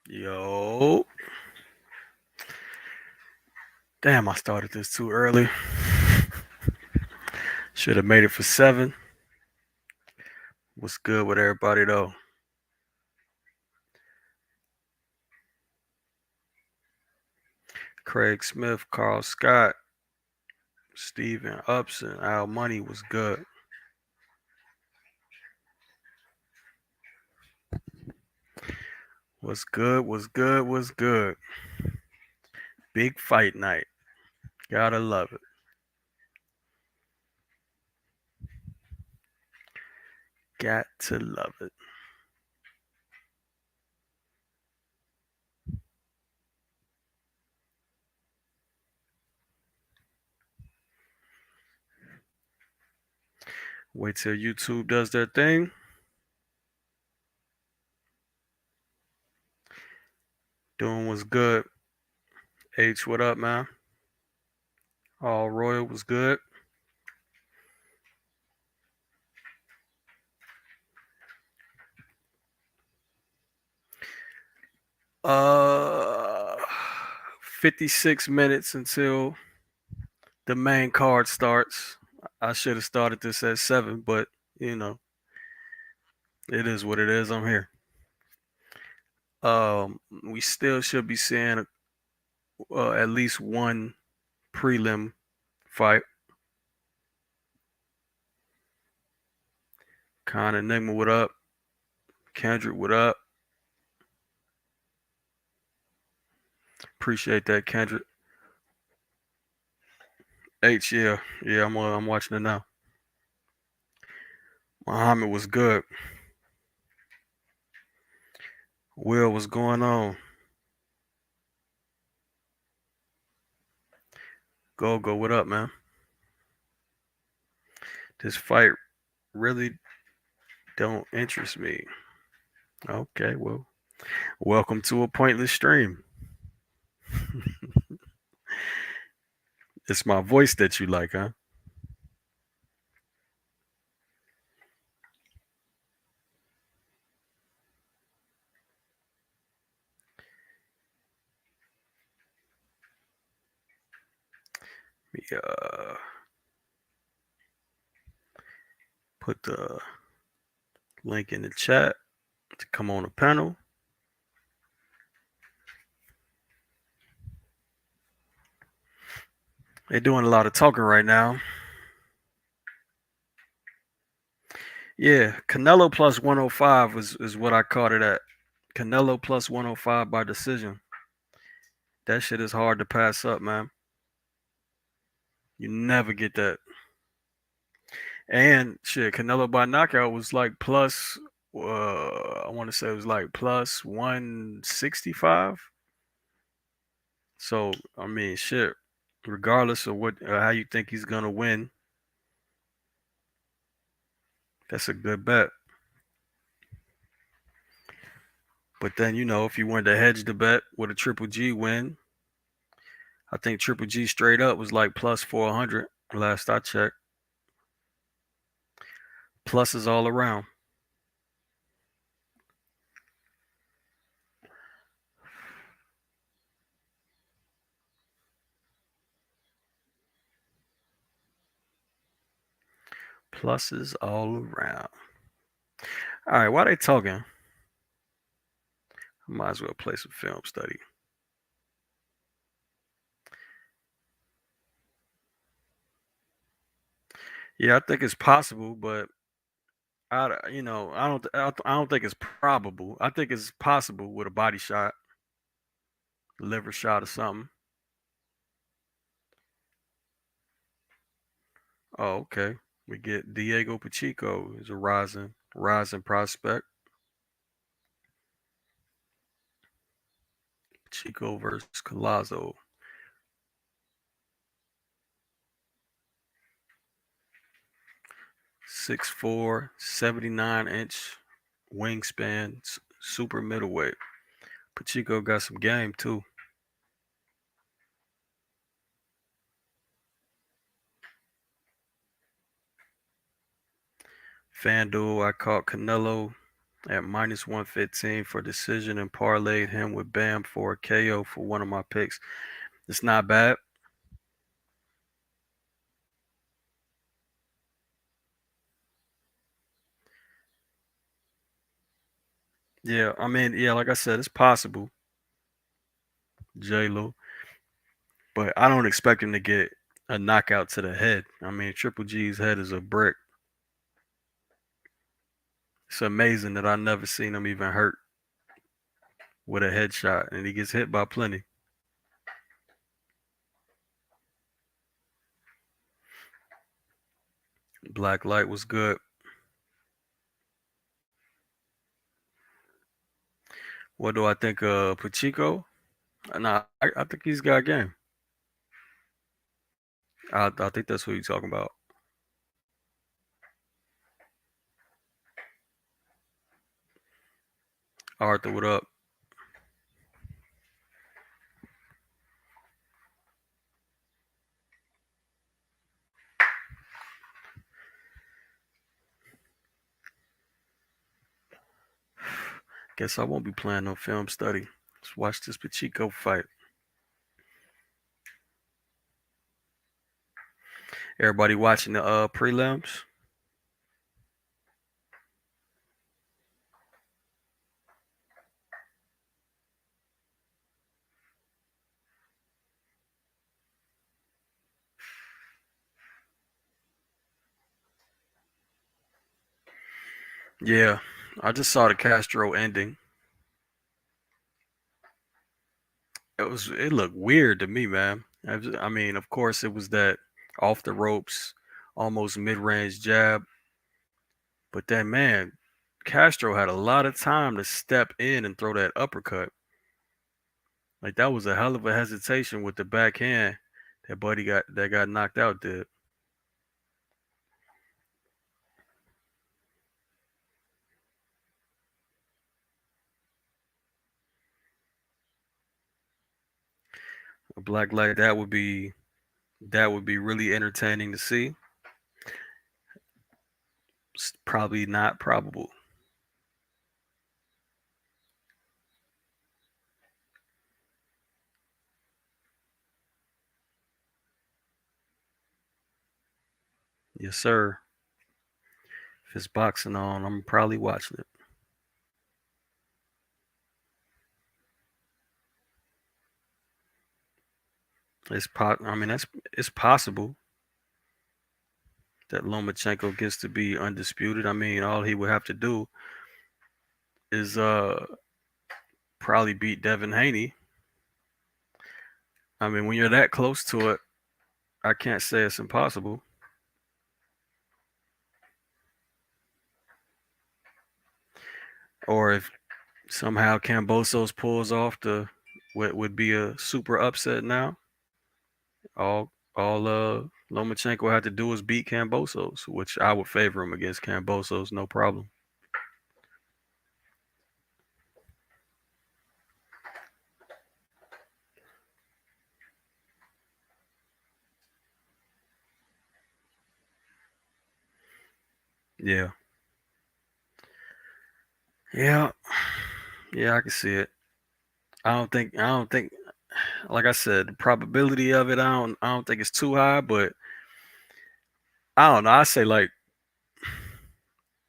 Yo. Damn, I started this too early. Should have made it for 7. What's good with everybody though? Craig Smith, Carl Scott, Steven Upson, Al Money was good. What's good? What's good? What's good? Big fight night. Gotta love it. Got to love it. Wait till YouTube does their thing. Doing was good. H, what up, man? All Royal was good. Uh 56 minutes until the main card starts. I should have started this at 7, but you know, it is what it is. I'm here. We still should be seeing at least one prelim fight. Con Enigma, what up? Kendrick, what up? Appreciate that, Kendrick. H, yeah, I'm watching it now. Muhammad was good. Will, what's going on? Go, what up, man? This fight really don't interest me. Okay, well, welcome to a pointless stream. It's my voice that you like, huh? Yeah. Put the link in the chat to come on the panel. They're doing a lot of talking right now. Yeah, Canelo plus 105 is what I caught it at. Canelo plus 105 by decision. That shit is hard to pass up, man. You never get that. And shit, Canelo by knockout was like plus, I want to say it was like plus 165. So, I mean, shit, regardless of what how you think he's going to win, that's a good bet. But then, if you wanted to hedge the bet with a Triple G win, I think Triple G straight up was like plus 400 last I checked. Pluses all around. Pluses all around. All right, while they talking, I might as well play some film study. Yeah, I think it's possible, but I don't think it's probable. I think it's possible with a body shot, liver shot or something. Oh, okay. We get Diego Pacheco is a rising prospect. Pacheco versus Collazo. 6'4", 79-inch wingspan, super middleweight. Pacheco got some game too. FanDuel, I caught Canelo at minus 115 for decision and parlayed him with Bam for a KO for one of my picks. It's not bad. Yeah, I mean, yeah, like I said, it's possible, J-Lo, but I don't expect him to get a knockout to the head. I mean, Triple G's head is a brick. It's amazing that I never seen him even hurt with a headshot, and he gets hit by plenty. Black Light was good. What do I think of Pacheco? Nah, I think he's got game. I think that's what you're talking about. Arthur, what up? Guess I won't be playing no film study. Let's watch this Pacheco fight. Everybody watching the prelims? Yeah, I just saw the Castro ending. It looked weird to me, man. I mean, of course, it was that off the ropes, almost mid range jab, but that man, Castro had a lot of time to step in and throw that uppercut. Like that was a hell of a hesitation with the backhand that Buddy got knocked out. Did a black light that would be really entertaining to see. It's probably not probable. Yes, sir. If it's boxing on, I'm probably watching it. I mean, it's possible that Lomachenko gets to be undisputed. I mean, all he would have to do is probably beat Devin Haney. I mean, when you're that close to it, I can't say it's impossible. Or if somehow Cambosos pulls off the what would be a super upset now, all Lomachenko had to do is beat Cambosos, which I would favor him against Cambosos, no problem. Yeah. Yeah. Yeah, I can see it. I don't think like I said, the probability of it, I don't think it's too high, but I don't know. I say like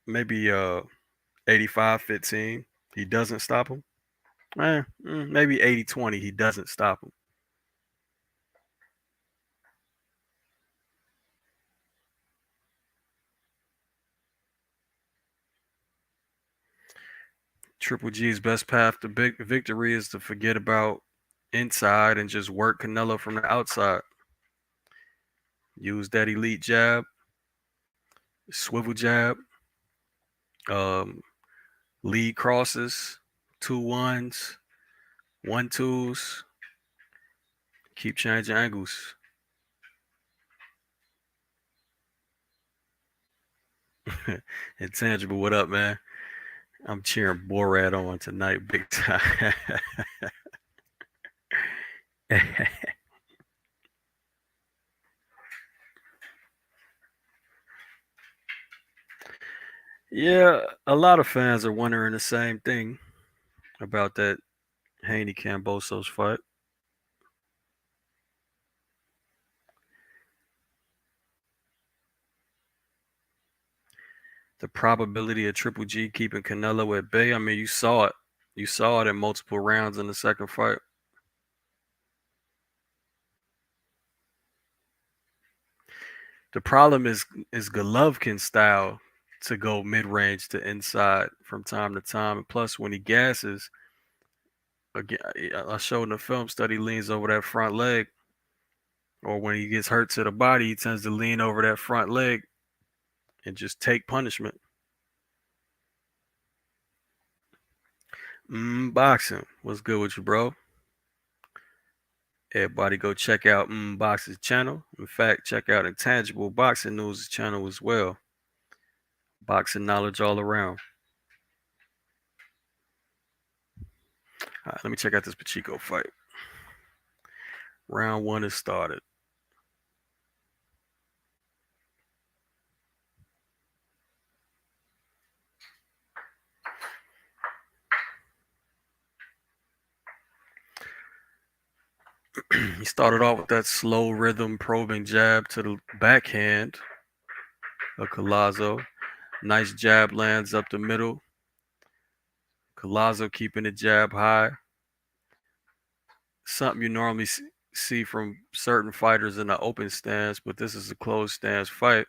maybe 85-15. He doesn't stop him. Maybe 80-20. He doesn't stop him. Triple G's best path to big victory is to forget about inside and just work Canelo from the outside. Use that elite jab, swivel jab, um, lead crosses, 2-1s, 1-2s. Keep changing angles. Intangible, what up, man? I'm cheering Borat on tonight, big time. Yeah, a lot of fans are wondering the same thing about that Haney Cambosos fight. The probability of Triple G keeping Canelo at bay. I mean, you saw it. You saw it in multiple rounds in the second fight. The problem is Golovkin's style to go mid range to inside from time to time. And plus, when he gasses, again, I showed in the film study, leans over that front leg, or when he gets hurt to the body, he tends to lean over that front leg and just take punishment. Boxing. What's good with you, bro? Everybody go check out Box's channel. In fact, check out Intangible Boxing News channel as well. Boxing knowledge all around. All right, let me check out this Pacheco fight. Round one has started. He started off with that slow rhythm probing jab to the backhand of Collazo. Nice jab lands up the middle. Collazo keeping the jab high. Something you normally see from certain fighters in the open stance, but this is a closed stance fight.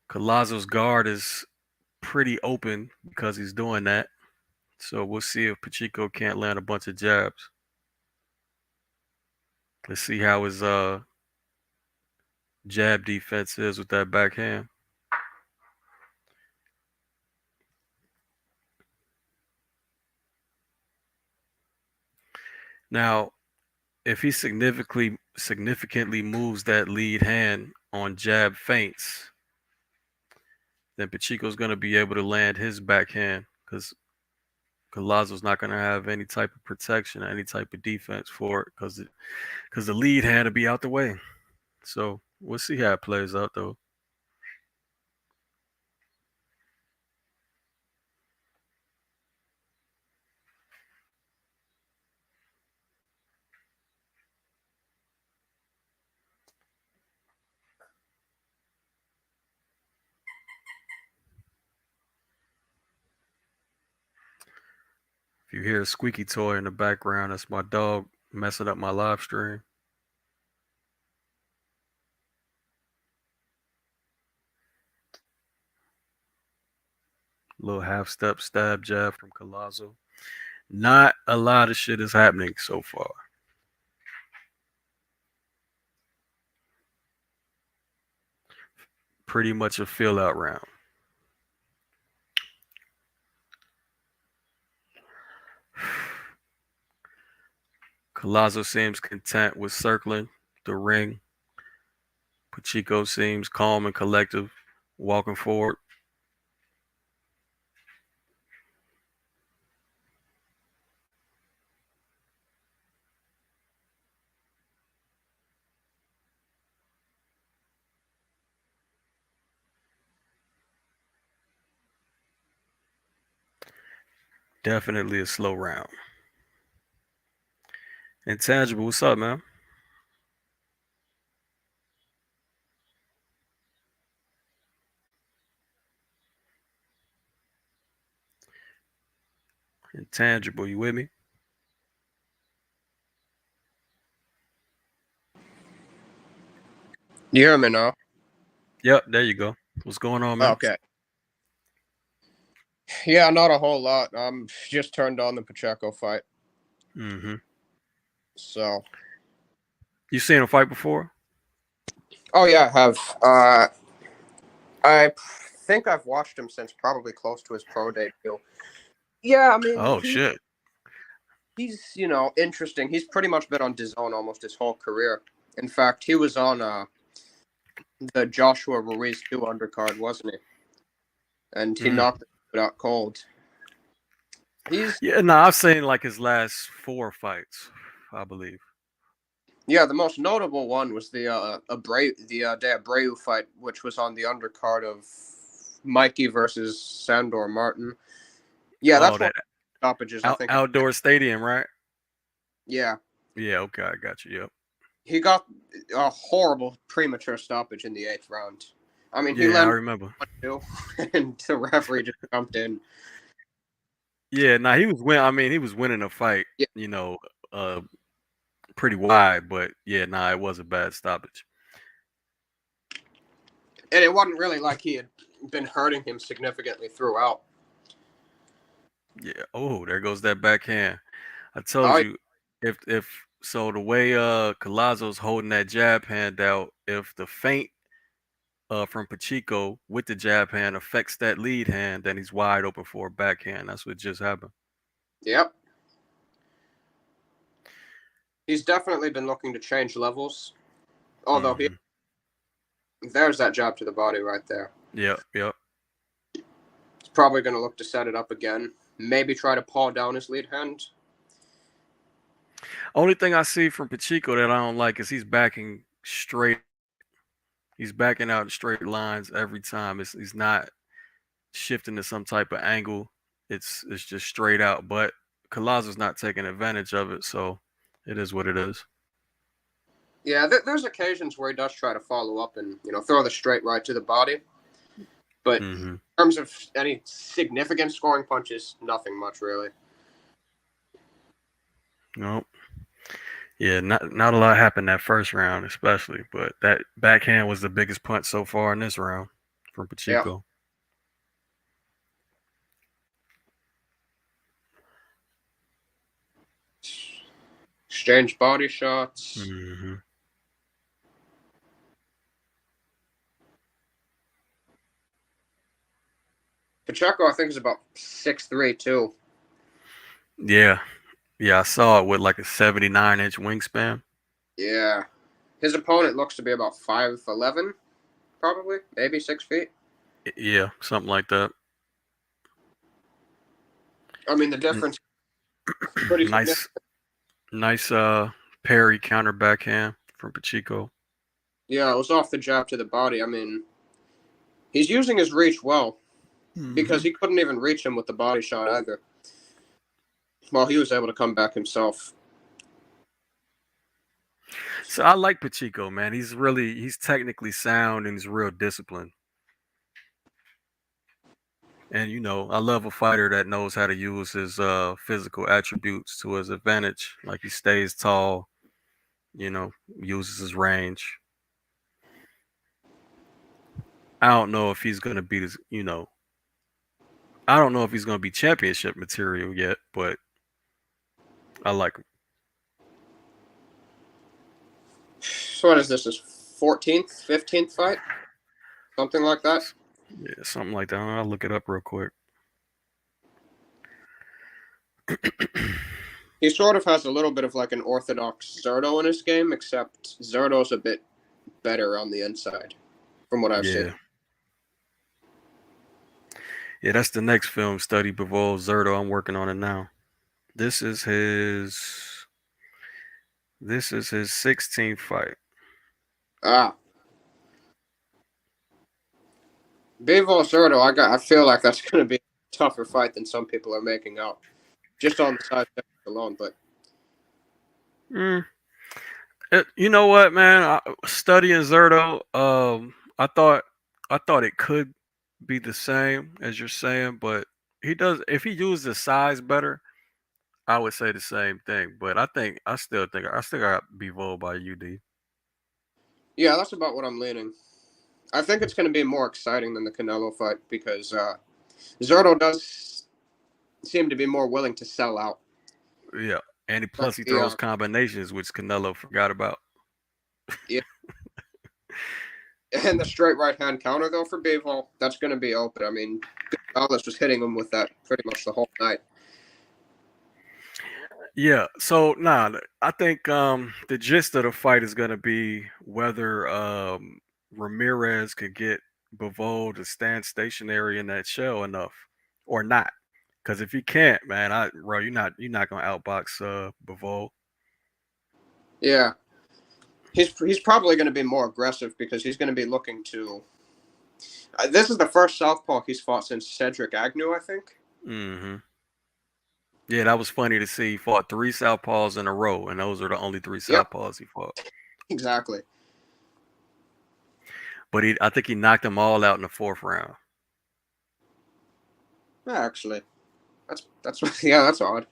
Collazo's guard is pretty open because he's doing that. So we'll see if Pacheco can't land a bunch of jabs. Let's see how his jab defense is with that backhand. Now, if he significantly moves that lead hand on jab feints, then Pacheco's going to be able to land his backhand because Collazo's not going to have any type of protection, any type of defense for it because the lead hand will be out the way. So we'll see how it plays out, though. If you hear a squeaky toy in the background, that's my dog messing up my live stream. Little half step stab jab from Collazo. Not a lot of shit is happening so far. Pretty much a fill out round. Collazo seems content with circling the ring. Pacheco seems calm and collective, walking forward. Definitely a slow round. Intangible, what's up, man? Intangible, you with me? You hear me now? Yep, there you go. What's going on, man? Okay. Yeah, not a whole lot. Just turned on the Pacheco fight. Mm-hmm. So. You seen him fight before? Oh yeah, I have. I think I've watched him since probably close to his pro debut. Yeah, I mean. Oh shit. He's interesting. He's pretty much been on DAZN almost his whole career. In fact, he was on the Joshua Ruiz 2 undercard, wasn't he? And he knocked it out cold. I've seen like his last 4 fights, I believe. Yeah, the most notable one was the De Abreu fight, which was on the undercard of Mikey versus Sandor Martin. Yeah, Oh, that's one that of the stoppages I think. outdoor stadium, right? Yeah, Yeah, okay, I got you. Yep. he got a horrible premature stoppage in the 8th round. I mean, he Yeah, I landed remember. 1-2, and the referee just jumped in. Yeah, nah, he was win. I mean, he was winning a fight. Yeah, You know, uh, pretty wide, but yeah, nah, it was a bad stoppage. and it wasn't really like he had been hurting him significantly throughout. Yeah. Oh, there goes that backhand. I told Oh, you, if so, the way Collazo's holding that jab hand out, if the feint from Pacheco with the jab hand affects that lead hand, then he's wide open for a backhand. That's what just happened. yep. He's definitely been looking to change levels. Although Hmm. there's that jab to the body right there. Yep, yep. He's probably going to look to set it up again. Maybe try to paw down his lead hand. Only thing I see from Pacheco that I don't like is he's backing straight. He's backing out in straight lines every time. He's not shifting to some type of angle. It's just straight out. But Collazo's not taking advantage of it, so it is what it is. Yeah, there's occasions where he does try to follow up and throw the straight right to the body. But Mm-hmm. in terms of any significant scoring punches, nothing much really. Nope. Yeah, not a lot happened that first round, especially. But that backhand was the biggest punch so far in this round from Yeah. Pacheco. Exchange body shots. Mm-hmm. Pacheco, I think, is about 6'3", too. Yeah, yeah, I saw it with like a 79-inch wingspan. Yeah. His opponent looks to be about 5'11", probably. Maybe 6 feet. Yeah, something like that. I mean, the difference is pretty significant. Nice, nice parry counter backhand from Pacheco. Yeah, it was off the jab to the body. I mean, he's using his reach well because Mm-hmm. he couldn't even reach him with the body shot either. Well, he was able to come back himself. So I like Pacheco, man. He's technically sound and he's real disciplined. And I love a fighter that knows how to use his physical attributes to his advantage. Like he stays tall, uses his range. I don't know if he's gonna be I don't know if he's gonna be championship material yet, but I like him. So what is this? His 14th, 15th fight? Something like that? Yeah, something like that. I'll look it up real quick. He sort of has a little bit of like an orthodox Zerto in his game, except Zerto's a bit better on the inside, from what I've seen. Yeah. Yeah, that's the next film study, Bivol Zerto. I'm working on it now. This is his this is his 16th fight. Ah, Bivol Zerto, I feel like that's going to be a tougher fight than some people are making out, just on the side alone. But Mm. You know what, man? Studying Zerto, I thought it could be the same as you're saying, but he does if he used the size better, I would say the same thing. But I still got Bivol by UD. yeah, that's about what I'm leaning. I think it's going to be more exciting than the Canelo fight because Zerto does seem to be more willing to sell out. Yeah, and Like plus he the throws combinations, which Canelo forgot about. yeah, and the straight right hand counter though for Bivol, that's going to be open. I mean, Gonzalez was hitting him with that pretty much the whole night. Yeah, so I think the gist of the fight is gonna be whether Ramirez could get Bivol to stand stationary in that shell enough or not. Because if he can't, man, you're not gonna outbox Bivol. Yeah, he's probably going to be more aggressive because he's going to be looking to This is the first southpaw he's fought since Cedric Agnew, I think. Mm-hmm. Yeah, that was funny to see. He fought 3 southpaws in a row, and those are the only 3 Yep, southpaws he fought. exactly. But I think he knocked them all out in the 4th round. Actually, that's yeah, that's odd.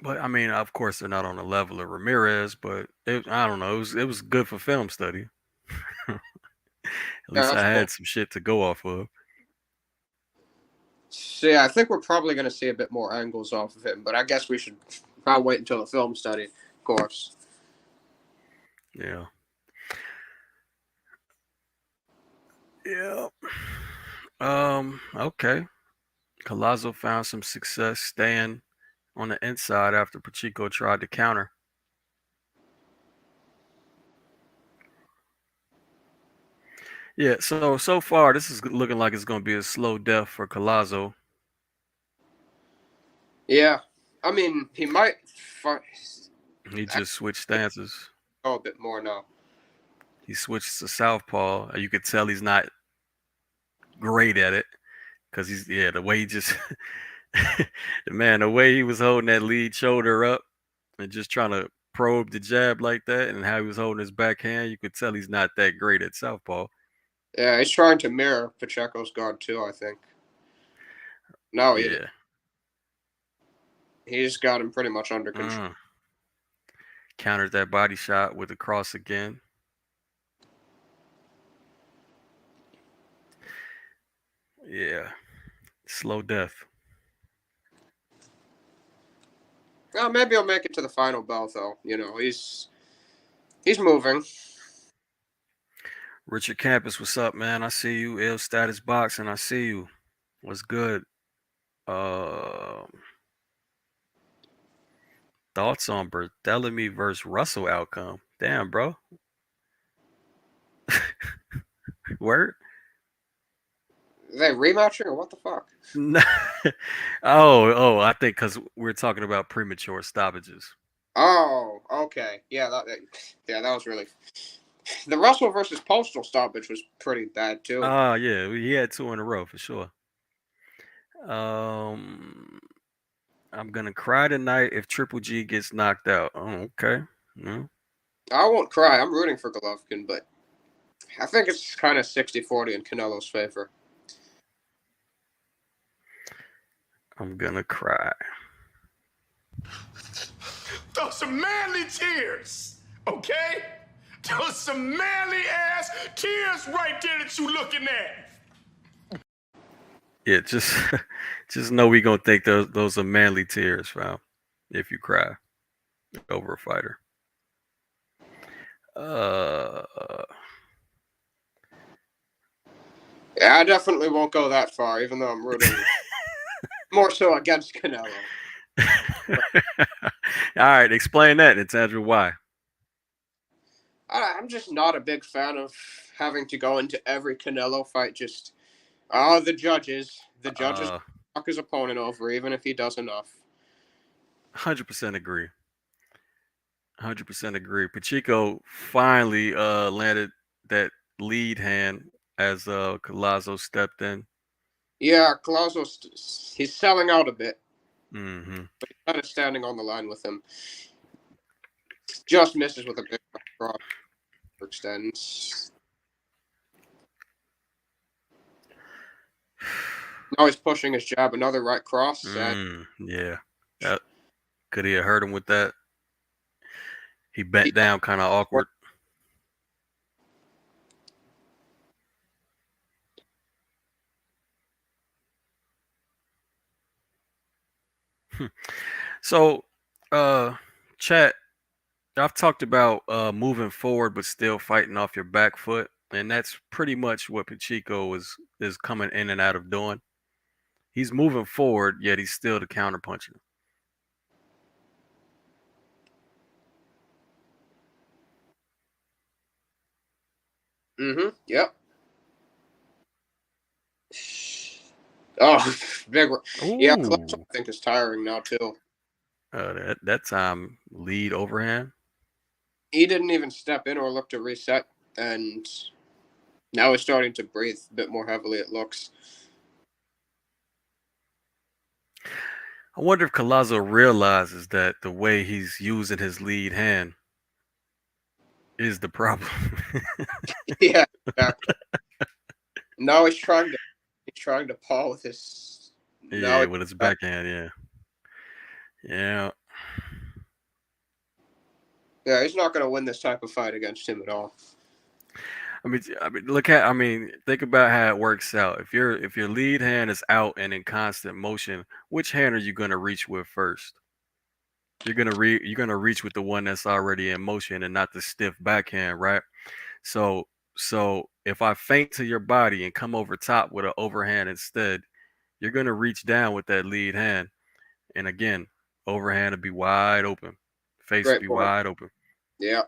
But I mean, of course, they're not on the level of Ramirez. But I don't know. It was good for film study. At Yeah, least that's I cool. had some shit to go off of. So yeah, I think we're probably going to see a bit more angles off of him, but I guess we should probably wait until the film study, of course. Yeah. Yeah. Okay. Collazo found some success staying on the inside after Pacheco tried to counter. Yeah, so far this is looking like it's going to be a slow death for Collazo. Yeah, I mean, he might He just switched stances. go a bit more now. He switched to southpaw. You could tell he's not great at it because the way he just the way he was holding that lead shoulder up and just trying to probe the jab like that, and how he was holding his backhand, you could tell he's not that great at southpaw. Yeah, he's trying to mirror Pacheco's guard too, I think. No, Yeah. he's got him pretty much under control. Countered that body shot with a cross again. Yeah. Slow death. Well, maybe he'll make it to the final bell, though. You know, he's moving. Richard Campus, what's up, man? I see you. Ill Status Boxing, I see you. What's good? Thoughts on Barthélemy versus Russell outcome? Damn, bro. Word? Are they rematching or what the fuck? I think because we're talking about premature stoppages. Oh, okay. Yeah, that was really. The Russell versus Postal stoppage was pretty bad too. Yeah, he had 2 in a row for sure. I'm gonna cry tonight if Triple G gets knocked out. Oh, okay. Mm. I won't cry. I'm rooting for Golovkin, but I think it's kind of 60-40 in Canelo's favor. I'm gonna cry. Those some manly tears, okay? Those some manly ass tears right there that you looking at. Yeah, just know we gonna think those are manly tears, fam. If you cry over a fighter. Yeah, I definitely won't go that far, even though I'm rooting more so against Canelo. All right, explain that, and Andrew, why? I'm just not a big fan of having to go into every Canelo fight just, the judges fuck his opponent over, even if he does enough. 100% agree. 100% agree. Pacheco finally landed that lead hand as Collazo stepped in. Yeah, Collazo, he's selling out a bit. Mm-hmm. But he's kind of standing on the line with him. Just misses with a big cross. Extends. Now he's pushing his jab. Another right cross. Yeah. Could he have hurt him with that? He bent down kind of awkward. So, chat, I've talked about moving forward but still fighting off your back foot, and that's pretty much what Pacheco is coming in and out of doing. He's moving forward, yet he's still the counterpuncher. Yep. Oh, big. Yeah, Collazo, I think is tiring now too. That time lead overhand. he didn't even step in or look to reset, and now he's starting to breathe a bit more heavily, it looks. I wonder if Collazo realizes that the way he's using his lead hand is the problem. Yeah, exactly. Now he's trying to paw with his. Yeah, with his backhand. Yeah, yeah. Yeah, he's not going to win this type of fight against him at all. I mean, look at. I mean, think about how it works out. If your lead hand is out and in constant motion, which hand are you gonna reach with first? You're gonna reach with the one that's already in motion and not the stiff backhand, right? So if I feint to your body and come over top with an overhand instead, you're gonna reach down with that lead hand, and again, overhand will be wide open, face will Great be point. wide open. Yeah.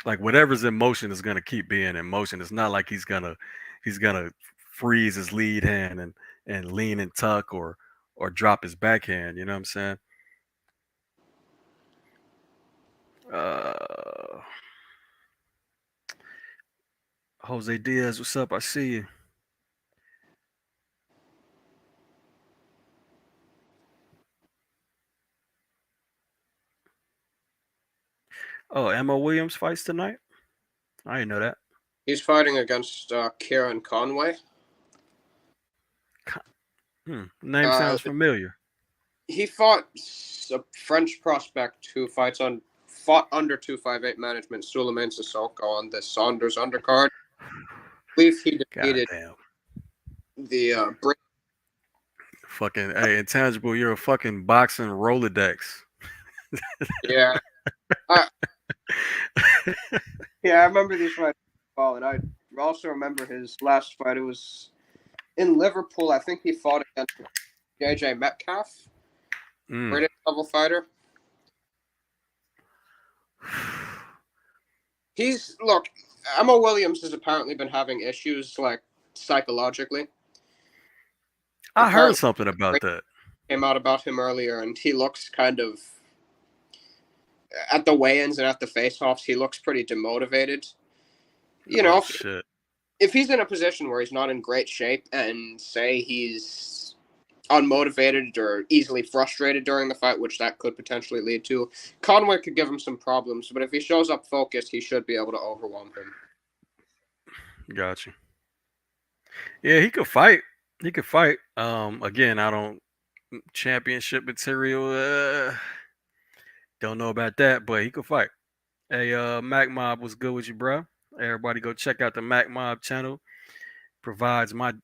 Like whatever's in motion is gonna keep being in motion. It's not like he's gonna freeze his lead hand and lean and tuck or drop his backhand. You know what I'm saying? Uh, Jose Diaz, what's up? I see you. Oh, Emma Williams fights tonight? I didn't know that. He's fighting against Kieran Conway. Name sounds familiar. He fought a French prospect who fought under 258 management, Souleymane Sissoko, on the Saunders undercard. I believe he defeated the Brit. Fucking hey, Intangible, you're a fucking boxing Rolodex. Yeah. Yeah, I remember these fights well, and I also remember his last fight. It was in Liverpool. I think he fought against JJ Metcalf, British level fighter. Emma Williams has apparently been having issues like psychologically. I heard something about that. Came out about him earlier, and he looks kind of at the weigh-ins and at the face-offs. He looks pretty demotivated. You know, if he's in a position where he's not in great shape, and say he's unmotivated or easily frustrated during the fight, which that could potentially lead to, Conway could give him some problems. But if he shows up focused, he should be able to overwhelm him. Gotcha. Yeah, he could fight. He could fight. Again, I don't championship material. Don't know about that, but he could fight. Hey, Mac Mob, what's good with you, bro? Everybody, go check out the Mac Mob channel. Provides my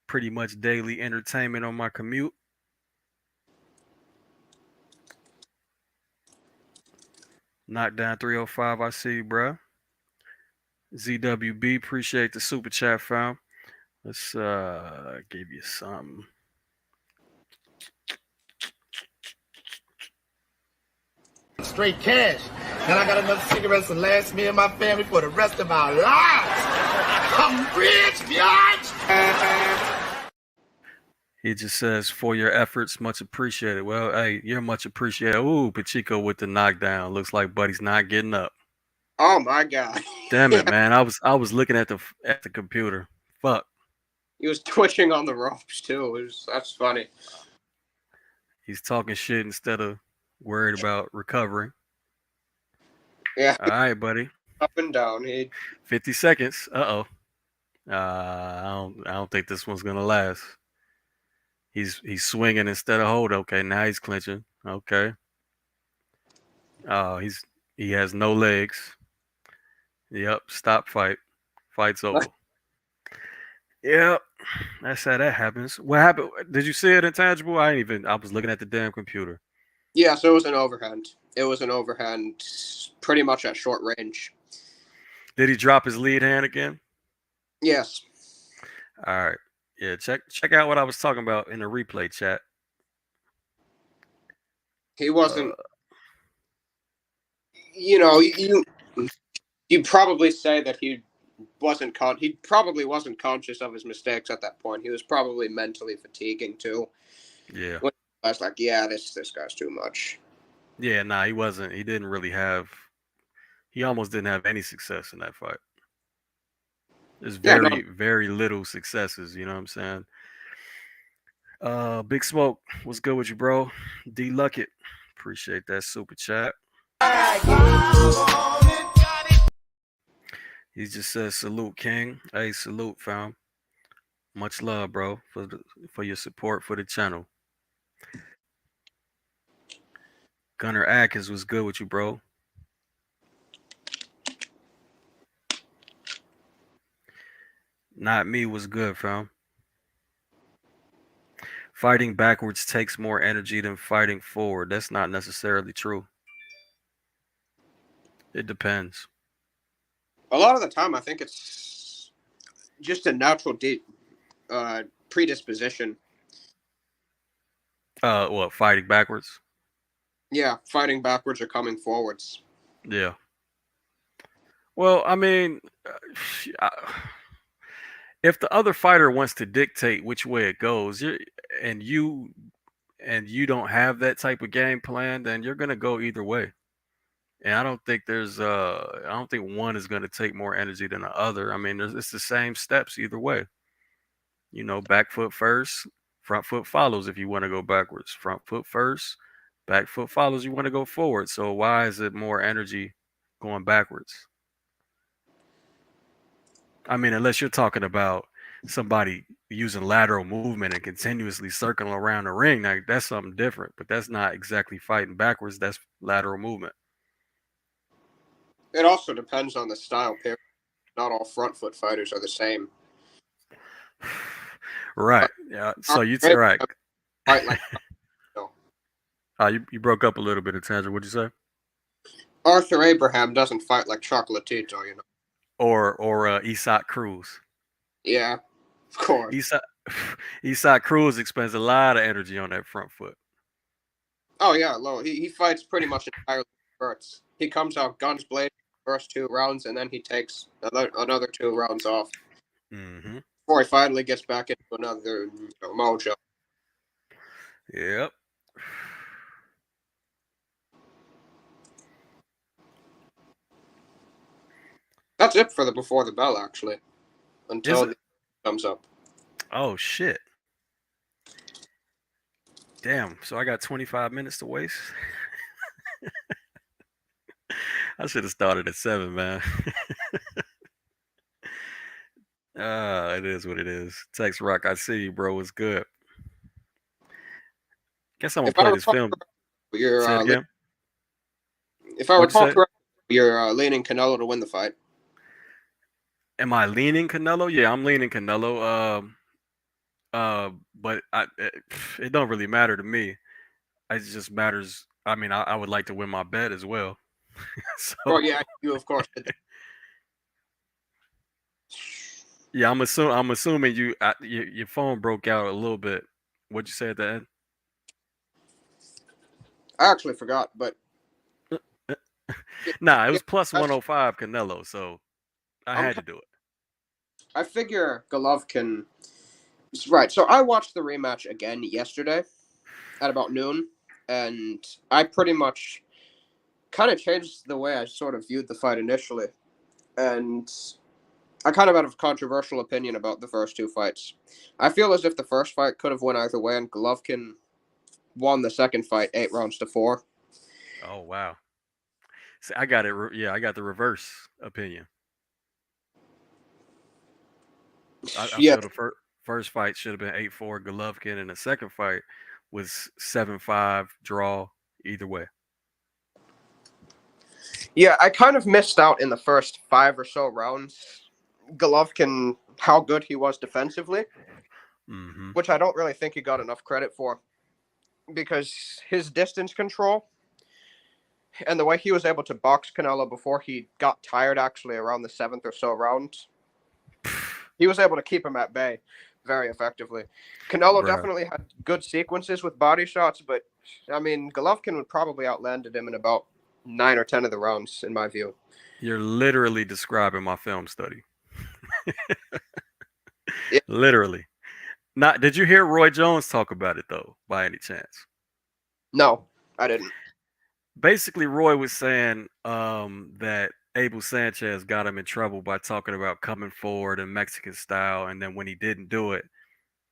pretty much daily entertainment on my commute. Knockdown 305, I see you, bro. ZWB, appreciate the super chat, fam. Let's give you something. Straight cash. And I got enough cigarettes to last me and my family for the rest of our lives. I'm rich, bitch! He just says, for your efforts, much appreciated. Well, hey, you're much appreciated. Ooh, Pacheco with the knockdown. Looks like Buddy's not getting up. Oh my god! Damn it, man! I was looking at the computer. Fuck. He was twitching on the ropes too. That's funny. He's talking shit instead of worried about recovering. Yeah. All right, buddy. Up and down. 50 seconds. I don't think this one's gonna last. He's swinging instead of hold. Okay, now he's clinching. Okay. He has no legs. Yep. Stop fight. Fight's over. Yep. That's how that happens. What happened? Did you see it, Intangible? I was looking at the damn computer. Yeah, so it was an overhand. It was an overhand pretty much at short range. Did he drop his lead hand again? Yes. All right. Yeah, check out what I was talking about in the replay chat. He wasn't you probably say that he probably wasn't conscious of his mistakes at that point. He was probably mentally fatiguing too. Yeah. When I was like, yeah, this guy's too much. Yeah, nah, he wasn't. He didn't really have He almost didn't have any success in that fight. There's Yeah, very, no, very little successes. You know what I'm saying? Big Smoke, what's good with you, bro? D Luckett, appreciate that super chat. He just says salute, King. Hey, salute, fam. Much love, bro, for your support for the channel. Gunnar Atkins was good with you, bro. Not me was good, fam. Fighting backwards takes more energy than fighting forward. That's not necessarily true. It depends. a lot of the time I think it's just a natural predisposition. What, fighting backwards? Yeah, fighting backwards or coming forwards. Yeah. Well, I mean, if the other fighter wants to dictate which way it goes, and you don't have that type of game plan, then you're gonna go either way. And I don't think I don't think one is gonna take more energy than the other. I mean, it's the same steps either way. You know, back foot first, front foot follows if you want to go backwards. Front foot first, back foot follows you want to go forward. So why is it more energy going backwards? I mean, unless you're talking about somebody using lateral movement and continuously circling around the ring, like that's something different. But that's not exactly fighting backwards. That's lateral movement. It also depends on the style. Not all front foot fighters are the same. Right. Yeah. So you right. Fight like no. You broke up a little bit of tangent. What'd you say? Arthur Abraham doesn't fight like Chocolatito, you know. Or Isaac Cruz. Yeah, of course. Isaac Cruz expends a lot of energy on that front foot. Oh yeah, he fights pretty much entirely spurts. He comes out guns blazing first 2 rounds, and then he takes another 2 rounds off. Mm-hmm. Before he finally gets back into another mojo. Yep. That's it for the Before the Bell, actually. Until it comes up. Oh, shit. Damn, so I got 25 minutes to waste? I should have started at 7, man. It is what it is. Tex Rock, I see you, bro. It's good. Guess I'm going to play this film. Say it again? If I recall correctly, you're leaning Canelo to win the fight. Am I leaning Canelo? Yeah, I'm leaning Canelo. But it don't really matter to me. It just matters. I mean, I would like to win my bet as well. So, oh yeah, you of course did. Yeah, I'm assuming your phone broke out a little bit. What'd you say at the end? I actually forgot, but nah, it was plus 105 Canelo, so I had to do it. I figure Golovkin. Right, so I watched the rematch again yesterday at about noon, and I pretty much kind of changed the way I sort of viewed the fight initially. And I kind of had a controversial opinion about the first 2 fights. I feel as if the first fight could have went either way, and Golovkin won the second fight 8 rounds to 4. Oh, wow. See, I got it. Yeah, I got the reverse opinion. I feel the first fight should have been 8-4 Golovkin, and the second fight was 7-5 draw either way. Yeah, I kind of missed out in the first 5 or so rounds. Golovkin, how good he was defensively, which I don't really think he got enough credit for, because his distance control and the way he was able to box Canelo before he got tired, actually around the 7th or so round, he was able to keep him at bay very effectively. Canelo definitely had good sequences with body shots, but I mean, Golovkin would probably outlanded him in about 9 or 10 of the rounds, in my view. You're literally describing my film study. Yeah. Literally. Not. Did you hear Roy Jones talk about it though, by any chance? No, I didn't. Basically, Roy was saying that Abel Sanchez got him in trouble by talking about coming forward in Mexican style, and then when he didn't do it,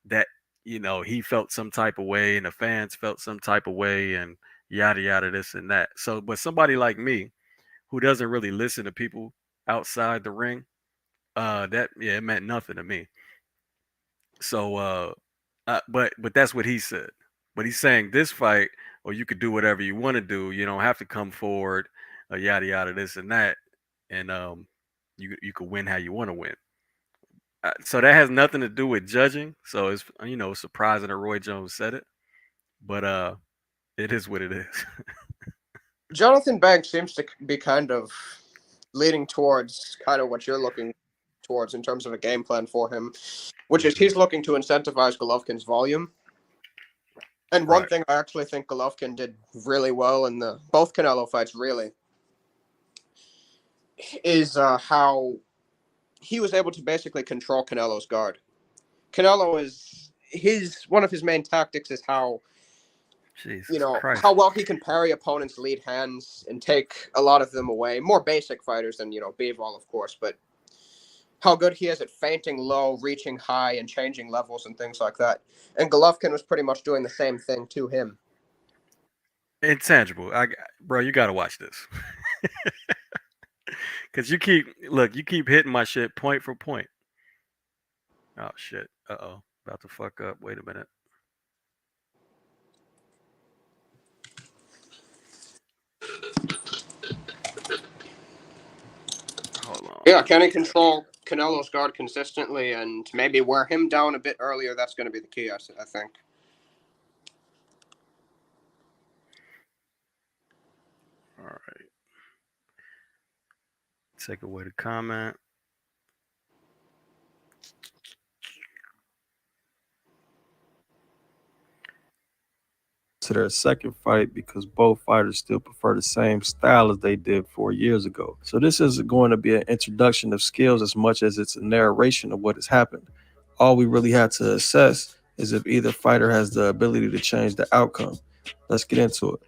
that he felt some type of way, and the fans felt some type of way, and yada yada this and that. So, but somebody like me who doesn't really listen to people outside the ring, it meant nothing to me. So, but that's what he said. But he's saying this fight, or you could do whatever you want to do. You don't have to come forward, yada yada this and that, and you could win how you want to win. So that has nothing to do with judging. So it's surprising that Roy Jones said it, but it is what it is. Jonathan Banks seems to be kind of leading towards kind of what you're looking towards in terms of a game plan for him, which is he's looking to incentivize Golovkin's volume. And one thing I actually think Golovkin did really well in both Canelo fights, really, is how he was able to basically control Canelo's guard. Canelo is one of his main tactics is how how well he can parry opponents' lead hands and take a lot of them away. More basic fighters than Bivol, of course, but how good he is at feinting low, reaching high, and changing levels and things like that. And Golovkin was pretty much doing the same thing to him. Intangible, bro, you got to watch this. Because you keep hitting my shit point for point. Oh, shit. Uh-oh. About to fuck up. Wait a minute. Hold on. Yeah, can he control Canelo's guard consistently and maybe wear him down a bit earlier? That's going to be the key, I think. All right. Take away the comment. To their second fight because both fighters still prefer the same style as they did 4 years ago. So this isn't going to be an introduction of skills as much as it's a narration of what has happened. All we really have to assess is if either fighter has the ability to change the outcome. Let's get into it.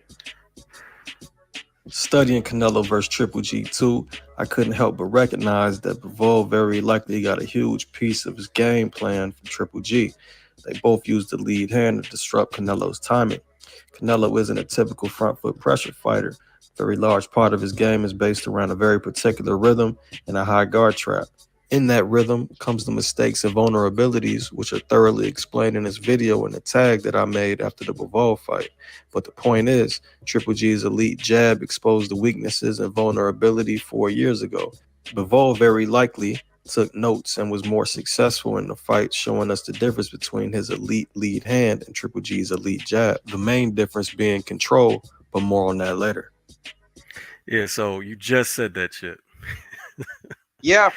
Studying Canelo versus Triple G 2, I couldn't help but recognize that Bivol very likely got a huge piece of his game plan from Triple G. They both used the lead hand to disrupt Canelo's timing. Canelo isn't a typical front foot pressure fighter. A very large part of his game is based around a very particular rhythm and a high guard trap. In that rhythm comes the mistakes and vulnerabilities, which are thoroughly explained in this video and the tag that I made after the Bivol fight. But the point is, Triple G's elite jab exposed the weaknesses and vulnerability 4 years ago. Bivol very likely took notes and was more successful in the fight, showing us the difference between his elite lead hand and Triple G's elite jab. The main difference being control, but more on that later. Yeah, so you just said that shit. Yeah.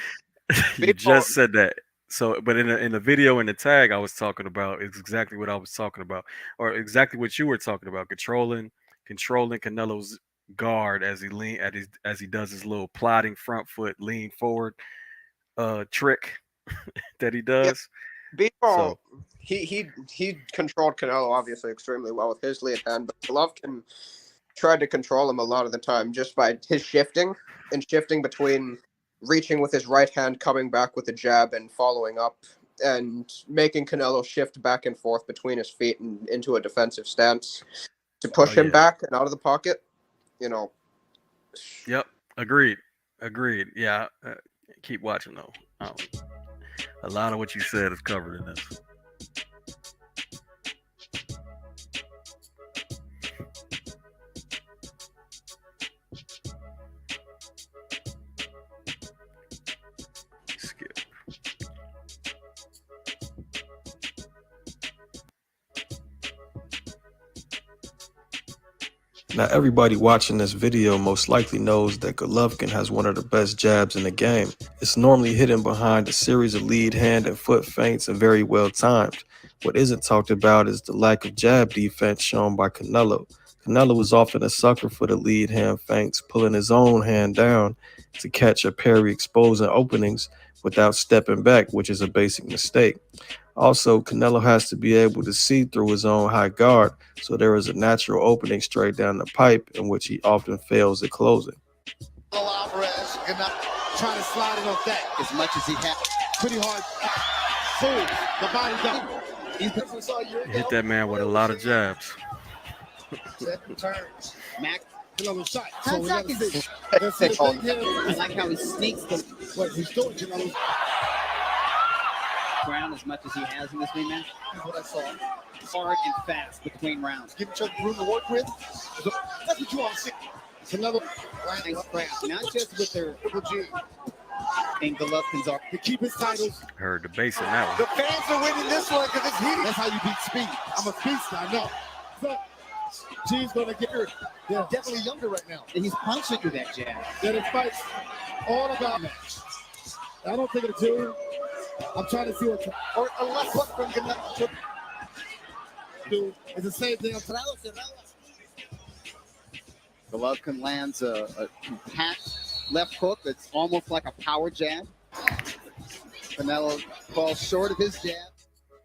You just said that. So, but in the video in the tag I was talking about is exactly what I was talking about, or exactly what you were talking about, controlling Canelo's guard as he does his little plotting front foot lean forward trick that he does. Yeah. Bivol, he controlled Canelo obviously extremely well with his lead hand, but Golovkin tried to control him a lot of the time just by his shifting between reaching with his right hand, coming back with a jab and following up, and making Canelo shift back and forth between his feet and into a defensive stance to push him back and out of the pocket. Yep. Agreed. Yeah. Keep watching though. A lot of what you said is covered in this. Skip. Now, everybody watching this video most likely knows that Golovkin has one of the best jabs in the game. It's normally hidden behind a series of lead hand and foot feints and very well timed. What isn't talked about is the lack of jab defense shown by Canelo. Canelo was often a sucker for the lead hand feints, pulling his own hand down to catch or parry exposing openings without stepping back, which is a basic mistake. Also, Canelo has to be able to see through his own high guard, so there is a natural opening straight down the pipe in which he often fails at closing. Alvarez Canelo trying to slide it off that as much as he had. Pretty hard. Boom, the body down. Hit that man with a lot of jabs. Second turn. Mac. Canelo shot. I like how he sneaks what he's doing, Canelo. Ground as much as he has in this rematch. That's what I saw. Hard and fast between rounds. Give each other room to work with. That's what you want to see. Canelo nice ground, not just with their Triple G and Golovkin's are to keep his titles. Heard the bass in that one. The fans are winning this one because it's heated. That's how you beat speed. I'm a speedster, I know. So, G's gonna get hurt. They're definitely younger right now. And he's punching through that jab. Yeah, this fight's all about match. I don't think it's two. I'm trying to see what or a left hook from Canelo. Do it's the same thing. Golovkin lands a compact left hook that's almost like a power jab. Canelo falls short of his jab.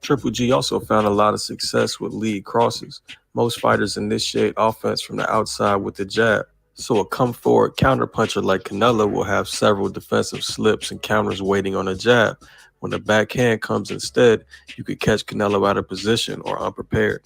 Triple G also found a lot of success with lead crosses. Most fighters initiate offense from the outside with the jab. So a come-forward counterpuncher like Canelo will have several defensive slips and counters waiting on a jab. When the backhand comes instead, you could catch Canelo out of position or unprepared.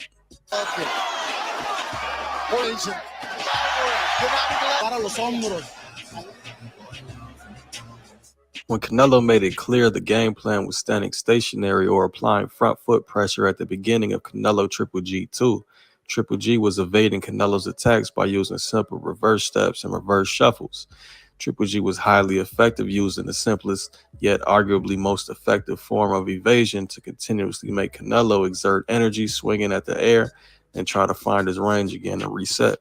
When Canelo made it clear the game plan was standing stationary or applying front foot pressure at the beginning of Canelo Triple G2, Triple G was evading Canelo's attacks by using simple reverse steps and reverse shuffles. Triple G was highly effective using the simplest yet arguably most effective form of evasion to continuously make Canelo exert energy swinging at the air and try to find his range again and reset.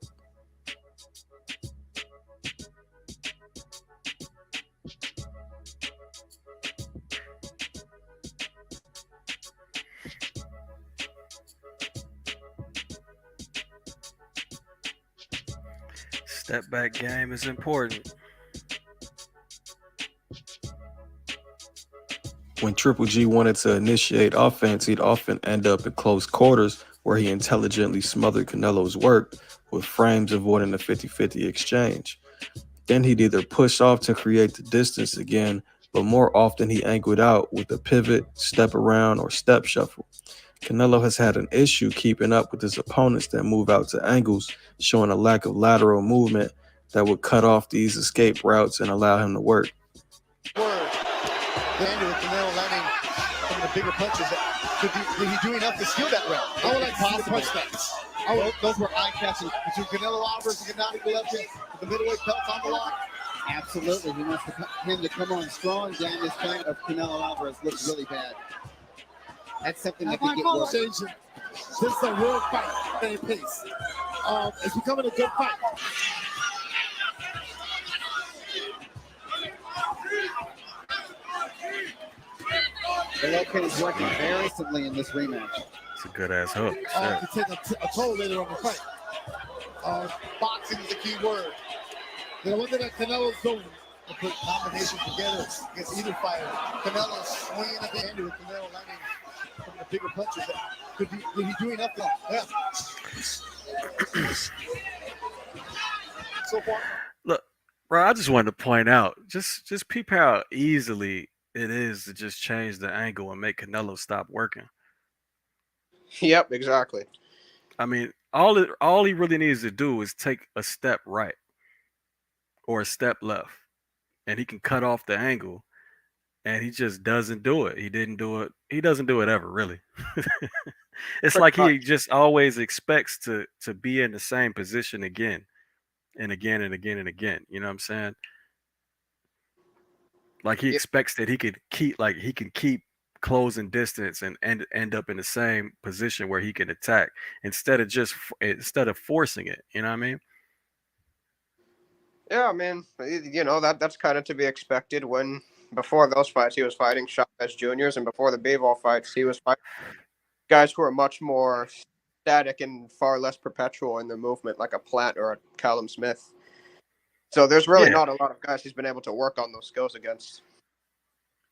Step back game is important. When Triple G wanted to initiate offense, he'd often end up in close quarters where he intelligently smothered Canelo's work with frames avoiding the 50-50 exchange. Then he'd either push off to create the distance again, but more often he angled out with a pivot, step around, or step shuffle. Canelo has had an issue keeping up with his opponents that move out to angles, showing a lack of lateral movement that would cut off these escape routes and allow him to work. Canelo landing some of the bigger punches. Did he do enough to steal that round? I would like to see the punch stacks. Those were eye-catching. Between Canelo Alvarez and Gennady Golovkin, the middleweight belt on the line. Absolutely. He wants him to come on strong. Down this fight of Canelo Alvarez looks really bad. That's something that could get worse. This is a real fight at a pace. It's becoming a good fight. Golovkin is working very simply in this rematch. It's a good ass hook. To take a toll later on the fight. Boxing is the key word. The one thing that Canelo's doing to put combinations together against either fighter. Canelo swinging at the end with Canelo landing some of the bigger punches. Did he do enough? Yeah. So far. Look, bro, I just wanted to point out, just peep how easily it is to just change the angle and make Canelo stop working. Yep, exactly. I mean, all he really needs to do is take a step right or a step left, and he can cut off the angle. And he just doesn't do it. He didn't do it. He doesn't do it ever, really. It's like he just always expects to be in the same position again and again and again and again. You know what I'm saying? Like he expects that he can keep closing distance and end up in the same position where he can attack instead of forcing it. You know what I mean? Yeah, I mean, you know, that's kind of to be expected when before those fights he was fighting Chavez Juniors, and before the Bivol fights he was fighting guys who are much more static and far less perpetual in their movement, like a Plant or a Callum Smith. So there's really not a lot of guys he's been able to work on those skills against.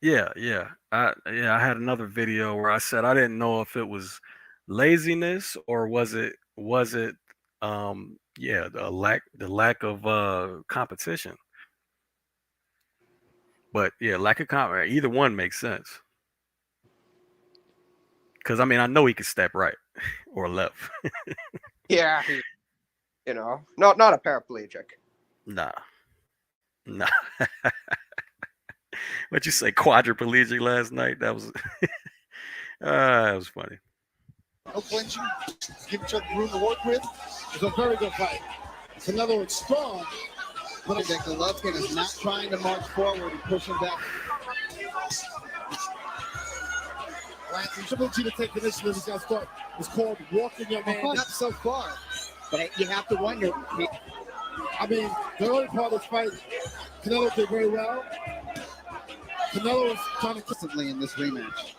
I had another video where I said I didn't know if it was laziness or was it the lack of competition. But yeah, lack of confidence. Either one makes sense. Because I mean, I know he could step right or left. Yeah, he's not a paraplegic. Nah, nah. What you say, quadriplegic last night? That was funny. No clinching, give each other room to work with. It's a very good fight. Canelo is strong, but that Golovkin is not trying to march forward and push him back. Triple G to take the initiative. He's got to start. It's called walking your man up so far. But you have to wonder. I mean, the early part of this fight, Canelo did very well. Canelo is trying to consistently in this rematch.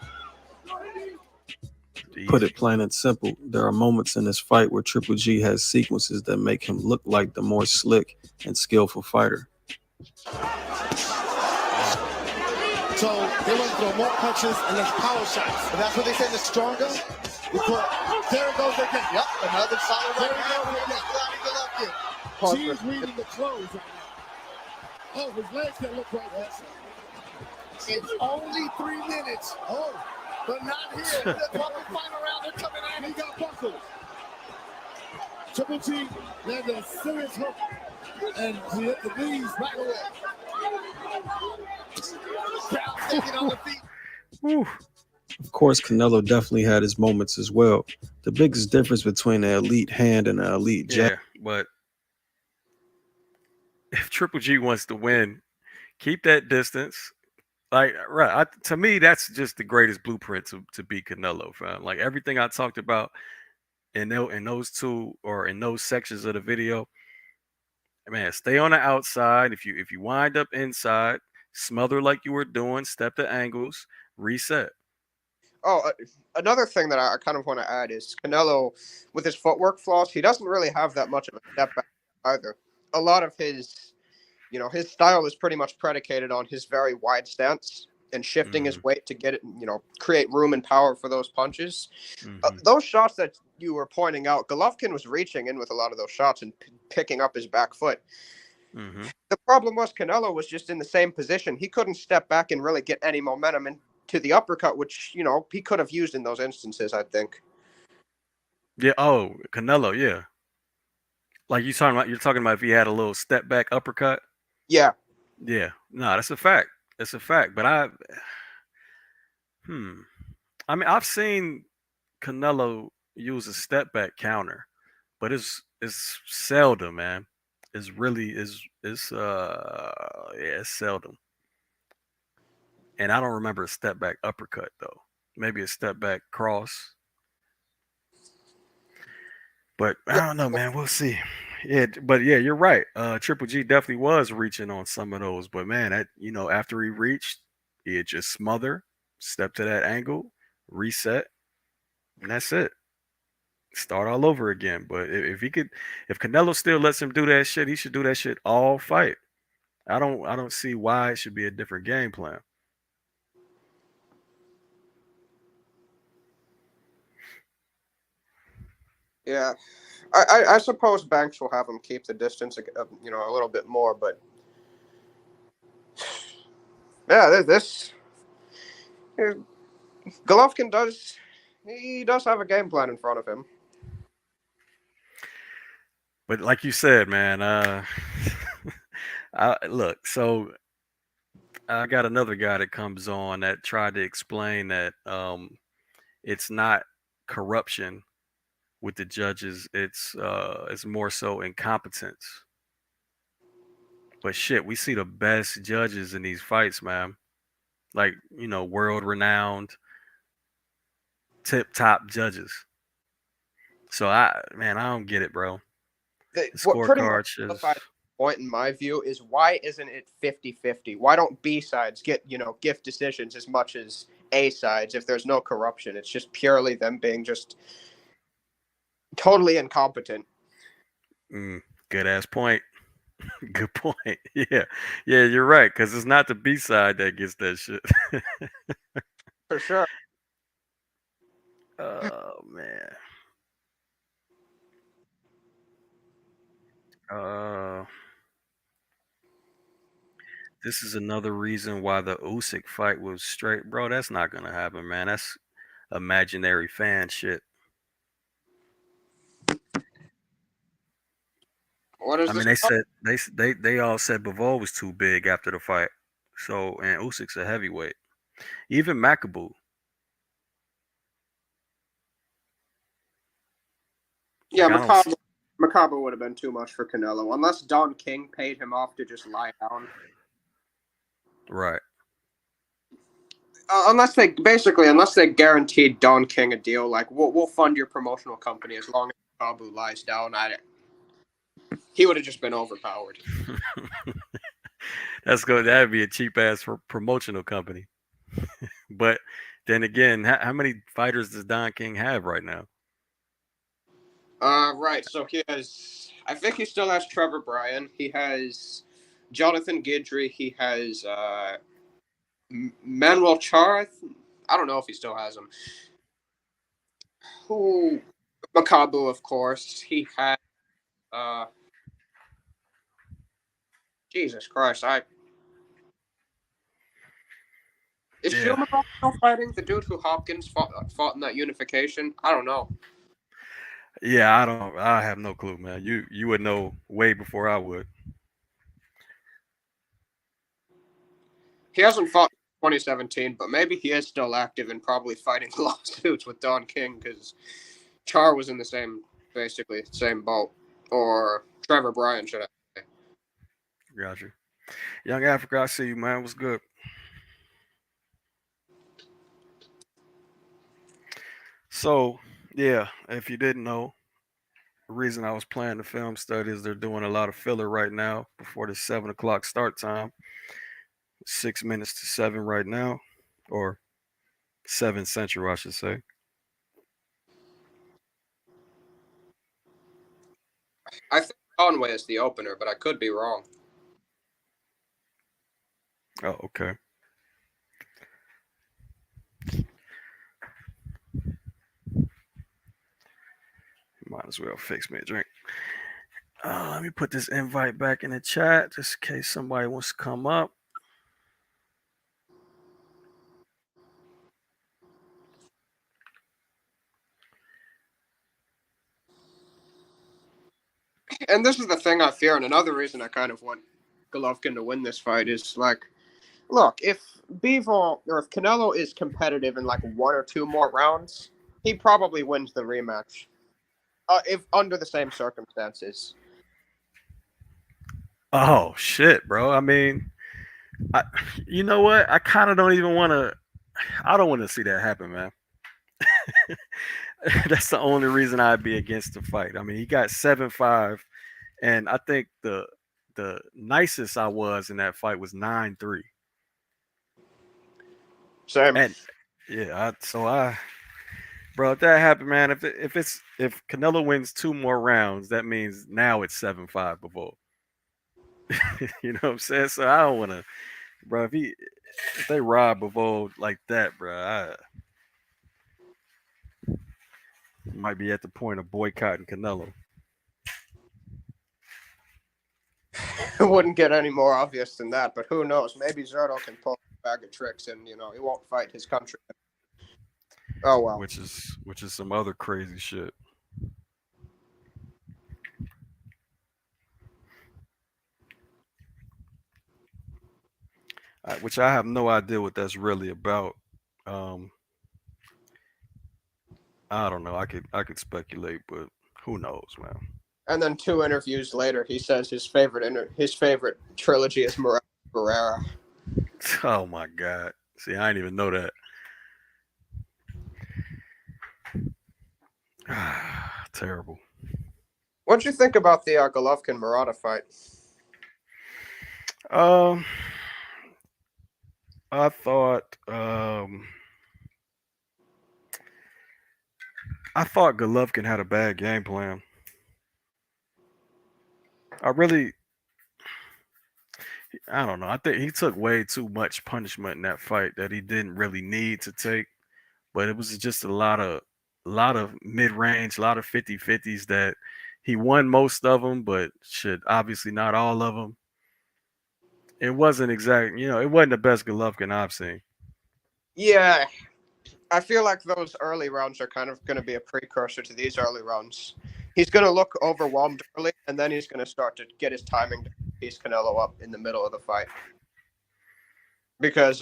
Put it plain and simple, there are moments in this fight where Triple G has sequences that make him look like the more slick and skillful fighter. So they want to throw more punches and less power shots. And that's what they say is stronger. Because there it goes again. Yep, another solid right hand. She's reading the clothes right now. Oh, his legs can look right there. It's only 3 minutes. Oh, but not here. The final round, they're coming at him. He got buckled. Triple G landed a serious hook. And he hit the knees right away. Crowd thinking on the feet. Whew. Of course, Canelo definitely had his moments as well. The biggest difference between an elite hand and an elite jab. Yeah, but if Triple G wants to win, keep that distance. Like, right, to me, that's just the greatest blueprint to beat Canelo, fam. Like everything I talked about in those sections of the video, man, stay on the outside. If you wind up inside, smother like you were doing, step the angles, reset. Oh, another thing that I kind of want to add is Canelo, with his footwork flaws, he doesn't really have that much of a step back either. A lot of his style is pretty much predicated on his very wide stance and shifting his weight to get it, create room and power for those punches. Those shots that you were pointing out, Golovkin was reaching in with a lot of those shots and picking up his back foot. The problem was Canelo was just in the same position. He couldn't step back and really get any momentum into the uppercut, which, he could have used in those instances, I think. Yeah. Oh, Canelo. Yeah. Like you're talking about if he had a little step back uppercut. Yeah. Yeah. No, that's a fact. That's a fact. But I mean, I've seen Canelo use a step back counter, but it's seldom, man. It's really it's seldom. And I don't remember a step back uppercut though. Maybe a step back cross. But I don't know, man. We'll see. Yeah, but yeah, you're right. Triple G definitely was reaching on some of those, but man, that after he reached, he'd just smother, step to that angle, reset, and that's it. Start all over again. But if Canelo still lets him do that shit, he should do that shit all fight. I don't see why it should be a different game plan. Yeah. I suppose Banks will have him keep the distance, a little bit more, but yeah, Golovkin does have a game plan in front of him. But like you said, man, look, so I got another guy that comes on that tried to explain that it's not corruption with the judges, it's more so incompetence. But shit, we see the best judges in these fights, man. Like, world renowned, tip top judges. So I don't get it, bro. The scorecard the point in my view is, why isn't it 50-50? Why don't B sides get, gift decisions as much as A sides if there's no corruption? It's just purely them being just totally incompetent. Good ass point. Good point. Yeah, you're right. Because it's not the B side that gets that shit. For sure. Oh man. this is another reason why the Usyk fight was straight, bro. That's not gonna happen, man. That's imaginary fan shit. What is I mean, this? they said they all said Bivol was too big after the fight. So and Usyk's a heavyweight. Even Makabu. Yeah, Like I don't Macabre would have been too much for Canelo, unless Don King paid him off to just lie down. right. Unless they guaranteed Don King a deal, like we'll fund your promotional company as long as Macabre lies down. He would have just been overpowered. That's good. That'd be a cheap ass for promotional company. But then again, how many fighters does Don King have right now? Right. So he has. I think he still has Trevor Bryan. He has Jonathan Guidry. He has Manuel Char. I don't know if he still has him. Who? Makabu, of course. He had. Jesus Christ! Is Yeah. Schumacher still fighting the dude who Hopkins fought in that unification? I don't know. Yeah, I have no clue, man. You would know way before I would. He hasn't fought in 2017, but maybe he is still active and probably fighting lawsuits with Don King because Char was in the basically same boat, or Trevor Bryan should I say. Got you. Young Africa, I see you, man. What's good? So, yeah, if you didn't know, the reason I was playing the film study is they're doing a lot of filler right now before the 7 o'clock start time. 6 minutes to 7 right now, or 7 Central, I should say. I think Conway is the opener, but I could be wrong. Oh, okay. Might as well fix me a drink. Let me put this invite back in the chat just in case somebody wants to come up. And this is the thing I fear, and another reason I kind of want Golovkin to win this fight is like, look, if Bivol or if Canelo is competitive in like one or two more rounds, he probably wins the rematch. If under the same circumstances. Oh shit, bro. I mean, you know what? I kind of don't even want to. I don't want to see that happen, man. That's the only reason I'd be against the fight. I mean, he got 7-5, and I think the nicest I was in that fight was 9-3. Same. And yeah, bro, if that happened, man, if Canelo wins 2 more rounds, that means now it's 7-5 before. You know what I'm saying? So I don't want to, bro. If they rob Bivol like that, bro, I might be at the point of boycotting Canelo. It wouldn't get any more obvious than that, but who knows? Maybe Zerto can pull a bag of tricks and, he won't fight his country. Oh, well. Which is some other crazy shit. Which I have no idea what that's really about. I don't know. I could speculate, but who knows, man. And then 2 interviews later, he says his favorite trilogy is Morales Barrera. Oh my god! See, I didn't even know that. Terrible. What'd you think about the Golovkin Murata fight? I thought Golovkin had a bad game plan. I don't know. I think he took way too much punishment in that fight that he didn't really need to take. But it was just a lot of mid-range, a lot of 50-50s that he won most of them, but should obviously not all of them. It wasn't exact. It wasn't the best Golovkin I've seen. Yeah, I feel like those early rounds are kind of going to be a precursor to these early rounds. He's going to look overwhelmed early, and then he's going to start to get his timing to piece Canelo up in the middle of the fight. Because,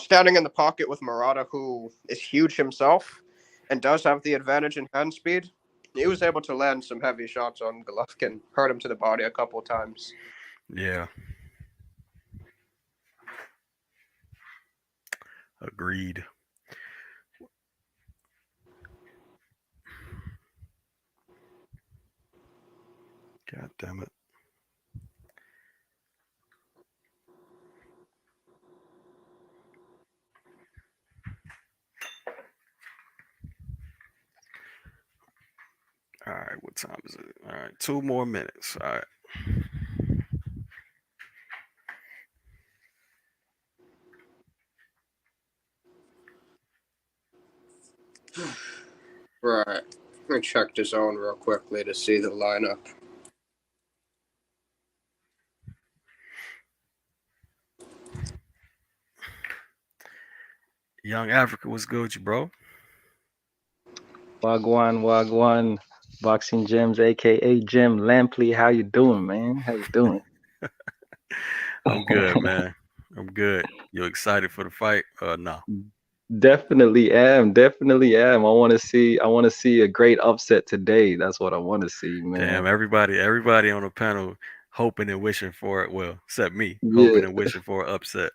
standing in the pocket with Murata, who is huge himself and does have the advantage in hand speed, he was able to land some heavy shots on Golovkin, hurt him to the body a couple of times. Yeah. Agreed. God damn it. All right, what time is it? All right, 2 more minutes. All right. Right. Let me check the zone real quickly to see the lineup. Young Africa, what's good with you, bro? Wagwan, Boxing Gems, aka Jim Lampley. How you doing, man? How you doing? I'm good, man. I'm good. You excited for the fight? No. Definitely am. I want to see a great upset today. That's what I want to see, man. Damn, everybody on the panel hoping and wishing for it. Well, except me, Yeah. hoping and wishing for an upset.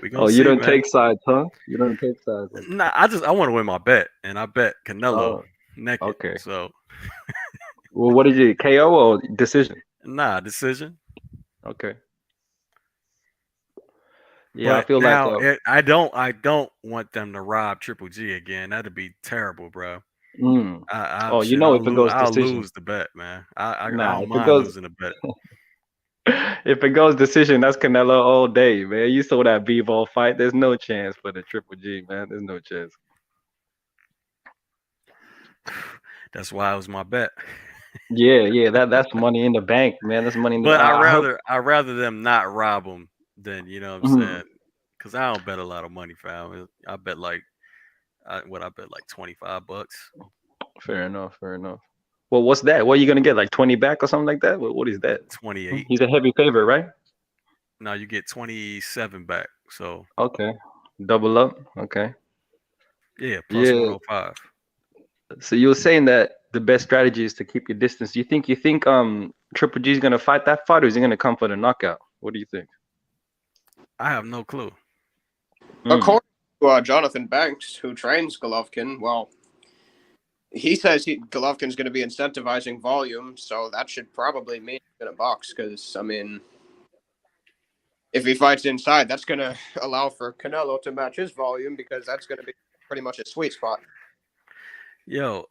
We gonna Oh, see, you don't man. take sides, huh? You don't take sides. Nah, I want to win my bet, and I bet Canelo Oh, naked. okay. So, Well, what did you KO or decision? nah, decision. Okay. Yeah, But I feel now like I don't want them to rob Triple G again. That'd be terrible, bro. oh, you know, if it goes I'll decision, lose the bet, man. I nah, don't if it mind goes losing the bet. if it goes decision, that's Canelo all day, man. You saw that B-ball fight. There's no chance for the Triple G, man. There's no chance. That's why it was my bet. Yeah, that's money in the bank, man. That's money in the But I hope. I rather them not rob them than what I'm saying, because I don't bet a lot of money, fam. I bet I bet like $25. Fair enough. Well, what's that? What are you gonna get? Like 20 back or something like that? What is that? 28. He's a heavy favorite, right? Now you get 27 back. So Okay. Double up. Okay. yeah, plus Yeah. 105. So you were saying that the best strategy is to keep your distance. You think Triple G is gonna fight that fight, or is he gonna come for the knockout? What do you think? I have no clue. According to Jonathan Banks, who trains Golovkin, well, he says Golovkin's going to be incentivizing volume, so that should probably mean he's going to box. Because if he fights inside, that's going to allow for Canelo to match his volume, because that's going to be pretty much a sweet spot. Yo,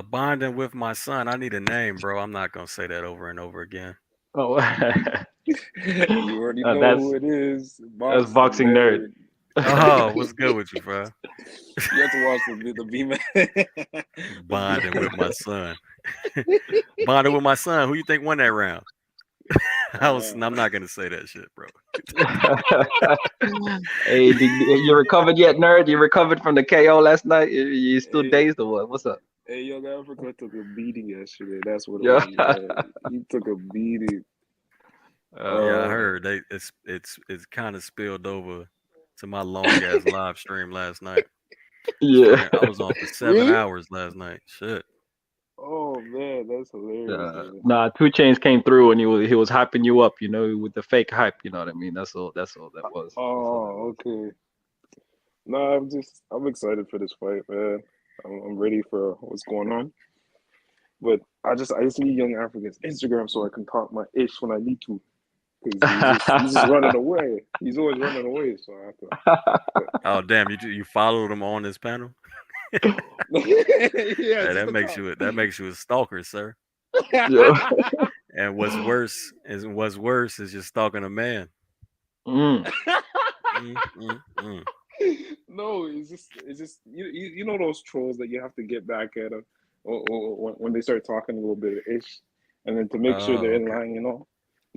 bonding with my son. I need a name, bro. I'm not gonna say that over and over again. Oh, you already know who it is. That's Boxing Nerd. Oh, what's good with you, bro? You have to watch the B-Man. Bonding with my son. Bonding with my son. Who you think won that round? I'm not gonna say that shit, bro. Hey, you recovered yet, nerd? You recovered from the KO last night? You still dazed or what? What's up? Hey, Young Africa took a beating yesterday. That's what it was. Man. He took a beating. Yeah, I heard it's kind of spilled over to my long ass live stream last night. Yeah, I was on for 7 hours last night. Shit. Oh man, that's hilarious. Nah, 2 Chainz came through and he was hyping you up, with the fake hype. You know what I mean? That's all that was. Oh, okay. No, I'm excited for this fight, man. I'm ready for what's going on. But I just need Young African's Instagram so I can talk my ish when I need to. Because he's just running away. He's always running away, so I have to. Oh damn! You followed him on this panel? Yeah, hey, that makes you a stalker, sir. And what's worse is just stalking a man. No, it's just you know those trolls that you have to get back at them, or when they start talking a little bit of ish, and then to make sure they're in line,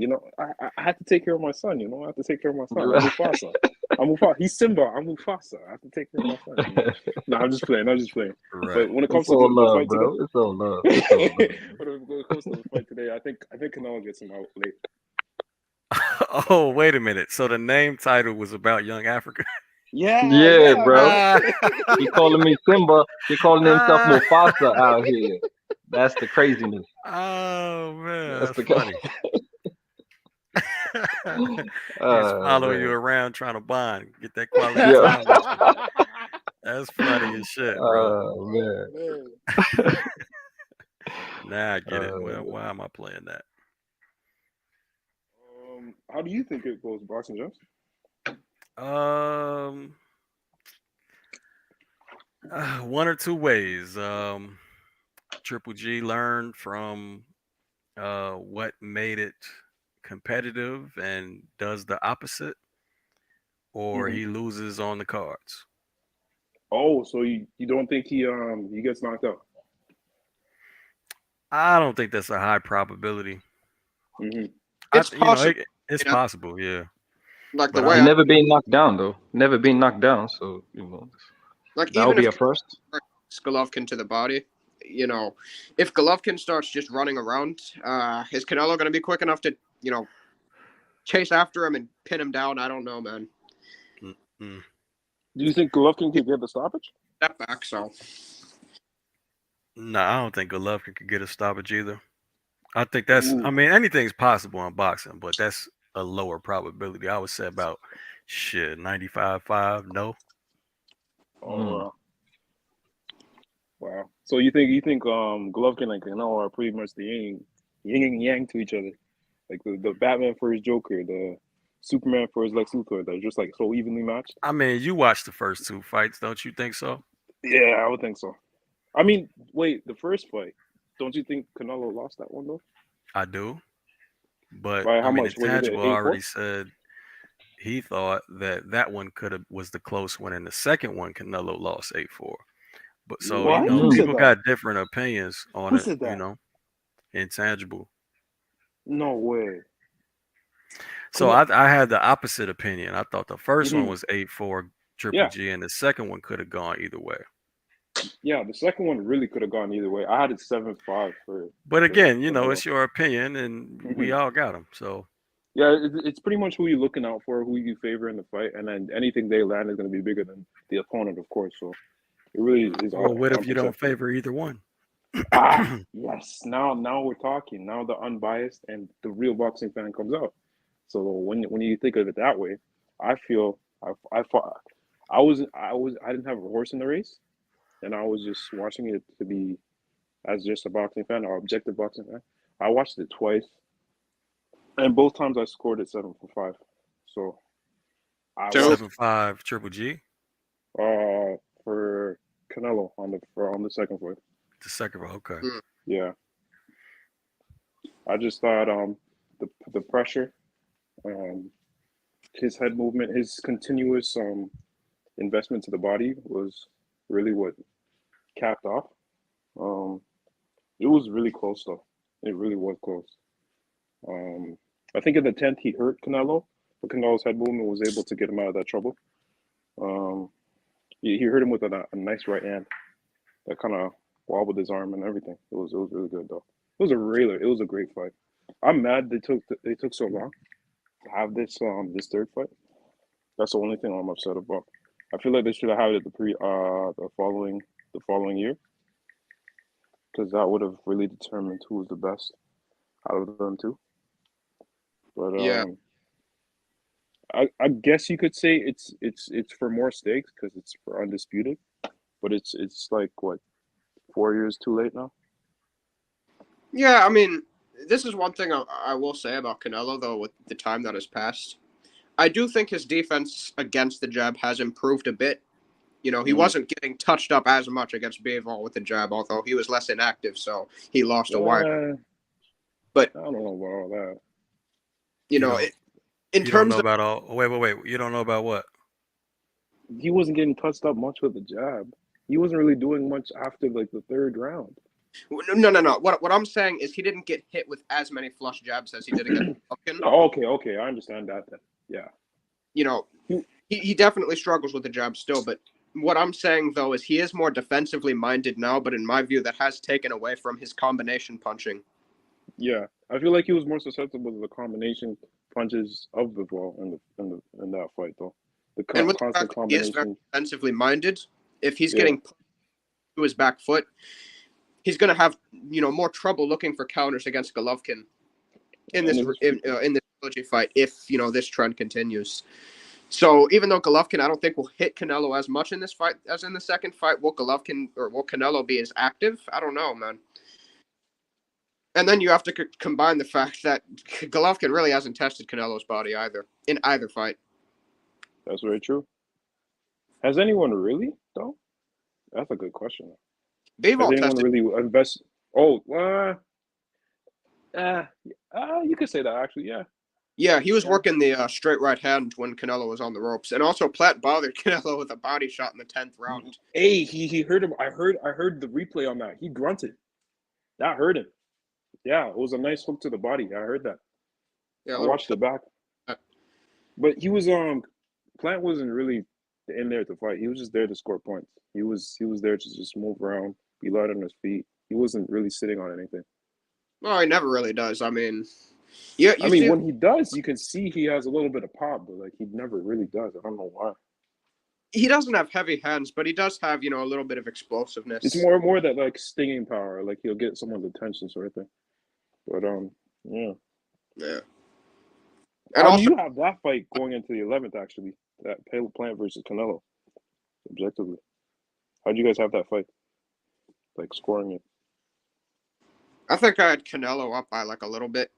You know, I had to take care of my son. You know, I have to take care of my son. I'm Mufasa. He's Simba. I'm Mufasa. I have to take care of my son. You know? No, I'm just playing. Right. But when it comes It's to all the love, fight bro. today, It's all love. It's all love. when it comes to the fight today, I think Canelo gets him out late. Oh, wait a minute. So the name title was about young Africa. Yeah, bro. Ah, He calling me Simba. He calling himself ah, Mufasa out here. That's the craziness. oh man, That's that's the funny. He's following you man. around trying to bond, get that quality Yeah. time with you. That's funny as shit, bro. Man. Man. Now I get it. Well, Man. why am I playing that? How do you think it goes, boxing, Jones? Um, one or two ways. Triple G learned from what made it competitive and does the opposite, or Mm-hmm. he loses on the cards. Oh, so you don't think he gets knocked out? I don't think that's a high probability. Mm-hmm. It's You know, possible. it's You know, possible, yeah. like the But way He I, never been knocked down though. Never been knocked down. So like that'll even be if a first. Golovkin to the body, you know, if Golovkin starts just running around, is Canelo going to be quick enough to, chase after him and pin him down? I don't know, man. mm, Do you think Golovkin could get the stoppage? Step back, so no, I don't think Golovkin could get a stoppage either. I think that's. I Ooh. mean, anything's possible in boxing, but that's a lower probability. I would say about 95.5. No, Oh wow. So you think Golovkin and Canelo are pretty much the yin and yang to each other, like the Batman for his Joker, the Superman for his Lex Luthor. They're just like so evenly matched. I mean, you watched the first two fights, don't you think so? Yeah, I would think so. I mean, wait, the first fight, don't you think Canelo lost that one though? I do, but By I how mean, much? Was it Intangible 8-4? already said he thought that one was the close one, and the second one Canelo lost 8-4. But so What? Who said people that? got different opinions on Who it. said that? Intangible. No way. So I had the opposite opinion. I thought the first one Mhm. was 8-4 Triple Yeah, G, and the second one could have gone either way. yeah. The second one really could have gone either way. I had it 7-5 But for again, Canelo. it's your opinion, and we Mhm. all got them. So Yeah, it's pretty much who you're looking out for, who you favor in the fight, and then anything they land is going to be bigger than the opponent, of course. So it really is well, what on if you don't perception. favor either one? Yes. Now we're talking. Now the unbiased and the real boxing fan comes out. So when you think of it that way, I feel I fought. I didn't have a horse in the race, and I was just watching it to be as just a boxing fan or objective boxing fan. I watched it twice, and both times I scored it 7-5. So I so watched 7-5 Triple G. for Canelo on the second fight. The second one, okay. Yeah, I just thought the pressure, his head movement, his continuous investment to the body was really what capped off. Um, it was really close though. It really was close. Um, I think in the 10th he hurt Canelo, but Canelo's head movement was able to get him out of that trouble. He hurt him with a nice right hand that kind of wobbled his arm and everything. It was really good though. It was a great fight. I'm mad they took so long to have this third fight. That's the only thing I'm upset about. I feel like they should have had it the following year, because that would have really determined who was the best out of them two. But yeah, I guess you could say it's for more stakes because it's for undisputed, but it's like what 4 years too late now. yeah. I mean, this is one thing I will say about Canelo though. With the time that has passed, I do think his defense against the jab has improved a bit. He wasn't getting touched up as much against Bivol with the jab, although he was less inactive, so he lost a wire. But I don't know about all that. You don't, in you don't terms know of about all. Wait. You don't know about what? He wasn't getting touched up much with the jab. He wasn't really doing much after like the third round. No. What I'm saying is he didn't get hit with as many flush jabs as he did against Golovkin. Oh, okay. I understand that then. Yeah. You know, he definitely struggles with the jab still, but what I'm saying though is he is more defensively minded now, but in my view that has taken away from his combination punching. Yeah. I feel like he was more susceptible to the combination punches of Bivol in that fight though. And with the constant fact that he is very combination. defensively minded, if he's getting put to his back foot, he's going to have more trouble looking for counters against Golovkin in this trilogy fight if this trend continues. So even though Golovkin, I don't think will hit Canelo as much in this fight as in the second fight, will Canelo be as active? I don't know, man. And then you have to combine the fact that Golovkin really hasn't tested Canelo's body either in either fight. That's very true. Has anyone really though? That's a good question. Bivol Has anyone tested. really invest? Oh, you could say that actually. Yeah. Yeah, he was working the straight right hand when Canelo was on the ropes, and also Platt bothered Canelo with a body shot in the 10th round. Hey, he heard him. I heard the replay on that. He grunted. That hurt him. Yeah, it was a nice hook to the body. I heard that. Yeah, I watched it back. But he was Plant wasn't really in there to fight. He was just there to score points. He was there to just move around, be light on his feet. He wasn't really sitting on anything. Well, he never really does. I mean, when he does, you can see he has a little bit of pop, but like he never really does. I don't know why. He doesn't have heavy hands, but he does have, a little bit of explosiveness. It's more that like stinging power, like he'll get someone's attention sort of thing. But yeah. Yeah. And also, you have that fight going into the 11th actually, that Plant versus Canelo. Objectively, how'd you guys have that fight? Like scoring it. I think I had Canelo up by like a little bit.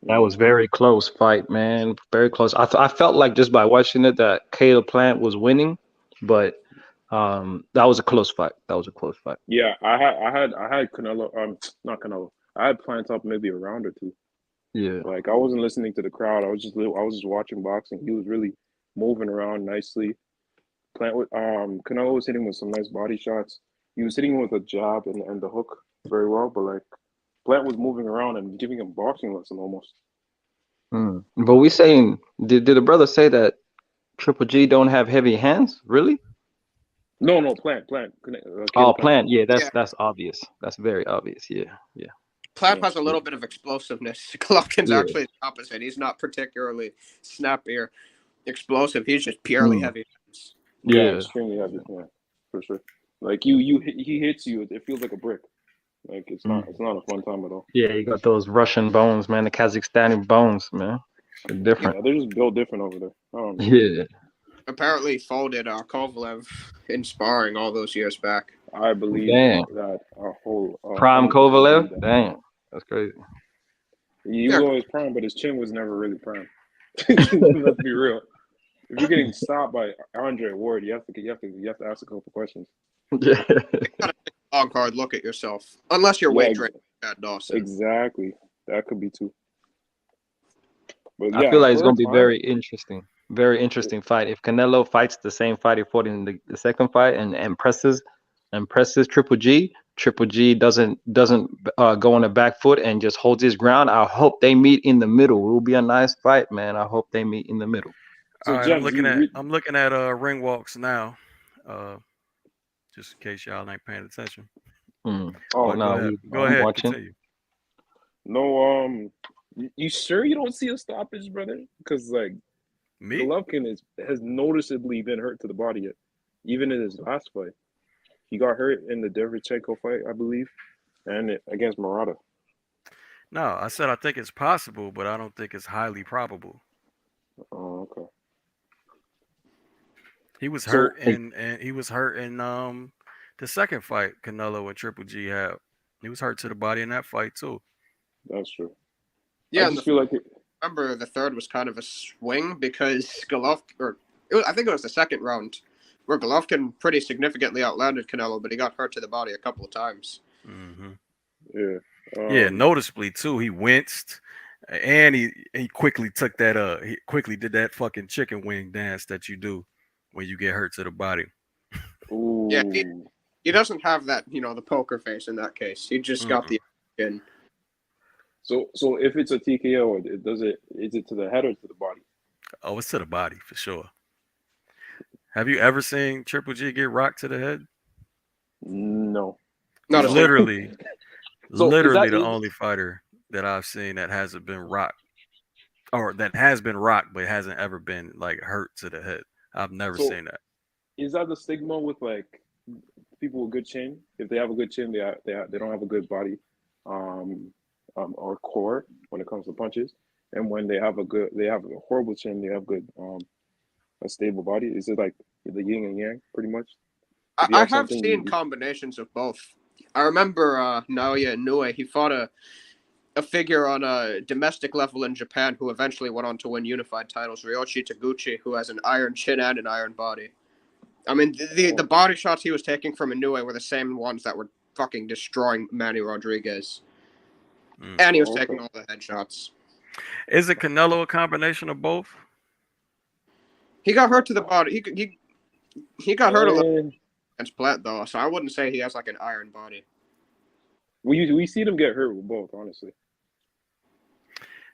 That was very close fight, man. Very close. I felt like just by watching it that Caleb Plant was winning, but that was a close fight. Yeah, I had Canelo. Not Canelo. I had Plant up maybe a round or two. Yeah. Like I wasn't listening to the crowd. I was just watching boxing. He was really moving around nicely. Canelo was hitting with some nice body shots. He was hitting with a jab and the hook very well, but like Plant was moving around and giving him boxing lesson almost. But we saying, did the brother say that Triple G don't have heavy hands? Really? No, Plant. Plant. Yeah, that's obvious. That's very obvious. Yeah. Plant has a little bit of explosiveness. Golovkin's actually the opposite. He's not particularly snappy or explosive. He's just purely heavy hands. Yeah, extremely heavy. Yeah, for sure. Like he hits you. It feels like a brick. Like it's not a fun time at all. Yeah, you got those Russian bones, man. The Kazakhstani bones, man. They're different. Yeah, they're just built different over there. I don't know. Yeah. Apparently folded Kovalev in sparring all those years back. I believe that a whole prime Kovalev. Damn, that's crazy. He was always prime, but his chin was never really prime. Let's be real. If you're getting stopped by Andre Ward, you have to ask a couple questions. Yeah. Long hard look at yourself, unless you're weight training at Dawson. Exactly, that could be too. But I feel like it's gonna be very interesting fight. If Canelo fights the same fight he fought in the second fight and presses Triple G doesn't go on the back foot and just holds his ground. I hope they meet in the middle. It will be a nice fight, man. I hope they meet in the middle. So all right, I'm looking at ring walks now, just in case y'all ain't paying attention. Oh no, go ahead. Continue. No, you sure you don't see a stoppage, brother? Because like Golovkin has noticeably been hurt to the body yet, even in his last fight. He got hurt in the Derevchenko fight, I believe, and against Murata. No, I said I think it's possible, but I don't think it's highly probable. Oh, okay. He was hurt in the second fight Canelo and Triple G had. He was hurt to the body in that fight too. That's true. Yeah, I just feel like remember the third was kind of a swing because I think it was the second round where Golovkin pretty significantly outlanded Canelo, but he got hurt to the body a couple of times. Mm-hmm. Yeah. Noticeably too. He winced, and he quickly took that. He quickly did that fucking chicken wing dance that you do when you get hurt to the body. Ooh. Yeah, He doesn't have that, the poker face in that case. He just got the chin. So if it's a TKO, is it to the head or to the body? Oh, it's to the body for sure. Have you ever seen Triple G get rocked to the head? No. Not a single. Literally, So literally the only fighter that I've seen that hasn't been rocked, or that has been rocked but hasn't ever been like hurt to the head. I've never So- seen that. Is that the stigma with like people with good chin? If they have a good chin, they don't have a good body, or core when it comes to punches. And when they have a horrible chin, they have good a stable body. Is it like the yin and yang, pretty much? If you I have have something, seen combinations of both. I remember Naoya Inoue. He fought a figure on a domestic level in Japan who eventually went on to win unified titles, Ryoshi Taguchi, who has an iron chin and an iron body. I mean, the body shots he was taking from Inoue were the same ones that were fucking destroying Manny Rodriguez. And he was taking all the headshots. Is it Canelo a combination of both? He got hurt to the body. He got hurt a little against Platt, though, so I wouldn't say he has like an iron body. We see them get hurt with both, honestly.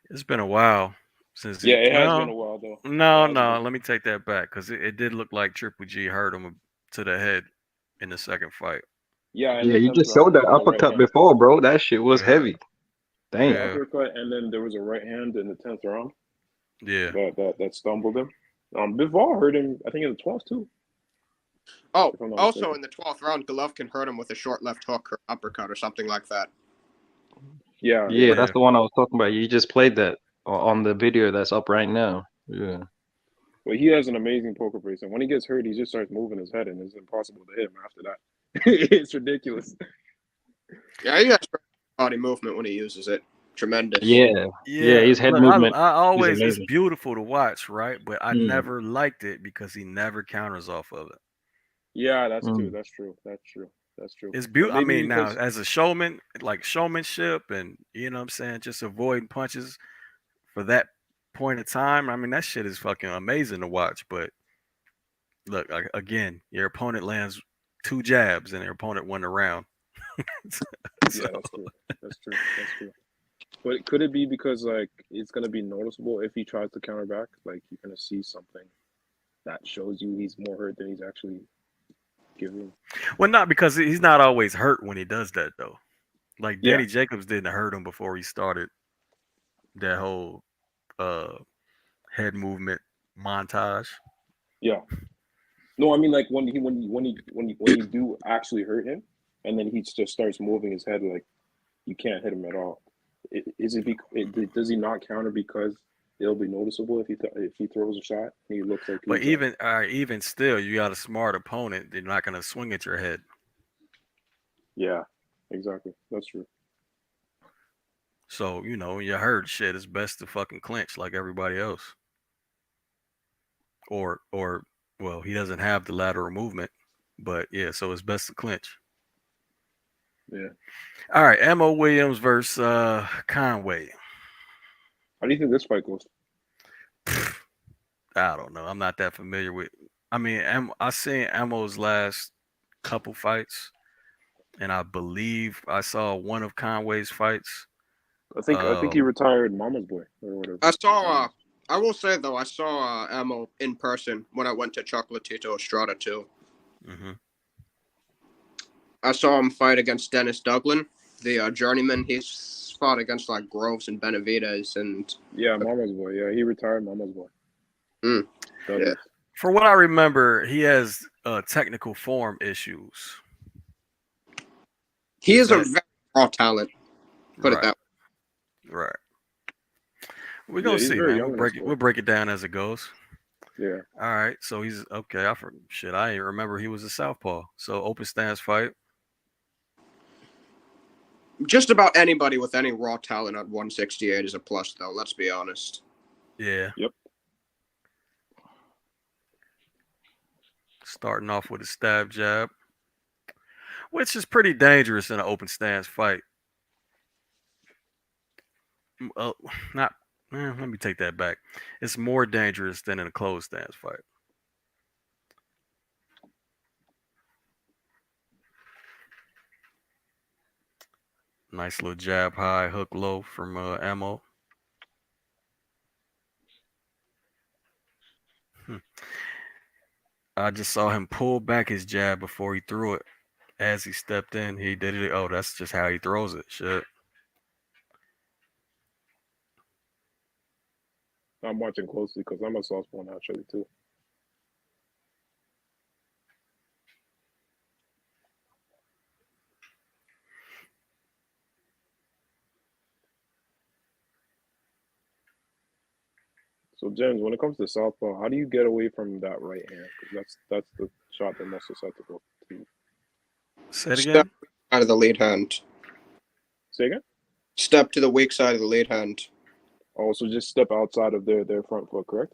It's been a while since. It has been a while though. No, let me take that back because it did look like Triple G hurt him to the head in the second fight. Yeah, you just showed that uppercut before, bro. That shit was heavy. Dang. Uppercut, and then there was a right hand in the 10th round. Yeah. That stumbled him. Bivol hurt him, I think, in the 12th too. Oh, also in the 12th round, Golovkin hurt him with a short left hook or uppercut or something like that. Yeah, that's the one I was talking about. You just played that on the video that's up right now. Yeah. Well, he has an amazing poker face, and when he gets hurt, he just starts moving his head, and it's impossible to hit him after that. It's ridiculous. Yeah, he has body movement when he uses it. Tremendous. Yeah, his head movement. I always, it's beautiful to watch, right? But I never liked it because he never counters off of it. Yeah, that's true. That's true. It's beautiful. I mean, now as a showman, like showmanship, and you know what I'm saying, just avoiding punches for that point of time. I mean, that shit is fucking amazing to watch. But look, again, your opponent lands 2 jabs and your opponent won the round. Yeah, that's true. But could it be because like it's gonna be noticeable if he tries to counter back? Like you're gonna see something that shows you he's more hurt than he's actually giving. Well, not because he's not always hurt when he does that though. Like Danny Jacobs didn't hurt him before he started that whole head movement montage. Yeah. No, I mean like when you do actually hurt him, and then he just starts moving his head like you can't hit him at all. Does he not counter because it'll be noticeable if he throws a shot and he looks like? But even still, you got a smart opponent. They're not gonna swing at your head. Yeah, exactly. That's true. So when you're hurt, shit, it's best to fucking clinch like everybody else. Or well, he doesn't have the lateral movement, but yeah, so it's best to clinch. Yeah. All right, Mo Williams versus Conway. How do you think this fight goes? I don't know. I'm not that familiar with. I mean, I seen Mo's last couple fights, and I believe I saw one of Conway's fights. I think he retired Mama's Boy or whatever. I will say though, I saw Mo in person when I went to Chocolatito Estrada too. Mm-hmm. I saw him fight against Dennis Duglin, the journeyman. He's fought against like Groves and Benavidez and Mama's Boy. Yeah, he retired Mama's Boy. Yeah. For what I remember, he has technical form issues. He is a very raw talent. Put it that way. Right. We're gonna see, man. We'll break it down as it goes. Yeah. All right. So he's okay. I didn't remember he was a southpaw. So open stance fight. Just about anybody with any raw talent at 168 is a plus, though. Let's be honest. Yeah. Yep. Starting off with a stab jab, which is pretty dangerous in an open stance fight. Let me take that back. It's more dangerous than in a closed stance fight. Nice little jab high, hook low from Ammo. I just saw him pull back his jab before he threw it. As he stepped in, he did it. Oh, that's just how he throws it. Shit. I'm watching closely because I'm a southpaw naturally too. So, James, when it comes to southpaw, how do you get away from that right hand? Because that's the shot they're most susceptible to. Say it Step again. out of the lead hand. Say again? Step to the weak side of the lead hand. Oh, so just step outside of their front foot, correct?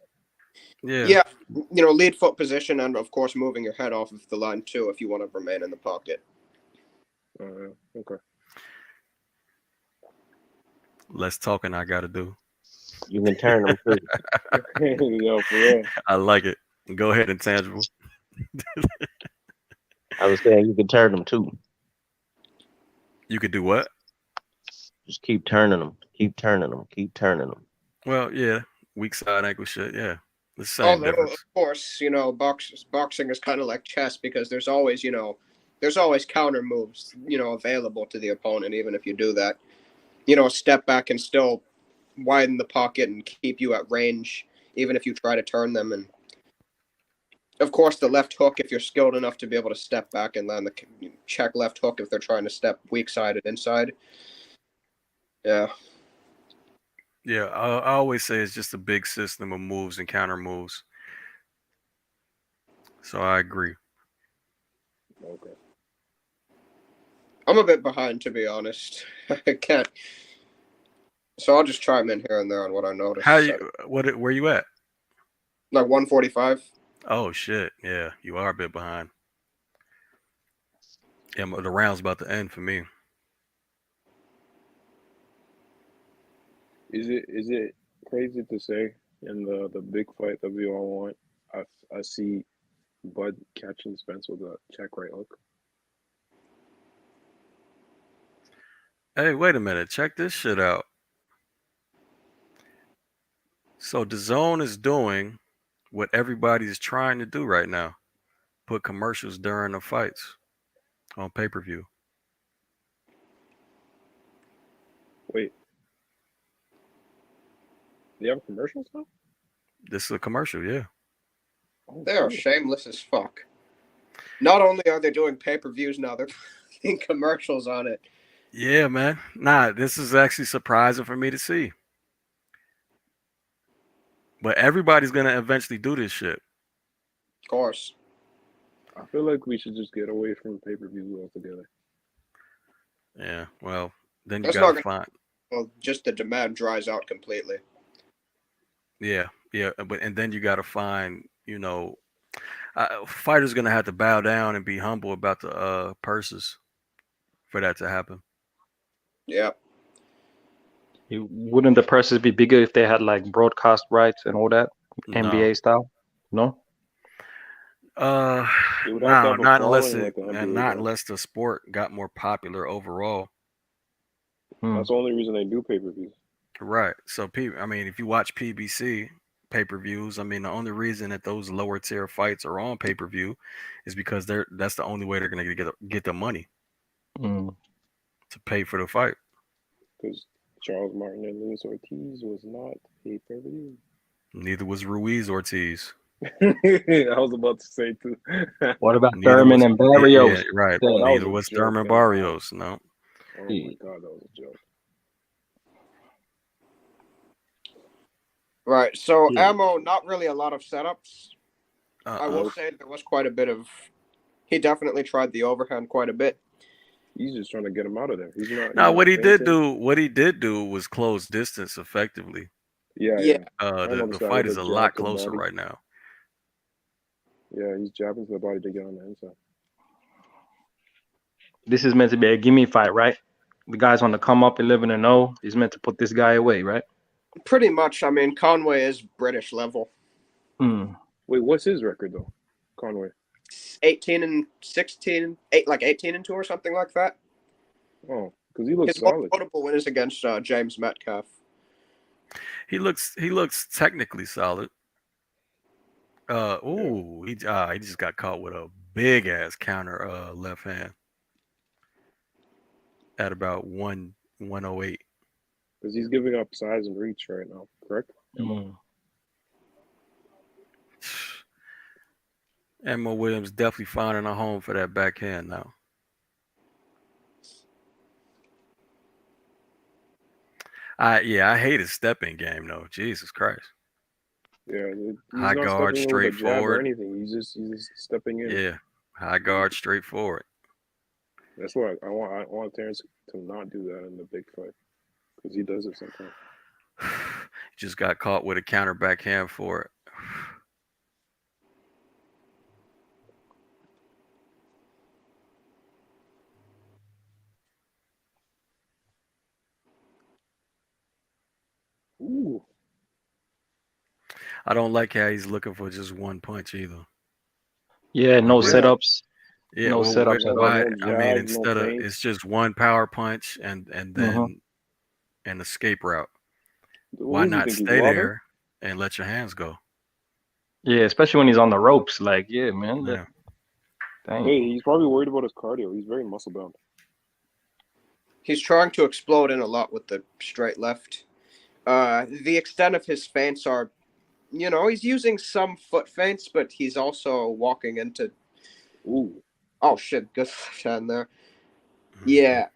Yeah. Yeah, lead foot position, and of course moving your head off of the line too if you want to remain in the pocket. Okay. Less talking I got to do. You can turn them too. Yo, for real. I like it. Go ahead, Intangible. I was saying you can turn them too. You could do what? Just keep turning them. Keep turning them. Keep turning them. Well, yeah. Weak side ankle shit. Yeah. The same Although, difference. of course, boxing is kind of like chess because there's always counter moves, available to the opponent, even if you do that. Step back and still widen the pocket and keep you at range, even if you try to turn them. And, of course, the left hook, if you're skilled enough to be able to step back and land the check left hook if they're trying to step weak-sided inside. Yeah. Yeah, I always say it's just a big system of moves and counter moves. So I agree. Okay. I'm a bit behind, to be honest. I can't. So I'll just chime in here and there on what I noticed. Where you at? Like 145. Oh shit! Yeah, you are a bit behind. Yeah, the round's about to end for me. Is it crazy to say in the big fight that we all want? I see Bud catching Spence with a check right hook. Hey, wait a minute. Check this shit out. So DAZN is doing what everybody is trying to do right now: put commercials during the fights on pay-per-view. Wait, they have commercials now? This is a commercial, yeah. Oh, They are shit. shameless as fuck. Not only are they doing pay-per-views now, they're putting commercials on it. Yeah, man. Nah, this is actually surprising for me to see. But everybody's gonna eventually do this shit. Of course. I feel like we should just get away from pay-per-views altogether. Yeah. Well, then you That's gotta not find. Well, just the demand dries out completely. Yeah, but and then you gotta find. Fighters gonna have to bow down and be humble about the purses for that to happen. Yeah. Wouldn't the purses be bigger if they had like broadcast rights and all that, NBA style? No. They would have to No, have a not unless following like the NBA does. unless the sport got more popular overall. That's the only reason they do pay-per-views. Right. So if you watch PBC pay-per-views, the only reason that those lower tier fights are on pay-per-view is because that's the only way they're gonna get the money to pay for the fight. Because Charles Martin and Luis Ortiz was not pay-per-view. Neither was Ruiz Ortiz. I was about to say too. What about Thurman and Barrios? Yeah, right. Oh, that Neither was was a joke, Thurman man. Barrios. No. Oh my god, that was a joke. Right. So Ammo, not really a lot of setups. I will Uh-uh. say there was quite a bit of. He definitely tried the overhand quite a bit. He's just trying to get him out of there. He's not. No, what he did fainting. do was close distance effectively. Yeah. I The noticed that fight with is the a jab lot to the closer body. right now. Yeah, he's jabbing to the body to get on the inside. This is meant to be a gimme fight, right? The guy's on the come up 11-0. He's meant to put this guy away, right? Pretty much. Conway is British level. Wait, what's his record though, Conway? 18-16, 18-2 or something like that. Oh, Because he looks His most solid. notable win is against James Metcalf. He looks technically solid. He just got caught with a big ass counter left hand at about 108. Because he's giving up size and reach right now, correct? Emma Williams definitely finding a home for that backhand now. I hate his stepping game though. Jesus Christ. Yeah, he's High not guard, stepping in with a jab or straightforward. anything. He's just stepping in. Yeah, high guard, straightforward. That's why I want Terrence to not do that in the big fight, because he does it sometimes. Just got caught with a counter backhand for it. Ooh. I don't like how he's looking for just one punch either. Yeah, no Yeah. setups. Yeah, No well, setups at all. why? No I mean, jab, no instead of feints. it's just one power punch and then an escape route. Why What does he not think, he's stay wobbling? there and let your hands go? Yeah, especially when he's on the ropes. Like, yeah, man. Yeah. Dang. Hey, he's probably worried about his cardio. He's very muscle bound. He's trying to explode in a lot with the straight left. The extent of his feints are, he's using some foot feints, but he's also walking into. Ooh. Oh shit! Good hand there. Yeah.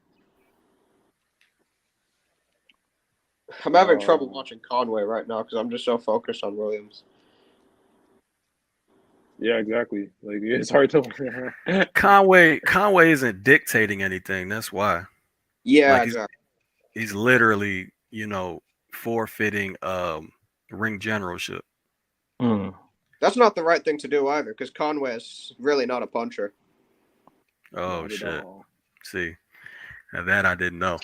I'm having trouble watching Conway right now because I'm just so focused on Williams. Yeah, exactly. Like, it's hard to. Conway isn't dictating anything. That's why. Yeah, Like exactly. he's literally, forfeiting ring generalship. That's not the right thing to do either, because Conway is really not a puncher. Oh Not at shit! all. See, now that I didn't know.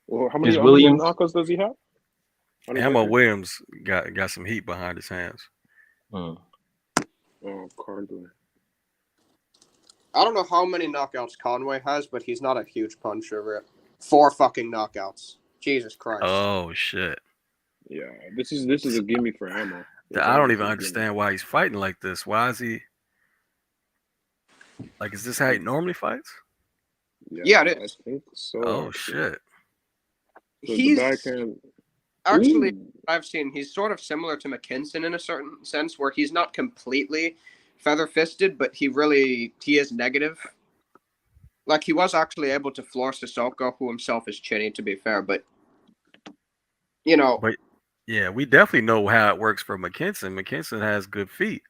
Well, how many Williams- knockouts does he have? Emma Williams got some heat behind his hands. Oh, Cardinal. I don't know how many knockouts Conway has, but he's not a huge puncher. 4 fucking knockouts. Jesus Christ. Oh shit! Yeah, this is a gimme for Ammo. I don't even understand why he's fighting like this. Why is he? Like, is this how he normally fights? Yeah, it is. I think so. Oh actually. shit! So He's the backhand. actually, Ooh. I've seen, he's sort of similar to McKinson in a certain sense, where he's not completely feather-fisted, but he is negative. Like, he was actually able to floor Sissoko, who himself is chinny, to be fair, but, But yeah, we definitely know how it works for McKinson. McKinson has good feet.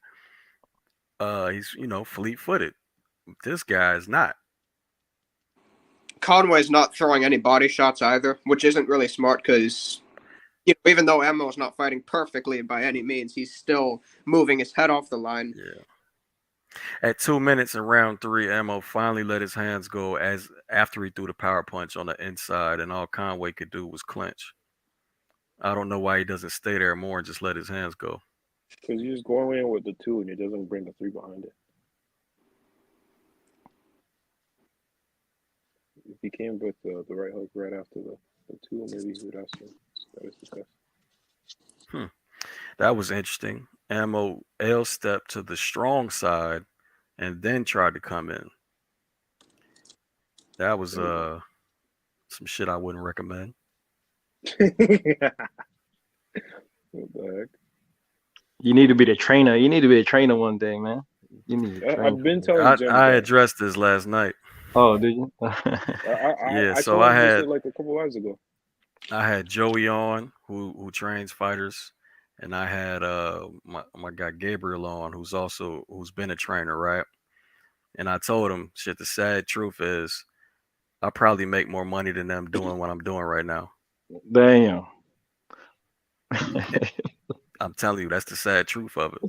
He's fleet-footed. This guy is not. Conway's not throwing any body shots either, which isn't really smart because, even though Emmo's not fighting perfectly by any means, he's still moving his head off the line. Yeah. At 2 minutes in round 3, Emmo finally let his hands go after he threw the power punch on the inside, and all Conway could do was clinch. I don't know why he doesn't stay there more and just let his hands go. Because you just go in with the 2 and it doesn't bring the 3 behind it. If he came with the right hook right after the 2, maybe he would have some success. That was interesting. Ammo L stepped to the strong side and then tried to come in. That was some shit I wouldn't recommend. What the heck? You need to be the trainer. You need to be a trainer one day, man. You need to train. I've been telling Jim I that. addressed this last night. Oh, did you? Yeah, I so told I him this had like a couple hours ago. I had Joey on who trains fighters, and I had my guy Gabriel on who's been a trainer, right? And I told him, shit, the sad truth is I probably make more money than them doing what I'm doing right now. Damn. I'm telling you, that's the sad truth of it.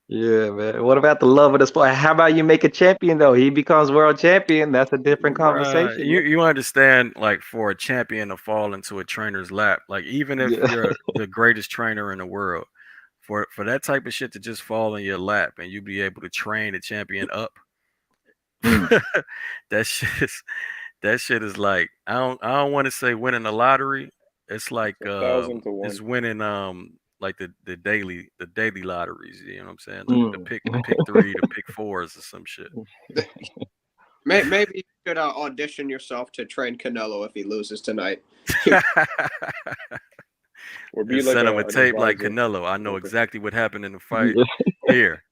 Yeah, man. What about the love of the sport? How about you make a champion though? He becomes world champion. That's a different conversation. You understand, like, for a champion to fall into a trainer's lap, like, even if you're the greatest trainer in the world, for that type of shit to just fall in your lap and you be able to train a champion up, that shit is like I don't want to say winning the lottery. It's like 1,000 to it's 1. winning like the daily lotteries. You know what I'm saying? The Mm. pick 3, the pick 4s, or some shit. Maybe you should audition yourself to train Canelo if he loses tonight. Or be And like send him a an tape like advisor. Canelo. I know Okay. exactly what happened in the fight. Yeah. Here,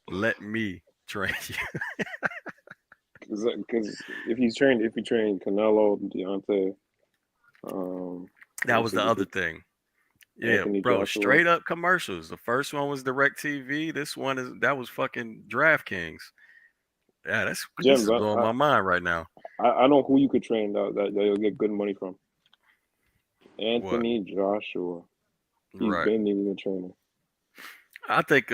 let me train you. Because if you train Canelo, Deontay, That was obviously the you other could thing. Yeah, Anthony bro, Joshua. straight up commercials. The first one was DirecTV. That was fucking DraftKings. Yeah, this Gems, is blowing my mind right now. I know who you could train that you'll get good money from. What? Anthony Joshua. He's Right. been needing a trainer. I think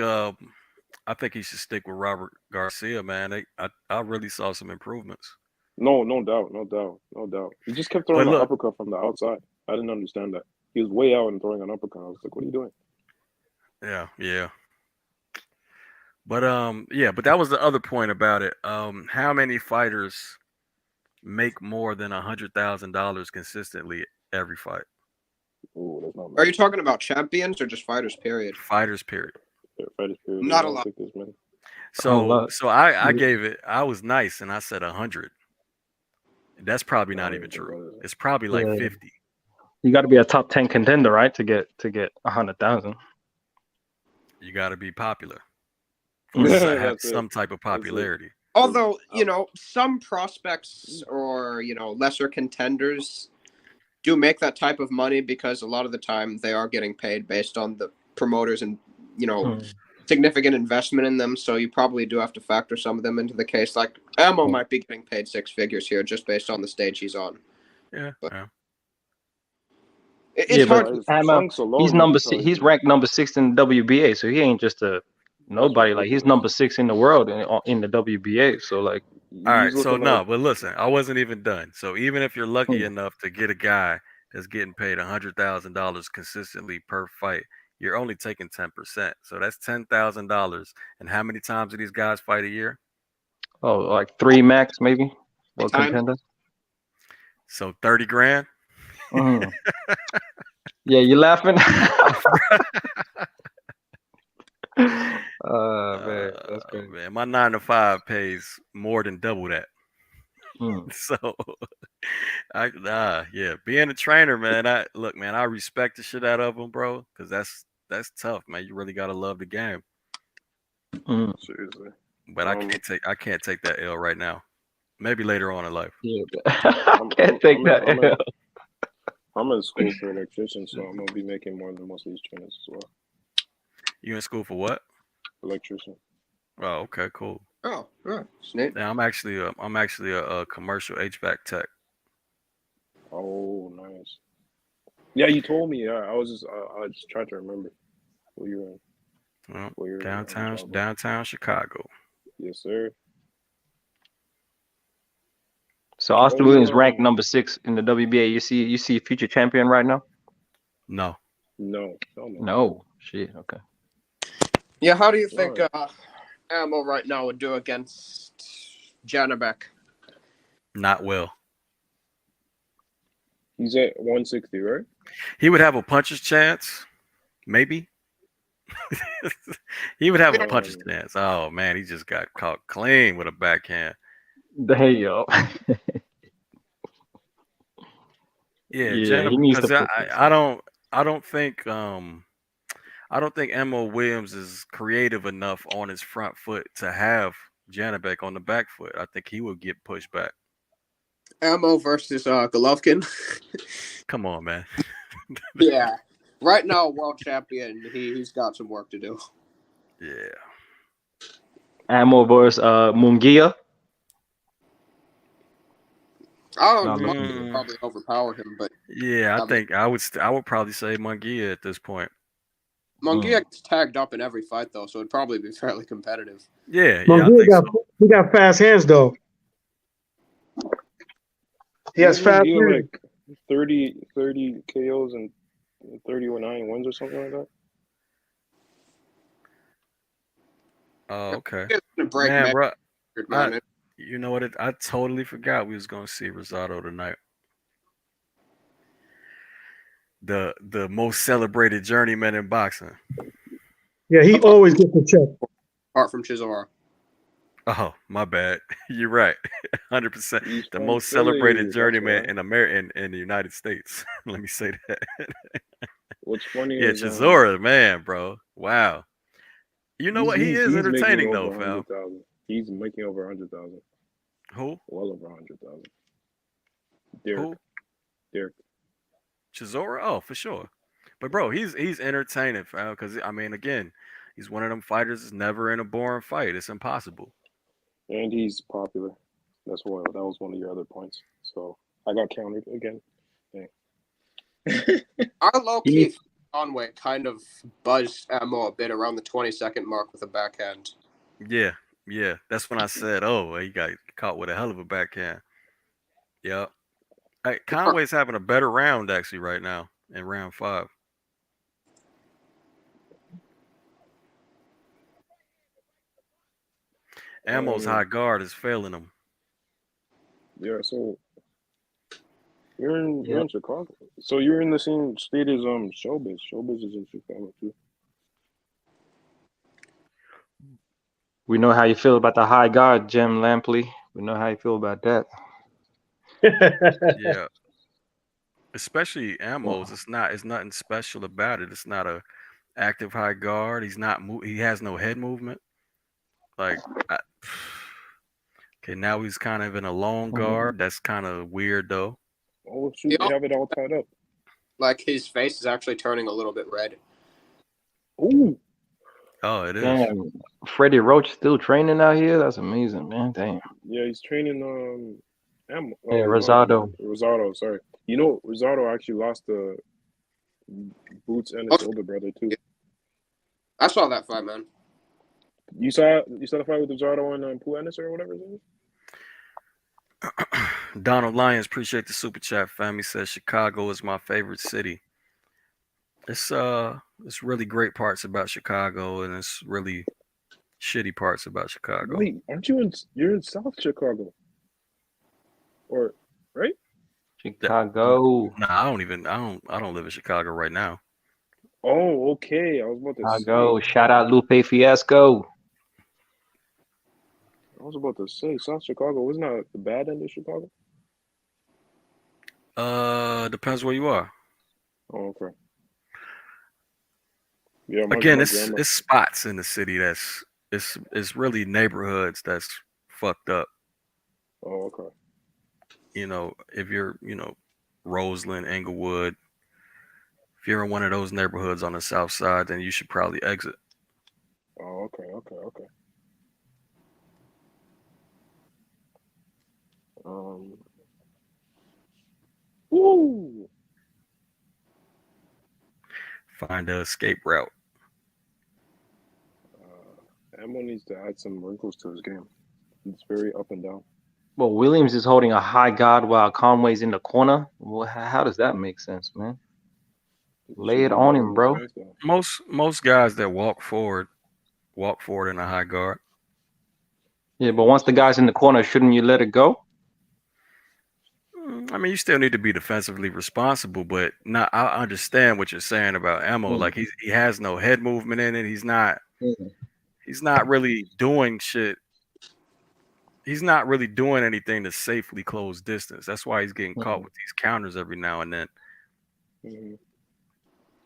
he should stick with Robert Garcia, man. I really saw some improvements. No, no doubt, no doubt, no doubt. He just kept throwing But an look, uppercut from the outside. I didn't understand that. He was way out and throwing an uppercut. I was like, what are you doing? yeah. But that was the other point about it. How many fighters make more than $100,000 consistently every fight? Ooh, that's not Are many. you talking about champions or just fighters? Period. Fighters, period. Fighters period. Not I a don't lot. think there's many. So I gave it. I was nice and I said 100. That's probably not even true. It's probably like Yeah. 50. You got to be a top 10 contender, right, to get 100,000. You got to be popular. Have That's it. some type of That's it. popularity. Although, some prospects or, lesser contenders do make that type of money because a lot of the time they are getting paid based on the promoters and, significant investment in them. So you probably do have to factor some of them into the case. Like Ammo might be getting paid 6 figures here just based on the stage he's on. Yeah. But yeah. it's hard. His Hammer, trunks alone, he's you number could six. probably He's see. ranked number 6 in the WBA, so he ain't just a nobody. Like he's ridiculous. number 6 in the world in the WBA. So like, All right. He's So looking no, like but listen, I wasn't even done. So even if you're lucky enough to get a guy that's getting paid $100,000 consistently per fight, you're only taking 10%. So that's $10,000. And how many times do these guys fight a year? like 3 max maybe. Well, Time. contenders. So 30 grand. Mhm. Yeah, you laughing? Man, that's crazy. Man, my 9 to 5 pays more than double that. Mm. So being a trainer, man. I respect the shit out of them, bro, because that's tough, man. You really gotta love the game. Mm. seriously. But I can't take that L right now. Maybe later on in life. Yeah, I can't take that L. I'm in school for electrician, so I'm gonna be making more than most of these trainers as well. You in school for what? Electrician. Oh, okay, cool. Oh, Snake. Yeah, I'm actually a commercial HVAC tech. Oh, nice. Yeah, you told me. I was just I just tried to remember where you're in. Well, Where you're downtown Chicago. Yes, sir. So Austin Williams ranked number 6 in the WBA. You see future champion right now? No. No. Shit. Okay. Yeah, how do you think Ammo right now would do against Janabek? Not well. He's at 160, right? He would have a puncher's chance, maybe. He would have a puncher's chance. Oh man, he just got caught clean with a backhand. Hey yo. Yeah, he needs because to. I don't think Emma Williams is creative enough on his front foot to have Janabek on the back foot. I think he would get pushed back. Ammo versus Golovkin. Come on, man. Yeah. Right now, world champion, he's got some work to do. Yeah. Ammo versus Munguia. Munguia would probably overpower him, but yeah, I think I would probably say Munguia at this point. Munguia gets tagged up in every fight though, so it'd probably be fairly competitive. Yeah, I think so. He got fast hands though. He has fast hands. Like 30 KOs and 39 wins or something like that. Oh, okay. He's gonna break Man, bro. You know what? I totally forgot we was gonna see Rosado tonight. The most celebrated journeyman in boxing. Yeah, he always gets a check. Apart from Chisora. Oh, my bad. You're right. 100%. He's The from most Philly. celebrated That's journeyman why. in America in the United States. Let me say that. What's funny Yeah, is Chisora, man, bro. Wow. You know what? He is he's making entertaining over though, fam. 100,000. He's making over 100,000. Who? Well over 100,000. Derek. Who? Derek. Chisora? Oh, for sure. But bro, he's entertaining, fam. Because I mean, again, he's one of them fighters that's never in a boring fight. It's impossible. And he's popular. That was one of your other points. So I got countered again. Our low key Conway kind of buzzed Ammo a bit around the 20-second mark with a backhand. Yeah, yeah. That's when I said, "Oh, he got caught with a hell of a backhand." Yeah. Hey, Conway's having a better round actually right now in round 5. Ammo's high guard is failing him. Yeah, so you're in Chicago. So you're in the same state as Showbiz. Showbiz is in Chicago too. We know how you feel about the high guard, Jim Lampley. We know how you feel about that. Yeah. Especially Ammo's. It's nothing special about it. It's not a active high guard. He has no head movement. Like okay, now he's kind of in a long guard. That's kind of weird though. Oh shoot, they have it all tied up. Like his face is actually turning a little bit red. Ooh. Oh, it is. Damn, Freddie Roach still training out here. That's amazing, man. Damn. Yeah, he's training Rosado. Rosado, sorry. You know, Rosado actually lost the Boots and his older brother too. I saw that fight, man. You saw the fight with Rosado and Pooh Ennis or whatever his name is? Donald Lyons, appreciate the super chat, fam. He says Chicago is my favorite city. It's really great parts about Chicago, and it's really shitty parts about Chicago. Wait, aren't you're in South Chicago? Or right? Chicago. Nah, I don't live in Chicago right now. Oh, okay. I was about to Chicago. Shout out Lupe Fiasco. I was about to say South Chicago. Wasn't that the bad end of Chicago? Depends where you are. Oh, okay. Yeah, Again, it's spots in the city that's it's really neighborhoods that's fucked up. Oh, okay. You know, if you're, Roseland, Englewood, if you're in one of those neighborhoods on the south side, then you should probably exit. Oh, okay. Woo! Find a escape route. Ammo needs to add some wrinkles to his game. It's very up and down. Well, Williams is holding a high guard while Conway's in the corner. Well, how does that make sense, man? Lay it on him, bro. Most guys that walk forward in a high guard. Yeah, but once the guy's in the corner, shouldn't you let it go? I mean, you still need to be defensively responsible, but I understand what you're saying about Ammo. Like he has no head movement in it. He's not really doing shit. He's not really doing anything to safely close distance. That's why he's getting caught with these counters every now and then.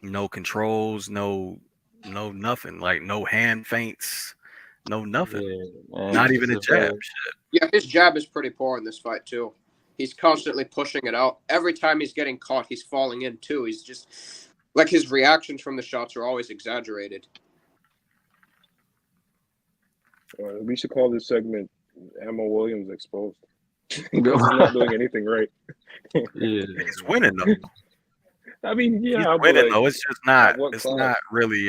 No controls, no nothing. Like no hand feints, no nothing. Yeah, not even a jab. Shit. Yeah, his jab is pretty poor in this fight too. He's constantly pushing it out. Every time he's getting caught, he's falling in too. He's just like his reactions from the shots are always exaggerated. We should call this segment Ammo Williams Exposed. He's not doing anything right. Yeah. He's winning though. I mean, yeah, he's winning though. It's just not. It's not really.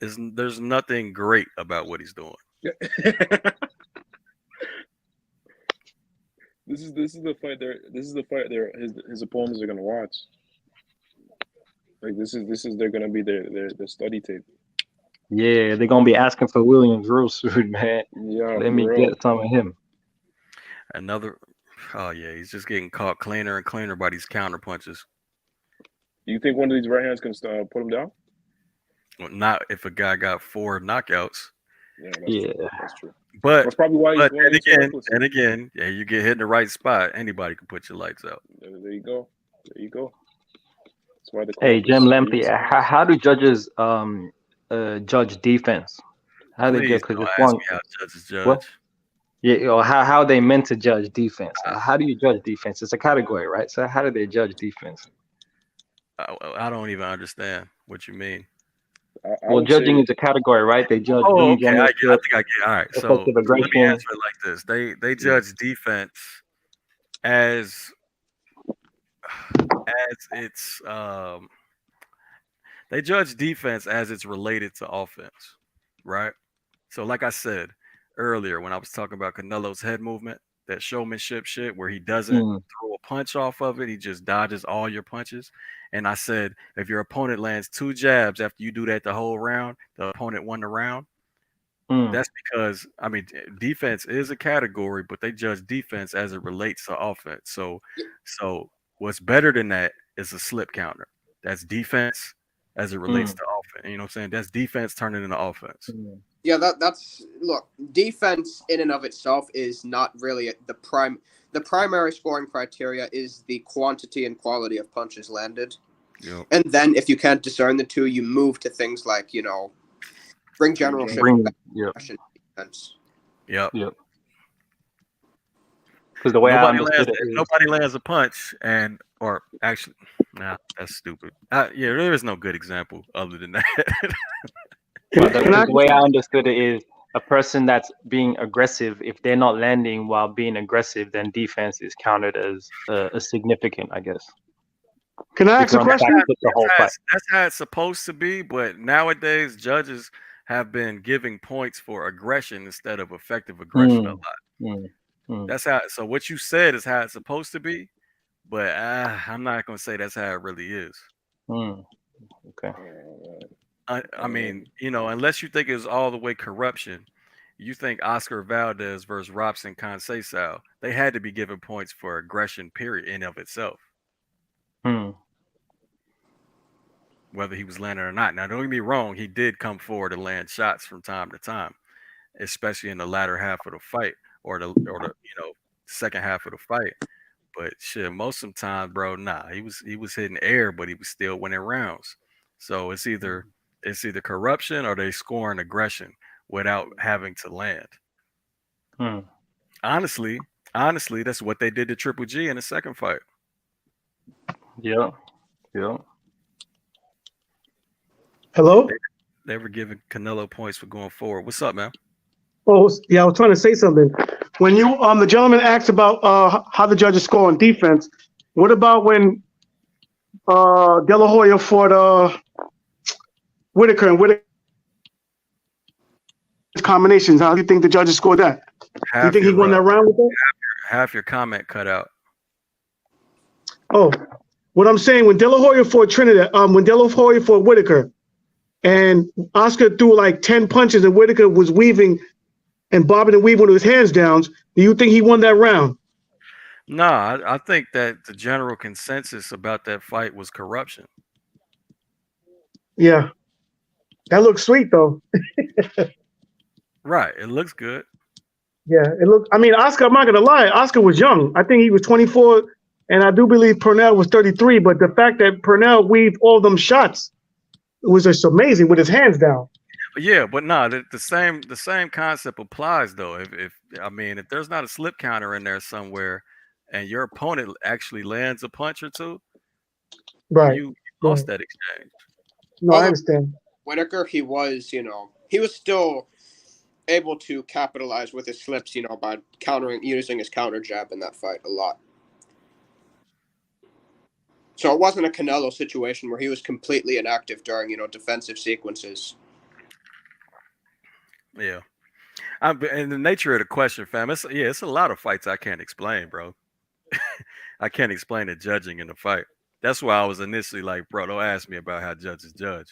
There's nothing great about what he's doing. This is the fight there. This is the fight there. His opponents are gonna watch. Like this is they're gonna be their study tape. Yeah, they're gonna be asking for Williams real soon, man. Yeah, Let for me real. get some of him. Another. Oh yeah, he's just getting caught cleaner and cleaner by these counter punches. You think one of these right hands can put him down? Well, not if a guy got 4 knockouts. Yeah, that's Yeah. true. That's true. But That's probably why he's going and into again, recklessly. and again, yeah, you get hit in the right spot, anybody can put your lights out. There you go. There you go. That's why the Hey, Crawford Jim is Lampley, so nice. how do judges judge defense? How they judge? Please Because don't it's ask one. me how judges What? judge. Yeah, or how they meant to judge defense. I, How do you judge defense? It's a category, right? So how do they judge defense? I don't even understand what you mean. I Well, would judging say, is a category, right? They judge Oh, being okay. I ownership, think I get. All right. So effective let me aggression. answer it like this: They judge defense as it's they judge defense as it's related to offense, right? So like I said earlier when I was talking about Canelo's head movement, that showmanship shit where he doesn't Mm, throw a punch off of it, he just dodges all your punches. And I said if your opponent lands 2 jabs after you do that the whole round, the opponent won the round. mm, That's because I mean defense is a category, but they judge defense as it relates to offense. So what's better than that is a slip counter. That's defense as it relates mm, to offense. You know what I'm saying? That's defense turning into offense. mm, Yeah, that's look. Defense in and of itself is not really the prime. The primary scoring criteria is the quantity and quality of punches landed, Yep. and then if you can't discern the two, you move to things like bring generalship, bring, yep, aggression, defense. Yep. yep. Because the way I Nobody lands understood it if is, nobody lands a punch and or actually nah, that's stupid. Yeah, there is no good example other than that. Can, but can I? the way I understood it is a person that's being aggressive. If they're not landing while being aggressive, then defense is counted as a significant, I guess. Can I If ask a you're on the back question? foot the whole fight. That's how it's supposed to be, but nowadays judges have been giving points for aggression instead of effective aggression a Mm, lot. mm, mm, That's how. So what you said is how it's supposed to be, but I'm not gonna say that's how it really is. mm. Okay. I mean, unless you think it was all the way corruption, you think Oscar Valdez versus Robson Conceição, they had to be given points for aggression, period, in of itself, Mm, whether he was landing or not. Now, don't get me wrong, he did come forward and land shots from time to time, especially in the latter half of the fight or the second half of the fight. But shit, most of the time, bro, nah, he was hitting air, but he was still winning rounds. So it's either corruption or they scoring aggression without having to land. mm. Honestly, that's what they did to Triple G in the second fight. Yeah. Yeah. Hello? They were giving Canelo points for going forward. What's up, man? Oh, yeah, I was trying to say something. When the gentleman asked about how the judges score on defense, what about when De La Hoya fought Whitaker and Whitaker's combinations? How do you think the judges scored that? Do you Half think he your won that round with that? half your comment cut out. Oh, what I'm saying, when De La Hoya fought Trinidad, when De La Hoya fought Whitaker, and Oscar threw like 10 punches and Whitaker was weaving and bobbing and weaving with his hands down, do you think he won that round? No, I think that the general consensus about that fight was corruption. Yeah. That looks sweet, though. Right. It looks good. Yeah, it looked. I mean, Oscar, I'm not going to lie. Oscar was young. I think he was 24, and I do believe Purnell was 33. But the fact that Purnell weaved all them shots, it was just amazing with his hands down. Yeah, but no, the same concept applies though. If there's not a slip counter in there somewhere, and your opponent actually lands a punch or two, Right. you lost that exchange. No, I Although understand. Whitaker, he was still able to capitalize with his slips, by using his counter jab in that fight a lot. So it wasn't a Canelo situation where he was completely inactive during, defensive sequences. Yeah. And the nature of the question, fam, it's a lot of fights I can't explain, bro. I can't explain the judging in the fight. That's why I was initially like, bro, don't ask me about how judges judge.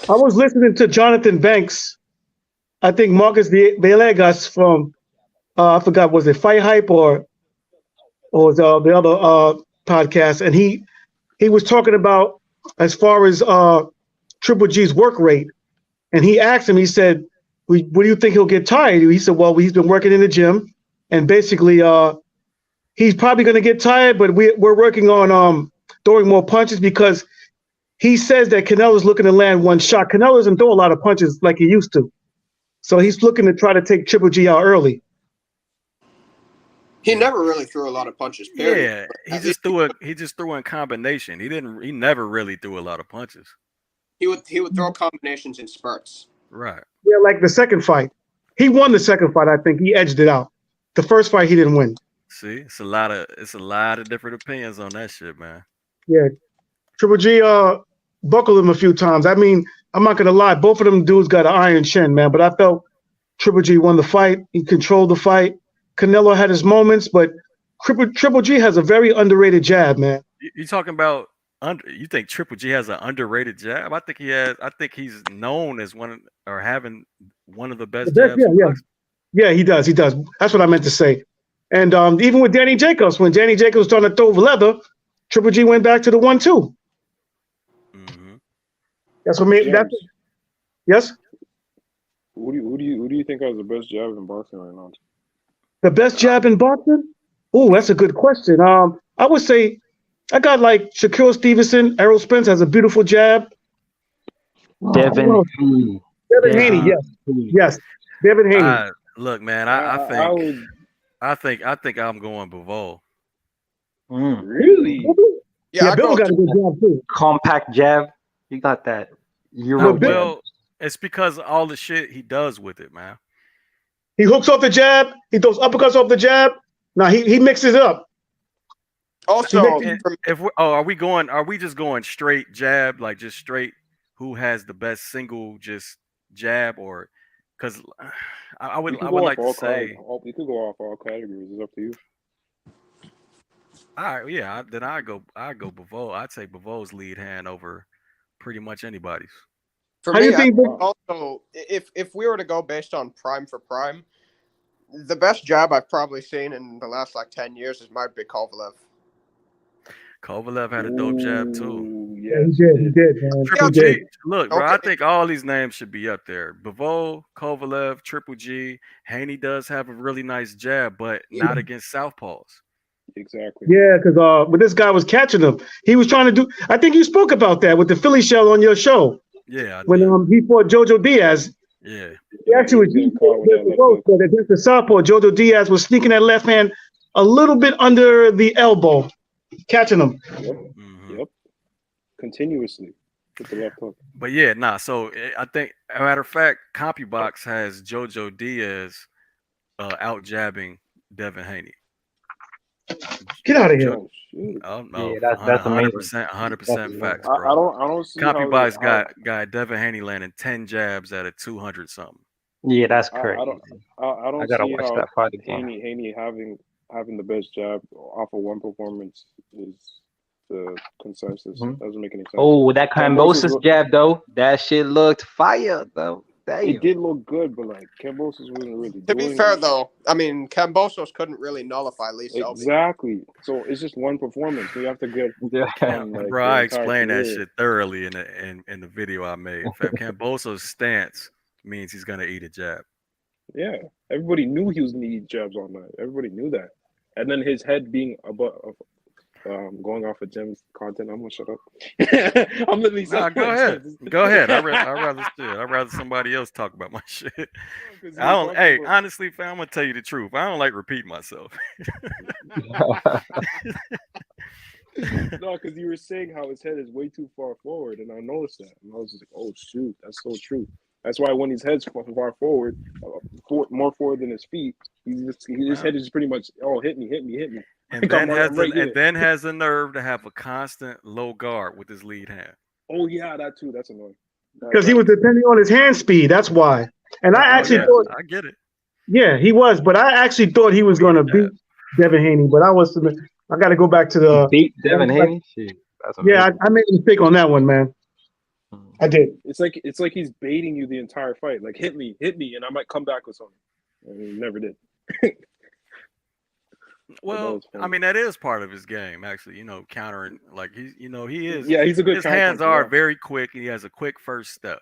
I was listening to Jonathan Banks. I think Marcus Villegas from I forgot, was it Fight Hype or was the other podcast, and he was talking about as far as Triple G's work rate, and he asked him, he said, "What do you think he'll get tired?" He said, "Well, he's been working in the gym, and basically he's probably going to get tired, but we're working on throwing more punches because." He says that Canelo's looking to land one shot. Canelo doesn't throw a lot of punches like he used to. So he's looking to try to take Triple G out early. He never really threw a lot of punches, period. Yeah, he just threw in combination. He never really threw a lot of punches. He would throw combinations in spurts. Right. Yeah, like the second fight. He won the second fight, I think. He edged it out. The first fight he didn't win. See, it's a lot of different opinions on that shit, man. Yeah. Triple G buckled him a few times. I mean, I'm not gonna lie, both of them dudes got an iron chin, man. But I felt Triple G won the fight. He controlled the fight. Canelo had his moments, but Triple G has a very underrated jab, man. You talking about you think Triple G has an underrated jab? I think he's known as having one of the best jabs. Yeah, he does. That's what I meant to say. And even with Danny Jacobs, when Danny Jacobs was trying to throw leather, Triple G went back to the 1-2. That's what made that. Yes. Who do you think has the best jab in boxing right now? The best jab in boxing? Oh, that's a good question. I would say I got like Shakur Stevenson. Errol Spence has a beautiful jab. Devin Haney, yes. Devin Haney. Look, man, I think I'm going Bivol. Really? Yeah, Bill got a good jab too. Compact jab. You got that. Well, it's because all the shit he does with it, man. He hooks off the jab. He throws uppercuts off the jab. Now he mixes it up. Also, are we just going straight jab, like just straight? Who has the best single just jab, or because I would like to say you could go off all categories. It's up to you. All right, yeah. Then I go Bivol. I'd say Bivol's lead hand over pretty much anybody's. For me, also, if we were to go based on prime for prime, the best jab I've probably seen in the last like 10 years might be Kovalev. Kovalev had a dope jab too. Yeah, he did, man. Triple G. Look, bro, I think all these names should be up there. Bivol, Kovalev, Triple G. Haney does have a really nice jab, but not against southpaws. Exactly. Yeah, because when this guy was catching him, he was trying to do. I think you spoke about that with the Philly shell on your show. Yeah. When he fought Jojo Diaz. Yeah. He actually was but against the southpaw. Jojo Diaz was sneaking that left hand a little bit under the elbow, catching him. Yep. Continuously with the left hook. But yeah, so I think, as a matter of fact, CompuBox has Jojo Diaz out jabbing Devin Haney. Get out of here! Oh no, yeah, that's 100% facts, bro. I don't see CompuBox got Devin Haney landing 10 jabs at a 200 something. Yeah, that's crazy. I don't gotta see watch how that fight again. Haney having the best jab off of one performance is the consensus. Doesn't make any sense. Oh, that Kambosos jab though, that shit looked fire though. It did look good, but like Kambosos wasn't really. To be fair though, I mean Kambosos couldn't really nullify Lee Selby. Exactly. So it's just one performance. We have to get. Bro, I explained that shit thoroughly in the video I made. Kambosos' stance means he's gonna eat a jab. Yeah, everybody knew he was gonna eat jabs all night. Everybody knew that, and then his head being above. Going off of Jim's content, I'm gonna shut up. I'm literally go ahead. I'd rather somebody else talk about my shit. I don't. Hey, honestly, fam, I'm gonna tell you the truth. I don't like repeating myself. No, because you were saying how his head is way too far forward, and I noticed that, and I was just like, "Oh shoot, that's so true." That's why when his head's far forward, more forward than his feet, his head is just pretty much, hit me. And then has the nerve to have a constant low guard with his lead hand. Oh yeah, that too. That's annoying. Because he was depending on his hand speed. That's why. And I actually thought, I get it. Yeah, he was, but I actually thought he was going to beat Devin Haney. But I got to go back to the beat Devin Haney. Yeah, I made a mistake on that one, man. I did. It's like he's baiting you the entire fight. Like hit me, and I might come back with something. And he never did. Well, I mean that is part of his game, actually. Countering like he is. Yeah, he's a good. His hands are very quick, and he has a quick first step.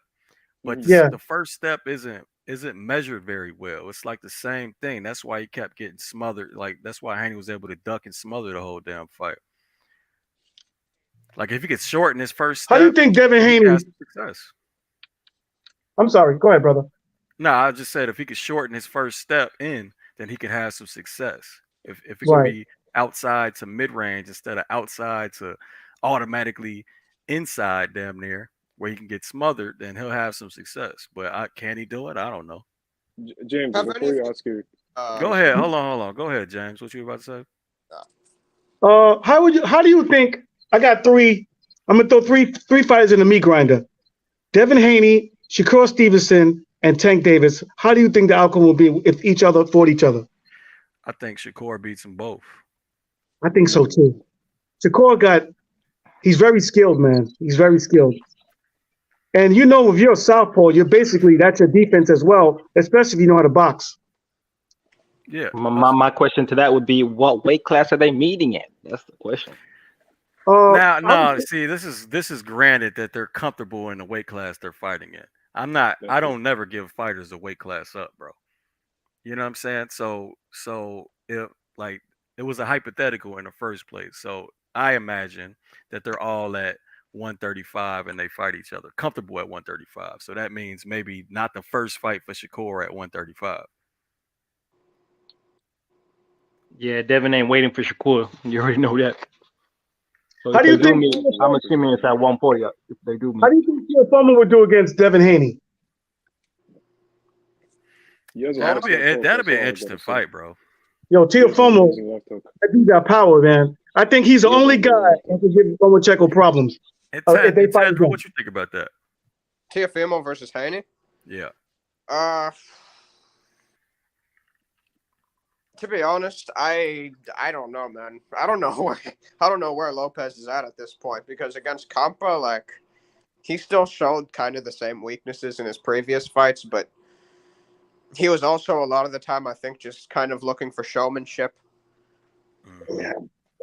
But Yeah. the first step isn't measured very well. It's like the same thing. That's why he kept getting smothered. Like that's why Haney was able to duck and smother the whole damn fight. Like if he could shorten his first step, How do you think Devin Haney has success? I'm sorry. Go ahead, brother. No, I just said if he could shorten his first step in, then he could have some success. If it could be outside to mid range instead of outside to automatically inside, damn near where he can get smothered, then he'll have some success. But can he do it? I don't know. James, before you ask you, go ahead. Hold on. Go ahead, James. What you about to say? How do you think? I got three. I'm gonna throw three fighters in the meat grinder: Devin Haney, Shakur Stevenson, and Tank Davis. How do you think the outcome will be if each other fought each other? I think Shakur beats them both. I think so too. Shakur he's very skilled, man. He's very skilled. And if you're a southpaw, that's your defense as well, especially if you know how to box. Yeah. My question to that would be, what weight class are they meeting at? That's the question. See, this is granted that they're comfortable in the weight class they're fighting in. I don't never give fighters a weight class up, bro. You know what I'm saying? So if like it was a hypothetical in the first place. So I imagine that they're all at 135 and they fight each other comfortable at 135. So that means maybe not the first fight for Shakur at 135. Yeah, Devin ain't waiting for Shakur. You already know that. So how do you think? I'm assuming it's at 140 if they do. How do you think Teofimo would do against Devin Haney? That'll be an interesting fight, bro. Yo, Teofimo, that dude got power, man. I think he's the only guy that can give Pacheco problems. What you think about that? Teofimo versus Haney? Yeah. To be honest, I don't know, man. I don't know where Lopez is at this point, because against Campa, like, he still showed kind of the same weaknesses in his previous fights, but he was also a lot of the time, I think, just kind of looking for showmanship. Yeah.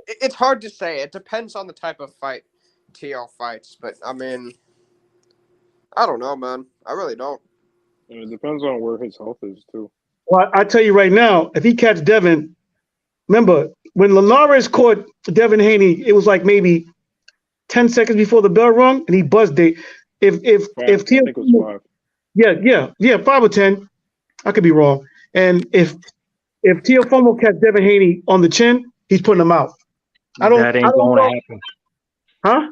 It's hard to say. It depends on the type of fight TL fights, but I mean, I don't know, man. I really don't. And it depends on where his health is too. Well, I tell you right now, if he catch Devin, remember when Linares caught Devin Haney, it was like maybe 10 seconds before the bell rung, and he buzzed it. If I think it was 5. Yeah, 5 or 10. I could be wrong. And if Teofimo catch Devin Haney on the chin, he's putting him out. That ain't going to happen. Huh?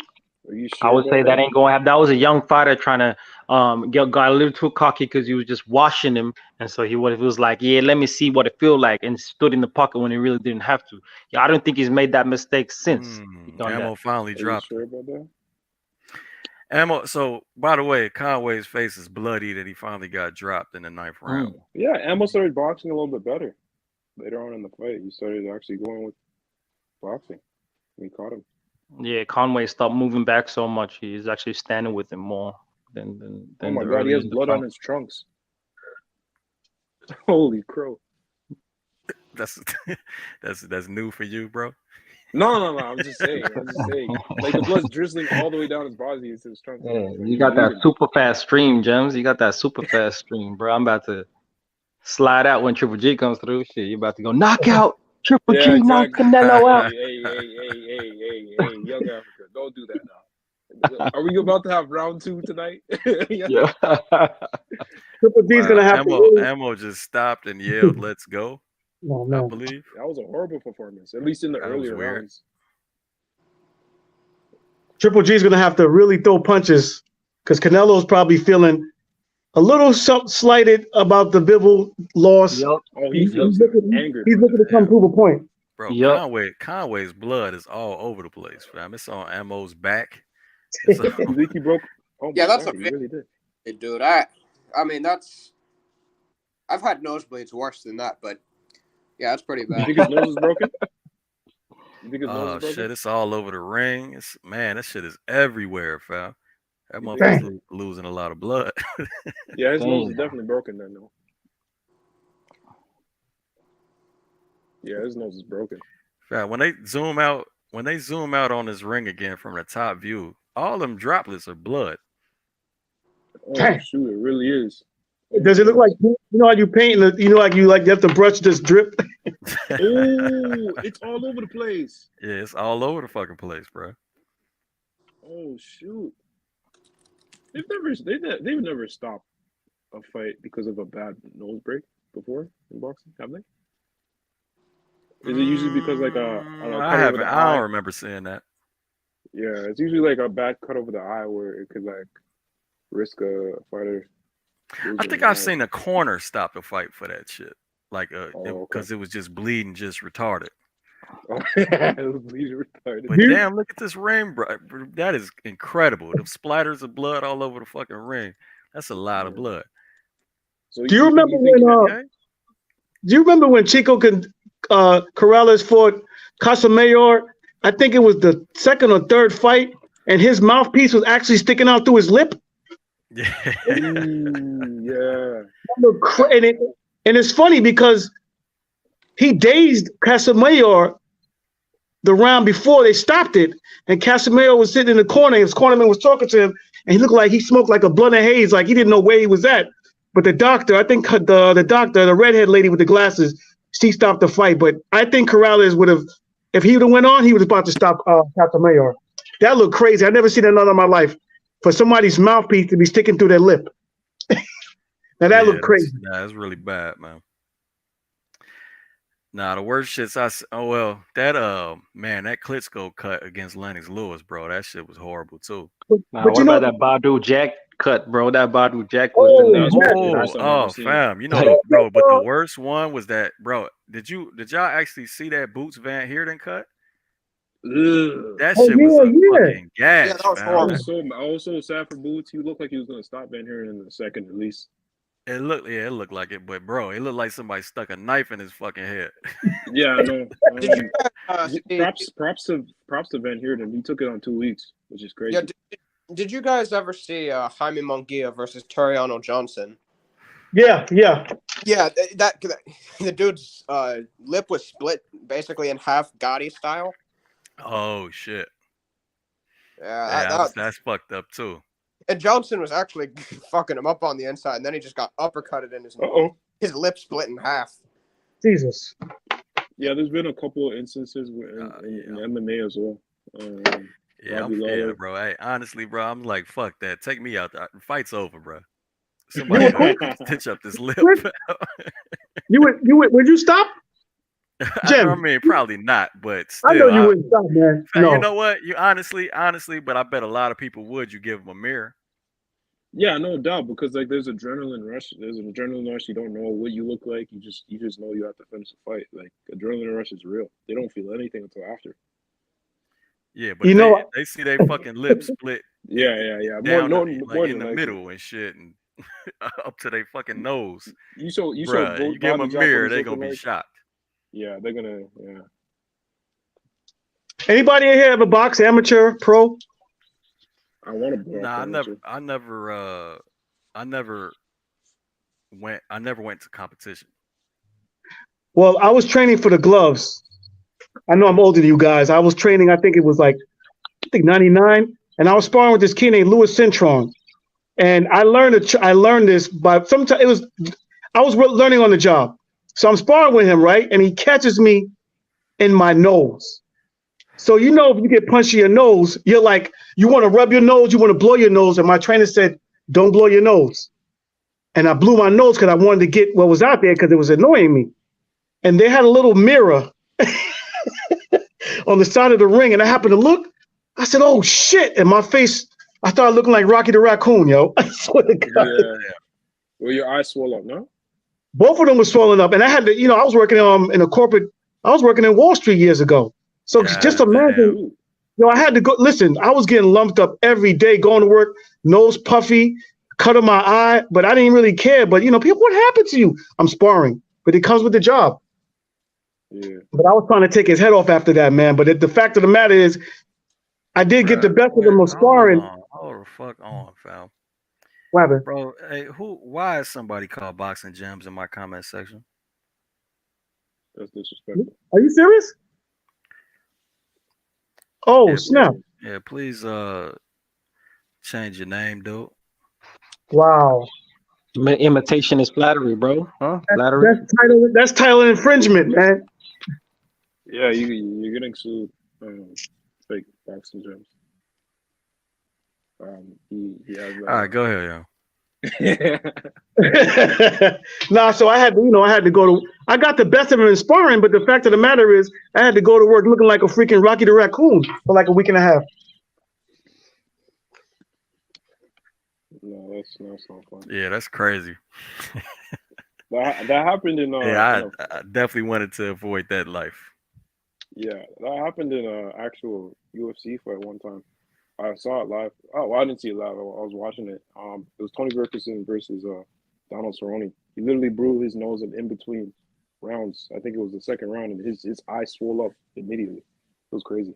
Are you sure I would say that ain't going to happen. That was a young fighter trying to got a little too cocky because he was just washing him, and so he was like, yeah, let me see what it feels like, and stood in the pocket when he really didn't have to. Yeah, I don't think he's made that mistake since. Ammo finally dropped. Sure about that? Ammo. So, by the way, Conway's face is bloody that he finally got dropped in the 9th round. Yeah, Ammo started boxing a little bit better later on in the fight. He started actually going with boxing. We caught him. Yeah, Conway stopped moving back so much. He's actually standing with him more than oh my God, he has blood on his trunks. Holy crow. That's new for you, bro. No. I'm just saying. Like the blood's drizzling all the way down his body into his trunks. Yeah, you got that super fast stream, Gems. You got that super fast stream, bro. I'm about to slide out when Triple G comes through. Shit, you about to go knockout. Triple G exactly. knock Canelo out. Hey, young Africa, don't do that now. Are we about to have round 2 tonight? Yeah. Triple G's gonna have Ammo just stopped and yelled, "Let's go!" No. I believe that was a horrible performance, at least in the earlier rounds. Triple G's gonna have to really throw punches because Canelo's probably feeling a little slighted about the Bivol loss. Yep. Oh, he's looking to come prove a point. Bro, yep. Conway's blood is all over the place, fam. It's on Ammo's back. You think he broke? Oh, yeah, that's God, he really did. Dude, I mean, I've had nosebleeds worse than that, but yeah, that's pretty bad. You think his nose is broken? Shit, it's all over the ring. This shit is everywhere, fam. That He did. motherfucker's losing a lot of blood. Yeah, his nose is Damn. definitely broken then, though. Yeah, his nose is broken. Yeah, when they zoom out on this ring again from the top view, all them droplets are blood. Oh Dang. shoot, it really is. Does it look like how you paint? You have the brush just drip. Oh, it's all over the place. Yeah, it's all over the fucking place, bro. Oh shoot. They've never stopped a fight because of a bad nose break before in boxing, have they? Is it usually because like a I don't remember seeing that. Yeah, it's usually like a bad cut over the eye where it could like risk a fighter. I think I've seen a corner stop a fight for that shit, like because okay. it was just bleeding, just retarded. Oh, yeah, it was bleeding retarded. But damn, look at this ring, bro. That is incredible. The splatters of blood all over the fucking ring. That's a lot of blood. So Do you remember when Chico Corrales fought Casamayor? I think it was the second or third fight, and his mouthpiece was actually sticking out through his lip. Yeah. Yeah. And it's funny because he dazed Casamayor the round before they stopped it, and Casamayor was sitting in the corner, and his cornerman was talking to him, and he looked like he smoked like a blunt of haze, like he didn't know where he was at. But the doctor, I think the doctor, the redhead lady with the glasses, she stopped the fight. But I think Corrales would have, if he would have went on, he was about to stop Casamayor. That looked crazy. I've never seen another in my life. For somebody's mouthpiece to be sticking through their lip. Now that looked crazy. Nah, it's really bad, man. Nah, the worst shits that Klitschko cut against Lennox Lewis, bro. That shit was horrible too. But what about that Badu Jack cut, bro? That Badu Jack was the fam. You know, bro, but the worst one was that, bro. Did y'all actually see that Boots Van Heerden cut? That shit was a fucking gas. Yeah, that was horrible. I was so sad for Boots. He looked like he was gonna stop Van Heerden in the second at least. It looked like it, but bro, it looked like somebody stuck a knife in his fucking head. Yeah, I know. Did you props to Van Heerden. He took it on 2 weeks, which is crazy. Yeah, did you guys ever see Jaime Munguia versus Toriano Johnson? Yeah. Yeah, that the dude's lip was split basically in half, Gotti style. Oh shit! Yeah, that's fucked up too. And Johnson was actually fucking him up on the inside, and then he just got uppercutted in his lip split in half. Jesus. Yeah, there's been a couple of instances in MMA as well. Yeah, bro. Hey, honestly, bro, I'm like, fuck that. Take me out. The fight's over, bro. Somebody stitch up this lip. Would you stop? I mean, probably not, but still. I know you wouldn't stop, man. No. You know what? You honestly, but I bet a lot of people would. You give them a mirror. Yeah, no doubt, because like there's adrenaline rush. There's an adrenaline rush. You don't know what you look like. You just know you have to finish the fight. Like adrenaline rush is real. They don't feel anything until after. Yeah, but they see their fucking lips split. Yeah. Down more in the middle and shit, and up to their fucking nose. You give them a mirror, they're gonna be shocked. Yeah, they're gonna. Yeah. Anybody in here ever box, amateur, pro? I want to box. Nah, I never went to competition. Well, I was training for the gloves. I know I'm older than you guys. I was training. I think it was like 99, and I was sparring with this kid named Louis Cintron. And I learned this by sometimes I was learning on the job. So I'm sparring with him, right? And he catches me in my nose. So if you get punched in your nose, you're like, you want to rub your nose, you want to blow your nose. And my trainer said, don't blow your nose. And I blew my nose because I wanted to get what was out there because it was annoying me. And they had a little mirror on the side of the ring. And I happened to look. I said, oh, shit. And my face, I started looking like Rocky the Raccoon, yo. I swear to God. Yeah. Well, your eyes swell up, no? Both of them were swollen up, and I had to, I was working in a corporate. I was working in Wall Street years ago. So just imagine, I had to go. Listen, I was getting lumped up every day, going to work, nose puffy, cut on my eye, but I didn't really care. But people, what happened to you? I'm sparring, but it comes with the job. Yeah. But I was trying to take his head off after that, man. But the fact of the matter is, I did get the best of them of sparring. Hold the fuck on, fam. What happened? Bro, hey, why is somebody called boxing gems in my comment section? That's disrespectful. Are you serious? Oh, snap. Yeah, please change your name, dude. Wow. Imitation is flattery, bro. Huh? Flattery. That's title infringement, man. Yeah, you're getting sued. Fake boxing gyms. He has All right, go ahead, yo. Nah, so I had to go to. I got the best of him in sparring, but the fact of the matter is, I had to go to work looking like a freaking Rocky the Raccoon for like a week and a half. No, that's not fun. Yeah, that's crazy. That happened in I definitely wanted to avoid that life. Yeah, that happened in actual UFC fight one time. I saw it live. Oh, well, I didn't see it live. I was watching it. It was Tony Ferguson versus Donald Cerrone. He literally blew his nose in between rounds. I think it was the second round, and his eye swelled up immediately. It was crazy.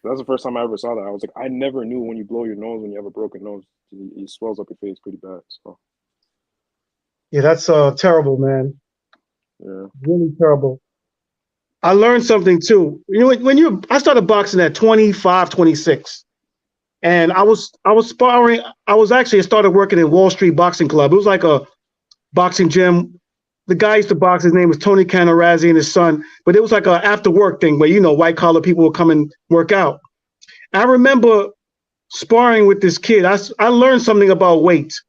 That's the first time I ever saw that. I was like, I never knew when you blow your nose, when you have a broken nose, it swells up your face pretty bad. So Yeah, that's terrible, man. yeah, Really terrible. I learned something too. You know, I started boxing at 25, 26. And I was sparring. I started working in Wall Street Boxing Club. It was like a boxing gym. The guy used to box. His name was Tony Canarazzi and his son. But it was like a after work thing where, white collar people would come and work out. I remember sparring with this kid. I learned something about weight.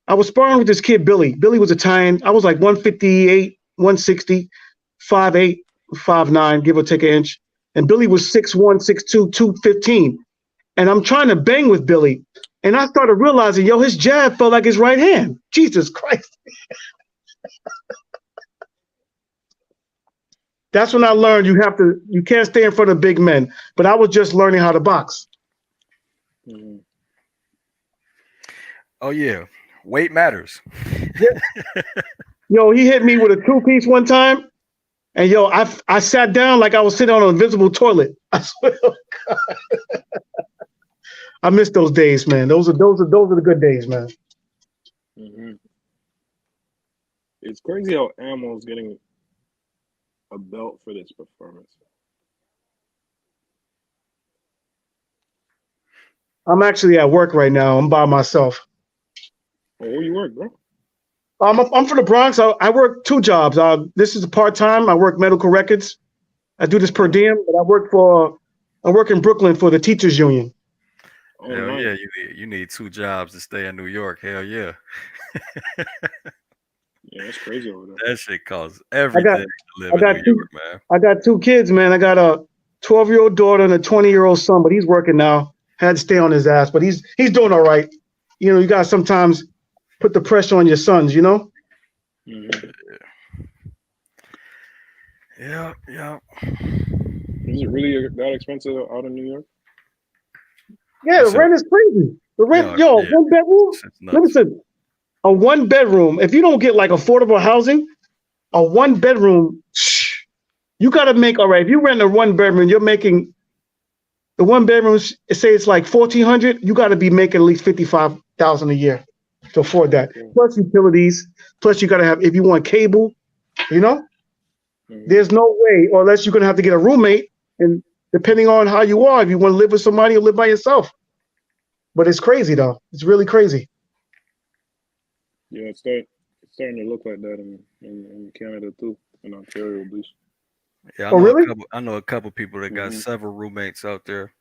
I was sparring with this kid, Billy. Billy was Italian. I was like 158, 160, 5'8", 5'9", give or take an inch. And Billy was 6'1", 6'2", 215. And I'm trying to bang with Billy. And I started realizing, his jab felt like his right hand. Jesus Christ. That's when I learned you can't stay in front of big men. But I was just learning how to box. mm-hmm. Oh, yeah. Weight matters. He hit me with a 2-piece one time. And I sat down like I was sitting on an invisible toilet. I swear to God. I miss those days, man. Those are the good days, man. Mm-hmm. It's crazy how Ammo's getting a belt for this performance. I'm actually at work right now. I'm by myself. Oh, where you work, bro? I'm from the Bronx. I work 2 jobs. This is a part-time. I work medical records. I do this per diem, but I work in Brooklyn for the teachers union. Oh, Hell nice. yeah, you need 2 jobs to stay in New York. Hell yeah. Yeah, that's crazy over there. That shit costs everything to live in New York, man. I got 2 kids, man. I got a 12-year-old daughter and a 20-year-old son, but he's working now. Had to stay on his ass, but he's doing all right. You got to sometimes put the pressure on your sons, Mm-hmm. Yeah. Is it really that expensive out in New York? Yeah, the rent is crazy. The rent, 1 bedroom. Listen, a 1 bedroom. If you don't get like affordable housing, a 1 bedroom, you got to make all right. If you rent a 1 bedroom, you're making the 1 bedroom. Say it's like $1,400. You got to be making at least $55,000 a year to afford that. Okay. Plus utilities. Plus you got to have, if you want cable, Mm-hmm. there's no way, or unless you're gonna have to get a roommate. And depending on how you are, if you want to live with somebody or live by yourself. But it's crazy though. It's really crazy. Yeah, it's starting to look like that in Canada too, in Ontario at least. Yeah, really? I know a couple people that got several roommates out there.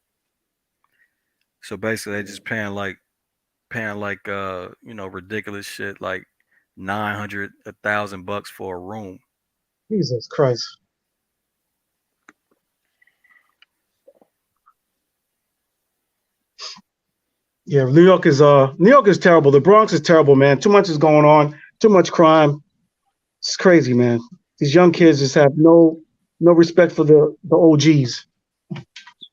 So basically, they just paying like ridiculous shit like $900, $1,000 for a room. Jesus Christ. Yeah, New York is terrible. The Bronx is terrible, man. Too much is going on. Too much crime. It's crazy, man. These young kids just have no respect for the OGs.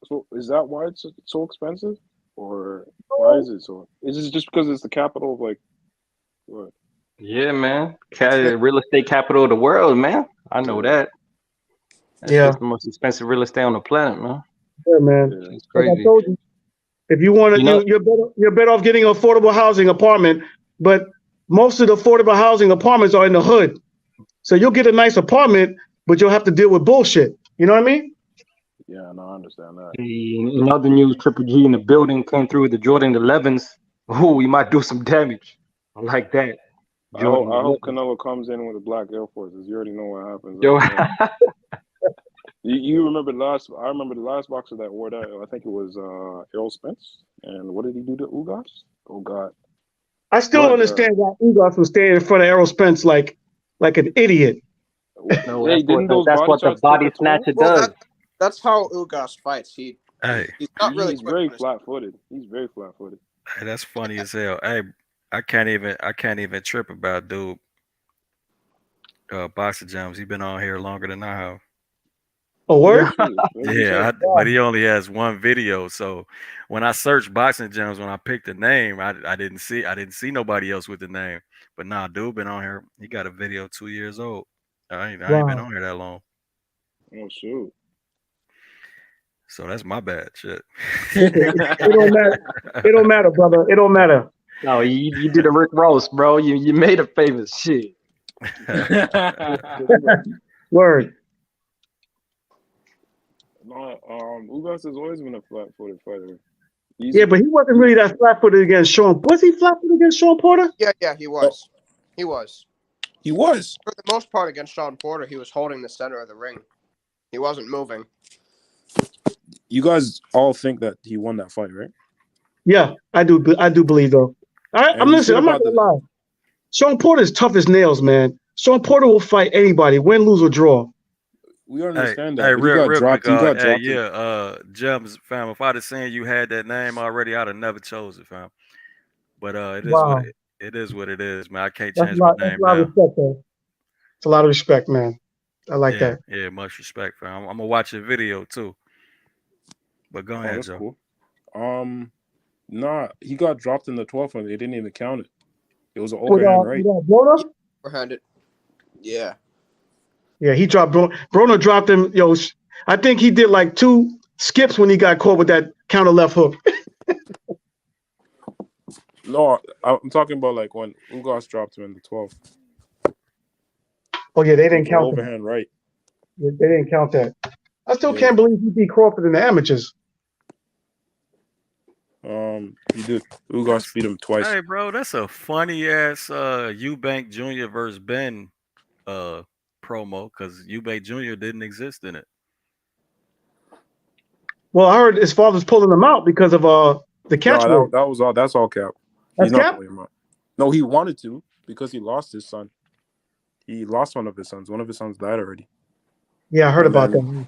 So is that why it's so expensive, or why is it so? Is it just because it's the capital of like what? Yeah, man. Real estate capital of the world, man. I know that. That's just the most expensive real estate on the planet, man. Yeah, man. It's crazy. Like I told you, If you want to, you're better off getting an affordable housing apartment. But most of the affordable housing apartments are in the hood, so you'll get a nice apartment, but you'll have to deal with bullshit. You know what I mean? Yeah, no, I understand that. In other news, Triple G in the building came through with the Jordan 11s. Oh, we might do some damage. I like that. I hope Canelo comes in with a black Air Forces. You already know what happens. Yo. You remember I remember the last boxer that wore that. I think it was Errol Spence. And what did he do to Ugas? Oh God. I still don't understand why Ugas was standing in front of Errol Spence like an idiot. No, that's what the body snatcher does. That's how Ugas fights. He's not really He's very flat-footed. He's very flat-footed. Hey, that's funny as hell. Hey, I can't even trip about dude. Boxer Jams. He's been on here longer than I have. Oh, word? Yeah, but he only has one video. So when I searched Boxing Jams, when I picked the name, I didn't see nobody else with the name. But nah, dude been on here. He got a video 2 years old. I ain't been on here that long. Oh shoot. So that's my bad shit. It don't matter. It don't matter, brother. It don't matter. No, you did a Rick Ross, bro. You made a famous shit. Word. No, Ugas has always been a flat-footed fighter. Yeah, but he wasn't really that flat-footed against Sean. Was he flat-footed against Sean Porter? Yeah, he was. He was. He was. For the most part against Sean Porter, he was holding the center of the ring. He wasn't moving. You guys all think that he won that fight, right? Yeah, I do believe though. I'm listening. I'm not gonna lie. Sean Porter's tough as nails, man. Sean Porter will fight anybody, win, lose, or draw. We understand that. Hey, but real quick, quick. Gems, fam. If I'd have seen you had that name already, I'd have never chose it, fam. But it is what it is, man. I can't change my name now. Respect, though. It's a lot of respect, man. I like that. Yeah, much respect, fam. I'm gonna watch your video too. But go ahead, Joe. Cool. Nah, he got dropped in the 12th one. They didn't even count it. It was an overhand, right? Overhanded. Yeah. Yeah, he dropped Broner dropped him. Yo, I think he did like 2 skips when he got caught with that counter left hook. No, I'm talking about like when Ugas dropped him in the 12th. Oh yeah, they didn't count overhand, right? Yeah, they didn't count that. I still can't believe he beat Crawford in the amateurs. He did. Ugas beat him twice. Hey, bro, that's a funny ass Eubank Jr. versus Ben promo because Eubank Jr. didn't exist in it. Well, I heard his father's pulling him out because of the catch. No, that was all. That's all cap. That's cap? No, he wanted to because he lost his son. He lost one of his sons. One of his sons died already. Yeah, I heard about that.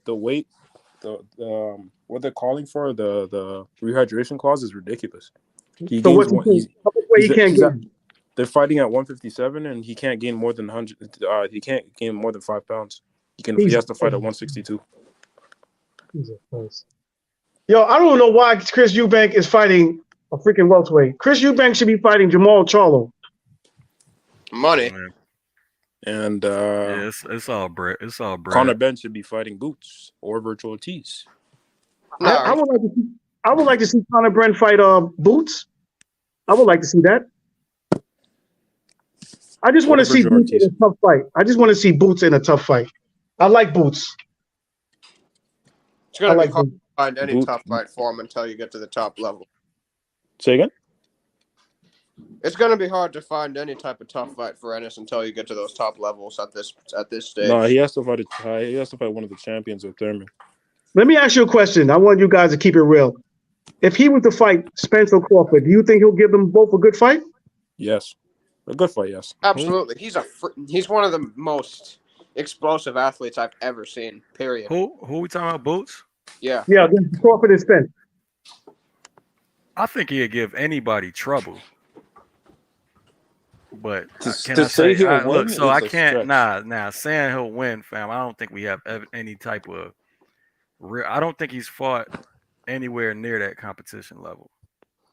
The weight, what they're calling for, the rehydration clause is ridiculous. They're fighting at 157, and he can't gain more than 100. He can't gain more than 5 pounds. He has to fight at 162. Jesus Christ. Yo, I don't know why Chris Eubank is fighting a freaking welterweight. Chris Eubank should be fighting Jamal Charlo. Money. And it's all bread. It's all bread. Conor Ben should be fighting Boots or Virtual Tees. No, I would like to see Conor Ben fight Boots. I would like to see that. I just want to see Boots in a tough fight. I just want to see Boots in a tough fight. I like Boots. It's gonna be hard to find any tough fight for him until you get to the top level. Say again? It's going to be hard to find any type of tough fight for Ennis until you get to those top levels at this stage. No, he has to fight. He has to fight one of the champions with Thurman. Let me ask you a question. I want you guys to keep it real. If he was to fight Spence or Crawford, do you think he'll give them both a good fight? Yes, a good fight. Yes, absolutely. He's one of the most explosive athletes I've ever seen. Period. Who we talking about? Boots? Yeah. Yeah, against Crawford and Spence. I think he'd give anybody trouble. But can to I say he'll win? Look? So I can't. Stretch. Nah. Saying he'll win, fam. I don't think we have any type of real. I don't think he's fought anywhere near that competition level.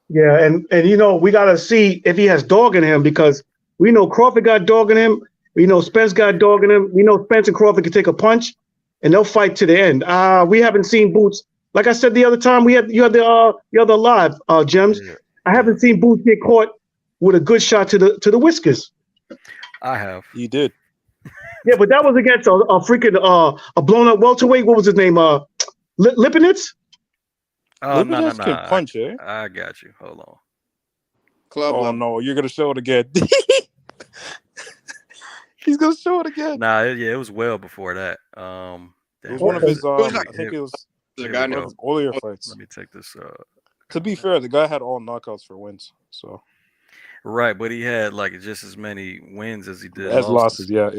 Yeah, and you know we gotta see if he has dog in him because we know Crawford got dog in him. We know Spence got dog in him. We know Spence and Crawford can take a punch, and they'll fight to the end. We haven't seen Boots like I said the other time, you had the other live, Gems. Yeah. I haven't seen Boots get caught with a good shot to the whiskers. I have. You did. Yeah, but that was against a freaking a blown up welterweight. What was his name? Lipinets? Oh, no. Lipinets can punch, eh? I got you. Hold on. Club Oh level. no, you're gonna show it again. He's gonna show it again. Nah, it was well before that. It was one of his. I think it was The Here guy we one go. of his earlier fights. Let me take this. To be fair, the guy had all knockouts for wins, so Right, but he had like just as many wins as he did as losses. Yeah.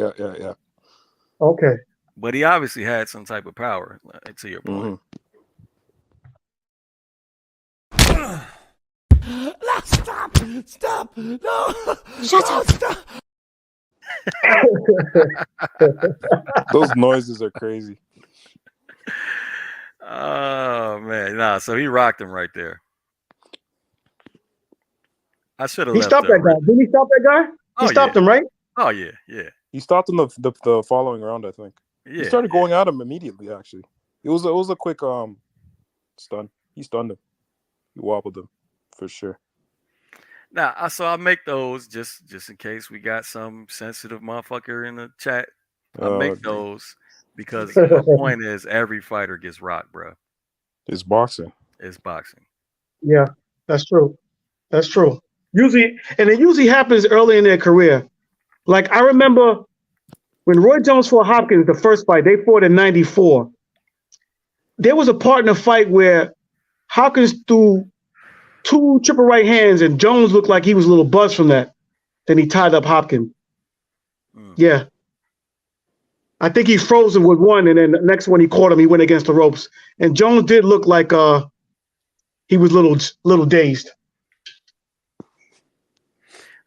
Okay. But he obviously had some type of power. To your point. Stop! No! Shut up! Stop! Those noises are crazy. Oh man, nah. So he rocked him right there. I should have. He stopped that guy. Didn't he stop that guy? He stopped him, right? Oh yeah. He stopped in the following round, I think. Yeah. He started going at him immediately. Actually, it was a quick stun. He stunned him. He wobbled him for sure. Now, so I make those just in case we got some sensitive motherfucker in the chat. I make those because the point is every fighter gets rocked, bro. It's boxing. It's boxing. Yeah, that's true. That's true. Usually, and it usually happens early in their career. Like I remember when Roy Jones fought Hopkins, the first fight, they fought in '94. There was a partner fight where Hopkins threw 2 triple right hands, and Jones looked like he was a little buzzed from that. Then he tied up Hopkins. Yeah. I think he froze him with one, and then the next one he caught him, he went against the ropes. And Jones did look like he was little dazed.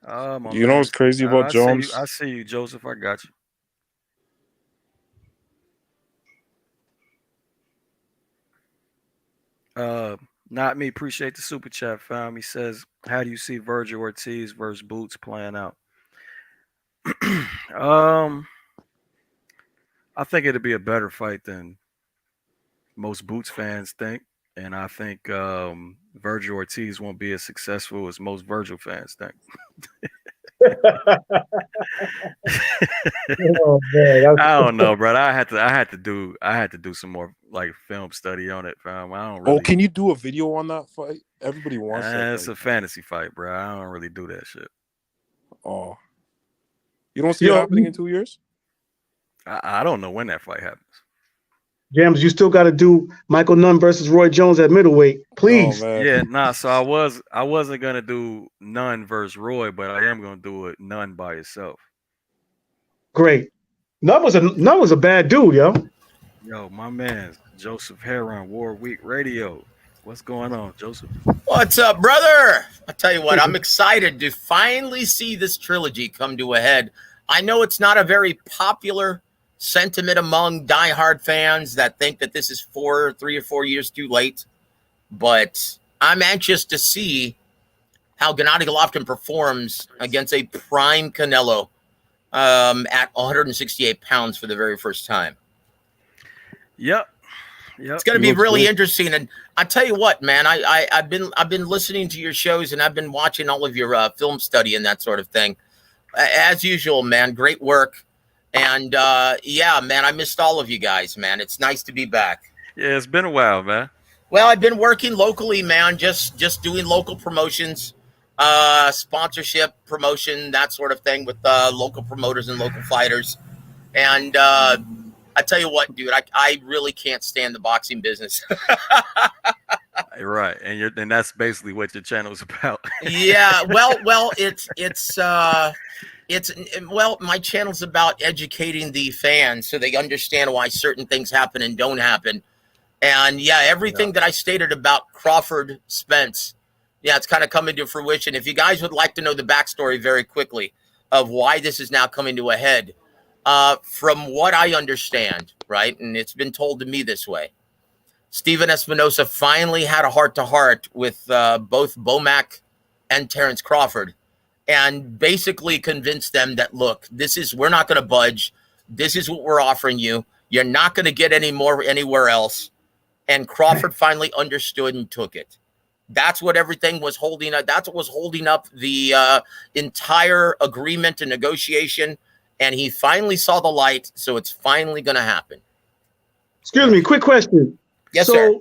You know what's crazy about Jones? I see you, Joseph. I got you. Not me. Appreciate the super chat, fam. He says, "How do you see Virgil Ortiz versus Boots playing out?" I think it'd be a better fight than most Boots fans think, and I think Virgil Ortiz won't be as successful as most Virgil fans think. Oh, man, I don't know, bro. I had to do some more like film study on it, fam. I don't really. Oh, can you do a video on that fight? Everybody wants that. It's a fantasy fight, bro. I don't really do that shit. Oh, you don't see it happening in 2 years? I don't know when that fight happens. Jams, you still got to do Michael Nunn versus Roy Jones at middleweight, please. Oh, Yeah, nah. So I wasn't gonna do Nunn versus Roy, but I am gonna do it Nunn by itself. Great. Nunn was a bad dude, yo. Yo, my man, Joseph Heron, War Week Radio. What's going on, Joseph? What's up, brother? I tell you what, I'm excited to finally see this trilogy come to a head. I know it's not a very popular sentiment among diehard fans that think that this is 3 or 4 years too late, but I'm anxious to see how Gennady Golovkin performs against a prime Canelo at 168 pounds for the very first time. Yep. It's going to be really interesting. And I tell you what, man, I've been listening to your shows and I've been watching all of your film study and that sort of thing. As usual, man, great work. And yeah, man, I missed all of you guys, man. It's nice to be back. Yeah, it's been a while, man. Well, I've been working locally, man, just doing local promotions, sponsorship promotion, that sort of thing with local promoters and local fighters. And I tell you what, dude, I really can't stand the boxing business. Right, and that's basically what your channel's about. Yeah, well, my channel's about educating the fans so they understand why certain things happen and don't happen. And yeah, everything that I stated about Crawford, Spence, yeah, it's kind of coming to fruition. If you guys would like to know the backstory very quickly of why this is now coming to a head, from what I understand, right, and it's been told to me this way, Steven Espinosa finally had a heart-to-heart with both Bomac and Terrence Crawford and basically convinced them that, look, we're not going to budge. This is what we're offering you. You're not going to get any more anywhere else. and Crawford finally understood and took it. That's what everything was holding up. That's what was holding up the entire agreement and negotiation. And he finally saw the light, so it's finally going to happen. Excuse me, quick question. Yes, sir.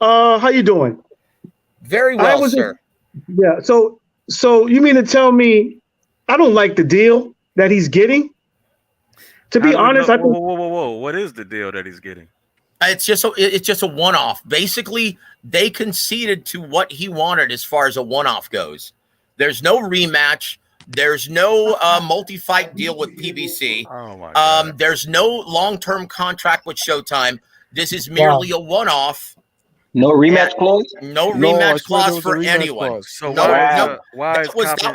How you doing? Very well, sir. Yeah. So you mean to tell me I don't like the deal that he's getting? To be honest, I think. Whoa! What is the deal that he's getting? It's just a one-off. Basically, they conceded to what he wanted as far as a one-off goes. There's no rematch. There's no multi-fight deal with PBC. Oh my God. There's no long-term contract with Showtime. This is merely a one-off. No rematch clause? No rematch clause for anyone. So that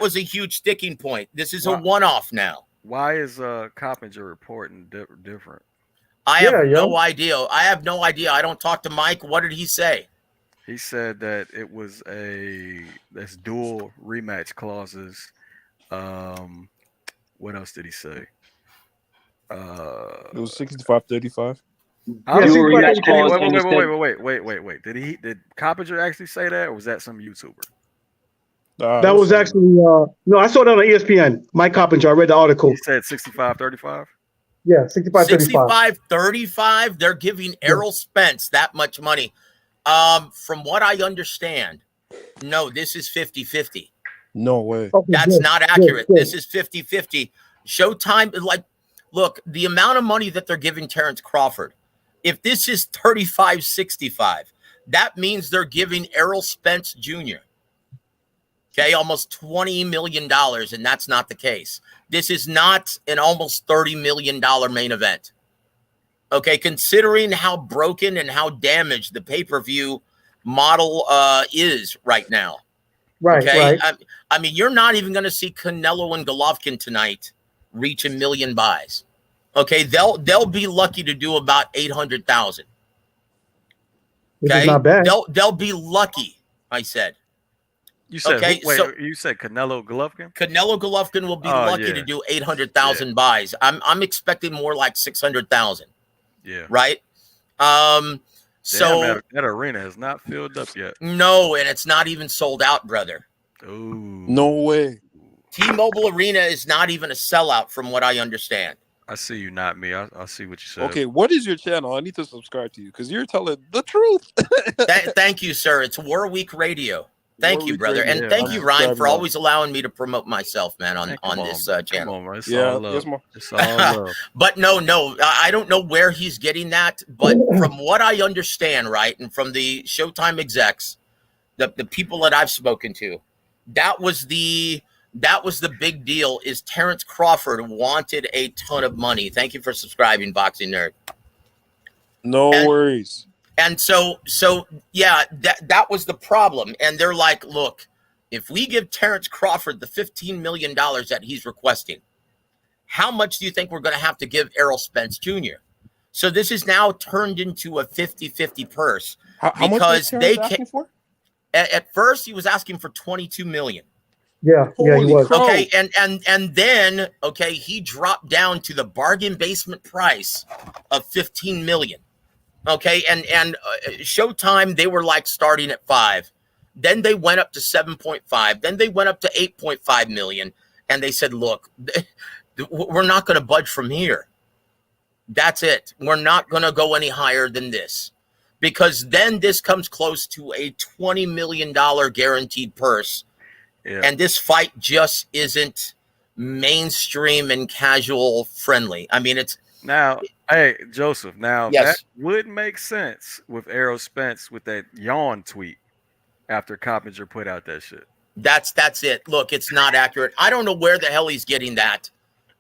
was a huge sticking point. This is a one-off now. Why is Coppinger reporting different? I have no idea. I don't talk to Mike. What did he say? He said that it was that's dual rematch clauses. What else did he say? It was 65-35. Wait. Did Coppinger actually say that, or was that some YouTuber? That was actually no, I saw that on ESPN. Mike Coppinger. I read the article. He said 65-35. Yeah, 65-35. 65-35. They're giving Errol Spence that much money. From what I understand, no, this is 50-50. No way. Okay, That's not accurate. This is 50-50. Showtime, look, the amount of money that they're giving Terrence Crawford, if this is 35-65, that means they're giving Errol Spence Jr. Almost $20 million, and that's not the case. This is not an almost $30 million main event. Considering how broken and how damaged the pay-per-view model is right now. Right. I mean, you're not even going to see Canelo and Golovkin tonight reach 1 million buys. They'll be lucky to do about 800,000. This is not bad. They'll be lucky, I said. You said you said Canelo Golovkin? Canelo Golovkin will be lucky to do 800,000 buys. I'm expecting more like 600,000. Yeah. Right? So that arena has not filled up yet. No, and it's not even sold out, brother. Ooh. No way. T-Mobile Arena is not even a sellout from what I understand. I see you, not me. I see what you said. Okay, what is your channel? I need to subscribe to you because you're telling the truth. Thank you, sir. It's War Week Radio. Thank you, brother. And thank you, Ryan, for always allowing me to promote myself, man, on this channel. Come on, man. It's all love. It's all love. But no, I don't know where he's getting that. But from what I understand, right, and from the Showtime execs, the people that I've spoken to, that was the big deal. Is Terrence Crawford wanted a ton of money. Thank you for subscribing, Boxing Nerd. No worries. And so yeah, that was the problem. And they're like, look, if we give Terrence Crawford the $15 million that he's requesting, how much do you think we're going to have to give Errol Spence Jr.? So this is now turned into a 50-50 purse. How much was Terrence asking for? At first, he was asking for $22 million. Yeah, he was. Okay, and then he dropped down to the bargain basement price of $15 million. Okay, and Showtime, they were like starting at 5. Then they went up to 7.5. Then they went up to 8.5 million. And they said, look, we're not going to budge from here. That's it. We're not going to go any higher than this. Because then this comes close to a $20 million guaranteed purse. Yeah. And this fight just isn't mainstream and casual friendly. I mean, it's... Now, hey, Joseph, yes. That would make sense with Errol Spence with that yawn tweet after Coppinger put out that shit. That's it. Look, it's not accurate. I don't know where the hell he's getting that,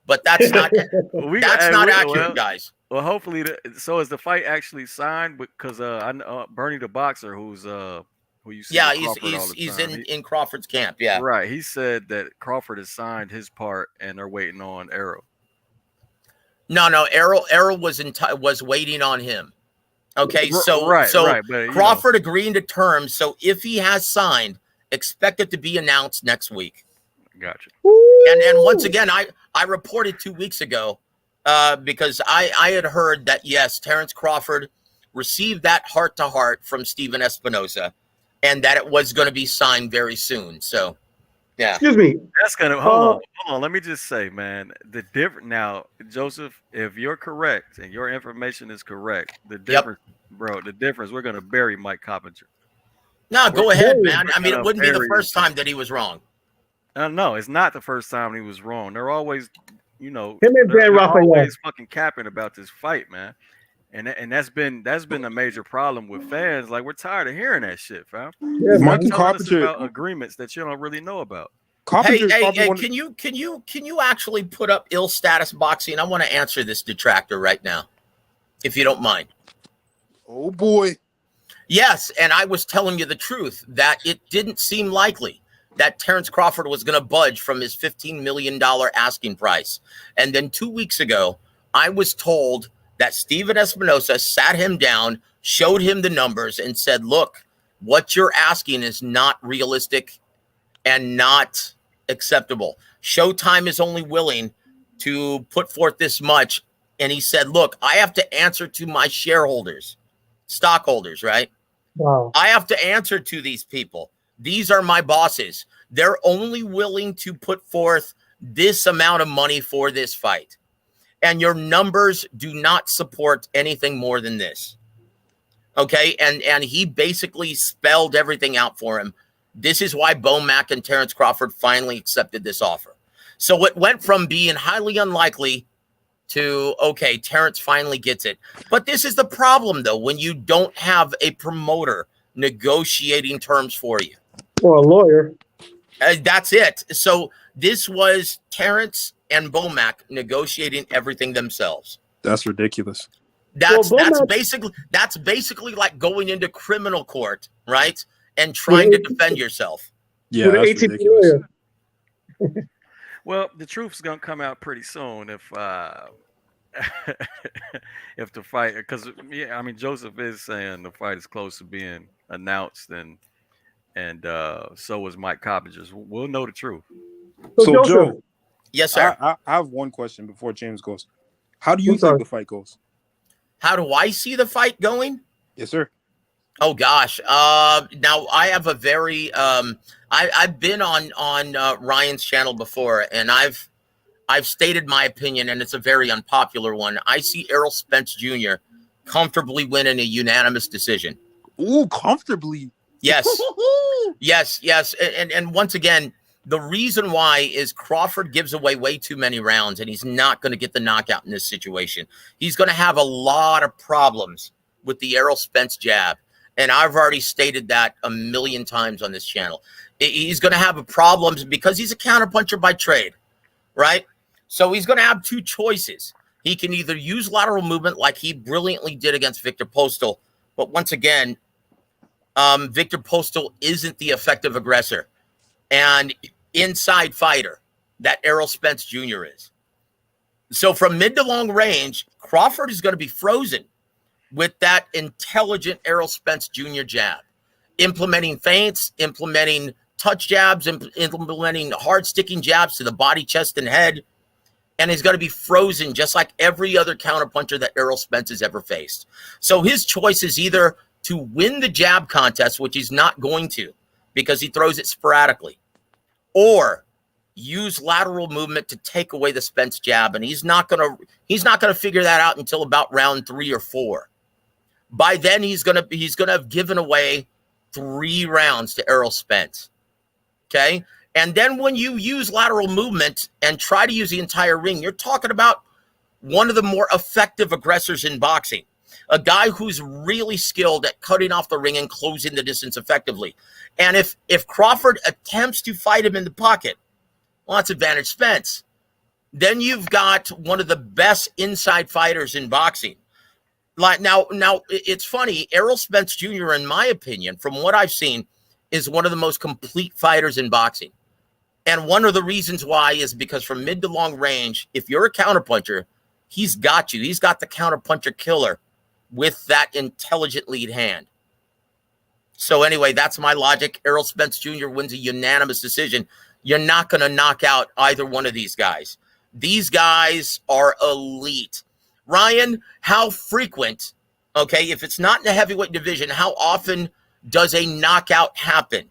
but that's not accurate, guys. Well, hopefully, so is the fight actually signed? Because I know Bernie the boxer, who you see, he's in Crawford's camp. Yeah, right. He said that Crawford has signed his part, and they're waiting on Errol. No. Errol was waiting on him. Okay, so but, Crawford agreeing to terms. So if he has signed, expect it to be announced next week. Gotcha. And once again, I reported 2 weeks ago because I had heard that yes, Terrence Crawford received that heart-to-heart from Steven Espinosa, and that it was going to be signed very soon. So, yeah. Excuse me. That's gonna hold on. Let me just say, man, the different now, Joseph. If you're correct and your information is correct, the difference, bro, the difference. We're gonna bury Mike Coppinger. No, go ahead, man. We're I mean, it gonna wouldn't be the bury first him. time that he was wrong. No, it's not the first time he was wrong. They're always, you know, Him and Dan they're Raphael. always fucking capping about this fight, man. And that's been a major problem with fans. Like, we're tired of hearing that shit, fam. Yeah, Mike man. Telling us Coppinger, about agreements that you don't really know about. Coppinger's probably Hey, one. can you actually put up ill status boxing? I want to answer this detractor right now, if you don't mind. Oh boy. Yes, and I was telling you the truth that it didn't seem likely that Terrence Crawford was going to budge from his $15 million asking price. And then 2 weeks ago, I was told that Steven Espinosa sat him down, showed him the numbers, and said, look, what you're asking is not realistic and not acceptable. Showtime is only willing to put forth this much. And he said, look, I have to answer to my shareholders, stockholders, right? Wow. I have to answer to these people. These are my bosses. They're only willing to put forth this amount of money for this fight. And your numbers do not support anything more than this. Okay? And he basically spelled everything out for him. This is why Bomac and Terrence Crawford finally accepted this offer. So it went from being highly unlikely to, okay, Terrence finally gets it. But this is the problem, though, when you don't have a promoter negotiating terms for you. Or a lawyer. That's it. So this was Terrence and Bomac negotiating everything themselves. That's ridiculous. That's Bomac- that's basically like going into criminal court, right? And trying to defend yourself. Yeah, With an that's 18 ridiculous. lawyer. Well, the truth's gonna come out pretty soon if if the fight, because yeah, I mean, Joseph is saying the fight is close to being announced, and so is Mike Coppingers. We'll know the truth. So Joseph, Joe, Yes, sir. I have one question before James goes. How do you I'm sorry. think the fight goes? How do I see the fight going? Yes, sir. Oh gosh. Now I have a very I've been on Ryan's channel before, and I've stated my opinion, and it's a very unpopular one. I see Errol Spence Jr. comfortably winning a unanimous decision. Ooh, comfortably. Yes. yes. And once again, the reason why is Crawford gives away way too many rounds, and he's not going to get the knockout in this situation. He's going to have a lot of problems with the Errol Spence jab. And I've already stated that a million times on this channel. He's going to have problems because he's a counterpuncher by trade, right? So he's going to have two choices. He can either use lateral movement like he brilliantly did against Victor Postal. But once again, Victor Postal isn't the effective aggressor and inside fighter that Errol Spence Jr. is. So from mid to long range, Crawford is going to be frozen with that intelligent Errol Spence Jr. jab, implementing feints, implementing touch jabs, implementing hard sticking jabs to the body, chest, and head. And he's going to be frozen just like every other counterpuncher that Errol Spence has ever faced. So his choice is either to win the jab contest, which he's not going to because he throws it sporadically, or use lateral movement to take away the Spence jab. And he's not going to figure that out until about round 3 or 4. By then, he's gonna have given away 3 rounds to Errol Spence. Okay, and then when you use lateral movement and try to use the entire ring, you're talking about one of the more effective aggressors in boxing, a guy who's really skilled at cutting off the ring and closing the distance effectively. And if Crawford attempts to fight him in the pocket, well, that's advantage Spence. Then you've got one of the best inside fighters in boxing. Like now, it's funny. Errol Spence Jr., in my opinion, from what I've seen, is one of the most complete fighters in boxing. And one of the reasons why is because from mid to long range, if you're a counterpuncher, he's got you. He's got the counterpuncher killer with that intelligent lead hand. So anyway, that's my logic. Errol Spence Jr. wins a unanimous decision. You're not going to knock out either one of these guys. These guys are elite. Ryan, how frequent, Okay, if it's not in the heavyweight division, how often does a knockout happen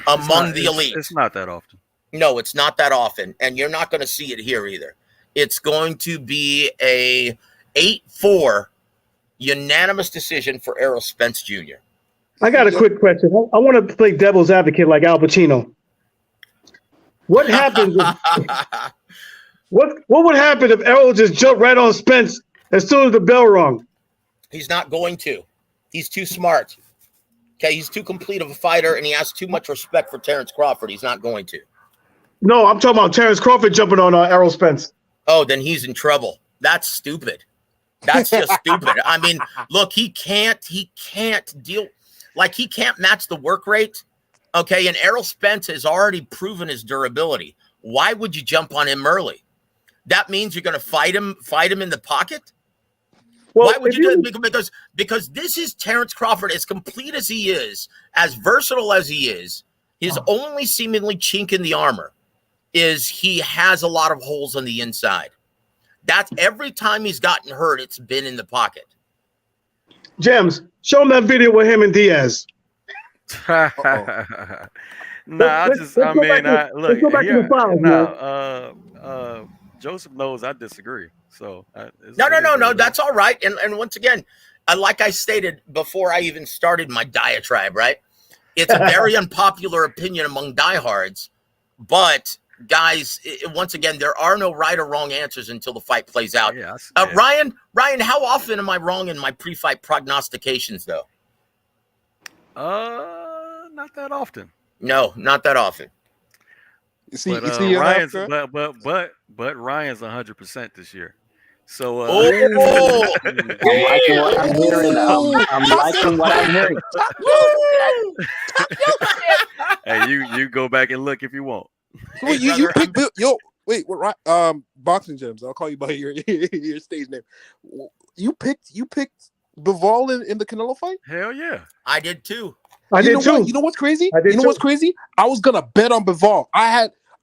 among the elite? It's not that often. No, it's not that often, and you're not going to see it here either. It's going to be a 8-4 unanimous decision for Errol Spence Jr. I got a quick question. I want to play devil's advocate like Al Pacino. What happens? What would happen if Errol just jumped right on Spence as soon as the bell rung? He's not going to. He's too smart. Okay, he's too complete of a fighter, and he has too much respect for Terrence Crawford. He's not going to. No, I'm talking about Terrence Crawford jumping on Errol Spence. Oh, then he's in trouble. That's stupid. That's just stupid. I mean, look, he can't deal, like he can't match the work rate. Okay, and Errol Spence has already proven his durability. Why would you jump on him early? That means you're going to fight him in the pocket? Well, why would you do it? Because this is Terrence Crawford, as complete as he is, as versatile as he is. His only seemingly chink in the armor is he has a lot of holes on the inside. That's every time he's gotten hurt, it's been in the pocket. Gems, show him that video with him and Diaz. Joseph knows I disagree. So no, that's all right. And once again, like I stated before I even started my diatribe, right? It's a very unpopular opinion among diehards, but guys, once again, there are no right or wrong answers until the fight plays out. Ryan, how often am I wrong in my pre-fight prognostications, though? Not that often. No, not that often. Ryan's, but Ryan's 100% this year. So I'm liking what I'm hearing. I'm liking what I'm hearing. Hey, you go back and look if you want. Wait, you picked wait, what? Boxing Gems. I'll call you by your stage name. You picked Bivol in the Canelo fight? Hell yeah, I did too. You know what's crazy? What's crazy? I was gonna bet on Bivol.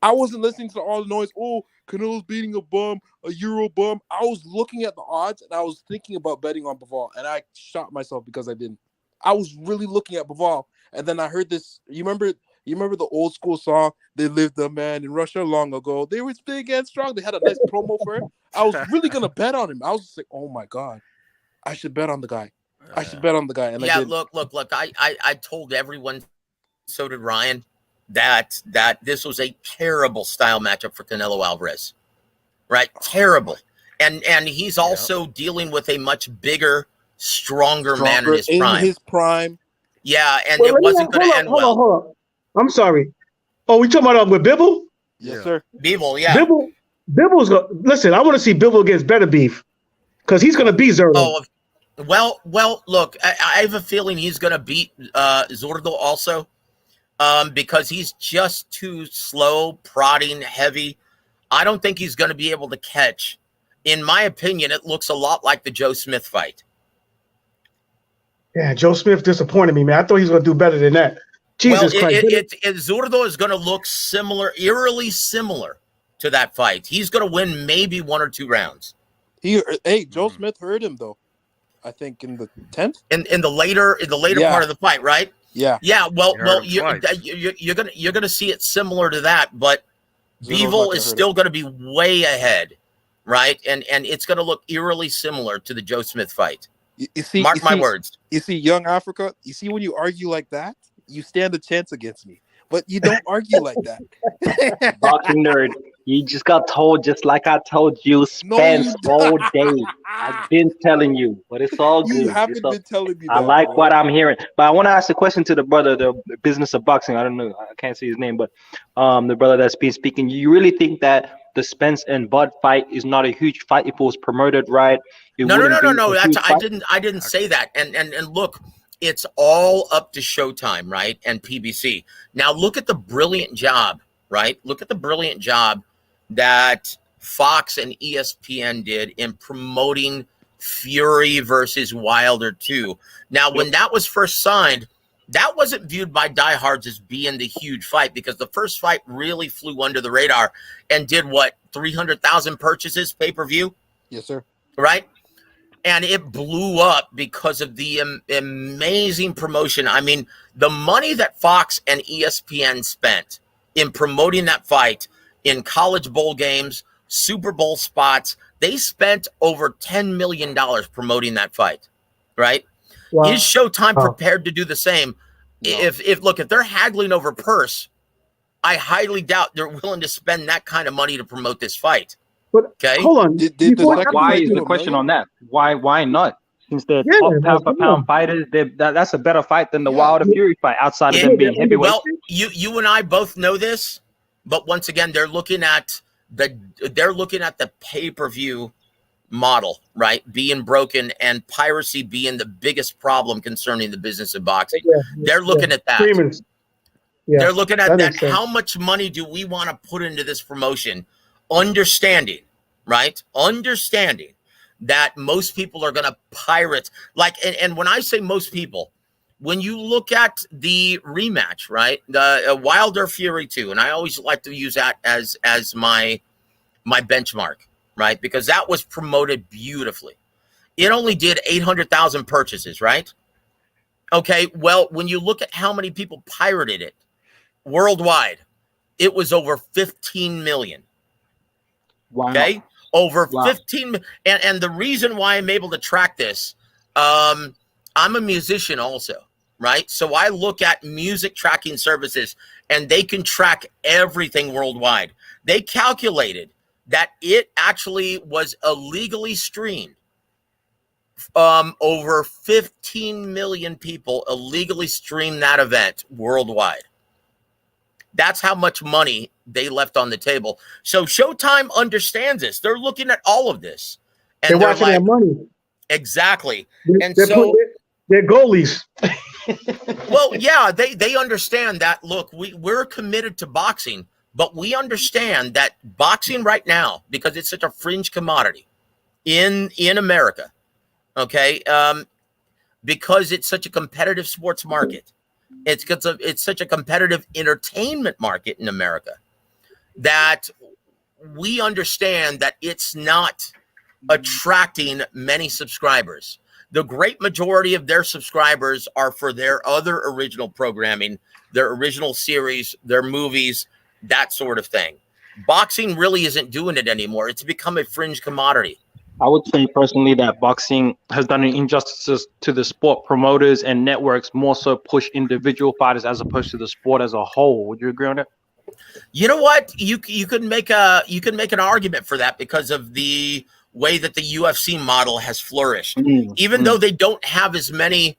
I wasn't listening to all the noise. Oh, Canelo's beating a bum, a Euro bum. I was looking at the odds and I was thinking about betting on Bivol, and I shot myself because I didn't. I was really looking at Bivol, and then I heard this. You remember the old school song? They lived a man in Russia long ago. They were big and strong. They had a nice promo for it. I was really gonna bet on him. I was just like, oh my god, I should bet on the guy. I should bet on the guy. And yeah, I did. Look. I told everyone, so did Ryan, that this was a terrible style matchup for Canelo Alvarez, right? Terrible, and he's also dealing with a much bigger, stronger man in his prime. Yeah, and it wasn't going to end well. Hold on. I'm sorry. Oh, we talking about with Bivol? Yes, sir. Bivol, yeah. Bivol listen. I want to see Bivol against better beef because he's going to beat Zurdo. Oh, well. Look, I have a feeling he's going to beat Zurdo also. Because he's just too slow, prodding, heavy. I don't think he's going to be able to catch. In my opinion, it looks a lot like the Joe Smith fight. Yeah, Joe Smith disappointed me, man. I thought he was going to do better than that. Jesus Christ. Zurdo is going to look eerily similar to that fight. He's going to win maybe 1 or 2 rounds. Joe Smith hurt him, though. I think in the 10th? In the later part of the fight, right? Yeah. Well, you're gonna see it similar to that, but Bivol is still gonna be way ahead, right? And it's gonna look eerily similar to the Joe Smith fight. Mark my words. You see, young Africa. You see, when you argue like that, you stand a chance against me. But you don't argue like that. Boxing nerd, you just got told, just like I told you, Spence all day. I've been telling you, but it's all good. You haven't been telling me that. I like what I'm hearing. But I want to ask a question to the brother, the business of boxing. I don't know. I can't see his name, but the brother that's been speaking. You really think that the Spence and Bud fight is not a huge fight if it was promoted right? No. I didn't say that. And look, it's all up to Showtime, right? And PBC. Now look at the brilliant job, right? Look at the brilliant job that Fox and ESPN did in promoting Fury versus Wilder 2. Now, when that was first signed, that wasn't viewed by diehards as being the huge fight because the first fight really flew under the radar and did 300,000 purchases pay-per-view? Yes, sir. Right? and it blew up because of the amazing promotion. I mean, the money that Fox and ESPN spent in promoting that fight in college bowl games, Super Bowl spots, they spent over $10 million promoting that fight, right? Wow. Is Showtime prepared to do the same? No. If they're haggling over purse, I highly doubt they're willing to spend that kind of money to promote this fight. But okay, hold on. Why is the question on that? Why not? Since they're top pound for pound fighters, that's a better fight than the Wilder Fury fight outside of them being heavyweight. Well, you and I both know this, but once again, they're looking at the pay-per-view model, right, being broken, and piracy being the biggest problem concerning the business of boxing. They're looking at that. They're looking at that. How much money do we want to put into this promotion? Understanding that most people are going to pirate. And when I say most people, when you look at the rematch, right, the Wilder Fury 2, and I always like to use that as my benchmark, right, because that was promoted beautifully. It only did 800,000 purchases, right? Okay, well, when you look at how many people pirated it worldwide, it was over 15 million. Wow. Okay, over 15. And the reason why I'm able to track this, I'm a musician also, right? So I look at music tracking services, and they can track everything worldwide. They calculated that it actually was illegally streamed. Over 15 million people illegally streamed that event worldwide. That's how much money they left on the table. So Showtime understands this. They're looking at all of this. And they're watching their money. Exactly. And they're goalies. Well, yeah, they understand that. Look, we're committed to boxing, but we understand that boxing right now, because it's such a fringe commodity in America, okay, because it's such a competitive sports market. It's such a competitive entertainment market in America that we understand that it's not attracting many subscribers. The great majority of their subscribers are for their other original programming, their original series, their movies, that sort of thing. Boxing really isn't doing it anymore. It's become a fringe commodity. I would say personally that boxing has done an injustice to the sport. Promoters and networks more so push individual fighters as opposed to the sport as a whole. Would you agree on that? You know what? You could make an argument for that because of the way that the UFC model has flourished. Even though they don't have as many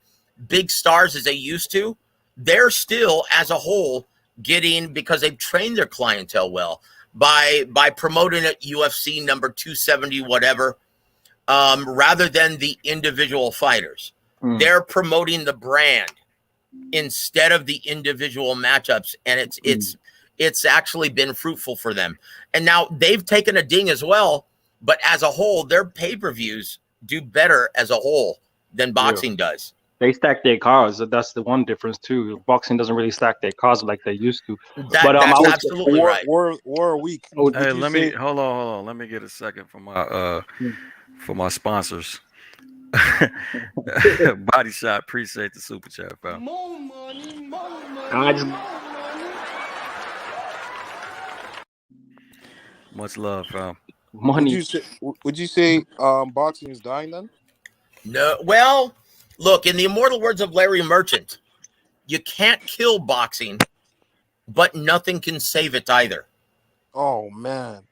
big stars as they used to, they're still, as a whole, getting, because they've trained their clientele well by promoting it UFC number 270 whatever. Rather than the individual fighters. They're promoting the brand instead of the individual matchups, and it's actually been fruitful for them. And now they've taken a ding as well, but as a whole, their pay-per-views do better as a whole than boxing does. They stack their cards. That's the one difference too. Boxing doesn't really stack their cards like they used to. That's absolutely right. War a week. Hey, hold on. Let me get a second for my sponsors. Body Shot, appreciate the super chat, fam. Much love, fam. Money. Would you say boxing is dying then? No. Well, look, in the immortal words of Larry Merchant, you can't kill boxing, but nothing can save it either. Oh man.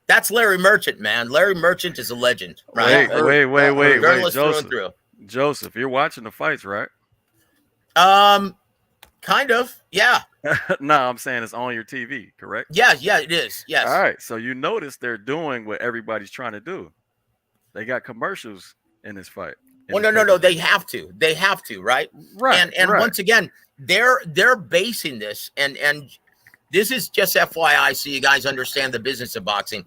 That's Larry Merchant, man. Larry Merchant is a legend, right? Wait, Joseph, you're watching the fights, right? Kind of, yeah. No, I'm saying it's on your TV, correct? Yeah, it is. Yes. All right, so you notice they're doing what everybody's trying to do. They got commercials in this fight. Well, no, they have to. They have to, right? Right. And once again, they're basing this, and this is just FYI, so you guys understand the business of boxing.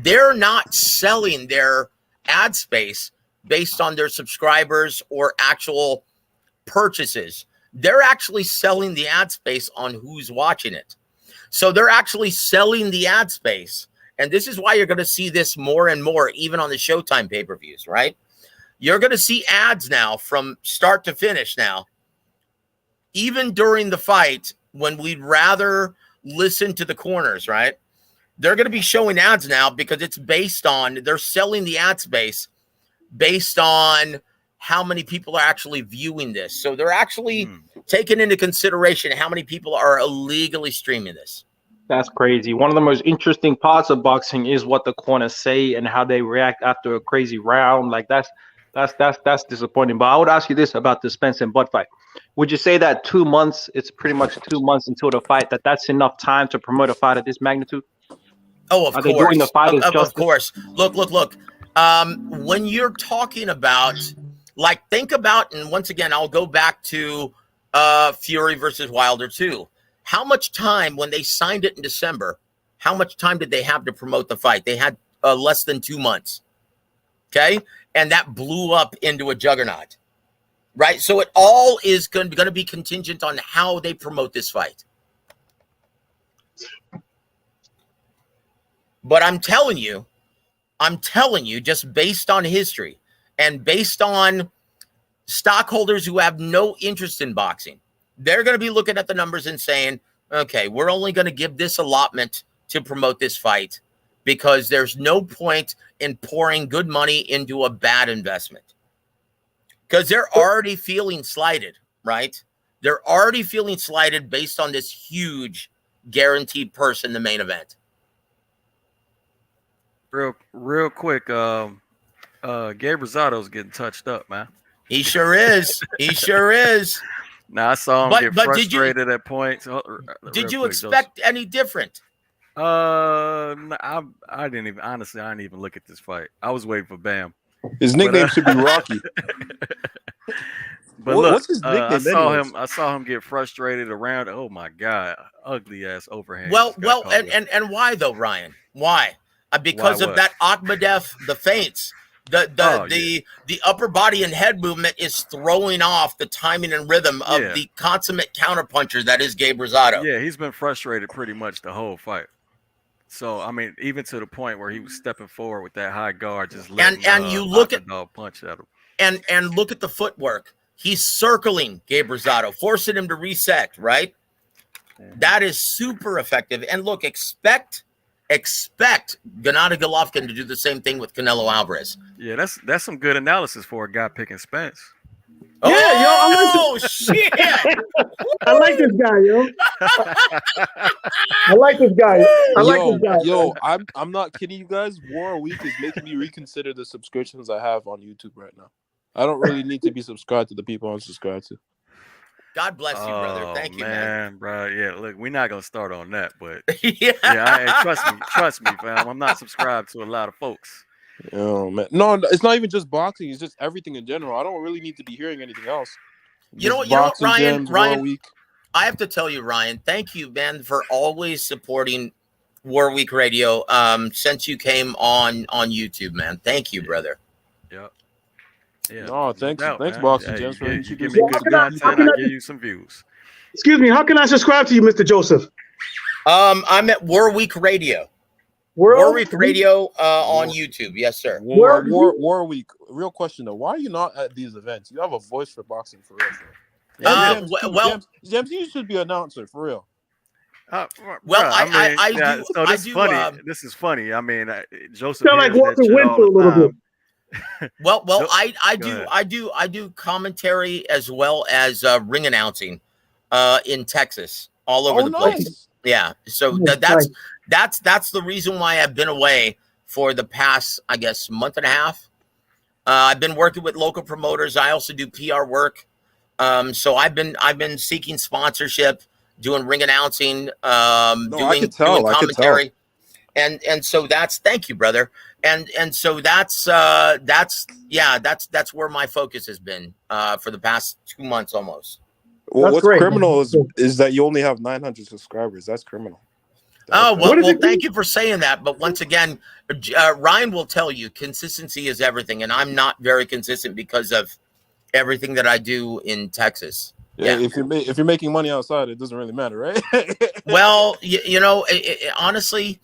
They're not selling their ad space based on their subscribers or actual purchases. They're actually selling the ad space on who's watching it. So they're actually selling the ad space. And this is why you're going to see this more and more, even on the Showtime pay-per-views, right? You're going to see ads now from start to finish now. Even during the fight, when we'd rather listen to the corners, right? They're going to be showing ads now because it's based on, they're selling the ad space based on how many people are actually viewing this. So they're actually taking into consideration how many people are illegally streaming this. That's crazy. One of the most interesting parts of boxing is what the corners say and how they react after a crazy round. Like that's disappointing. But I would ask you this about the Spence and Bud fight. Would you say that 2 months, it's pretty much 2 months until the fight, that's enough time to promote a fight of this magnitude? Oh, of Are course. they doing the fighters Of justice? course. Look. When you're talking about, like, think about, and once again, I'll go back to Fury versus Wilder 2. How much time, when they signed it in December, how much time did they have to promote the fight? They had less than 2 months. Okay? And that blew up into a juggernaut. Right? So it all is going to be contingent on how they promote this fight. But I'm telling you, just based on history and based on stockholders who have no interest in boxing, they're going to be looking at the numbers and saying, okay, we're only going to give this allotment to promote this fight because there's no point in pouring good money into a bad investment. Because they're already feeling slighted, right? They're already feeling slighted based on this huge guaranteed purse in the main event. Real quick, Gabe Rosado's getting touched up, man. He sure is. He sure is. Now I saw him get frustrated at points. Did you expect any different? I didn't even look at this fight. I was waiting for Bam. His nickname should be Rocky. But look, what's his nickname? I saw him get frustrated around. Oh my God, ugly ass overhand. Well, and why though, Ryan? Why? Because of that Akhmadev, the feints, the upper body and head movement is throwing off the timing and rhythm of the consummate counterpuncher that is Gabe Rosado. Yeah, he's been frustrated pretty much the whole fight. So I mean, even to the point where he was stepping forward with that high guard, just letting you look at punch at him. And look at the footwork. He's circling Gabe Rosado, forcing him to reset. Right, that is super effective. And look, expect Gennady Golovkin to do the same thing with Canelo Alvarez. Yeah, that's some good analysis for a guy picking Spence. Oh, shit! I like this guy, yo. I like this guy. Yo, I'm not kidding you guys. War a Week is making me reconsider the subscriptions I have on YouTube right now. I don't really need to be subscribed to the people I'm subscribed to. God bless you, brother. Thank you, man. Bro. Yeah, look, we're not gonna start on that, but trust me, fam. I'm not subscribed to a lot of folks. Oh man, no, it's not even just boxing. It's just everything in general. I don't really need to be hearing anything else. You know what, Ryan? I have to tell you, Ryan. Thank you, man, for always supporting War Week Radio. Since you came on YouTube, man. Thank you, brother. Yep. Yeah. No, thanks, Boxing Gems. You give me good content, I give you some views. Excuse me, how can I subscribe to you, Mr. Joseph? I'm at War Week Radio. War Week Radio on YouTube. Yes, sir. War Week. Real question though, why are you not at these events? You have a voice for boxing for real. James, you should be an announcer for real. This is funny. This is funny. I mean, Joseph. Sound like Walter Winfrey a little bit. I do commentary as well as ring announcing in Texas, all over the place. Yeah, so that's the reason why I've been away for the past, I guess, month and a half. I've been working with local promoters. I also do PR work. So I've been seeking sponsorship, doing ring announcing, doing commentary. And so thank you, brother. And so that's where my focus has been for the past 2 months almost. Well, what's criminal is that you only have 900 subscribers. That's criminal. Well, thank you for saying that. But once again, Ryan will tell you consistency is everything. And I'm not very consistent because of everything that I do in Texas. Yeah. If you're making money outside, it doesn't really matter, right? Well, honestly,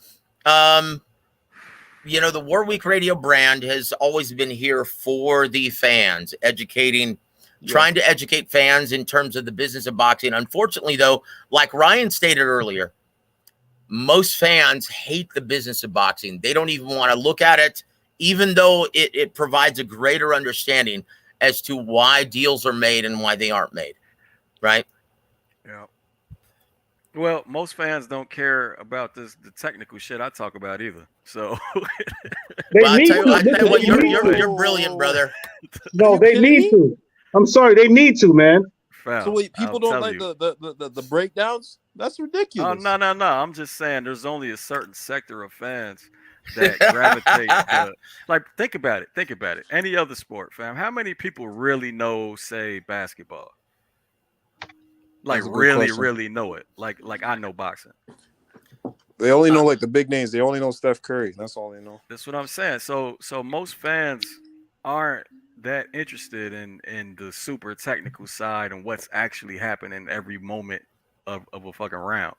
you know, the War Week Radio brand has always been here for the fans, educating, trying to educate fans in terms of the business of boxing. Unfortunately, though, like Ryan stated earlier, most fans hate the business of boxing. They don't even want to look at it, even though it provides a greater understanding as to why deals are made and why they aren't made. Right? Yeah. Well, most fans don't care about the technical shit I talk about either. So Well, I tell you what, you're brilliant, brother. No, they need to. I'm sorry, they need to, man. So wait, people don't like the breakdowns? That's ridiculous. Oh, no. I'm just saying there's only a certain sector of fans that gravitate to, like, think about it. Any other sport, fam. How many people really know, say, basketball? Like really know it. Like I know boxing. They only know like the big names. They only know Steph Curry. That's all they know. That's what I'm saying. So most fans aren't that interested in the super technical side and what's actually happening every moment of a fucking round.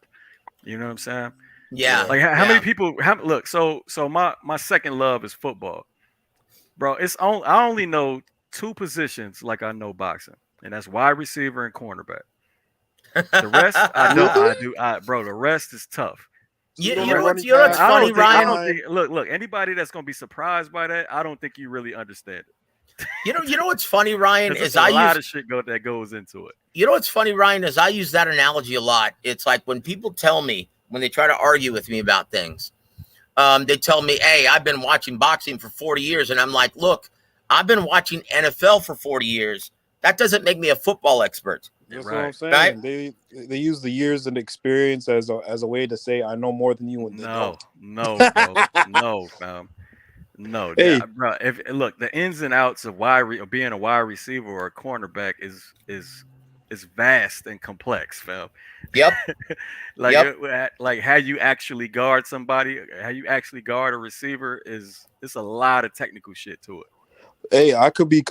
You know what I'm saying? Yeah. Like how many people look, so my second love is football. Bro, I only know 2 positions like I know boxing, and that's wide receiver and cornerback. The rest bro, the rest is tough. You know what's funny, Ryan? Look, anybody that's gonna be surprised by that, I don't think you really understand it. You know what's funny, Ryan, is a lot of shit that goes into it. You know what's funny, Ryan, is I use that analogy a lot. It's like when people tell me, when they try to argue with me about things, they tell me, hey, I've been watching boxing for 40 years. And I'm like, look, I've been watching NFL for 40 years. That doesn't make me a football expert. That's what I'm saying. Right? They use the years and experience as a way to say I know more than you. No, bro. No, hey, bro. Look, the ins and outs of being a wide receiver or a cornerback is vast and complex, fam. Yep. Like how you actually guard somebody, how you actually guard a receiver it's a lot of technical shit to it. Hey, I could be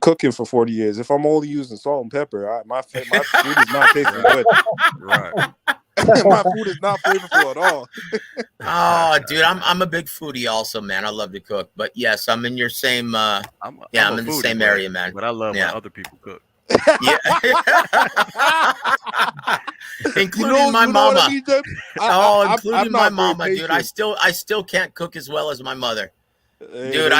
cooking for 40 years. If I'm only using salt and pepper, my food is not tasting good. Right. My food is not flavorful at all. Oh, dude, I'm a big foodie also, man. I love to cook. But yes, I'm in your same I'm in the same area, man. But I love when other people cook. Yeah. Including my mama. Including my mama, dude. I still can't cook as well as my mother. Dude,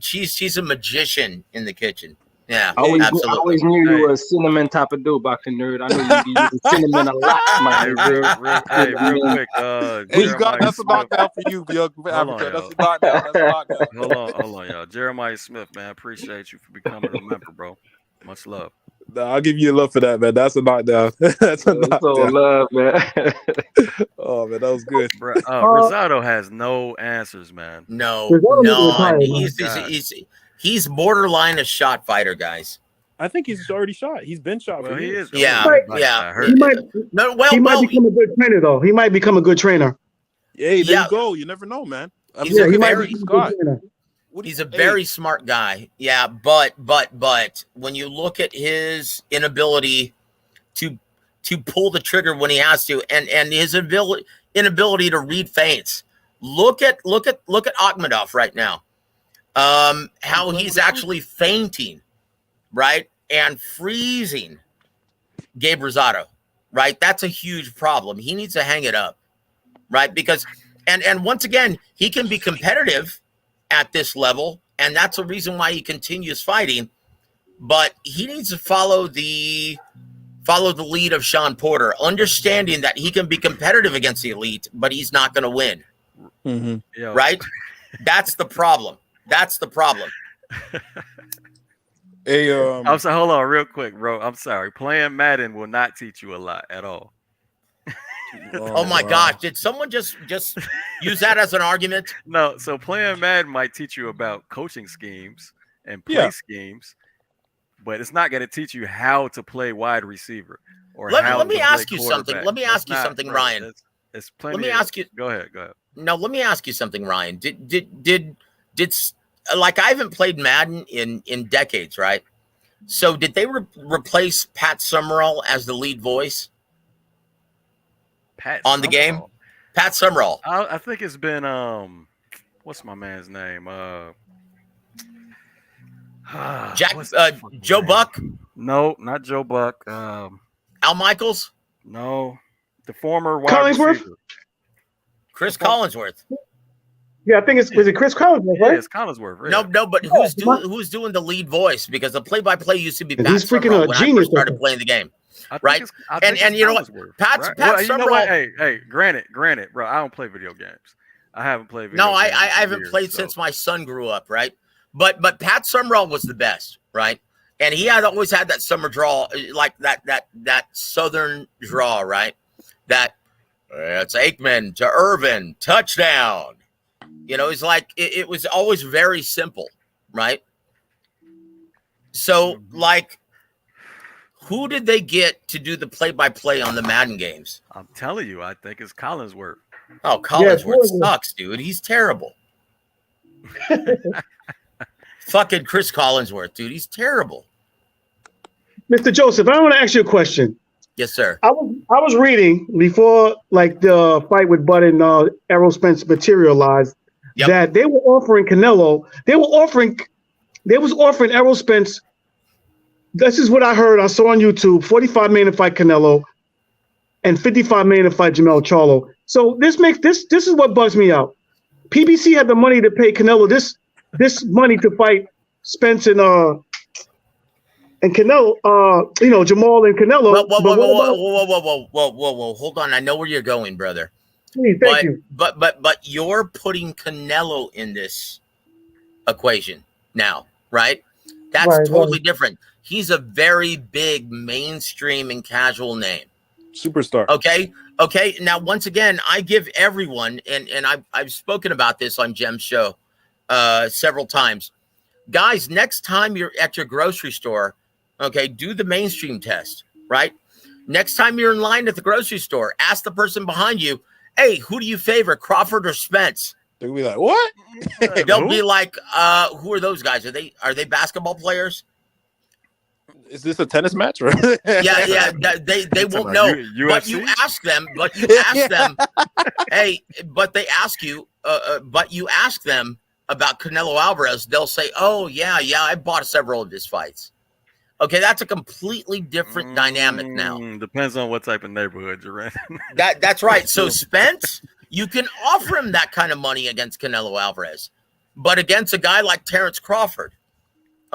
she's a magician in the kitchen. Yeah, I absolutely. always knew you were a cinnamon type of dude, boxing nerd. I knew you'd be using cinnamon a lot, man. Real quick. That's a knockdown for you, young Africa. That's a knockdown. Hold on, y'all. Jeremiah Smith, man, appreciate you for becoming a member, bro. Much love. I'll give you a love for that, man. That's a knockdown. That's a knockdown. So love, man. Oh man, that was good. Rosado has no answers, man. No. He's borderline a shot fighter, guys. I think he's already shot. He's been shot. Well, he is. Yeah. He might become a good trainer, though. He might become a good trainer. Hey, there you go. You never know, man. He's a very smart guy. Yeah, but when you look at his inability to pull the trigger when he has to, and his inability to read feints. Look at Akhmedov right now. How he's actually feinting, right? And freezing Gabe Rosado, right? That's a huge problem. He needs to hang it up, right? Because and once again, he can be competitive at this level, and that's the reason why he continues fighting. But he needs to follow the lead of Sean Porter, understanding that he can be competitive against the elite, but he's not going to win. Mm-hmm. Right? That's the problem. Hey, I'm sorry, hold on real quick, bro. I'm sorry. Playing Madden will not teach you a lot at all. Oh my gosh. Did someone just use that as an argument? No, so playing Madden might teach you about coaching schemes and play schemes, but it's not going to teach you how to play wide receiver or let me ask you something. Let me ask you something, Ryan. It's plenty. Let me ask you. Go ahead. No, let me ask you something, Ryan. Did like I haven't played Madden in decades, right? So did they replace Pat Summerall as the lead voice on the game? Pat Summerall. I think it's been what's my man's name? Jack, what's his fucking Joe name? Buck, No, not Joe Buck. Al Michaels, No, the former wide Collinsworth? receiver. Chris Collinsworth. Yeah, I think was it Chris Collinsworth, Yeah, right? it's Collinsworth. No, Yeah. no, but who's doing the lead voice? Because the play-by-play used to be Pat He's freaking Summerall a when I genius. first started playing the game, right? And you know what? Pat You know what? Summerall. Hey, granted, bro. I don't play video games. I haven't played video No, games. I in haven't years, played so. since my son grew up, right? But Pat Summerall was the best, right? And he had always had that summer draw, like that southern draw, right? That it's Aikman to Irvin, touchdown. You know, it's like it was always very simple, right? So, like, who did they get to do the play-by-play on the Madden games? I'm telling you, I think it's Collinsworth. Oh, Collinsworth sucks, dude. He's terrible. Fucking Chris Collinsworth, dude. He's terrible. Mr. Joseph, I want to ask you a question. Yes, sir. I was reading before, like the fight with Bud and Errol Spence materialized, that they were offering Canelo. They was offering Errol Spence. This is what I heard. I saw on YouTube: $45 million to fight Canelo, and $55 million to fight Jamel Charlo. So this is what bugs me out. PBC had the money to pay Canelo this money to fight Spence and Canelo, Jamal and Canelo. Whoa. Hold on. I know where you're going, brother. Thank you. But you're putting Canelo in this equation now, right? That's totally different. He's a very big mainstream and casual name. Superstar. Okay. Now, once again, I give everyone, and I've spoken about this on Jem's show several times. Guys, next time you're at your grocery store, okay, do the mainstream test, right? Next time you're in line at the grocery store, ask the person behind you, hey, who do you favor, Crawford or Spence? They'll be like, what? They'll be like, who are those guys? Are they basketball players? Is this a tennis match? Or? Yeah. They won't know. But you ask them. Hey, but they ask you. But you ask them about Canelo Alvarez. They'll say, "Oh yeah, I bought several of his fights." Okay, that's a completely different dynamic now. Depends on what type of neighborhood you're in. That's right. So Spence, you can offer him that kind of money against Canelo Alvarez, but against a guy like Terrence Crawford,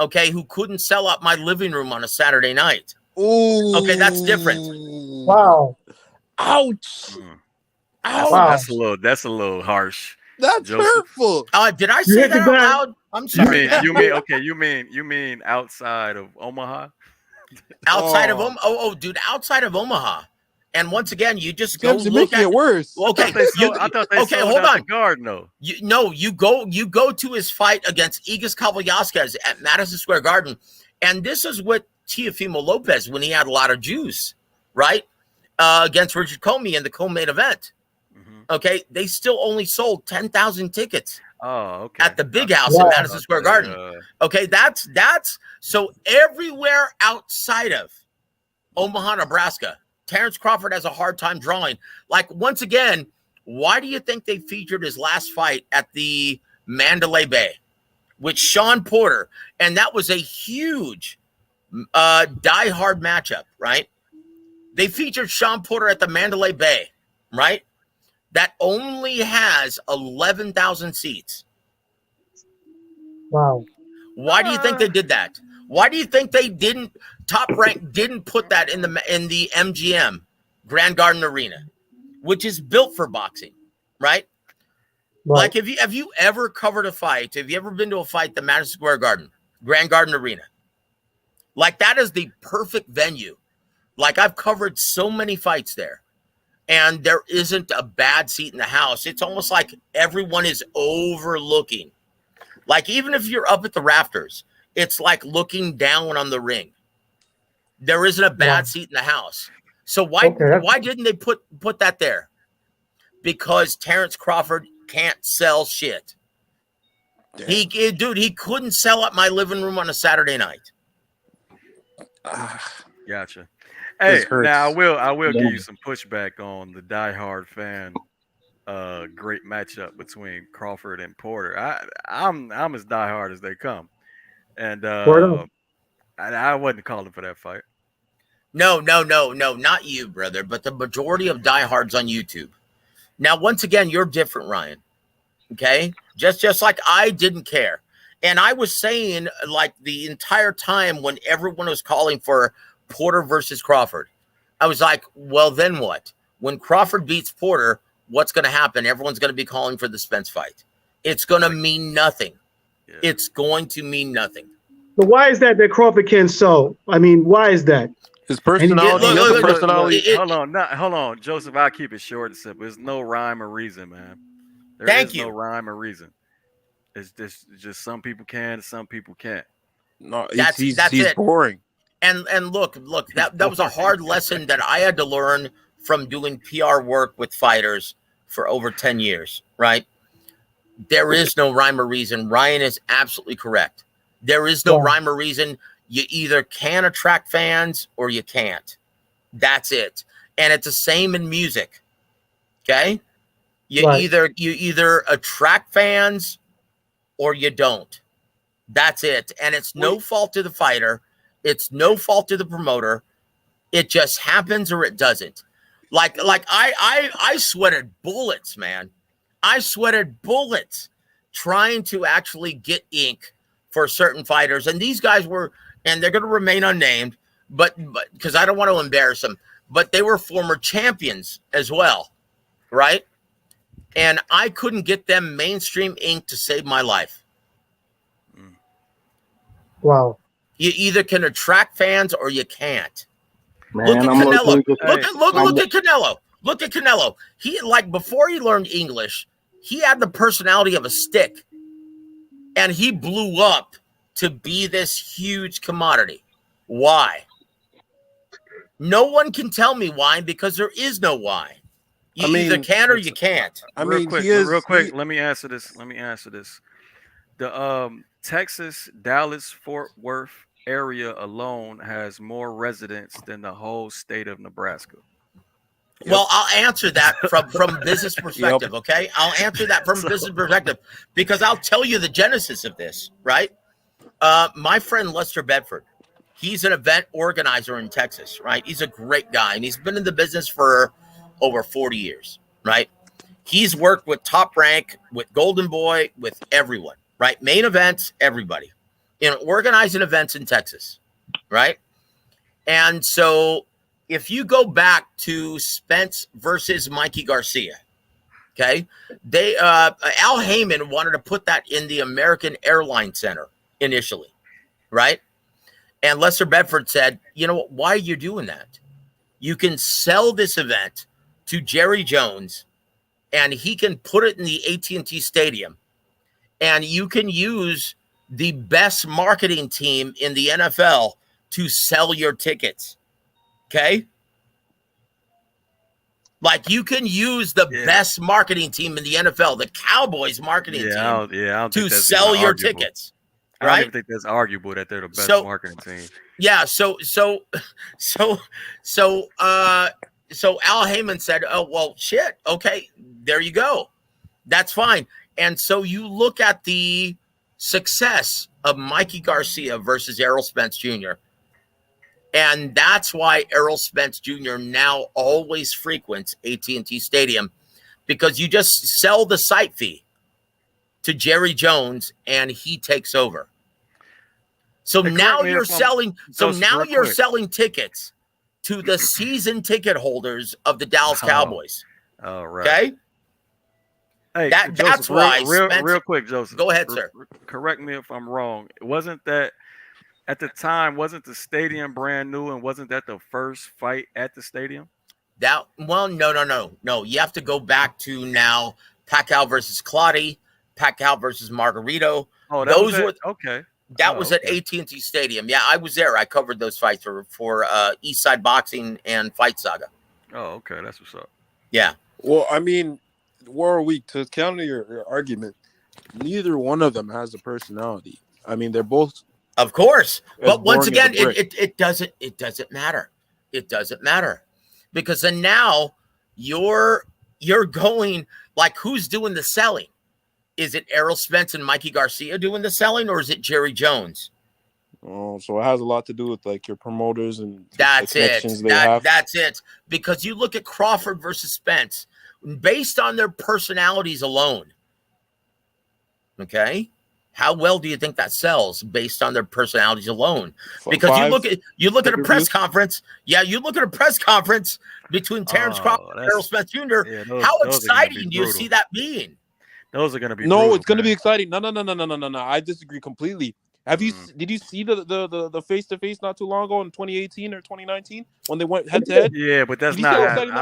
okay, who couldn't sell out my living room on a Saturday night. Ooh. Okay, that's different. Wow. Ouch. Ouch. That's a little harsh. That's hurtful. Did I say that out loud? I'm sorry. You mean outside of Omaha? Outside of Omaha? Oh, dude, outside of Omaha. And once again, you just go look at it worse. Okay, I thought they sold hold out on. the Garden, though. You go to his fight against Igas Cavallasquez at Madison Square Garden, and this is with Teofimo Lopez when he had a lot of juice, right? Against Richard Comey in the co-main event. Okay, they still only sold 10,000 tickets. Oh, okay. At the big house in Madison Square Garden. Okay, that's so everywhere outside of Omaha, Nebraska, Terrence Crawford has a hard time drawing. Like, once again, why do you think they featured his last fight at the Mandalay Bay with Sean Porter? And that was a huge die-hard matchup, right? They featured Sean Porter at the Mandalay Bay, right? That only has 11,000 seats. Wow. Why do you think they did that? Why do you think they didn't put that in the MGM Grand Garden Arena, which is built for boxing, right? Like, have you ever covered a fight? Have you ever been to a fight at the Madison Square Garden, Grand Garden Arena? Like, that is the perfect venue. Like, I've covered so many fights there. And there isn't a bad seat in the house. It's almost like everyone is overlooking. Like, even if you're up at the rafters, it's like looking down on the ring. There isn't a bad seat in the house. So why didn't they put that there? Because Terrence Crawford can't sell shit. He couldn't sell up my living room on a Saturday night. Gotcha. Hey, now I will give you some pushback on the diehard fan great matchup between Crawford and Porter. I'm as diehard as they come, and Word up. I wasn't calling for that fight. No, not you, brother, but the majority of diehards on YouTube. Now, once again, you're different, Ryan. Okay, just like I didn't care, and I was saying like the entire time when everyone was calling for Porter versus Crawford, I was like, well, then what? When Crawford beats Porter, what's going to happen? Everyone's going to be calling for the Spence fight. It's going to mean nothing. Yeah. It's going to mean nothing. But why is that Crawford can't sell? I mean, why is that? His personality. Look, He has a look, personality. Hold on, Joseph. I'll keep it short and simple. There's no rhyme or reason, man. Thank No you. rhyme or reason. It's just some people can, some people can't. No, That's he's it. boring. And look, that was a hard lesson that I had to learn from doing PR work with fighters for over 10 years, right? There is no rhyme or reason. Ryan is absolutely correct. There is no rhyme or reason. You either can attract fans or you can't. That's it. And it's the same in music. Okay? You either attract fans or you don't. That's it. And it's no fault to the fighter. It's no fault to the promoter. It just happens or it doesn't. Like I sweated bullets, man. I sweated bullets trying to actually get ink for certain fighters. And these guys were, and they're going to remain unnamed, but because I don't want to embarrass them, but they were former champions as well, right? And I couldn't get them mainstream ink to save my life. Wow. You either can attract fans or you can't. Man, Look at Canelo. Look at Canelo. Look at Canelo. He, like, before he learned English, he had the personality of a stick. And he blew up to be this huge commodity. Why? No one can tell me why, because there is no why. You either can or you can't. Real quick. Let me answer this. The Texas, Dallas, Fort Worth area alone has more residents than the whole state of Nebraska. Well, I'll answer that from a business perspective, okay? I'll answer that from a business perspective because I'll tell you the genesis of this, right? My friend Lester Bedford, he's an event organizer in Texas, right? He's a great guy, and he's been in the business for over 40 years, right? He's worked with Top Rank, with Golden Boy, with everyone, right? Main events, everybody. Organizing events in Texas, right? And so if you go back to Spence versus Mikey Garcia, okay, they Al Heyman wanted to put that in the American Airlines Center initially, right? And Lester Bedford said, you know what, why are you doing that? You can sell this event to Jerry Jones and he can put it in the AT&T Stadium and you can use the best marketing team in the NFL to sell your tickets. Okay? Like you can use the best marketing team in the NFL, the Cowboys marketing team, to sell your tickets. Right? I don't even think that's arguable that they're the best marketing team. Yeah, so Al Heyman said, "Oh, well, shit. Okay, there you go. That's fine." And so you look at the success of Mikey Garcia versus Errol Spence Jr. And that's why Errol Spence Jr. now always frequents AT&T Stadium, because you just sell the site fee to Jerry Jones and he takes over. So now you're selling. So now you're selling tickets to the season ticket holders of the Dallas Cowboys. Oh, right. Okay. Hey, that's Joseph, why. Real quick, Joseph. Go ahead, sir. Correct me if I'm wrong. Wasn't that at the time? Wasn't the stadium brand new, and wasn't that the first fight at the stadium? No. You have to go back to now. Pacquiao versus Clottey, Pacquiao versus Margarito. Oh, those were okay. That was at AT&T Stadium. Yeah, I was there. I covered those fights for Eastside Boxing and Fight Saga. Oh, okay. That's what's up. Yeah. Well, I mean, War Week, to counter your argument, neither one of them has a personality. I mean, they're both, of course. But once again, it doesn't matter. It doesn't matter, because then now you're going Like, who's doing the selling? Is it Errol Spence and Mikey Garcia doing the selling, or is it Jerry Jones? Oh, so it has a lot to do with like your promoters and That's the it. connections they have. That's it. Because you look at Crawford versus Spence, based on their personalities alone. Okay, how well do you think that sells based on their personalities alone? Because you look at a press conference. Yeah, you look at a press conference between Terrence Crawford and Errol Spence Jr. How exciting do you see that being? Those are going to be it's going to be exciting. No. I disagree completely. Did you see the face-to-face not too long ago in 2018 or 2019 when they went head-to-head? Yeah, but that's not happening.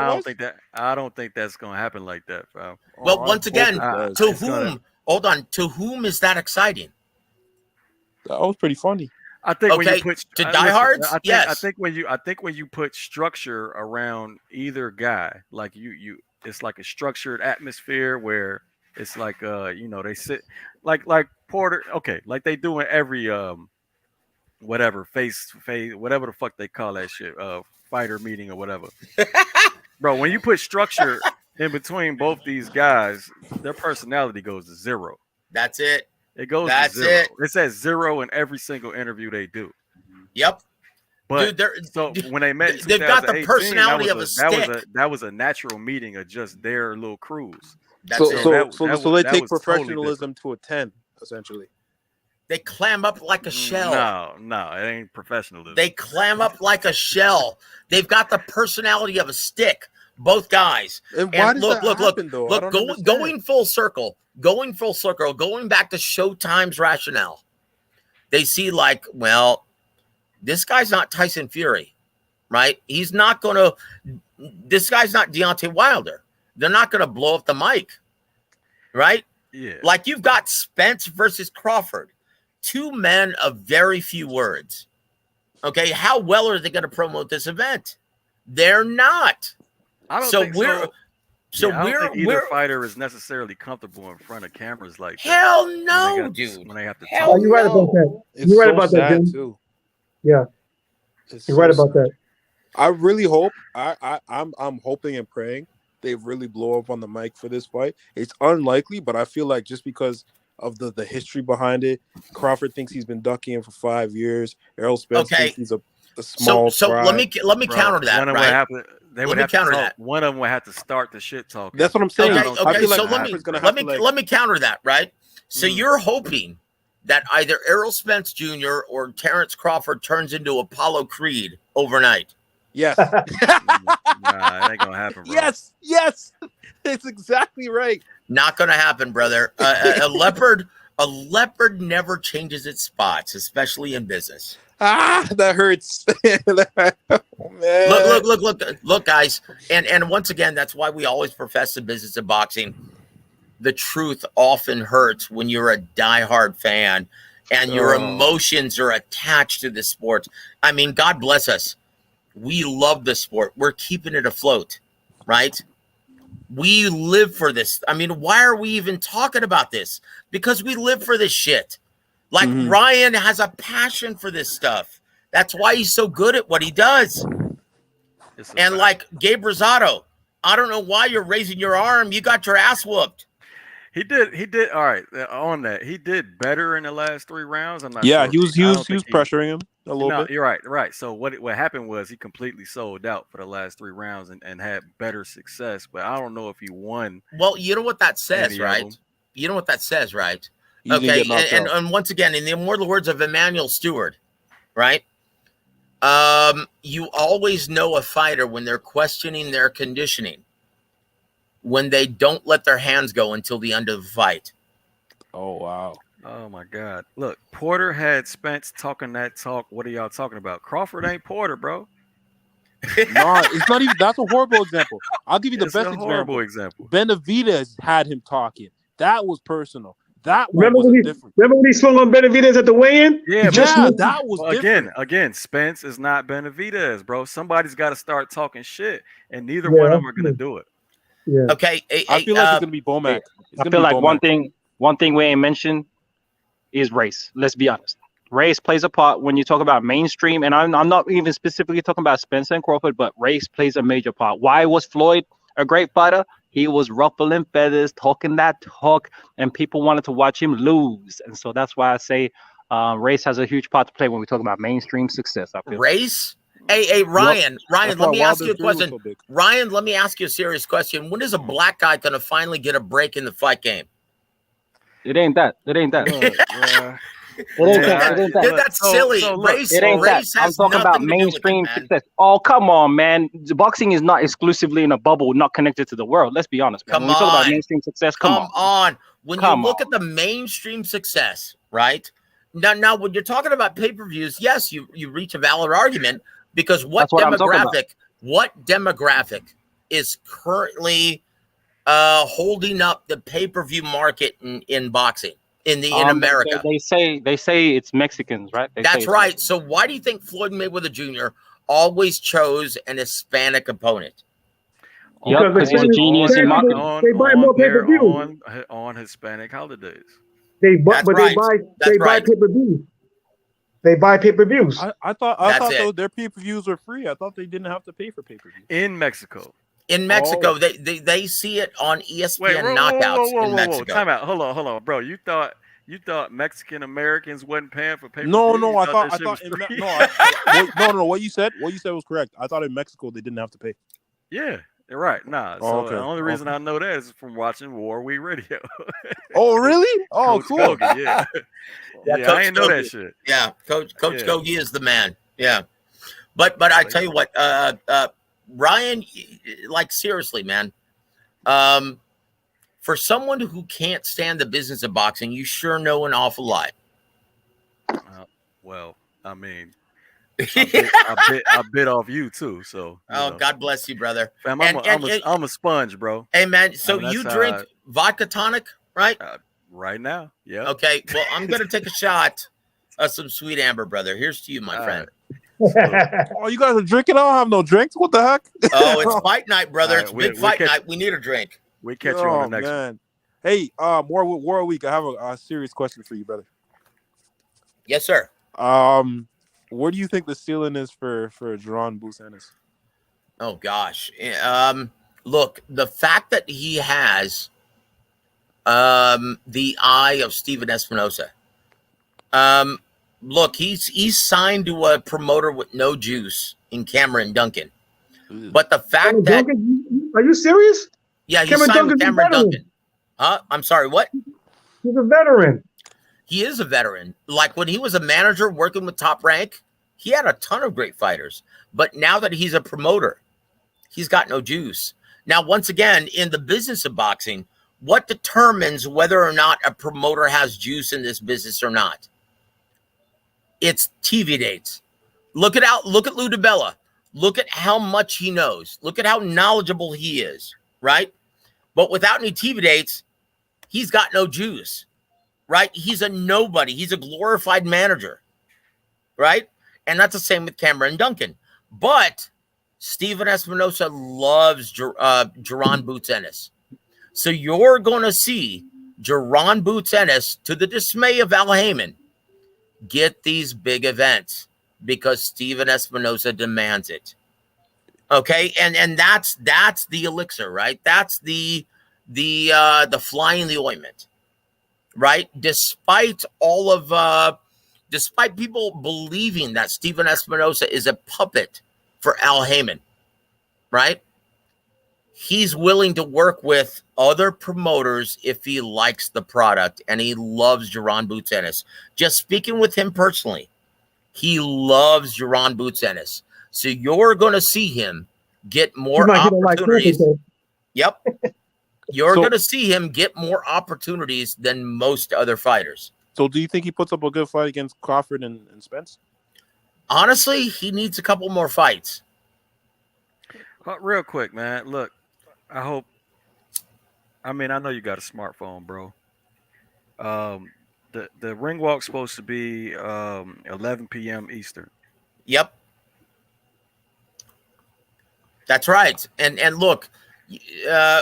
I don't think that's going to happen like that, bro. Well, once again, to whom? Hold on. To whom is that exciting? That was pretty funny. I think when you put to diehards, yes. I think when you put structure around either guy, like you, it's like a structured atmosphere where it's like they sit like Porter, okay, like they do in every whatever face whatever the fuck they call that shit, fighter meeting or whatever. Bro, when you put structure in between both these guys, their personality goes to zero. That's it. It goes to zero. It says zero in every single interview they do. Yep. But so when they met, they've got the personality of a stick. That was a natural meeting of just their little crews. So they take professionalism to a 10, essentially. They clam up like a shell. No, it ain't professionalism. They clam up like a shell. They've got the personality of a stick. Both guys. And why does that happen, though? Look, going full circle, going back to Showtime's rationale. They see like, well, this guy's not Tyson Fury, right? This guy's not Deontay Wilder. They're not going to blow up the mic, right? Yeah. Like you've got Spence versus Crawford, two men of very few words. Okay, how well are they going to promote this event? They're not. I don't think so. I don't think either fighter is necessarily comfortable in front of cameras like that. Hell no, dude. When they have to talk. You're right about that. You're right about that, Jim. Too. Yeah, you're right about that. I really hope. I'm hoping and praying they really blow up on the mic for this fight. It's unlikely, but I feel like just because of the history behind it, Crawford thinks he's been ducking him for 5 years. Errol Spence thinks he's a small. So let me counter that. Right? One of them would have to start the shit talk. That's what I'm saying. Okay. So let me counter that. Right. So you're hoping that either Errol Spence Jr. or Terrence Crawford turns into Apollo Creed overnight. Yes. Nah, it ain't gonna happen, bro. Yes. It's exactly right. Not gonna happen, brother. A leopard never changes its spots, especially in business. That hurts. Oh, man. Look, guys. And once again, that's why we always profess the business of boxing. The truth often hurts when you're a diehard fan and your emotions are attached to the sport. I mean, God bless us. We love the sport. We're keeping it afloat, right? We live for this. I mean, why are we even talking about this? Because we live for this shit. Like Ryan has a passion for this stuff. That's why he's so good at what he does. And like Gabe Rosado, I don't know why you're raising your arm. You got your ass whooped. He did. All right, on that, he did better in the last 3 rounds. I'm not. Yeah, sure. he was pressuring him a little bit. You're right. So what happened was he completely sold out for the last 3 rounds and had better success. But I don't know if he won. Well, you know what that says, right? You know what that says, right? Okay, and once again, in the immortal words of Emmanuel Stewart, right? You always know a fighter when they're questioning their conditioning, when they don't let their hands go until the end of the fight. Oh, wow. Oh, my God. Look, Porter had Spence talking that talk. What are y'all talking about? Crawford ain't Porter, bro. No, it's not even. That's a horrible example. I'll give you the best horrible example. Benavidez had him talking. That was personal. That remember when he swung on Benavidez at the weigh-in? Yeah, that was different. Again, Spence is not Benavidez, bro. Somebody's got to start talking shit, and neither one of them are going to do it. Yeah. Okay, I feel like it's gonna be Bomac. I feel like one thing we ain't mentioned is race. Let's be honest. Race plays a part when you talk about mainstream, and I'm not even specifically talking about Spence and Crawford, but race plays a major part. Why was Floyd a great fighter? He was ruffling feathers, talking that talk, and people wanted to watch him lose. And so that's why I say race has a huge part to play when we talk about mainstream success. I feel. Race? Hey, Ryan, That's let why me ask you a Wilder 3 was question. so big. Ryan, let me ask you a serious question. When is a black guy going to finally get a break in the fight game? It ain't that. It ain't that. Look, yeah. It ain't that. It ain't that. Dude, that's silly. Race It ain't that. I'm has talking about nothing to do with it, mainstream man. success. Oh, come on, man. Boxing is not exclusively in a bubble, not connected to the world. Let's be honest, man. Come When we talk about on. mainstream success, come on. When Come you look at the mainstream success, right? Now, when you're talking about pay-per-views, yes, you reach a valid argument because what That's what I'm talking about. demographic is currently holding up the pay-per-view market in boxing in America? They say it's Mexicans, right? That's right. So why do you think Floyd Mayweather Jr. always chose an Hispanic opponent? Yep, because he's a genius in marketing. They buy more pay-per-views on Hispanic holidays. They buy pay-per-views. They buy pay-per-views. I thought their pay-per-views were free. I thought they didn't have to pay for pay-per-view. In Mexico. In Mexico, they see it on ESPN knockouts in Mexico. Time out. Hold on, bro. You thought Mexican Americans wasn't paying for pay-per-view? No. I thought what you said was correct. I thought in Mexico they didn't have to pay. Yeah, you're right. Nah. So the only reason I know that is from watching War Week Radio. Oh, really? Oh, Coach cool. Kogi, yeah. Yeah, I didn't know that shit. Yeah, Coach Kogi is the man. Yeah, but I tell you what, Ryan, like seriously, man, for someone who can't stand the business of boxing, you sure know an awful lot. Well, I mean, I bit off you too. So, God bless you, brother. Fam, I'm a sponge, bro. Hey, man. So you drink vodka tonic, right? Right now, yeah. Okay. Well, I'm gonna take a shot of some sweet amber, brother. Here's to you, my friend. Oh, you guys are drinking? I don't have no drinks. What the heck? Oh, it's fight night, brother. Right, it's big fight night. We need a drink. We catch you on the next one. Hey, War Week. I have a serious question for you, brother. Yes, sir. Where do you think the ceiling is for Jerron Boots Ennis? Oh gosh. Look, the fact that he has the eye of Steven Espinosa. Look, he's signed to a promoter with no juice in Cameron Duncan. But the fact that are you serious? Yeah, he's signed with Cameron Duncan. Huh? I'm sorry, what? He's a veteran. He is a veteran. Like when he was a manager working with Top Rank, he had a ton of great fighters. But now that he's a promoter, he's got no juice. Now, once again, in the business of boxing, what determines whether or not a promoter has juice in this business or not? It's TV dates. Look at Lou DiBella. Look at how much he knows. Look at how knowledgeable he is, right? But without any TV dates, he's got no juice, right? He's a nobody. He's a glorified manager, right? And that's the same with Cameron Duncan. But Steven Espinosa loves Jerron Boots Ennis. So you're going to see Jerron Boots Ennis, to the dismay of Al Heyman, get these big events because Steven Espinosa demands it. Okay, and that's the elixir, right? That's the fly in the ointment, right? Despite all of despite people believing that Steven Espinosa is a puppet for Al Heyman, right? He's willing to work with other promoters if he likes the product, and he loves Jerron Boots Ennis. Just speaking with him personally, he loves Jerron Boots Ennis. So you're going to see him get more opportunities. Yep. You're going to see him get more opportunities than most other fighters. So do you think he puts up a good fight against Crawford and Spence? Honestly, he needs a couple more fights. Real quick, man. Look, I know you got a smartphone, bro. The ring walk's supposed to be 11 p.m. Eastern. Yep. That's right. And look,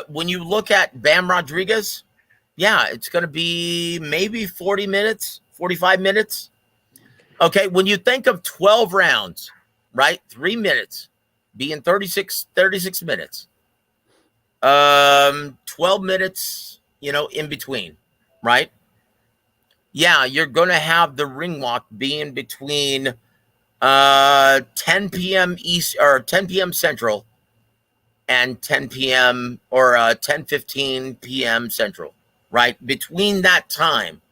when you look at Bam Rodriguez, yeah, it's going to be maybe 40 minutes, 45 minutes. Okay, when you think of 12 rounds, right, 3 minutes being 36 minutes. 12 minutes, in between, right? Yeah, you're going to have the ring walk being between 10 p.m. East or 10 p.m. Central and 10 p.m. or 10:15 p.m. Central, right? Between that time,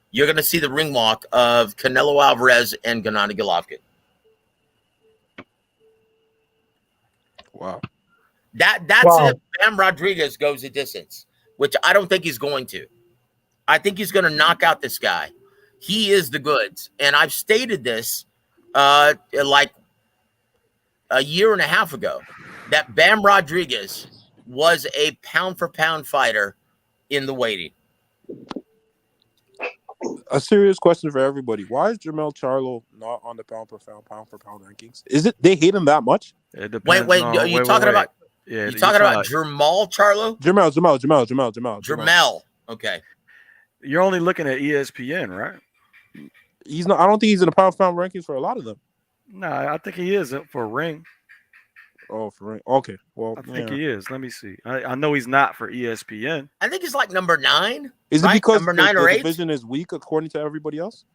you're going to see the ring walk of Canelo Alvarez and Gennady Golovkin. Wow. That's if Bam Rodriguez goes the distance, which I don't think he's going to. I think he's going to knock out this guy. He is the goods. And I've stated this like a year and a half ago, that Bam Rodriguez was a pound-for-pound fighter in the waiting. A serious question for everybody. Why is Jermell Charlo not on the pound for pound rankings? Is it they hate him that much? It depends. Wait, are you talking about? Yeah, you talking about Jermall Charlo? Jermell. Okay. You're only looking at ESPN, right? He's not. I don't think he's in the pound for pound rankings for a lot of them. No, I think he is for Ring. Oh, for Ring. Okay. Well, I think he is. Let me see. I know he's not for ESPN. I think he's like number 9. Is it because number 9 or 8? The division is weak according to everybody else?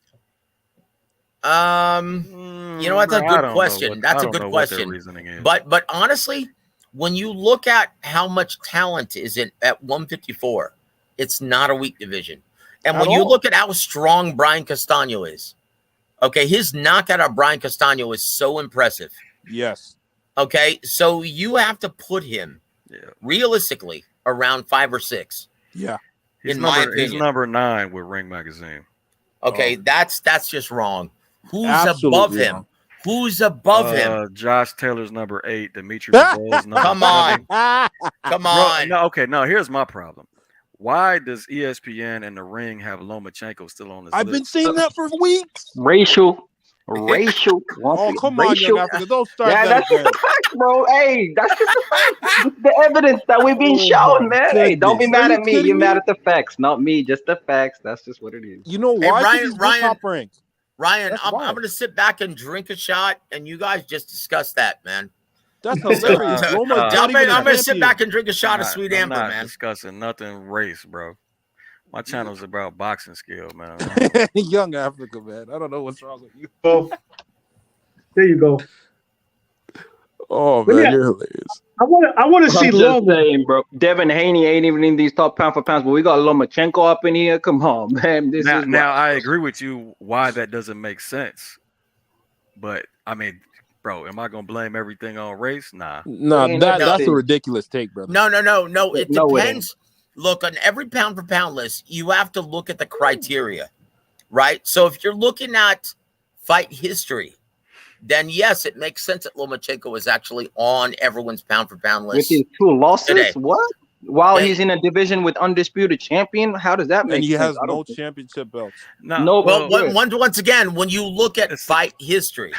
That's a good question. That's a good question. But honestly, when you look at how much talent is at 154, it's not a weak division. And when you look at how strong Brian Castano is, okay, his knockout of Brian Castano is so impressive. Yes. Okay, so you have to put him realistically around 5 or 6. Yeah. In my opinion. He's number 9 with Ring Magazine. Okay, that's just wrong. Who's above him? Who's above him? Josh Taylor's number 8. Dimitri Bivol number Come on. 7. Come on. No, here's my problem. Why does ESPN and the Ring have Lomachenko still on this list? I've been saying that for weeks. Racial. Oh, come on, young Africa. Don't start that. That's just the facts, bro. Hey, that's just the facts. The evidence that we're being shown, man. Hey, don't be mad at me. You're mad at the facts, not me. Just the facts. That's just what it is. You know why? Hey, Ryan, I'm going to sit back and drink a shot, and you guys just discuss that, man. That's hilarious. I'm going to sit back and drink a shot of Sweet Amber, man. Man. Discussing nothing race, bro. My channel's about boxing skill, man. Young Africa, man. I don't know what's wrong with you. Oh, there you go. Oh man, you're hilarious. I want to see Loma. Saying, bro. Devin Haney ain't even in these top pound for pounds, but we got Lomachenko up in here. Come on, man. Now I agree with you why that doesn't make sense. But I mean, bro, am I gonna blame everything on race? Nah. No, that's a ridiculous take, brother. No. It depends. Look, on every pound for pound list, you have to look at the criteria, right? So if you're looking at fight history, then yes, it makes sense that Lomachenko is actually on everyone's pound for pound list. With his 2 losses? Today. What? While he's in a division with undisputed champion? How does that make sense? And he has no championship belts. No. Well, once again, when you look at fight history,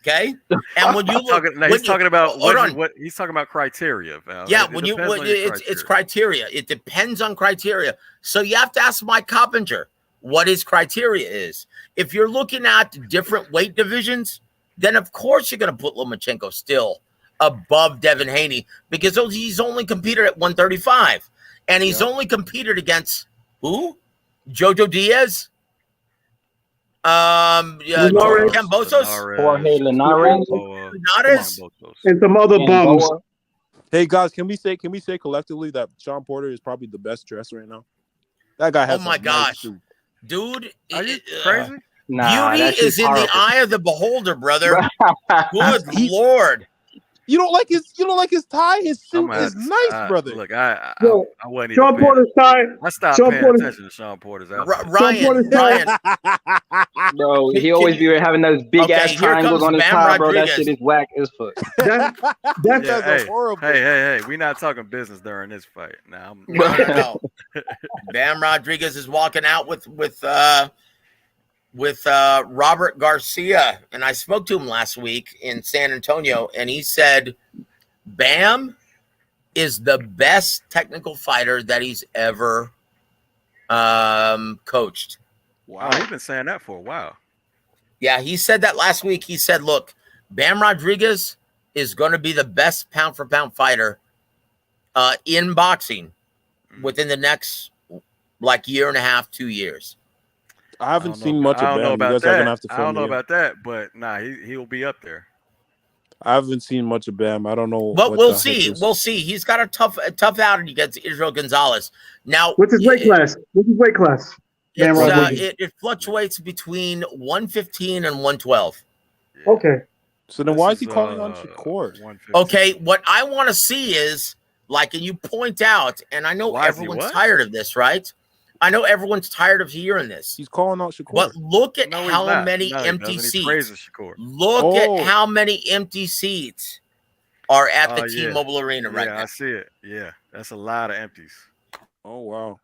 okay, and when you look, he's talking about what he's talking about criteria. Yeah, it's criteria. It depends on criteria. So you have to ask Mike Coppinger what his criteria is. If you're looking at different weight divisions, then of course you're going to put Lomachenko still above Devin Haney because he's only competed at 135, and he's only competed against who? Jojo Diaz. Cambosos, Jorge Linares, and some other bums. Hey guys, can we say collectively that Sean Porter is probably the best dresser right now? That guy has. Oh my gosh, dude! Are you crazy? Beauty is in the eye of the beholder, brother. Good Lord! You don't like his tie? His suit is nice, brother. Look, I wasn't even Sean Porter's tie. I stopped paying attention to Sean Porter's outfit. Ryan. Bro, he always be having those big ass triangles on his tie, bro. That shit is whack as fuck. That's horrible. Hey, we not talking business during this fight. Now, no. Bam Rodriguez is walking out with Robert Garcia, and I spoke to him last week in San Antonio, and he said Bam is the best technical fighter that he's ever coached. Wow, he's been saying that for a while. Yeah, he said that last week. He said, look, Bam Rodriguez is going to be the best pound-for-pound fighter in boxing within the next like year and a half, 2 years. I haven't seen much of Bam. You guys are gonna have to I fill don't me know in. about that, but nah, he'll be up there. I haven't seen much of Bam. I don't know. But what we'll the heck see. is. We'll see. He's got a tough outing against Israel Gonzalez. Now, What's his weight class? What's his weight class? Bam it's, Rodriguez. it fluctuates between 115 and 112. Okay. So then why is he calling on Shakur? Okay, what I want to see is, like, and you point out, and I know Why is he everyone's what? tired of this, right? I know everyone's tired of hearing this. He's calling out Shakur. But look at No, he's how not. many No, he empty doesn't. He seats. praises Shakur. Look at how many empty seats are at the Yeah. T-Mobile Arena right Yeah, now. I see it. Yeah, that's a lot of empties. Oh wow!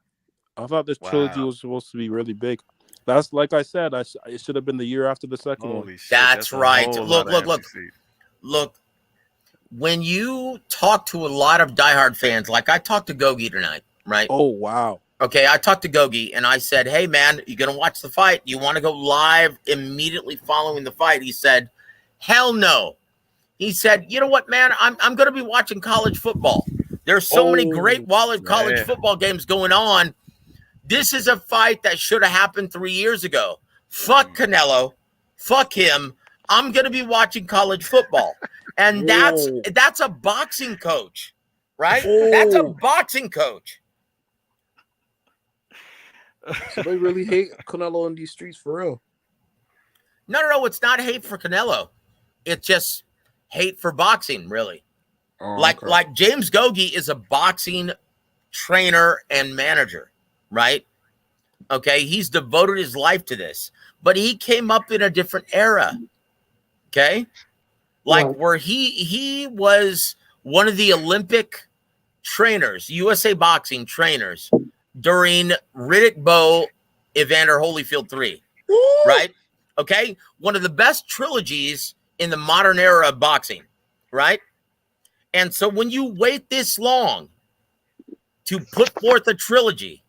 I thought this trilogy was supposed to be really big. That's like I said. It should have been the year after the second one. Holy shit! That's right. A whole lot of empty seats. Look. When you talk to a lot of diehard fans, like I talked to Gogi tonight, right? Oh wow! Okay, I talked to Gogi and I said, "Hey man, you gonna watch the fight? You want to go live immediately following the fight?" He said, "Hell no." He said, "You know what, man? I'm gonna be watching college football. There's so many great college football games going on. This is a fight that should have happened 3 years ago. Fuck Canelo, fuck him. I'm gonna be watching college football." And that's a boxing coach, right? That's a boxing coach. So they really hate Canelo in these streets for real. No. It's not hate for Canelo. It's just hate for boxing, really. Like James Gogi is a boxing trainer and manager, right? Okay, he's devoted his life to this, but he came up in a different era. Okay. Like where he was one of the Olympic trainers, USA boxing trainers during Riddick Bowe, Evander Holyfield 3, right? Okay. One of the best trilogies in the modern era of boxing, right? And so when you wait this long to put forth a trilogy,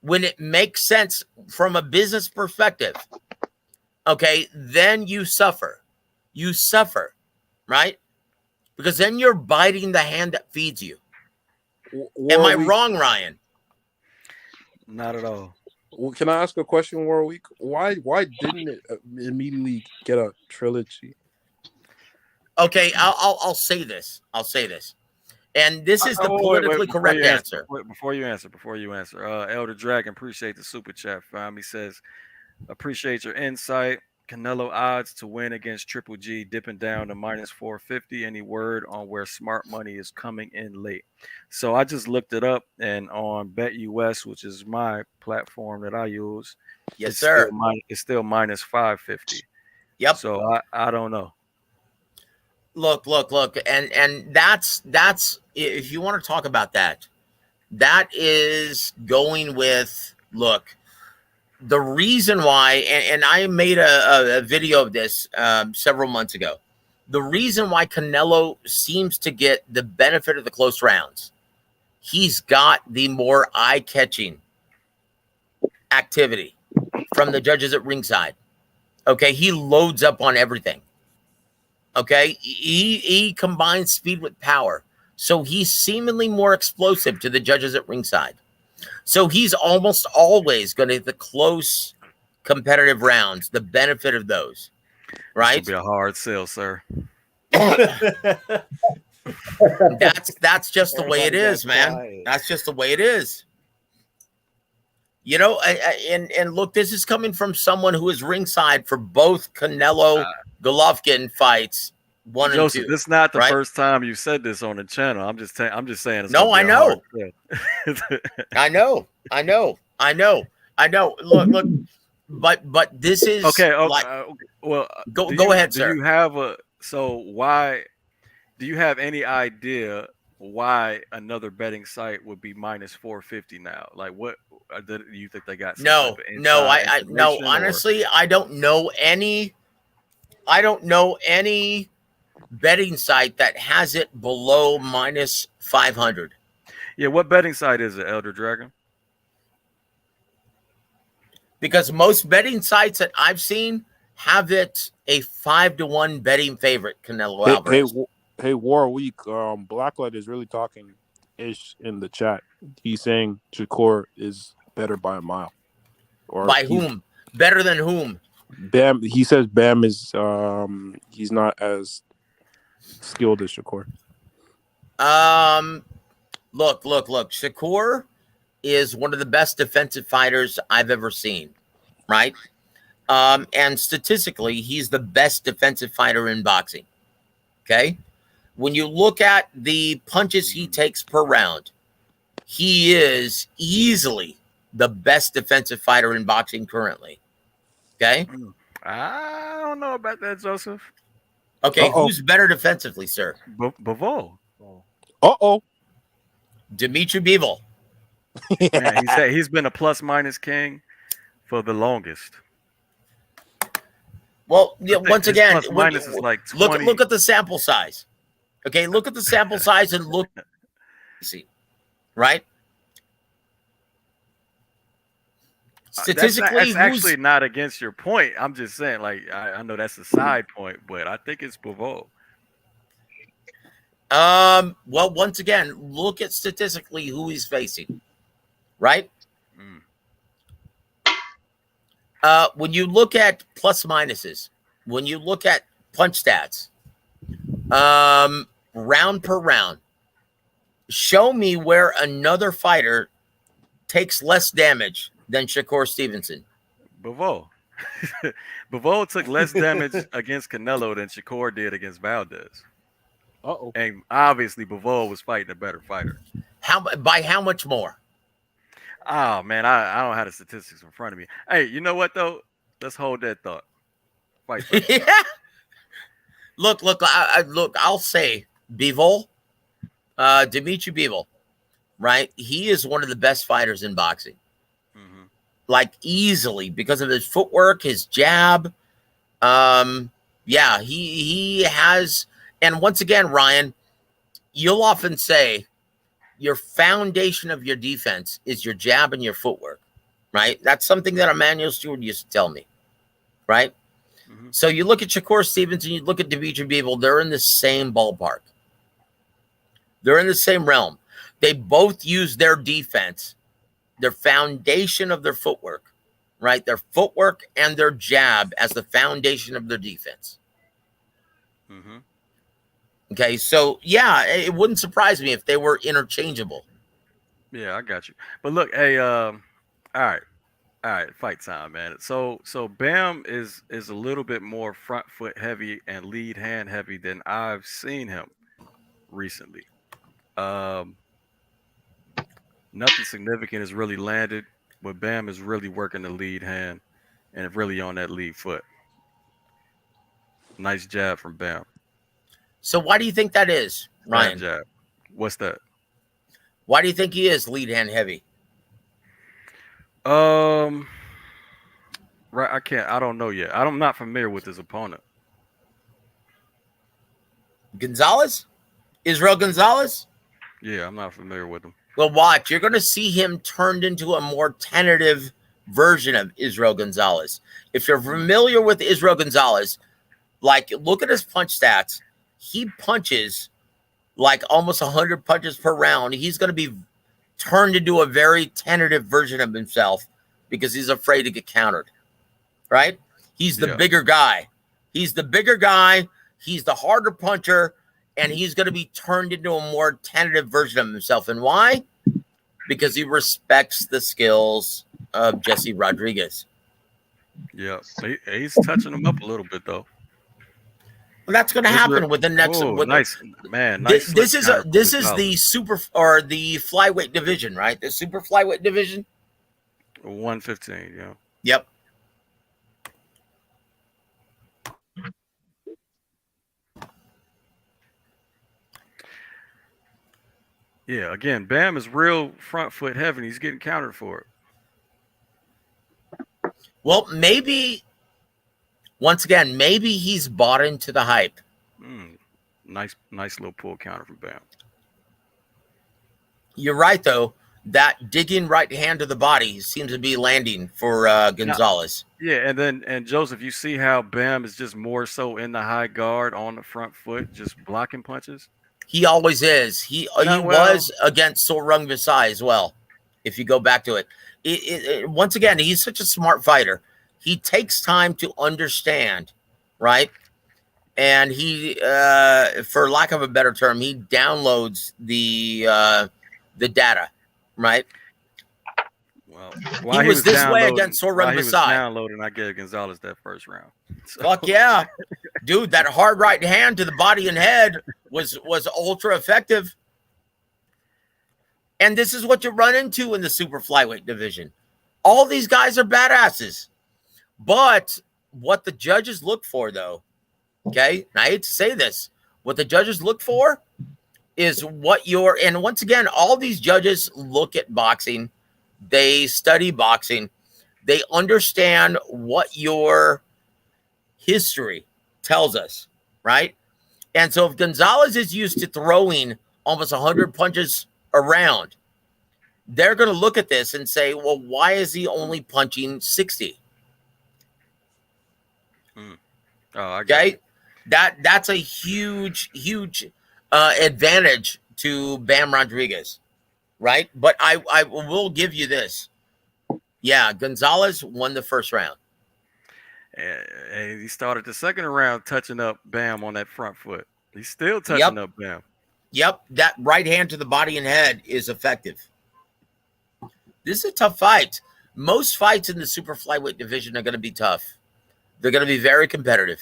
when it makes sense from a business perspective, okay, then you suffer. You suffer. Right? Because then you're biting the hand that feeds you. Am I wrong, Ryan? Not at all. Well, can I ask a question, Warwick? Why didn't it immediately get a trilogy? Okay, I'll say this. I'll say this. And this is the politically correct answer. Before you answer, Elder Dragon, appreciate the super chat, fam. He says, appreciate your insight. Canelo odds to win against Triple G dipping down to minus 450. Any word on where smart money is coming in late? So I just looked it up, and on BetUS, which is my platform that I use, yes, sir, it's still minus 550. Yep. So I don't know. Look, and that's if you want to talk about that, that is going with the reason why, and I made a video of this several months ago. The reason why Canelo seems to get the benefit of the close rounds, he's got the more eye-catching activity from the judges at ringside. Okay, he loads up on everything. Okay, he combines speed with power, so he's seemingly more explosive to the judges at ringside. So he's almost always going to get the close competitive rounds, the benefit of those, right? It's gonna be a hard sell, sir. That's just the way it is, man. That's just the way it is. You know, and look, this is coming from someone who is ringside for both Canelo Golovkin fights, 1 Joseph, and 2. this is not the right? first time you said this on the channel. I'm just saying. It's No, I know. I know. Look, but this is okay. well, go ahead, sir. Do you have any idea why another betting site would be minus 450 now? Like, what do you think they got? No. Honestly, I don't know any betting site that has it below minus 500. Yeah, what betting site is it, Elder Dragon? Because most betting sites that I've seen have it a 5-1 betting favorite, Canelo Alvarez. Hey, Warwick, Blacklight is really talking. Ish in the chat. He's saying Shakur is better by a mile. Or By whom? Better than whom? Bam. He says Bam is he's not as skilled as Shakur. Look. Shakur is one of the best defensive fighters I've ever seen, right? And statistically, he's the best defensive fighter in boxing. Okay? When you look at the punches he takes per round, he is easily the best defensive fighter in boxing currently. Okay? I don't know about that, Joseph. Okay, who's better defensively, sir? Bivol. Dimitri Bivol. Man, he's been a plus minus king for the longest. Well, yeah, once again, plus minus is like 20. Look at the sample size. Okay, look at the sample size and look. See, right? Statistically, that's actually not against your point. I'm just saying, like, I know that's a side point, but I think it's Bivol. Well, once again, look at statistically who he's facing, right? When you look at plus minuses, when you look at punch stats, round per round, show me where another fighter takes less damage than Shakur Stevenson. Bivol. Bivol took less damage against Canelo than Shakur did against Valdez. And obviously, Bivol was fighting a better fighter. By how much more? Oh, man, I don't have the statistics in front of me. Hey, you know what, though? Let's hold that thought. Fight first. Yeah. Look, I'll say Bivol, Dimitri Bivol, right? He is one of the best fighters in boxing. Like, easily, because of his footwork, his jab. Yeah, he has... And once again, Ryan, you'll often say your foundation of your defense is your jab and your footwork, right? That's something that Emmanuel Stewart used to tell me, right? So you look at Shakur Stevenson, you look at Dimitri Bivol, they're in the same ballpark. They're in the same realm. They both use their defense, their foundation of their footwork, right? Their footwork and their jab as the foundation of their defense. Okay, so yeah, it wouldn't surprise me if they were interchangeable. Yeah, I got you. But look, hey, all right, fight time, man. So Bam is a little bit more front foot heavy and lead hand heavy than I've seen him recently. Nothing significant has really landed, but Bam is really working the lead hand and really on that lead foot. Nice jab from Bam. So why do you think that is, Ryan? Jab. What's that? Why do you think he is lead hand heavy? Right, I don't know yet. I'm not familiar with his opponent. Gonzalez? Israel Gonzalez? Yeah, I'm not familiar with him. Well, watch. You're going to see him turned into a more tentative version of Israel Gonzalez. If you're familiar with Israel Gonzalez, like, look at his punch stats. He punches like almost 100 punches per round. He's going to be turned into a very tentative version of himself because he's afraid to get countered, right? He's the bigger guy. He's the bigger guy. He's the harder puncher, and he's going to be turned into a more tentative version of himself. And why? Because he respects the skills of Jesse Rodriguez. Yeah, he's touching him up a little bit, though. Well, that's going to happen with the next. Nice, man. Nice. This is the super or the flyweight division, right? The super flyweight division. 115. Yeah. Yep. Yeah. Again, Bam is real front foot heavy. He's getting countered for it. Well, maybe. Once again, maybe he's bought into the hype. Nice little pull counter from Bam. You're right, though. That digging right hand to the body seems to be landing for Gonzalez. Yeah, and Joseph, you see how Bam is just more so in the high guard on the front foot, just blocking punches? He always is. He No, well, was against Sorung Visai as well. If you go back to it, once again, he's such a smart fighter. He takes time to understand, right? And he, for lack of a better term, he downloads the data, right? well, He was this way against Sorung he was Visai. downloading, I gave Gonzalez that first round. So. Fuck yeah, dude! That hard right hand to the body and head was ultra effective. And this is what you run into in the super flyweight division. All these guys are badasses. But what the judges look for, though, okay, and I hate to say this, what the judges look for is what your, and once again, all these judges look at boxing, they study boxing, they understand what your history tells us, right? And so if Gonzalez is used to throwing almost 100 punches around, they're going to look at this and say, well, why is he only punching 60? Oh, okay. That's a huge advantage to Bam Rodriguez, right? But I will give you this. Yeah, Gonzalez won the first round. And he started the second round touching up Bam on that front foot. He's still touching up Bam. Yep, that right hand to the body and head is effective. This is a tough fight. Most fights in the super flyweight division are going to be tough. They're going to be very competitive.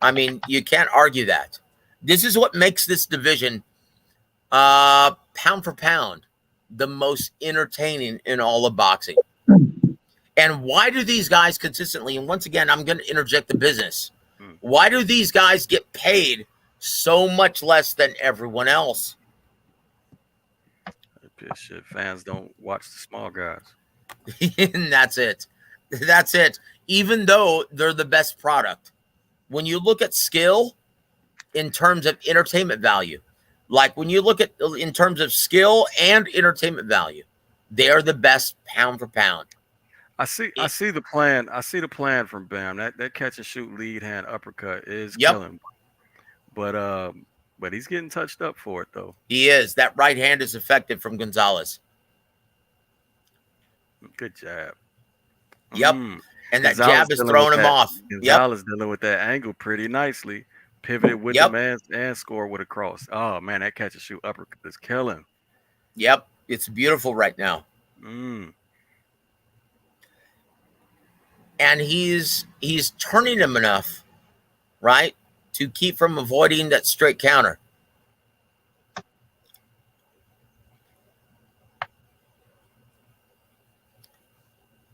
I mean, you can't argue that. This is what makes this division, pound for pound, the most entertaining in all of boxing. And why do these guys consistently, and once again, I'm going to interject the business. Why do these guys get paid so much less than everyone else? Shit, fans don't watch the small guys. And that's it. That's it. Even though they're the best product. When you look at skill in terms of entertainment value, like when you look at in terms of skill and entertainment value, they are the best pound for pound. I see the plan. I see the plan from Bam. That catch and shoot lead hand uppercut is killing. But he's getting touched up for it though. He is. That right hand is effective from Gonzalez. Good jab. Yep. And that jab is throwing him off. Gonzalez dealing with that angle pretty nicely. Pivoted with the man and score with a cross. Oh man, that catch and shoot uppercut is killing. Yep. It's beautiful right now. And he's turning him enough, right, to keep from avoiding that straight counter.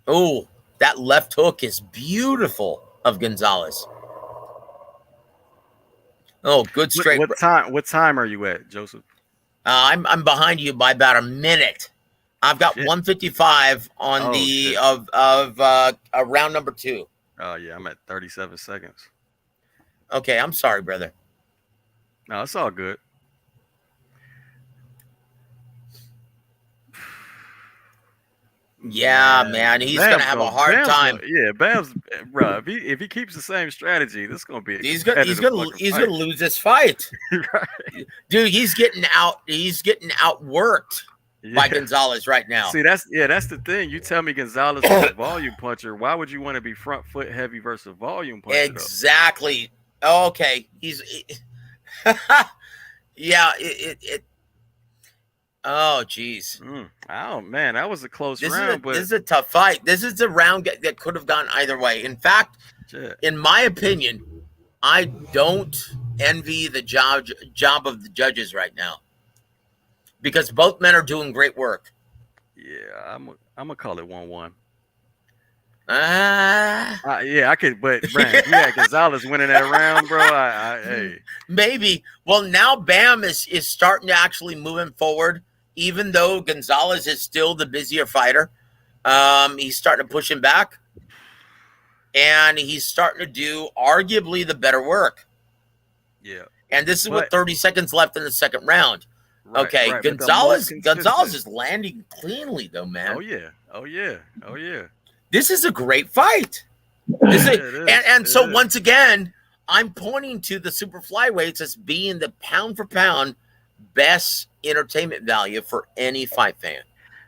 Oh, that left hook is beautiful of Gonzalez. Oh, good straight. What time are you at, Joseph? I'm behind you by about a minute. I've got 155 on round number 2. Oh yeah, I'm at 37 seconds. Okay, I'm sorry, brother. No, it's all good. Yeah, man, he's gonna have a hard time. Bam's, bro. If he keeps the same strategy, this is gonna be. He's gonna lose this fight, right. Dude. He's getting outworked by Gonzalez right now. See, that's the thing. You tell me Gonzalez is a volume puncher. Why would you want to be front foot heavy versus a volume puncher? Exactly. Though? Okay. Yeah. Oh, geez. Oh, man. That was a close round. This is a tough fight. This is a round that could have gone either way. In fact, in my opinion, I don't envy the job of the judges right now. Because both men are doing great work. Yeah, I'm gonna call it 1-1. Yeah, I could, but man, yeah, Gonzalez winning that round, bro. Hey, maybe. Well, now Bam is starting to actually move him forward, even though Gonzalez is still the busier fighter. He's starting to push him back, and he's starting to do arguably the better work. Yeah, and this is with 30 seconds left in the second round. Right, okay, right, Gonzalez is landing cleanly though, man. Oh yeah. This is a great fight. So once again, I'm pointing to the super flyweights as being the pound for pound best entertainment value for any fight fan.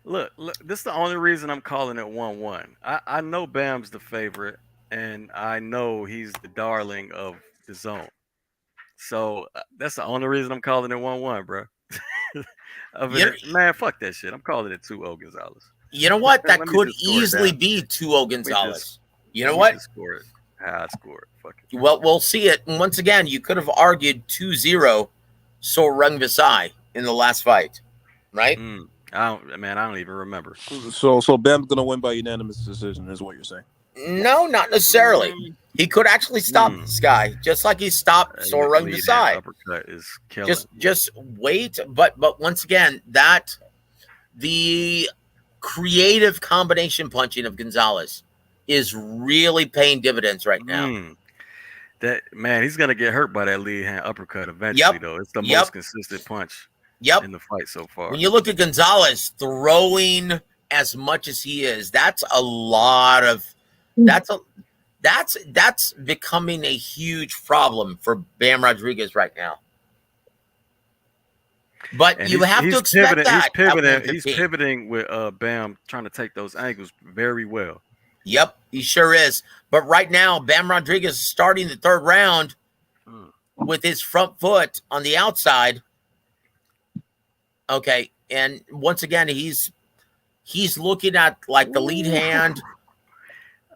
Look, this is the only reason I'm calling it 1-1. I know Bam's the favorite, and I know he's the darling of the zone. So that's the only reason I'm calling it 1-1, bro. Man, fuck that shit. I'm calling it 2-0 Gonzalez. You know what? That Let me could just score it easily down. be 2-0 Gonzalez. You know Let me what? just score it. I score it. Fuck it. Well, we'll see it. And once again, you could have argued 2-0 Soreng Visai in the last fight, right? I don't even remember. So Bam's gonna win by unanimous decision, is what you're saying? No, not necessarily. He could actually stop this guy, just like he stopped Soreng Visai. Uppercut is killing. Just wait. But once again, that the creative combination punching of Gonzalez is really paying dividends right now. That man, he's gonna get hurt by that lead hand uppercut eventually. Though it's the most consistent punch in the fight so far. When you look at Gonzalez throwing as much as he is, that's a lot of that's becoming a huge problem for Bam Rodriguez right now. But And you have to expect that. He's pivoting with Bam trying to take those angles very well. Yep, he sure is. But right now, Bam Rodriguez is starting the third round with his front foot on the outside. Okay, and once again, he's looking at like the lead hand.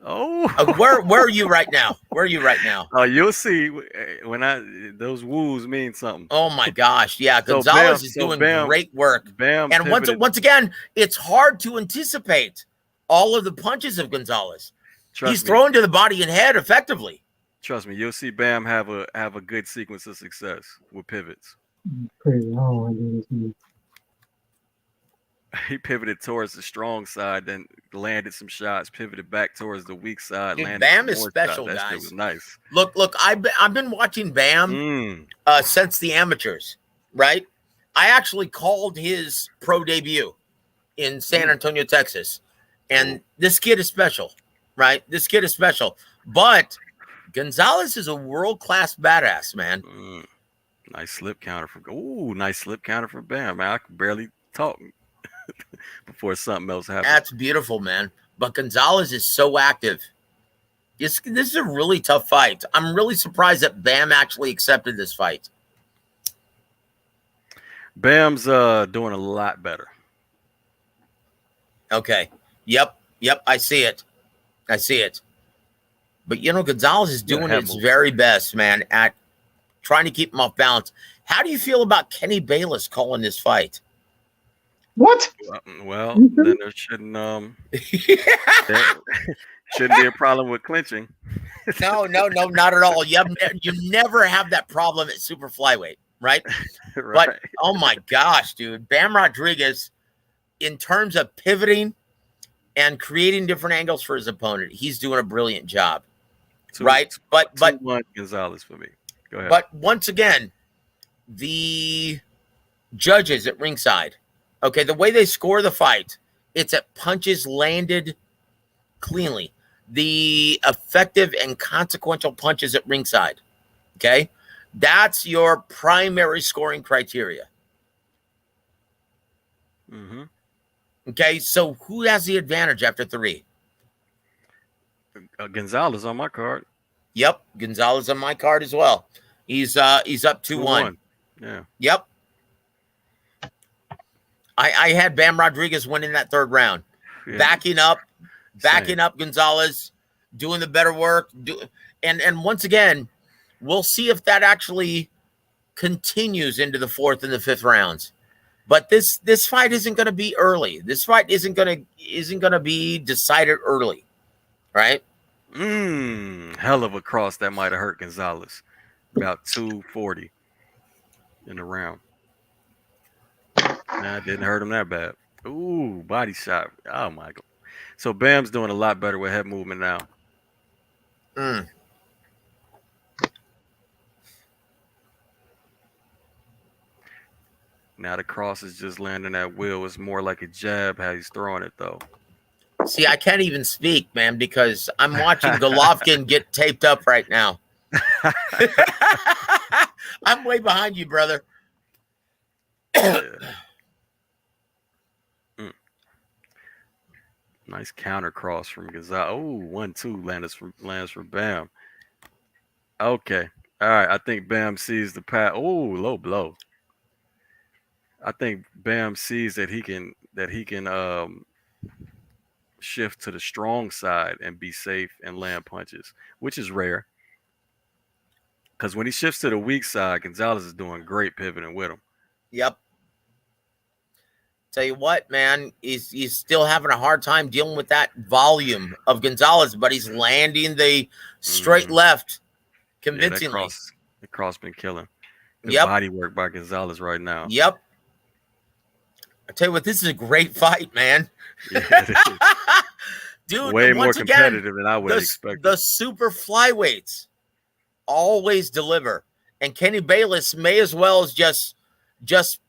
Where are you right now? Where are you right now? Oh, you'll see when those woos mean something. Oh my gosh, yeah, Gonzalez is doing great work. Bam, and once again, it's hard to anticipate all of the punches of Gonzalez. He's throwing to the body and head effectively. Trust me, you'll see Bam have a good sequence of success with pivots. He pivoted towards the strong side, then landed some shots, pivoted back towards the weak side. Dude, Bam is special, guys. That shit guys. was nice. Look, I've been watching Bam since the amateurs, right? I actually called his pro debut in San Antonio, Texas. And this kid is special, right? This kid is special. But Gonzalez is a world-class badass, man. Nice slip counter from Bam. Man, I could barely talk before something else happened. That's beautiful, man. But Gonzalez is so active. This is a really tough fight. I'm really surprised that Bam actually accepted this fight. Bam's doing a lot better. Okay. Yep. I see it. But Gonzalez is doing his very best, man, at trying to keep him off balance. How do you feel about Kenny Bayless calling this fight? What? Well, then there shouldn't be a problem with clinching. No, not at all. You never have that problem at super flyweight, right? Right. But oh my gosh, dude, Bam Rodriguez, in terms of pivoting and creating different angles for his opponent, he's doing a brilliant job, right? But 2-1 Gonzalez for me. Go ahead. But once again, the judges at ringside, okay, the way they score the fight, it's at punches landed cleanly. The effective and consequential punches at ringside, okay? That's your primary scoring criteria. Okay, so who has the advantage after 3? Gonzalez on my card. Yep, Gonzalez on my card as well. He's up 2-1. Yeah. Yep. I had Bam Rodriguez winning that third round. Yeah. Backing up Gonzalez, doing the better work. And once again, we'll see if that actually continues into the 4th and the 5th rounds. But this fight isn't going to be early. This fight isn't going to be decided early, right? Hell of a cross that might have hurt Gonzalez. About 240 in the round. Nah, it didn't hurt him that bad. Ooh, body shot. Oh my God. So Bam's doing a lot better with head movement now. Now the cross is just landing at will. It's more like a jab how he's throwing it though. See, I can't even speak, man, because I'm watching Golovkin get taped up right now. I'm way behind you, brother. Yeah. Nice counter cross from Gonzalez. Oh, 1-2 lands for Bam. Okay. All right. I think Bam sees the path. Oh, low blow. I think Bam sees that he can shift to the strong side and be safe and land punches, which is rare. Because when he shifts to the weak side, Gonzalez is doing great pivoting with him. Yep. Tell you what, man, he's still having a hard time dealing with that volume of Gonzalez, but he's landing the straight left convincingly. Yeah, the cross been killing. Good Yep. body work by Gonzalez right now. Yep. I tell you what, this is a great fight, man. Yeah, it is. Dude, way more once again, competitive than I would have expected. The super flyweights always deliver. And Kenny Bayless may as well as just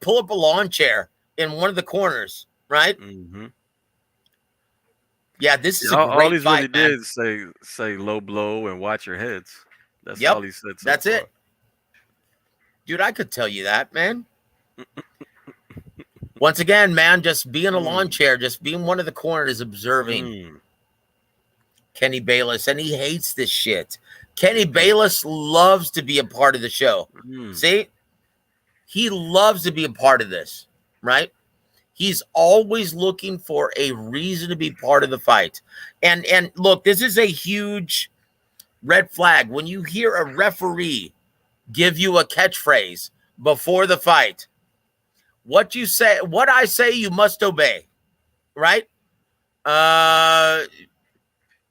pull up a lawn chair in one of the corners, right? Mm-hmm. Yeah, this is a all great he's fight, really man. did is say low blow and watch your heads. That's Yep, all he said. that's it. Dude, I could tell you that, man. Once again, man, just be in a lawn chair, just be in one of the corners observing Kenny Bayless, and he hates this shit. Kenny Bayless loves to be a part of the show. See? He loves to be a part of this, right? He's always looking for a reason to be part of the fight. And look, this is a huge red flag. When you hear a referee give you a catchphrase before the fight, what I say, you must obey, right?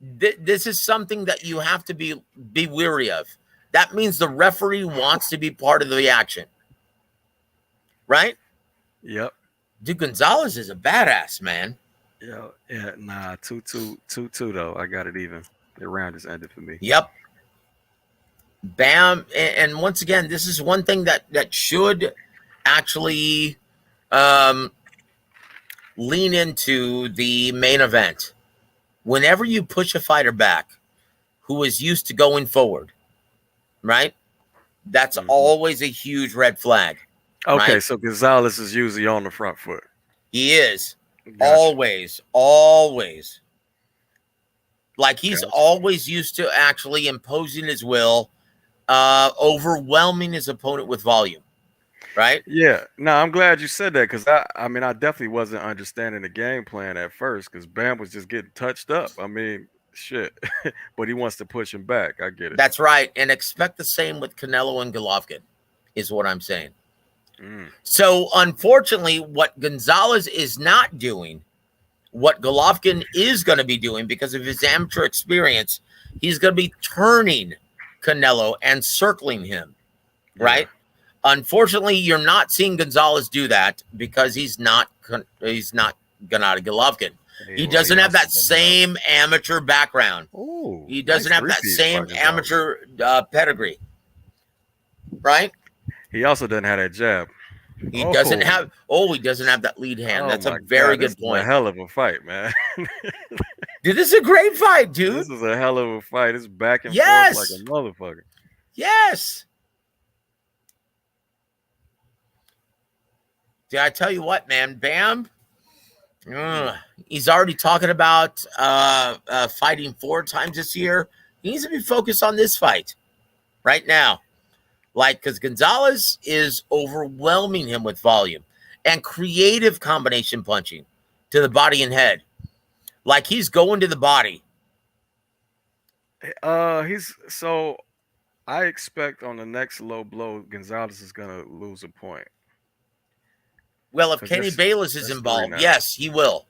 This is something that you have to be weary of. That means the referee wants to be part of the action, right? Yep. Dude, Gonzalez is a badass, man. Yeah. Nah, 2-2 though. I got it even. The round is ended for me. Yep. Bam. And once again, this is one thing that should actually lean into the main event. Whenever you push a fighter back who is used to going forward, right? That's always a huge red flag. Okay, right? so Gonzalez is usually on the front foot. He is. Gotcha. Always. Like he's always used to actually imposing his will, overwhelming his opponent with volume. Right? Yeah. No, I'm glad you said that because I mean, I definitely wasn't understanding the game plan at first because Bam was just getting touched up. I mean, shit. But he wants to push him back. I get it. That's right. And expect the same with Canelo and Golovkin, is what I'm saying. So, unfortunately, what Gonzalez is not doing, what Golovkin is going to be doing because of his amateur experience, he's going to be turning Canelo and circling him, right? Unfortunately, you're not seeing Gonzalez do that because he's not Gennady Golovkin. He doesn't have that same amateur background. He doesn't have that same amateur pedigree, right? He also doesn't have that jab. He doesn't have that lead hand. That's a very good point. This is a hell of a fight, man. Dude, this is a great fight, dude. This is a hell of a fight. It's back and forth like a motherfucker. Yes. Did I tell you what, man? Bam. He's already talking about fighting 4 times this year. He needs to be focused on this fight right now. Like, because Gonzalez is overwhelming him with volume and creative combination punching to the body and head. Like, he's going to the body. So I expect on the next low blow, Gonzalez is gonna lose a point. Well, if Kenny Bayless is involved, yes, he will.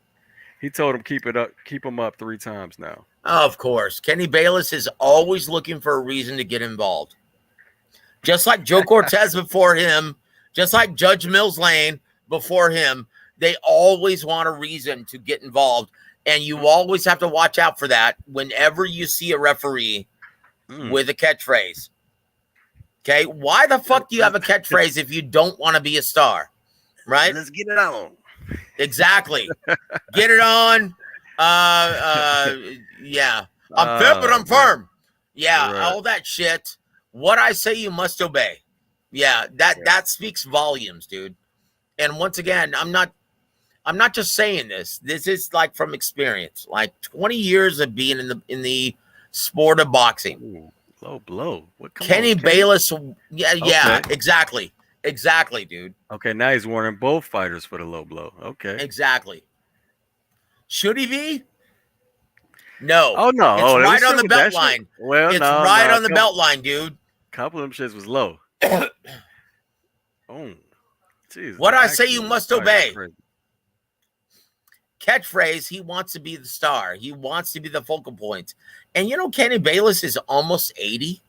He told him keep him up 3 times now. Of course. Kenny Bayless is always looking for a reason to get involved. Just like Joe Cortez before him, just like Judge Mills Lane before him, they always want a reason to get involved. And you always have to watch out for that whenever you see a referee with a catchphrase. Okay? Why the fuck do you have a catchphrase if you don't want to be a star? Right? Let's get it on. Exactly. Get it on. Yeah. I'm fit, but I'm firm. Yeah, all that shit. What I say, you must obey. Yeah, that speaks volumes, dude. And once again, I'm not just saying this. This is like from experience, like 20 years of being in the sport of boxing. Ooh, low blow. What? Come Kenny on, Kenny. Bayless. Yeah, Okay. exactly, dude. Okay, now he's warning both fighters for the low blow. Okay. Exactly. Should he be? No. Oh no! It's They was right on shit the with belt that shit? line. Well, It's no, right no, on the belt line, dude. Couple of them shits was low. Oh, jeez. What the I say, action you on must this fight is obey. crazy. Catchphrase: he wants to be the star. He wants to be the focal point. And you know, Kenny Bayless is almost 80.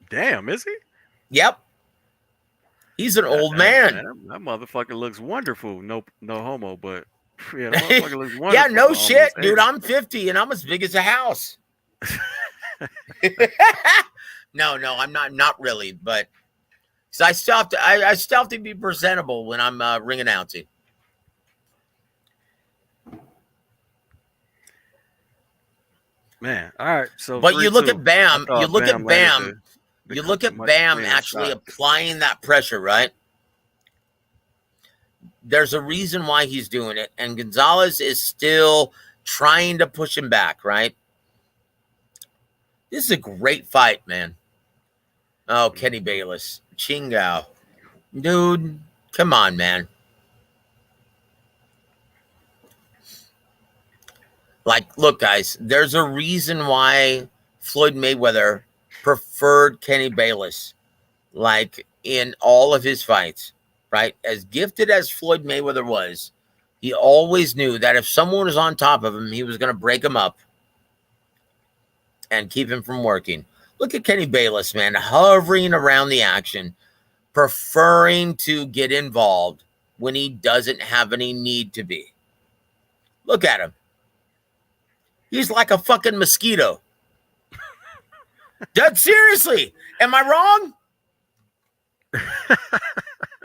Damn, is he? Yep. He's an old Hey, man. That motherfucker looks wonderful. No homo, but yeah, that motherfucker looks wonderful. Yeah, no for shit, almost dude. 80. I'm 50 and I'm as big as a house. No, I'm not really, but because I still have to be presentable when I'm ring announcing. Man, all right. So, But you look 3-2. at Bam. I You thought look at landed Bam. the You look at much Bam cleaner actually shot. applying that pressure, right? There's a reason why he's doing it, and Gonzalez is still trying to push him back, right? This is a great fight, man. Oh, Kenny Bayless, Chingao, dude, come on, man. Like, look, guys, there's a reason why Floyd Mayweather preferred Kenny Bayless, like in all of his fights, right? As gifted as Floyd Mayweather was, he always knew that if someone was on top of him, he was going to break him up and keep him from working. Look at Kenny Bayless, man, hovering around the action, preferring to get involved when he doesn't have any need to be. Look at him. He's like a fucking mosquito. Dead seriously. Am I wrong?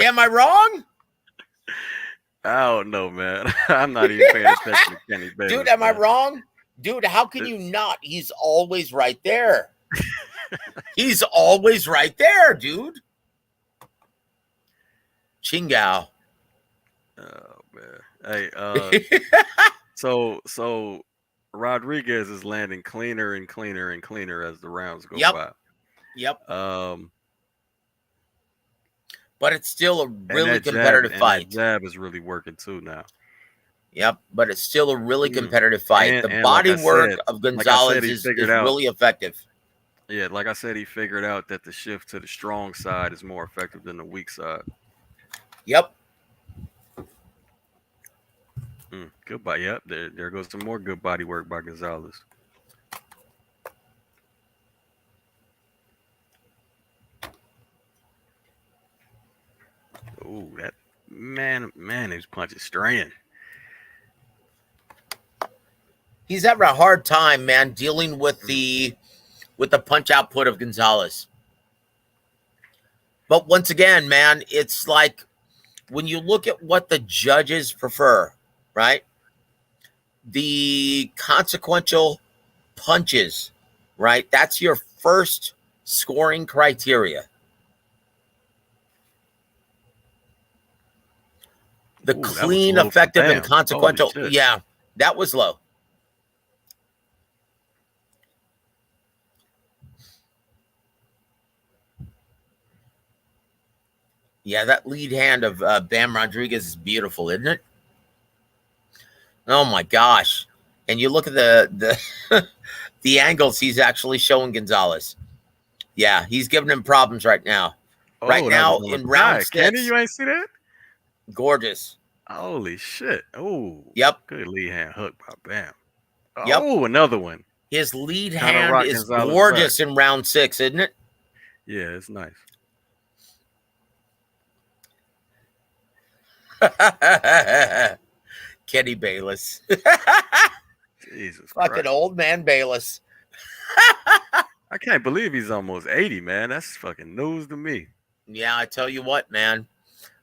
Am I wrong? I don't know, man. I'm not even paying attention to Kenny Bayless. Dude, am I man. wrong? Dude, how can you not? He's always right there. He's always right there, dude. Chingao. Oh man. Hey, so Rodriguez is landing cleaner and cleaner and cleaner as the rounds go by. Yep. But it's still a really competitive fight. That jab is really working too now. Yep, but it's still a really competitive fight. The body work of Gonzalez is really effective. Yeah, like I said, he figured out that the shift to the strong side is more effective than the weak side. Yep. Good body. Yep, there goes some more good body work by Gonzalez. Ooh, that man, his punch is straying. He's having a hard time, man, dealing with the punch output of Gonzalez. But once again, man, it's like when you look at what the judges prefer, right? The consequential punches, right? That's your first scoring criteria. The clean, effective, and consequential. Yeah, that was low. Yeah, that lead hand of Bam Rodriguez is beautiful, isn't it? Oh my gosh! And you look at the the angles he's actually showing Gonzalez. Yeah, he's giving him problems right now. Right now in round 6. Kenny, you ain't see that? Gorgeous. Holy shit! Oh, yep. Good lead hand hook by Bam. Yep. Oh, another one. His lead hand is gorgeous in round 6, isn't it? Yeah, it's nice. Kenny Bayless. Jesus Fucking Christ. old man Bayless. I can't believe he's almost 80, man. That's fucking news to me. Yeah, I tell you what, man.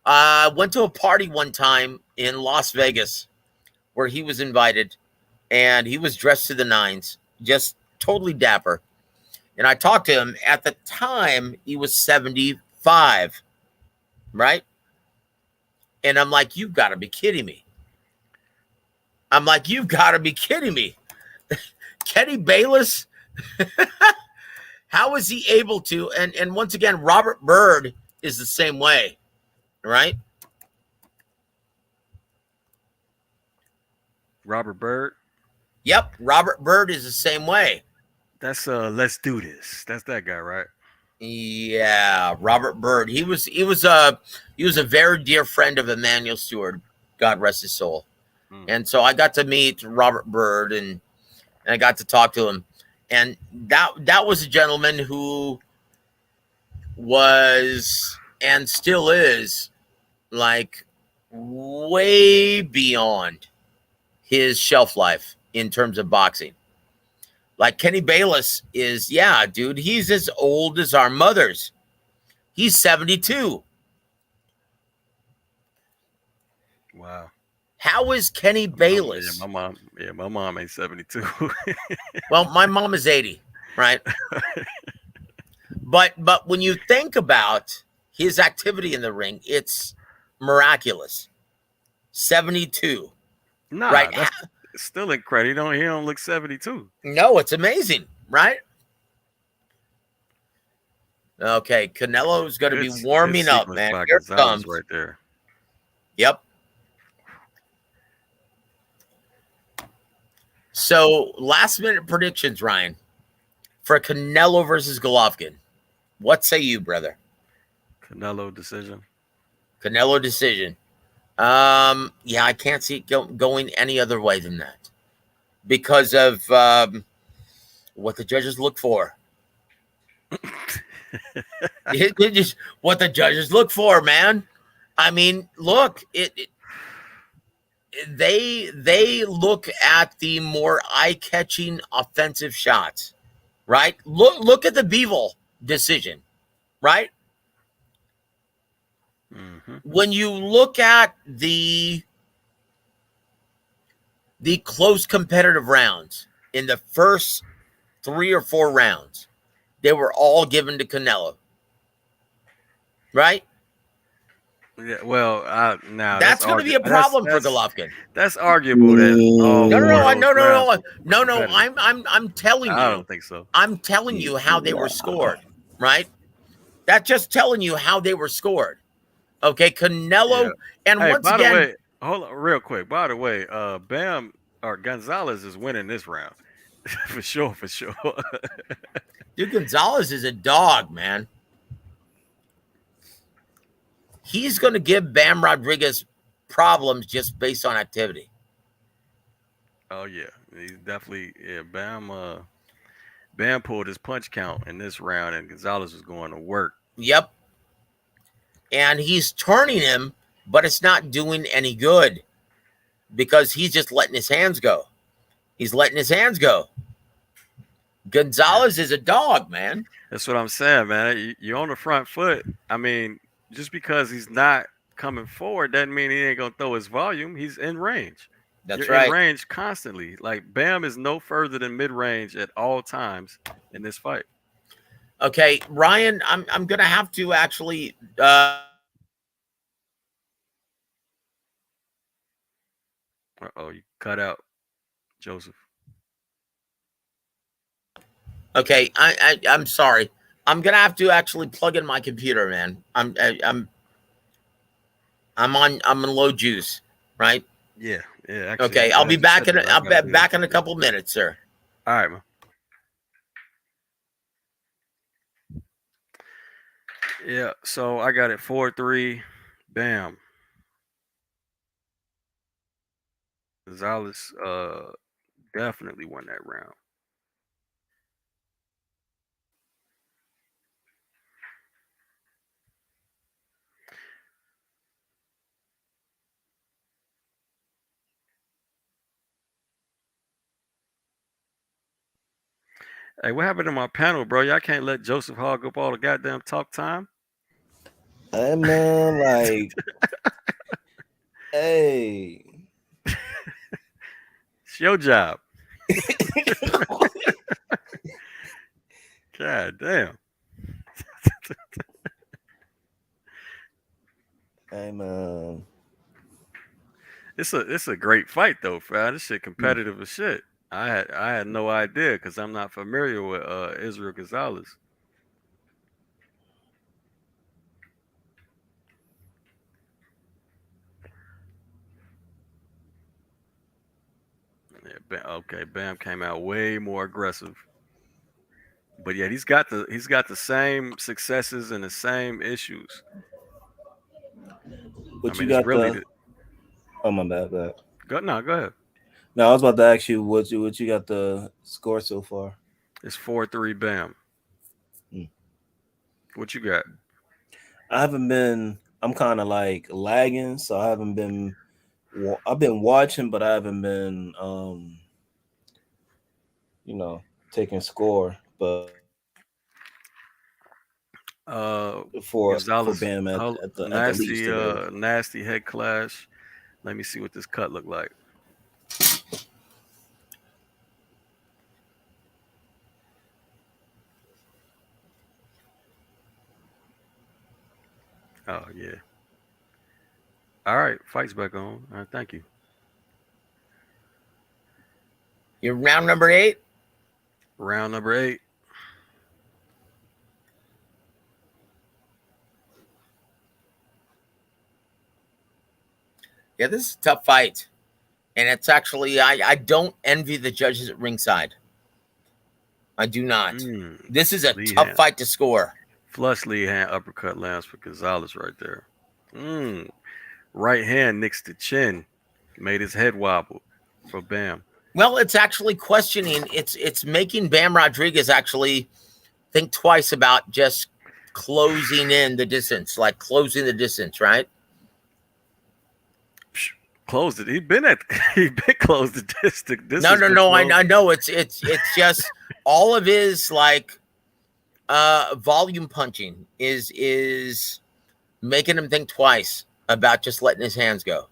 I went to a party one time in Las Vegas where he was invited, and he was dressed to the nines, just totally dapper. And I talked to him at the time, he was 75, right? And I'm like, you've got to be kidding me. I'm like, you've got to be kidding me. Kenny Bayless, how is he able to? And once again, Robert Byrd is the same way, right? Robert Byrd. Yep, Robert Byrd is the same way. That's Let's Do This. That's that guy, right? Yeah, Robert Byrd. He was a very dear friend of Emmanuel Stewart, God rest his soul. And so I got to meet Robert Byrd and I got to talk to him. And that was a gentleman who was and still is like way beyond his shelf life in terms of boxing. Like Kenny Bayless is, yeah, dude, he's as old as our mothers. He's 72. Wow. How is Kenny Bayless? Yeah, my mom ain't 72. Well, my mom is 80, right? But when you think about his activity in the ring, it's miraculous. 72. Nah, right? That's still incredible. He don't look 72. No, it's amazing, right? Okay, Canelo's going to be warming up, man. Here it comes. Right there. Yep. So, last minute predictions, Ryan, for Canelo versus Golovkin. What say you, brother? Canelo decision. Canelo decision. Yeah, I can't see it going any other way than that because of what the judges look for. Just what the judges look for, man. I mean, look, they look at the more eye-catching offensive shots, right? Look at the Bivol decision, right? Mm-hmm. When you look at the close competitive rounds in the first 3 or 4 rounds, they were all given to Canelo, right? Yeah, well, now that's going to be a problem for Golovkin. That's arguable. That No. I'm telling you. I don't think so. I'm telling you how they were scored, right? That's just telling you how they were scored. Okay, Canelo, and hey, once by again, the way, hold on, real quick. By the way, Bam or Gonzalez is winning this round for sure. Dude, Gonzalez is a dog, man. He's going to give Bam Rodriguez problems just based on activity. Oh yeah, he's definitely Bam pulled his punch count in this round, and Gonzalez was going to work. Yep. And he's turning him, but it's not doing any good because he's just letting his hands go. He's letting his hands go. Gonzalez is a dog, man. That's what I'm saying, man. You're on the front foot. I mean, just because he's not coming forward doesn't mean he ain't going to throw his volume. He's in range. You're right. In range constantly. Like, Bam is no further than mid-range at all times in this fight. Okay, Ryan, I'm gonna have to actually you cut out, Joseph. Okay, I'm sorry. I'm gonna have to actually plug in my computer, man. I'm on low juice, right? Yeah. Actually, okay, I'll be back in a couple minutes, sir. All right, man. Yeah, so I got it 4-3. Bam. Gonzalez definitely won that round. Hey, what happened to my panel, bro? Y'all can't let Joseph hog up all the goddamn talk time. Hey, man, like, hey. It's your job. God damn. Hey man. It's a great fight though, fam. This shit competitive as shit. I had no idea because I'm not familiar with Israel Gonzalez. Yeah, okay, Bam came out way more aggressive. But yeah, he's got the same successes and the same issues. But I you mean, it's got really the. Oh my bad. go ahead. No, I was about to ask you what you got the score so far. It's 4-3 Bam. What you got? I haven't been. I'm kind of like lagging, so I haven't been. I've been watching, but I haven't been, taking score. But for Gonzalez, Bam at the least today. nasty head clash. Let me see what this cut look like. Oh yeah. All right, fight's back on. All right, thank you. You're round number 8. Round number 8. Yeah, this is a tough fight. And it's actually, I don't envy the judges at ringside. I do not. This is a tough fight to score. Flush lead hand uppercut lands for Gonzalez right there. Right hand nicks the chin. Made his head wobble for Bam. Well, it's actually questioning. It's making Bam Rodriguez actually think twice about just closing in the distance, like closing the distance, right? Closed it. He been closed the distance. No. I know it's just all of his like volume punching is making him think twice about just letting his hands go.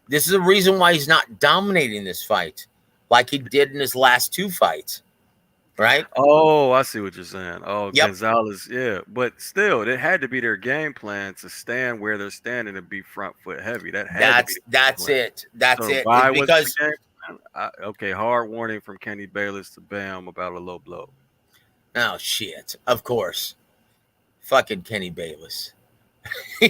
This is the reason why he's not dominating this fight like he did in his last 2 fights, right? Oh, I see what you're saying. Oh, yep. Gonzalez, yeah. But still, it had to be their game plan to stand where they're standing and be front foot heavy. That's it. That's it. Why it's because was the game plan? Okay, hard warning from Kenny Bayless to Bam about a low blow. Oh shit! Of course, fucking Kenny Bayless. All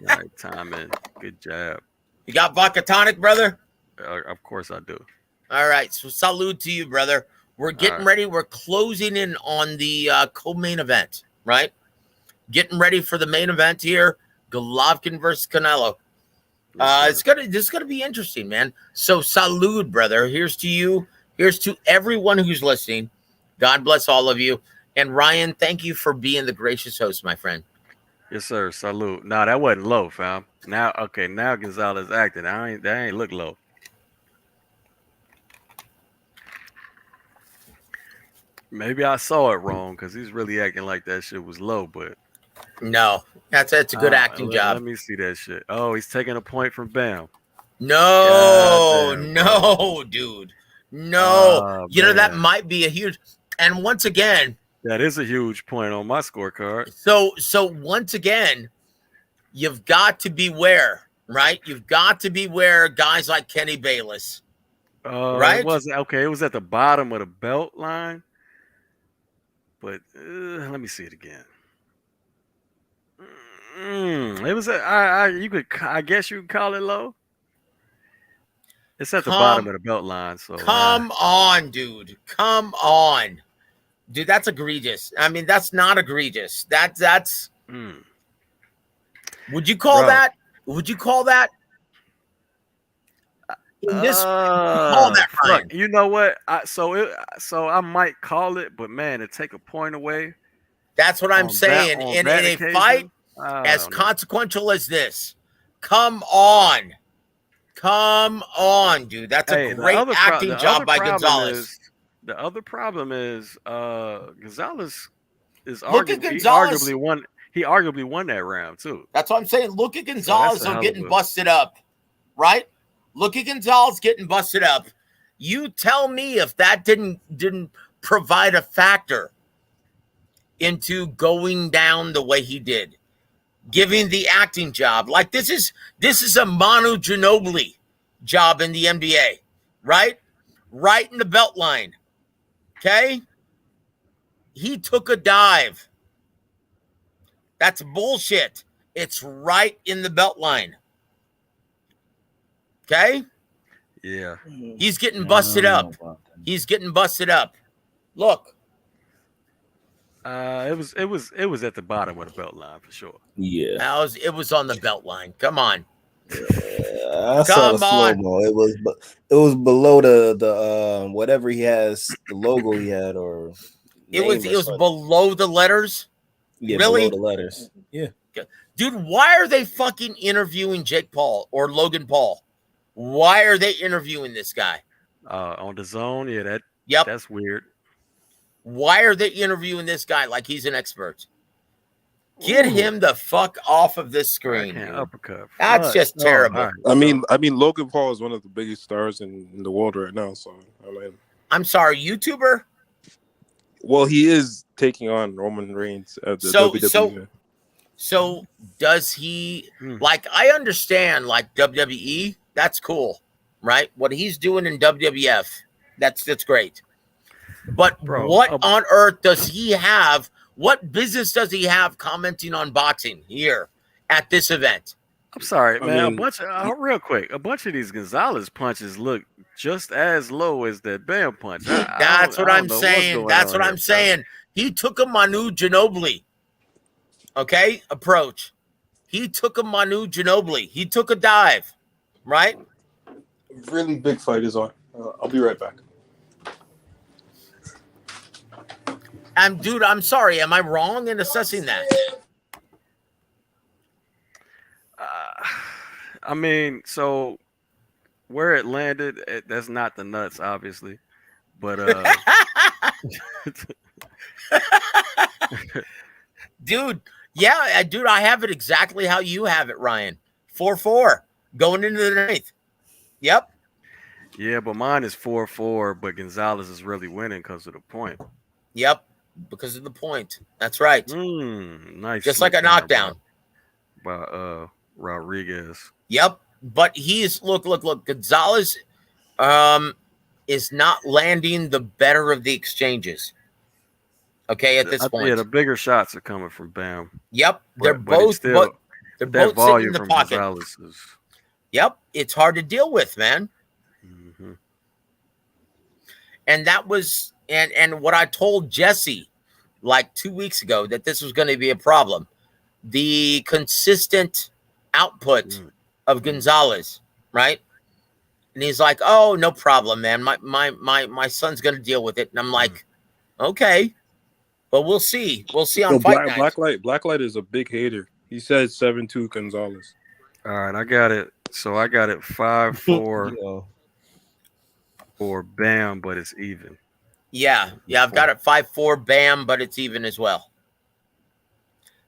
right, time in. Good job. You got vodka tonic, brother? Of course I do. All right, so salute to you, brother. We're getting ready. We're closing in on the co-main event, right? Getting ready for the main event here. Golovkin versus Canelo. This is gonna be interesting, man. So salute, brother. Here's to you. Here's to everyone who's listening. God bless all of you. And Ryan, thank you for being the gracious host, my friend. Yes, sir. Salute. No, that wasn't low, fam. Now Gonzalez acting. That ain't look low. Maybe I saw it wrong because he's really acting like that shit was low, but no, that's a good acting job. Let me see that shit. Oh, he's taking a point from Bam. No, dude. No. You know, that might be a huge, and once again, that is a huge point on my scorecard. So once again, you've got to beware, right? You've got to beware guys like Kenny Bayless. Right? It was at the bottom of the belt line. But let me see it again. It was I guess you could call it low. It's at the bottom of the belt line. So come on, dude. Come on. Dude, that's egregious. I mean, that's not egregious. That's Would you call that? Would you call that? In this call that, Ryan. You know what? So I might call it, but man, to take a point away. That's what I'm saying. In a fight as consequential as this. Come on. Come on, dude. That's a great acting job by Gonzalez. The other problem is Gonzalez is arguably won. He arguably won that round too. That's what I'm saying. Look at Gonzalez getting busted up, right? Look at Gonzalez getting busted up. You tell me if that didn't provide a factor into going down the way he did, giving the acting job. Like this is a Manu Ginobili job in the NBA, right? Right in the belt line. Okay? He took a dive. That's bullshit. It's right in the belt line. Okay? Yeah. He's getting busted up. He's getting busted up. Look. It was at the bottom of the belt line for sure. Yeah. It was on the belt line. Come on. I saw the slow mo. It was below the whatever he has, the logo he had, or it was below the letters. Yeah, really? below the letters. Yeah, dude. Why are they fucking interviewing Jake Paul or Logan Paul? Why are they interviewing this guy? On the zone, yeah, that's weird. Why are they interviewing this guy like he's an expert? Get him the fuck off of this screen. Uppercut. That's just terrible. I mean, Logan Paul is one of the biggest stars in the world right now. So I'm sorry, YouTuber. Well, he is taking on Roman Reigns at the WWE. So does he like? I understand like WWE. That's cool, right? What he's doing in WWF, that's great. But what on earth does he have? What business does he have commenting on boxing here at this event? I'm sorry, man. Real quick, a bunch of these Gonzalez punches look just as low as that Bam punch. That's what I'm saying. That's what I'm saying. He took a Manu Ginobili, approach. He took a Manu Ginobili. He took a dive, right? Really big fight is on. I'll be right back. Dude, I'm sorry. Am I wrong in assessing that? I mean, so where it landed, that's not the nuts, obviously. But dude, yeah, dude, I have it exactly how you have it, Ryan. 4-4 going into the 9th. Yep. Yeah, but mine is 4-4, but Gonzalez is really winning because of the point. Yep, because of the point. That's right. Nice. Just like a knockdown. By Rodriguez. Yep, but he's look. Gonzalez is not landing the better of the exchanges. Okay, at this point. Yeah, the bigger shots are coming from Bam. They're both sitting in the pocket. Yep, it's hard to deal with, man. Mm-hmm. And that was and what I told Jesse like 2 weeks ago that this was going to be a problem. The consistent output of Gonzalez, right? And he's like, "Oh, no problem, man. My son's going to deal with it." And I'm like, "Okay, but we'll see. We'll see on fight night." Blacklight is a big hater. He said 7-2 Gonzalez. All right, I got it. So I got it 5-4 for Bam, but it's even. Yeah, I've got it 5-4 Bam, but it's even as well.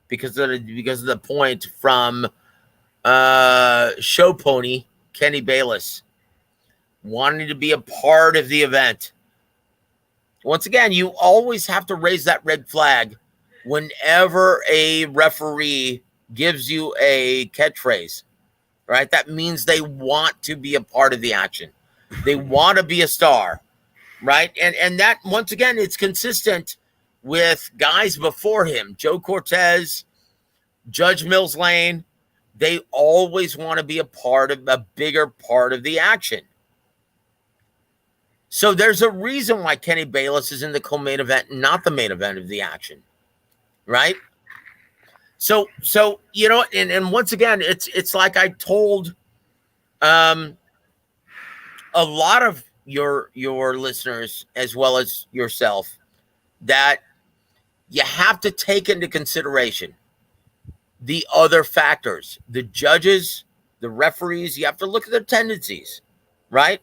Because of the point from Show Pony Kenny Bayless wanting to be a part of the event. Once again, you always have to raise that red flag whenever a referee gives you a catchphrase, right? That means they want to be a part of the action. They want to be a star, right? And that, once again, it's consistent with guys before him. Joe Cortez, Judge Mills Lane, they always want to be a bigger part of the action. So there's a reason why Kenny Bayless is in the co-main event, not the main event of the action, right? So you know, and once again, it's like I told a lot of your listeners as well as yourself that you have to take into consideration the other factors, the judges, the referees. You have to look at their tendencies, right?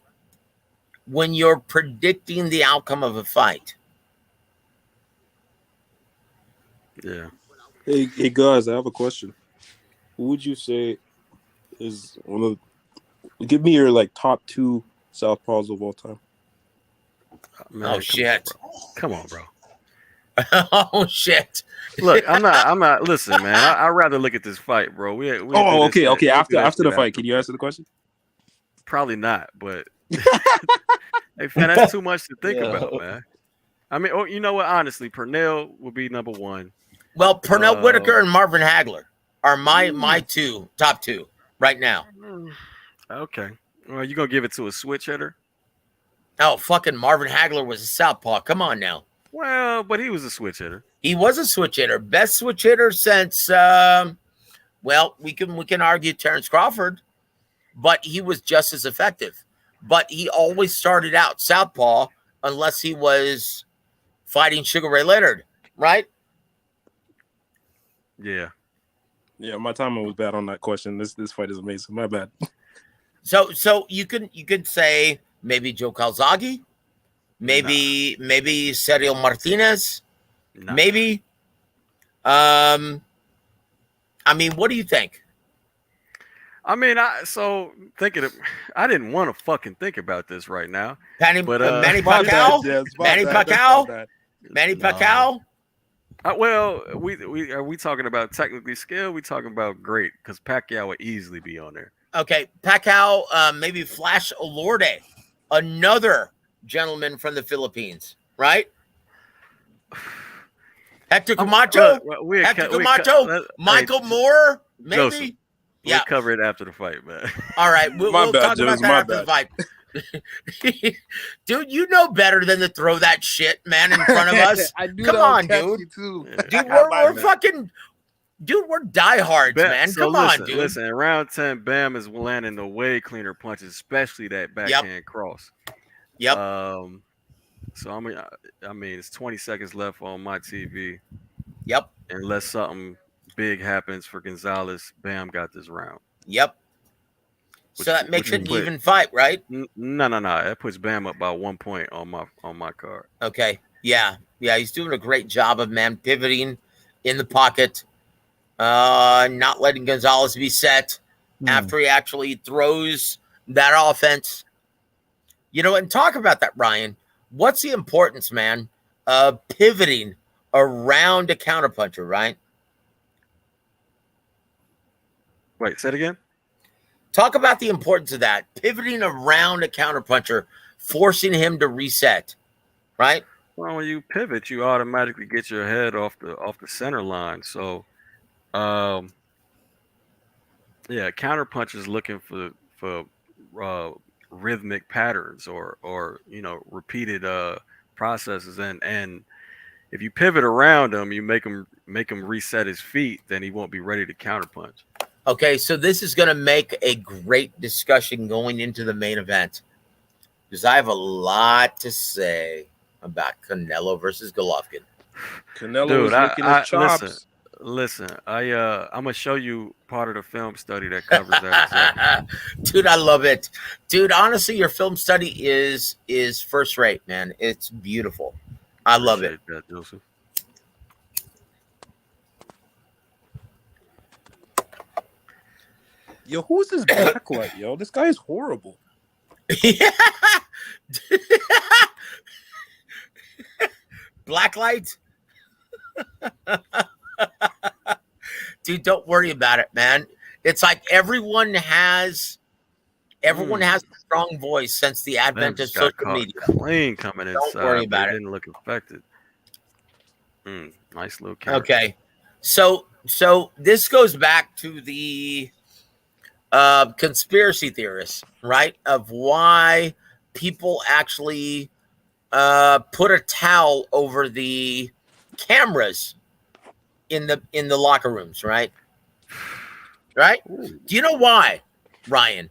When you're predicting the outcome of a fight. Yeah. Hey guys, I have a question. Who would you say is one of? Give me your top 2 southpaws of all time. Man, Oh shit! Come on, bro. Oh shit! Look, I'm not. Listen, man. I'd rather look at this fight, bro. We do this okay, shit- okay. we do After that the shit fight, can you answer the question? Probably not, but hey, fan, that's too much to think about, man. I mean, you know what? Honestly, Pernell would be number one. Well, Pernell Whitaker and Marvin Hagler are my top two right now. Okay. Well, you gonna give it to a switch hitter? Oh, fucking Marvin Hagler was a southpaw. Come on now. Well, but he was a switch hitter. He was a switch hitter, best switch hitter since. Well, we can argue Terrence Crawford, but he was just as effective. But he always started out southpaw unless he was fighting Sugar Ray Leonard, right? Yeah. Yeah, my timing was bad on that question. This fight is amazing. My bad. So you could say maybe Joe Calzaghe, maybe Sergio Martinez, maybe. I mean, what do you think? I mean, I didn't want to fucking think about this right now. Manny Pacquiao, Manny Pacquiao. Well, are we talking about technically skill? We talking about great because Pacquiao would easily be on there. Okay, Pacquiao, maybe Flash Olorde, another gentleman from the Philippines, right? Hector Camacho, Michael Moore, maybe. Joseph, we'll cover it after the fight, man. All right, we'll talk about that after the fight. Dude, you know better than to throw that shit, man, in front of us. Come on, dude. Dude, we're fucking. Dude, we're diehards, man. Come on, dude. Listen, in round 10, Bam is landing the way cleaner punches, especially that backhand cross. Yep. So I mean, it's 20 seconds left on my TV. Yep. Unless something big happens for Gonzalez, Bam got this round. Yep. So that makes it an even fight, right? No. That puts Bam up by 1 point on my card. Okay. Yeah. He's doing a great job of pivoting in the pocket, not letting Gonzalez be set after he actually throws that offense. You know, and talk about that, Ryan. What's the importance, man, of pivoting around a counterpuncher, right? Wait, say it again. Talk about the importance of that. Pivoting around a counterpuncher, forcing him to reset, right? Well, when you pivot, you automatically get your head off the center line. So, counterpunch is looking for rhythmic patterns or repeated processes, and if you pivot around him, you make him reset his feet, then he won't be ready to counterpunch. Okay, so this is going to make a great discussion going into the main event because I have a lot to say about Canelo versus Golovkin. Canelo is licking his chops. Listen, I'm gonna show you part of the film study that covers that. Dude, I love it. Dude, honestly, your film study is first rate, man. It's beautiful. I love it. That, Joseph. Yo, who's this blacklight, yo? This guy is horrible. Yeah. Blacklight? Dude, don't worry about it, man. It's like everyone has a strong voice since the advent of social media. Clean coming inside. Don't worry about it. Didn't look affected. Nice little camera. Okay. So this goes back to the conspiracy theorists, right? Of why people actually put a towel over the cameras in the locker rooms, right? Right? Ooh. Do you know why, Ryan?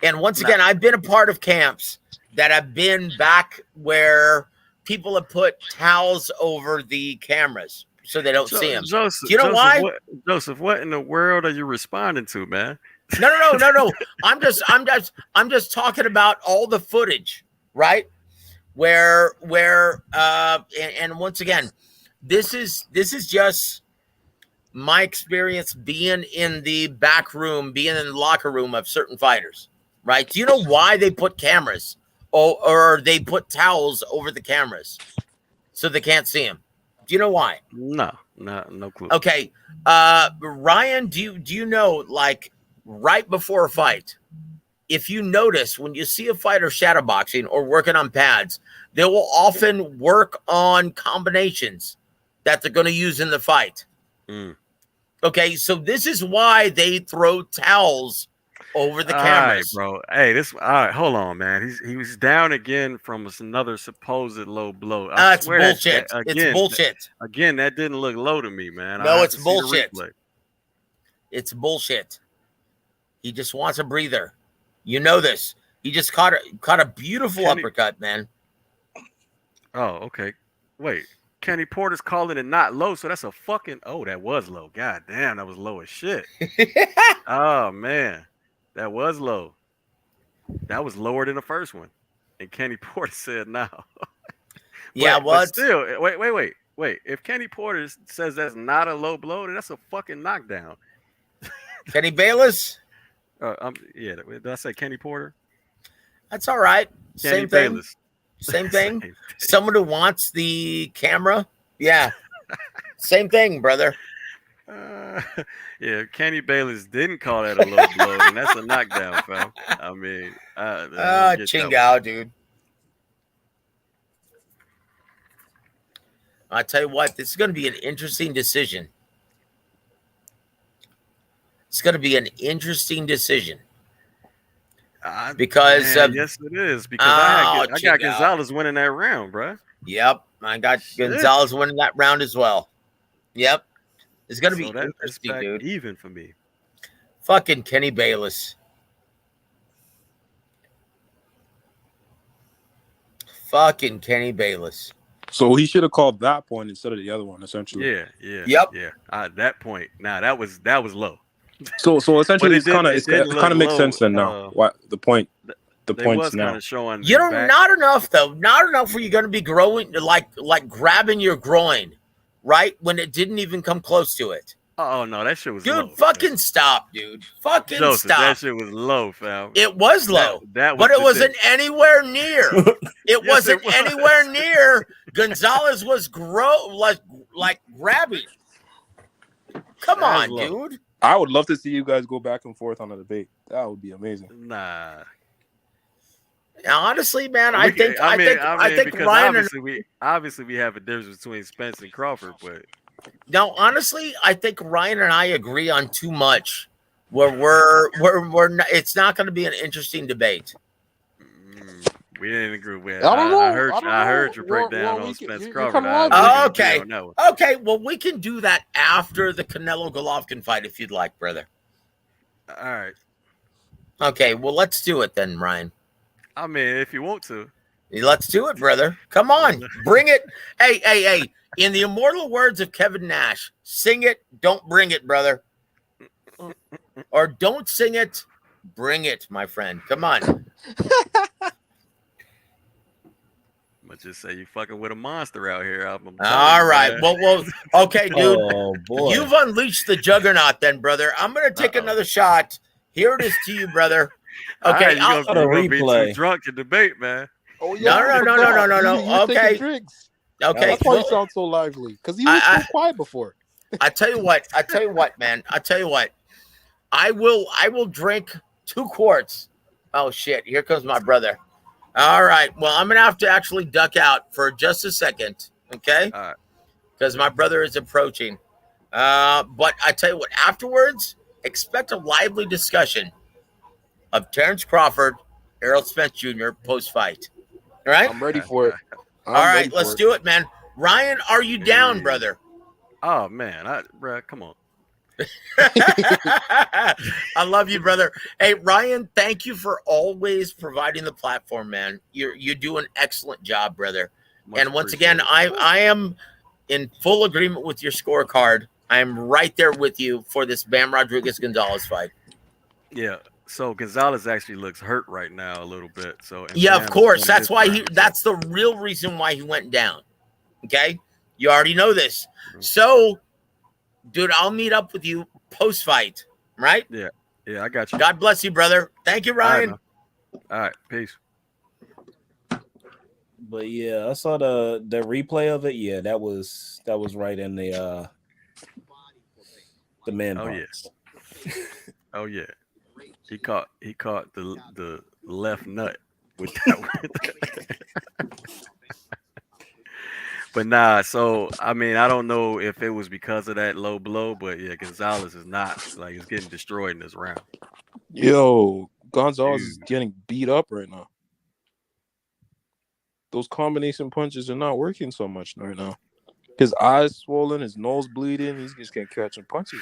And once again, I've been a part of camps that have been back where people have put towels over the cameras so they don't see them. Joseph, do you know why? What in the world are you responding to, man? No. I'm just talking about all the footage, right? Where and once again, this is just my experience being in the back room, being in the locker room of certain fighters, right? Do you know why they put cameras or they put towels over the cameras so they can't see him. Do you know why? No clue. Okay, Ryan, do you know, like, right before a fight, if you notice when you see a fighter shadowboxing or working on pads, they will often work on combinations that they're going to use in the fight. Okay, so this is why they throw towels over the cameras. All right, bro. Hey, all right, hold on, man. He was down again from another supposed low blow. I It's swear bullshit. That, It's bullshit. Again, that didn't look low to me, man. No, I it's bullshit. replay. It's bullshit. He just wants a breather. You know this. He just caught a beautiful uppercut, man. Oh, okay. Wait. Kenny Porter's calling it not low, so that's a fucking... Oh, that was low. God damn, that was low as shit. Oh, man. That was low. That was lower than the first one. And Kenny Porter said no. Yeah, but still, wait. If Kenny Porter says that's not a low blow, then that's a fucking knockdown. Kenny Bayless? Yeah, did I say Kenny Porter? That's all right. Kenny Same thing. Bayless. Same thing. Someone who wants the camera. Yeah. Same thing, brother. Yeah, Kenny Bayless didn't call that a low blow, and that's a knockdown, fam. I mean, Chingao, dude. I tell you what, this is going to be an interesting decision. It's going to be an interesting decision. Because yes, it is. Because I got Gonzalez winning that round, bro. Yep, I got Gonzalez winning that round as well. Yep, it's gonna be interesting, dude. Even for me, fucking Kenny Bayless. Fucking Kenny Bayless. So he should have called that point instead of the other one, essentially. Yeah. Yep. Yeah. At that point, that was low. So essentially, it kind of makes sense then now. What the point? The points now. Showing not enough though. Not enough where you're going to be growing like grabbing your groin, right when it didn't even come close to it. Oh no, that shit was dude, low. Fucking stop, dude. Fucking Joseph, stop. That shit was low, fam. It was low, but it wasn't anywhere near. It wasn't anywhere near. Gonzalez was like grabbing. Come on, dude. I would love to see you guys go back and forth on a debate. That would be amazing. Nah. Honestly, man, I think Ryan obviously we have a difference between Spence and Crawford, but no, honestly, I think Ryan and I agree on too much. Where we're not, it's not going to be an interesting debate. We didn't agree with. I heard your breakdown on Spence Crawford. Okay. Well, we can do that after the Canelo Golovkin fight if you'd like, brother. All right. Okay. Well, let's do it then, Ryan. I mean, if you want to. Let's do it, brother. Come on. Bring it. Hey. In the immortal words of Kevin Nash, sing it, don't bring it, brother. Or don't sing it, bring it, my friend. Come on. Let's just say you fucking with a monster out here. All right. Well, okay, dude. Oh, boy. You've unleashed the juggernaut then, brother. I'm going to take another shot. Here it is to you, brother. Okay, you're gonna be too drunk to debate, man. Oh, yeah, no. Okay. Okay. That's why you sound so lively. Because he was so quiet before. I tell you what, man. I will drink 2 quarts. Oh shit, here comes my brother. All right. Well, I'm gonna have to actually duck out for just a second. Okay. All right. Because my brother is approaching. But I tell you what, afterwards, expect a lively discussion of Terrence Crawford, Errol Spence Jr. post-fight. All right? I'm ready for it. All right, let's do it, man. Ryan, are you down, brother? Oh, man. Bro, come on. I love you, brother. Hey, Ryan, thank you for always providing the platform, man. You do an excellent job, brother. And once again, I am in full agreement with your scorecard. I am right there with you for this Bam Rodriguez-Gonzalez fight. Yeah. So Gonzalez actually looks hurt right now a little bit. So yeah, of course. That's why that's the real reason why he went down. Okay? You already know this. So, dude, I'll meet up with you post-fight, right? Yeah, I got you. God bless you, brother. Thank you, Ryan. All right, peace. But yeah, I saw the replay of it. Yeah, that was right in the man Oh parts. yeah. Oh yeah. He caught the left nut with that. But nah, so I mean, I don't know if it was because of that low blow, but yeah, Gonzalez is not like he's getting destroyed in this round. Yo, Gonzalez is Dude. getting beat up right now. Those combination punches are not working so much right now. His eyes swollen, his nose bleeding. He's just can't catch some punches.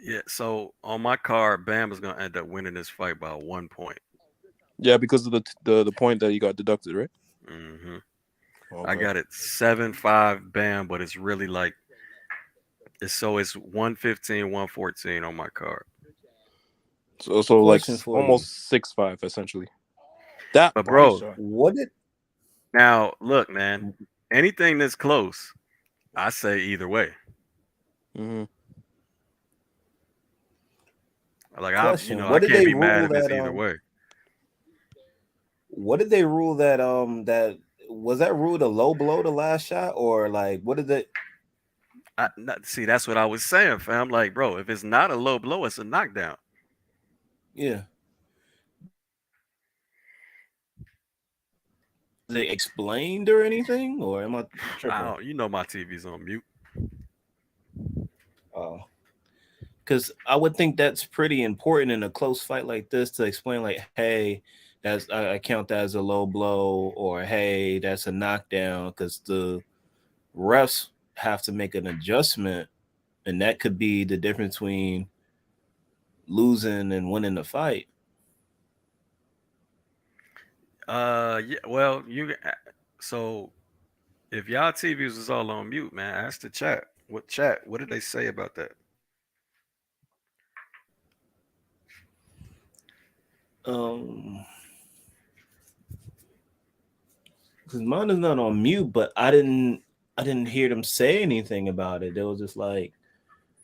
Yeah, so on my card, Bam is gonna end up winning this fight by 1 point. Yeah, because of the point that he got deducted, right? Mm-hmm. Okay. I got it 7-5 Bam, but it's really like it's 115, 114 on my card. So like Question for almost 6-5 essentially. That But body bro, shot. What did now look, man, anything that's close, I say either way. Mm-hmm. Like question? I What did can't they be mad rule if it's that either way. What did they rule that that was that ruled a low blow the last shot, or like what did they? See, that's what I was saying, fam. Like, bro, if it's not a low blow, it's a knockdown. Yeah. Is it explained or anything, or am I tripping? You know my TV's on mute. Oh, because I would think that's pretty important in a close fight like this to explain, like, hey, that's I count that as a low blow, or hey, that's a knockdown, because the refs have to make an adjustment, and that could be the difference between losing and winning the fight. Yeah. Well, so if y'all TVs was all on mute, man, ask the chat. What did they say about that? Because mine is not on mute, but I didn't hear them say anything about it. They was just like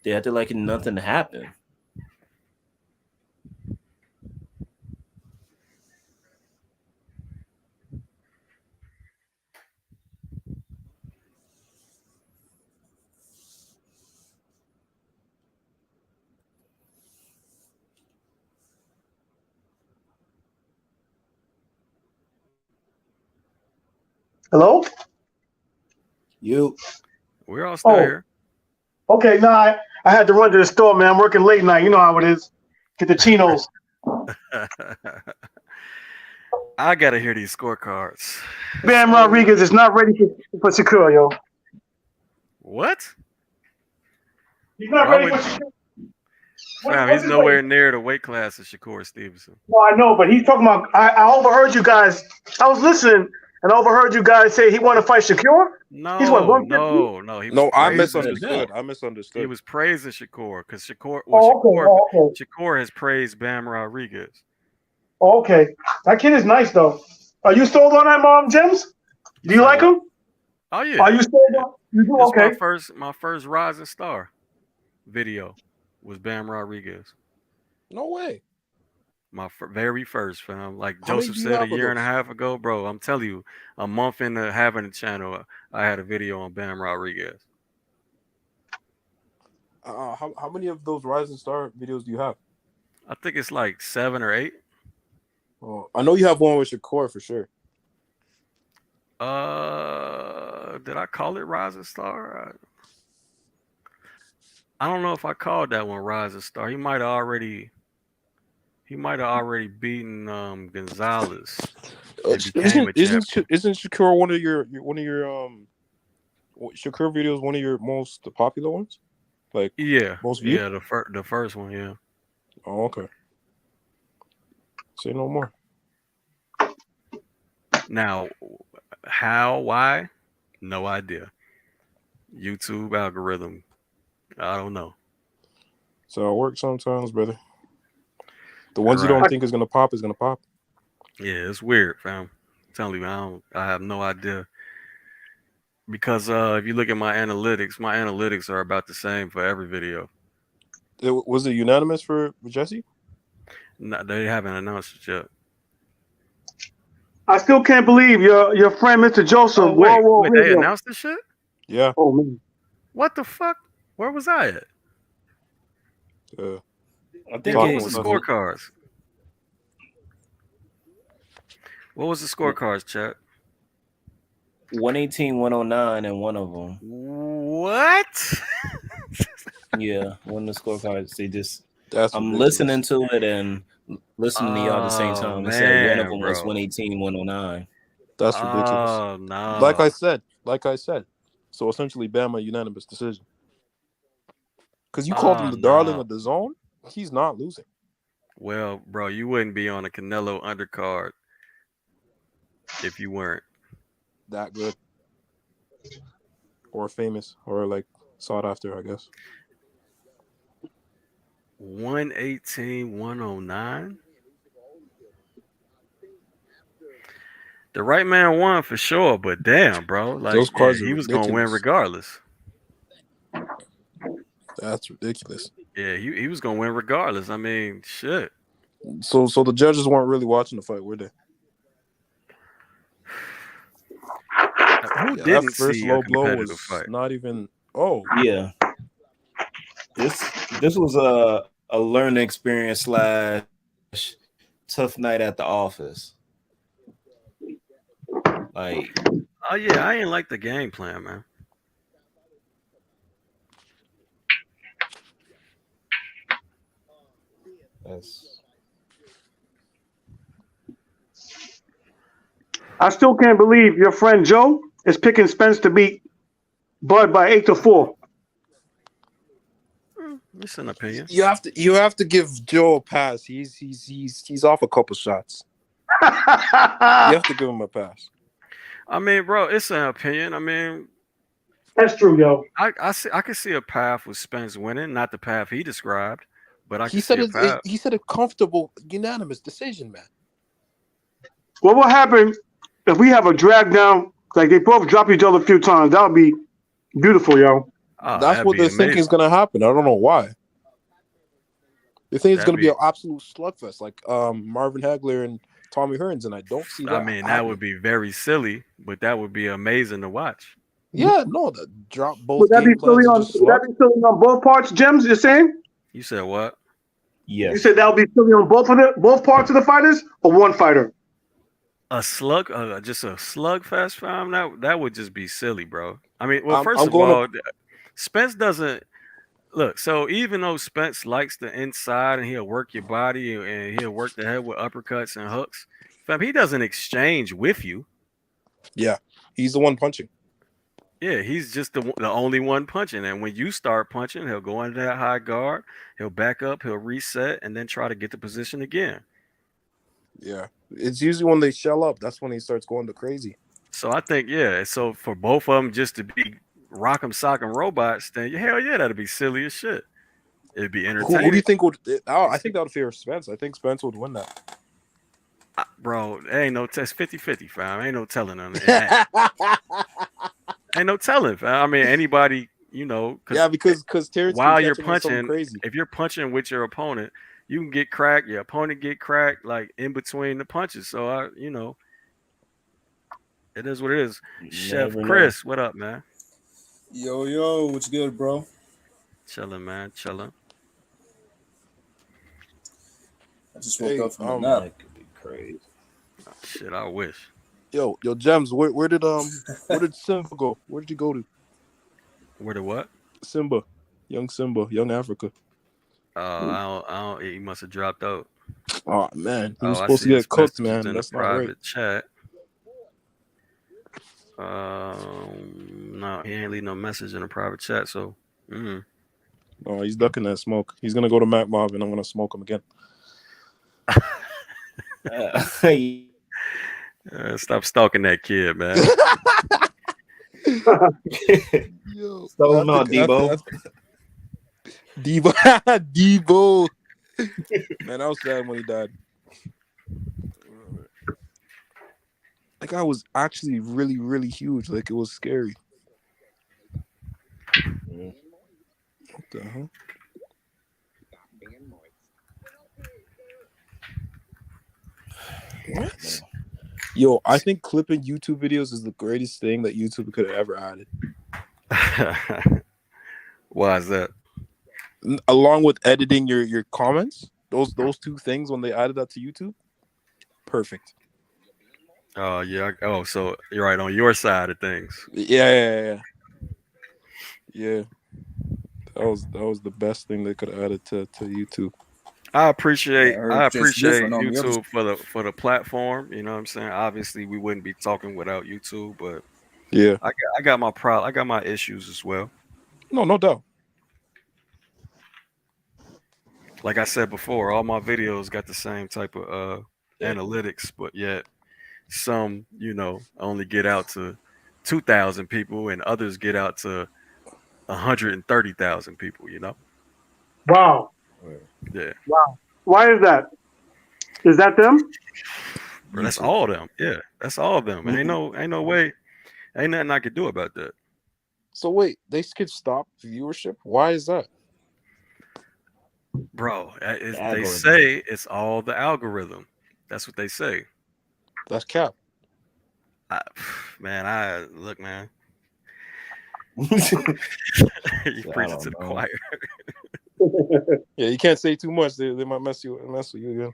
they acted like nothing happened. Hello? We're all still here. Okay. No, I had to run to the store, man. I'm working late night. You know how it is. Get the chinos. I gotta hear these scorecards. Bam Rodriguez is not ready for Shakur, yo. What? He's not ready for Shakur. Fam, he's nowhere near the weight class of Shakur Stevenson. No, I know, but he's talking about. I overheard you guys. I was listening and overheard you guys say he want to fight Shakur. He's what, 150? No. No, I misunderstood. I misunderstood. He was praising Shakur because Shakur. Shakur has praised Bam Rodriguez. Oh, okay. That kid is nice though. Are you sold on that, James? Do you like him? Oh yeah. Are you sold on? You do? It's Okay. my first Rising Star video was Bam Rodriguez. No way. My very first, fam. Like How many Joseph do you said a have of year and a those? half ago, bro. I'm telling you, a month into having a channel, I had a video on Bam Rodriguez. How many of those Rising Star videos do you have? I think it's like 7 or 8. Oh, I know you have one with Shakur for sure. Did I call it Rising Star? I don't know if I called that one Rising Star. He might have already beaten Gonzalez. Isn't Shakur one of your Shakur videos one of your most popular ones? Like most viewed? Yeah, the first one, yeah. Oh, okay. Say no more. Now, how, why? No idea. YouTube algorithm. I don't know. So it works sometimes, brother. The ones you don't think is gonna pop is gonna pop. Yeah, it's weird, fam. I'm telling you, I have no idea. Because if you look at my analytics are about the same for every video. Was it unanimous for Jesse? No, they haven't announced it yet. I still can't believe your friend Mr. Joseph. Oh wait, World they Radio. announced this shit? Yeah. Oh man. What the fuck? Where was I at? Yeah. I think Yeah, what was the Talking with us. scorecards? What was the scorecards, chat? 118, 109, and one of them. What? Yeah, one of the scorecards. They just. That's I'm ridiculous. listening to it and listening to y'all at the same Oh time. It said one of man, them was bro. 118, 109. That's ridiculous. Oh no. Like I said. So essentially, Bama unanimous decision. Because you called him Oh the darling no. of the zone. He's not losing. Well, bro, you wouldn't be on a Canelo undercard if you weren't. That good. Or famous. Or like sought after, I guess. 118, 109. The right man won for sure, but damn, bro, like Those cards are he was gonna win ridiculous. regardless. That's ridiculous. Yeah, he was gonna win regardless. I mean, shit. So the judges weren't really watching the fight, were they? Who Yeah, that didn't first see a low blow competitive was fight? not even. Oh, Yeah. This was a learning experience / tough night at the office. Like, Oh yeah, I ain't like the game plan, man. that's I still can't believe your friend Joe is picking Spence to beat Bud by 8-4. It's an opinion. you have to give Joe a pass. He's off a couple shots. You have to give him a pass. I mean, bro, it's an opinion. I mean, That's true, yo. I can see a path with Spence winning, not the path he described, but I He can said see a path. he said a comfortable unanimous decision, man. What will happen if we have a drag down? Like they both drop each other a few times. That would be beautiful, yo. Oh, That's that'd what be they're thinking is amazing. going to happen. I don't know why. They think it's That'd going to be be. an absolute slugfest, like Marvin Hagler and Tommy Hearns, and I don't see that I mean, that happening. would be very silly, but that would be amazing to watch. Yeah, no, the drop both Would that be game plans and just would that slug. be silly on both parts, Gems? You're saying? You said what? You yes. said that would be silly on both parts of the fighters or one fighter? A slug, just a slugfest, fam. That would just be silly, bro. I mean, well, I'm 1st of going all, Spence doesn't look. So even though Spence likes the inside and he'll work your body and he'll work the head with uppercuts and hooks, fam, he doesn't exchange with you. Yeah, he's the one punching. Yeah, he's just the only one punching. And when you start punching, he'll go into that high guard, he'll back up, he'll reset, and then try to get the position again. Yeah, it's usually when they shell up. That's when he starts going to crazy. So I think, yeah. So for both of them just to be rock'em sock'em robots, then hell yeah, that'd be silly as shit. It'd be Who do entertaining. you think would? I think that would favor Spence. I think Spence would win that. Bro, ain't no test 50-50, fam. Ain't no telling on it. Ain't no telling, fam. I mean, anybody, Yeah, because Terrence while can you're catch him with something punching, crazy. if you're punching with your opponent, you can get cracked. Your opponent get cracked, like in between the punches. So it is what it is. Chef Never know. Chris, what up, man? Yo, what's good, bro? Chilling, man. Chilling. I just woke up from a nap. That could be crazy. Oh, shit, I wish. Yo, Gems, where did Simba go? Where did you go to? Where the what? Simba, young Africa. I don't. He must have dropped out. Oh man, he was I supposed to see his get cooked, messages man. in That's the not right. private chat. No, he ain't leave no message in the private chat. So, Oh, he's ducking that smoke. He's gonna go to Mac Mob, and I'm gonna smoke him again. Stop stalking that kid, man. Yo, Stole him out, Debo. Debo. Man, I was sad when he died. That guy was actually really, really huge. Like, it was scary. What the hell? What? Yo, I think clipping YouTube videos is the greatest thing that YouTube could have ever added. Why is that? Along with editing your comments, those two things when they added that to YouTube, perfect. Oh yeah. Oh, so you're right on your side of things. Yeah. That was the best thing they could have added to YouTube. I appreciate just different on the other YouTube for the platform. You know what I'm saying? Obviously, we wouldn't be talking without YouTube, but Yeah. I got my issues as well. No doubt. Like I said before, all my videos got the same type of analytics, but yet some, only get out to 2,000 people, and others get out to 130,000 people. Wow. Yeah. Wow. Why is that? Is that them? Bro, that's all of them. Yeah, that's all of them. Ain't no way. Ain't nothing I could do about that. So wait, they could stop viewership? Why is that? Bro, they say it's all the algorithm. That's what they say. That's cap. Man. You preach it to the choir. Yeah, you can't say too much. They might mess with you again.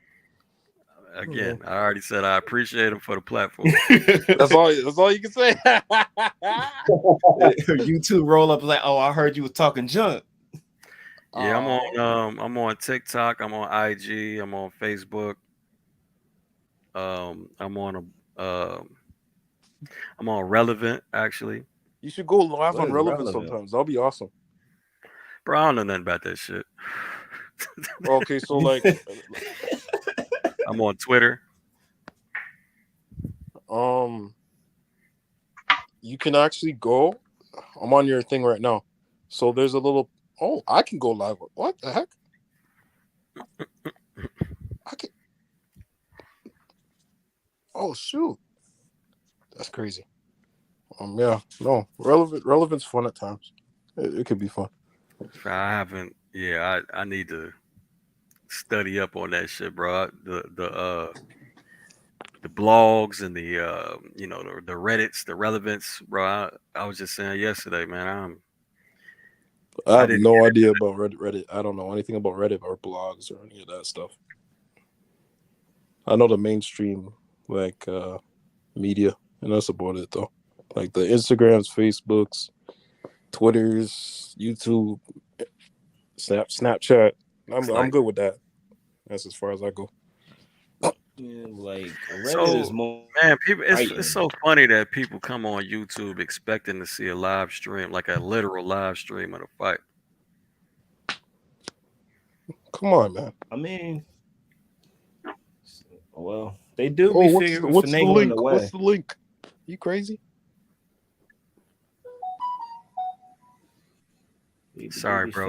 Again, I already said I appreciate them for the platform. That's all you can say. YouTube roll up like, oh, I heard you was talking junk. Yeah, I'm on TikTok, I'm on IG, I'm on Facebook. I'm on Relevant, actually. You should go live on Relevant sometimes. That'll be awesome. Bro, I don't know nothing about that shit. Okay, so like I'm on Twitter. You can actually go. I'm on your thing right now. So there's a little. Oh, I can go live. What the heck? I can. Oh shoot, that's crazy. Yeah, no, relevant's fun at times. It could be fun. I haven't. Yeah, I need to study up on that shit, bro. The blogs and the the Reddits, the relevance, bro. I was just saying yesterday, man. I have no idea about Reddit. I don't know anything about Reddit or blogs or any of that stuff. I know the mainstream media, and that's about it though. Like the Instagrams, Facebooks, Twitters, YouTube, Snapchat. I'm good with that. That's as far as I go. Yeah, like Reddit So, is more man, people, it's so funny that people come on YouTube expecting to see a live stream, like a literal live stream of a fight. Come on, man. I mean, well, they do Oh, be what's the finagling link? the way. What's the link? You crazy? Sorry, bro.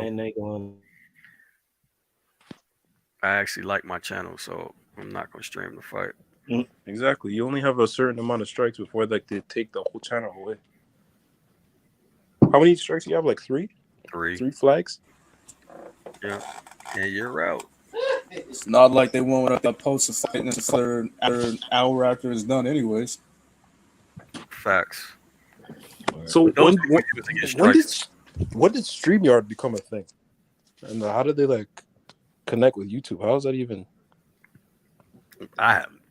I actually like my channel, so I'm not gonna stream the fight. Exactly. You only have a certain amount of strikes before they take the whole channel away. How many strikes do you have? Like 3? 3. 3 flags? Yeah. And you're out. It's not like they won't post a fight necessarily an hour after it's done, anyways. Facts. So when did StreamYard become a thing? And how did they connect with YouTube? How is that even?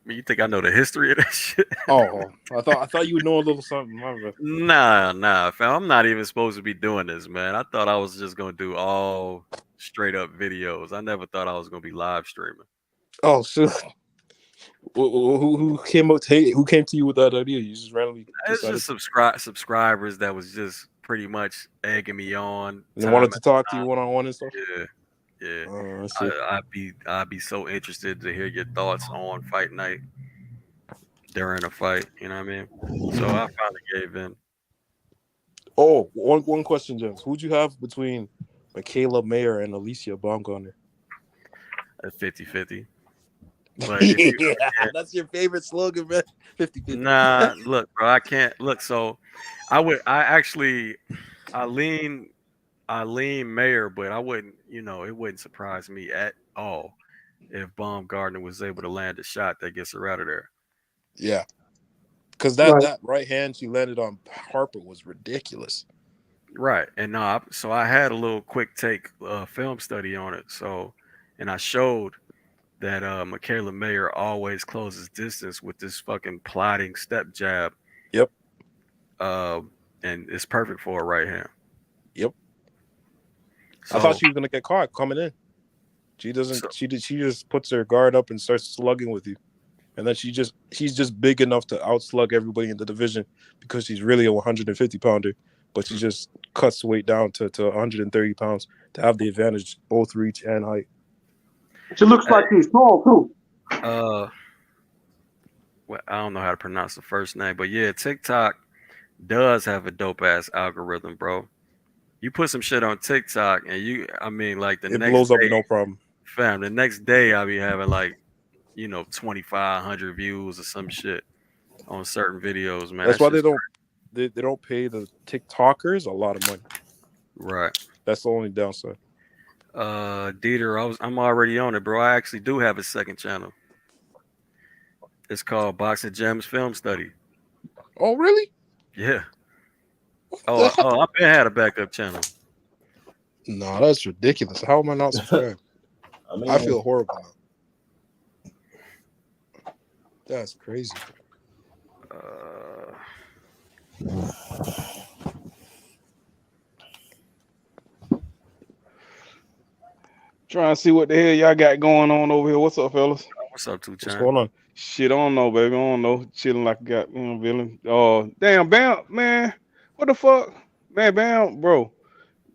You think I know the history of that shit? Oh, I thought you would know a little something. Nah, fam. I'm not even supposed to be doing this, man. I thought I was just gonna do all straight up videos. I never thought I was gonna be live streaming. Oh shit! Who came to you with that idea? You just randomly It's just subscribers that was just pretty much egging me on. They wanted to talk to you one-on-one and stuff. Yeah. Oh, I'd be so interested to hear your thoughts on fight night during a fight. You know what I mean? So I finally gave in. Oh, one question, James. Who'd you have between Michaela Mayer and Alicia Baumgartner? At 50-50. But that's your favorite slogan, man. 50-50. Nah, look, bro, I can't look. So I lean Mayer, but I wouldn't, it wouldn't surprise me at all if Baumgartner was able to land a shot that gets her out of there. Yeah. Because that right hand she landed on Harper was ridiculous. Right. And so I had a little quick take film study on it. So, and I showed that Michaela Mayer always closes distance with this fucking plotting step jab. Yep. And it's perfect for a right hand. Yep. So, I thought she was gonna get caught coming in. She doesn't. She just puts her guard up and starts slugging with you, and then she's just big enough to outslug everybody in the division because she's really a 150 pounder, but she just cuts weight down to 130 pounds to have the advantage, both reach and height. She looks like she's tall too. well, I don't know how to pronounce the first name, but yeah, TikTok does have a dope ass algorithm, bro. You put some shit on TikTok, and like the It next blows up day, with no problem. fam. The next day, I'll be having 2,500 views or some shit on certain videos, man. That's why they don't pay the TikTokers a lot of money. Right. That's the only downside. Dieter, I'm already on it, bro. I actually do have a second channel. It's called Boxing Gems Film Study. Oh, really? Yeah. Oh, I've been had a backup channel. No, that's ridiculous. How am I not subscribed? I feel horrible now. That's crazy. Trying to see what the hell y'all got going on over here. What's up, fellas? What's up, Two What's going on? Shit, I don't know, baby. I don't know. Chilling like I got, villain. Oh, damn, Bam, man. What the fuck? Man, Bam, bro.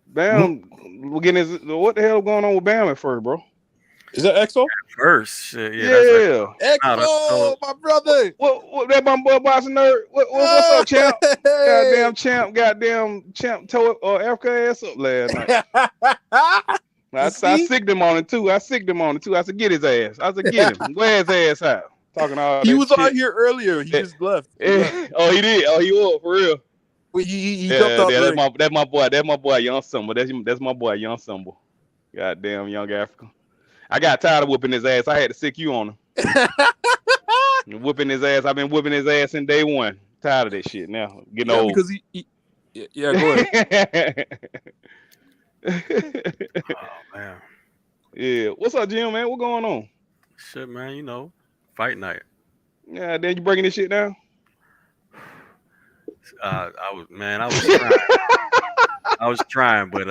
Bam, we're getting his, what the hell going on with Bam at first, bro? Is that EXO? First, shit, yeah. EXO, my brother. What that my boy boxing nerd? What's up, champ? Goddamn champ tore Africa ass up last night. I sicked him on it too. I said, get his ass. I said, get him. Wear his ass out. Talking all He that was shit. on here earlier. He just left. Oh, he did. Oh, he was for real. He jumped up. That's my boy, Young Sumble. That's my boy, Young Sumble. Goddamn, Young Africa. I got tired of whooping his ass. I had to sick you on him. Whooping his ass. I've been whooping his ass since day one. Tired of that shit now. Getting old. Because go ahead. Oh man. Yeah. What's up, Jim, man? What going on? Shit, man. Fight night. Yeah, then you breaking this shit down? I was trying. I was trying, but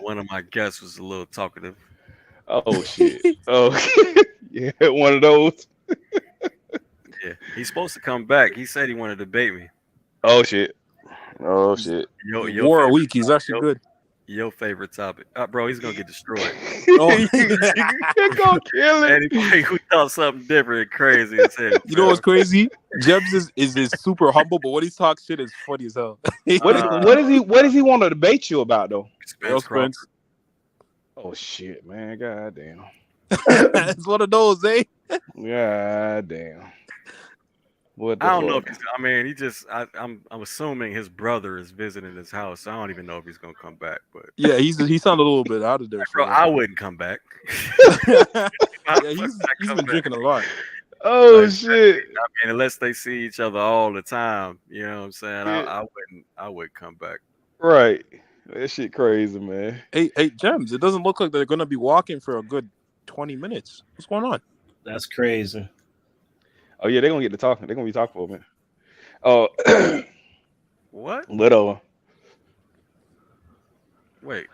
one of my guests was a little talkative. Oh shit. Oh yeah, one of those. Yeah, he's supposed to come back. He said he wanted to debate me. Oh shit. Your War a week. He's actually good. Your favorite topic, bro? He's gonna get destroyed. You're gonna kill it. Anybody who thought something different, crazy as hell. You know what's crazy? Jebs is super humble, but when he talks shit, is funny as hell. What does he want to debate you about though? Spence. Oh shit, man! God damn. It's one of those, eh? God damn. I don't know if I'm assuming his brother is visiting his house. So I don't even know if he's gonna come back. But yeah, he sounded a little bit out of there. Bro, I wouldn't come back. Yeah, he's been drinking a lot. Oh shit! I mean, unless they see each other all the time, you know what I'm saying? Yeah. I wouldn't come back. Right. That shit crazy, man. Hey, Gems, it doesn't look like they're gonna be walking for a good 20 minutes. What's going on? That's crazy. Oh yeah, they're gonna get to talking. They're gonna be talking for a minute. Oh, what? Little. Wait,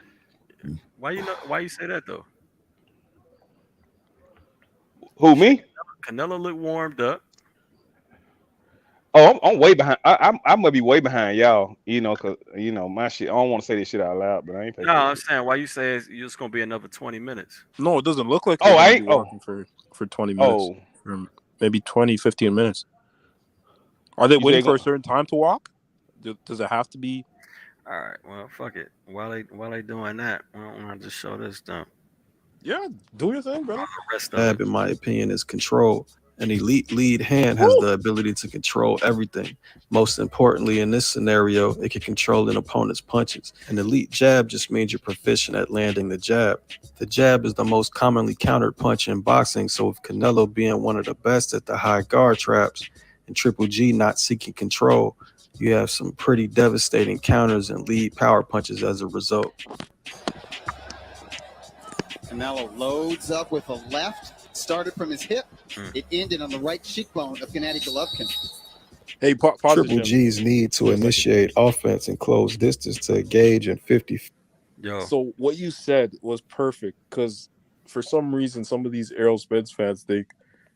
why you say that though? Who, me? Canelo looked warmed up. Oh, I'm way behind. I'm gonna be way behind y'all. Cause my shit. I don't want to say this shit out loud, but I ain't. No, I'm saying why you say it's just gonna be another 20 minutes. No, it doesn't look like. I ain't walking for 20 minutes. Or maybe 20, 15 minutes. Are they waiting for a certain time to walk? Does it have to be? All right. Well, fuck it. While they doing that, why don't I just show this stuff? Yeah, do your thing, brother. Jab, in my opinion, is control. An elite lead hand has the ability to control everything. Most importantly, in this scenario, it can control an opponent's punches. An elite jab just means you're proficient at landing the jab. The jab is the most commonly countered punch in boxing, so with Canelo being one of the best at the high guard traps, and Triple G not seeking control, you have some pretty devastating counters and lead power punches as a result. Canelo loads up with a left, started from his hip. It ended on the right cheekbone of Gennady Golovkin. Hey, pause Triple it, Jim. G's need to initiate offense and close distance to engage in 50. Yo. So what you said was perfect because for some reason, some of these Errol Spence fans think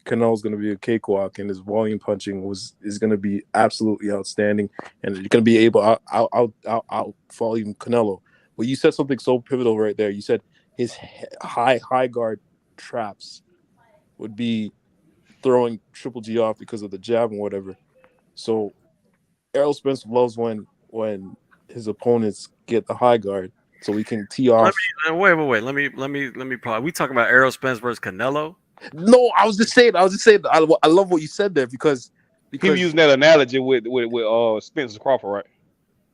Canelo's going to be a cakewalk and his volume punching is going to be absolutely outstanding and you're going to be able out volume Canelo. But you said something so pivotal right there. You said his high guard traps would be throwing Triple G off because of the jab and whatever. So Errol Spence loves when his opponents get the high guard, so we can tee off. Wait. Let me pause. We talking about Errol Spence versus Canelo? No, I was just saying. I love what you said there because he was using that analogy with Spence Crawford, right?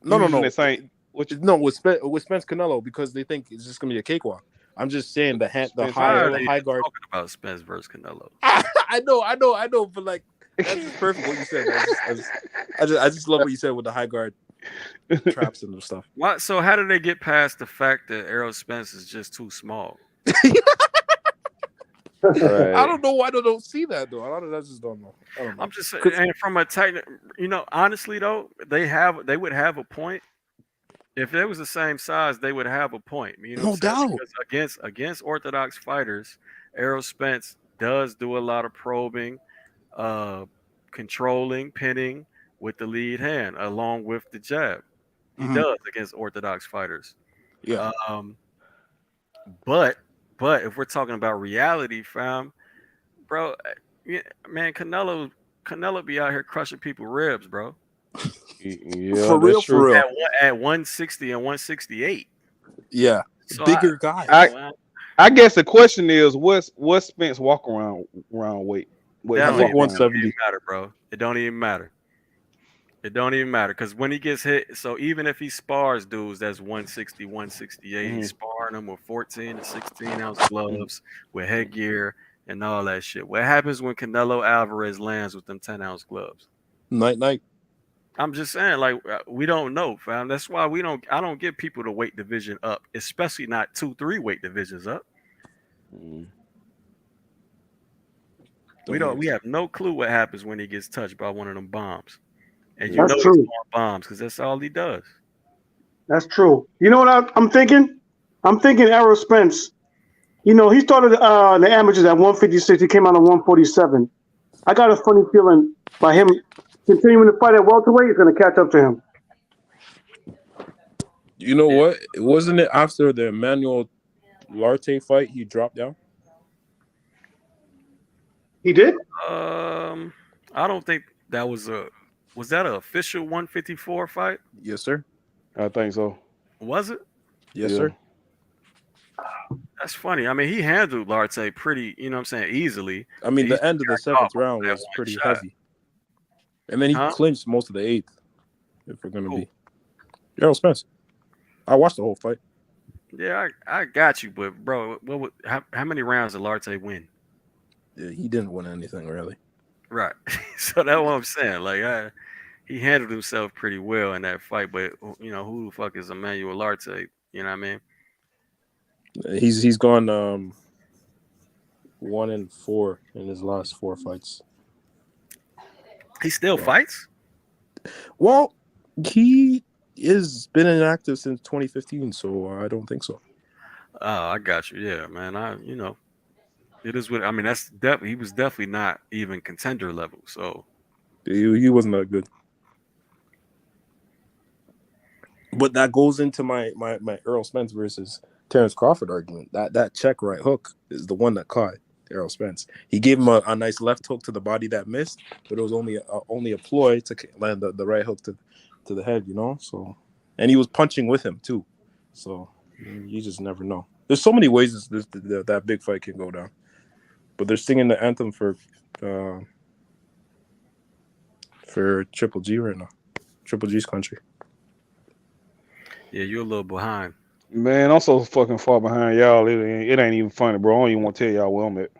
No. With Spence Canelo because they think it's just gonna be a cakewalk. I'm just saying the high guard. Talking about Spence versus Canelo. I know, but like that's just perfect what you said. I just love what you said with the high guard traps and stuff. What? So how did they get past the fact that Errol Spence is just too small? Right. I don't know why they don't see that though. I just don't know. I'm just saying, and from a technical, honestly though, they would have a point. If they was the same size, they would have a point. No doubt. Because against orthodox fighters, Errol Spence does do a lot of probing, controlling, pinning with the lead hand, along with the jab. He does against orthodox fighters. Yeah. But if we're talking about reality, fam, bro, man, Canelo be out here crushing people's ribs, bro. Yeah, for real. At 160 and 168. Yeah, so bigger guy. I guess the question is, what's Spence walk around weight? That don't 170 even matter, bro. It don't even matter. It don't even matter because when he gets hit, so even if he spars dudes that's 160, 168, he's sparring them with 14 to 16 ounce gloves with headgear and all that shit. What happens when Canelo Alvarez lands with them 10-ounce gloves? Night. I'm just saying, like, we don't know, fam. That's why I don't get people to weight division up, especially not 2-3 weight divisions up. We have no clue what happens when he gets touched by one of them bombs. And That's he's true. throwing bombs because that's all he does. That's true. You know what I'm thinking? I'm thinking Errol Spence. He started the amateurs at 156. He came out at 147. I got a funny feeling by him continuing to fight at welterweight, he's going to catch up to him. You know what? Wasn't it after the Emmanuel Larte fight he dropped down? He did? I don't think that was that an official 154 fight? Yes, sir. I think so. Was it? Yes, sir. That's funny. I mean, he handled Larte pretty, easily. I mean, the end of the 7th round was pretty heavy. And then he clinched most of the 8th, if we're going to be. Errol Spence. I watched the whole fight. Yeah, I got you, but bro, how many rounds did Larte win? Yeah, he didn't win anything, really. Right. So that's what I'm saying. Like, he handled himself pretty well in that fight, but who the fuck is Emmanuel Larte? You know what I mean? He's gone 1-4 in his last 4 fights. He still fights? Well, he has been inactive since 2015, so I don't think so. Oh, I got you. Yeah, man. It is what I mean. He was definitely not even contender level. So he wasn't that good. But that goes into my Errol Spence versus Terrence Crawford argument. That check right hook is the one that caught Errol Spence. He gave him a nice left hook to the body that missed, but it was only a ploy to land the right hook to the head. So, and he was punching with him too. So you just never know. There's so many ways that big fight can go down. But they're singing the anthem for Triple G right now. Triple G's country. Yeah, you're a little behind. Man, I'm so fucking far behind y'all. It ain't even funny, bro. I don't even want to tell y'all where I'm at.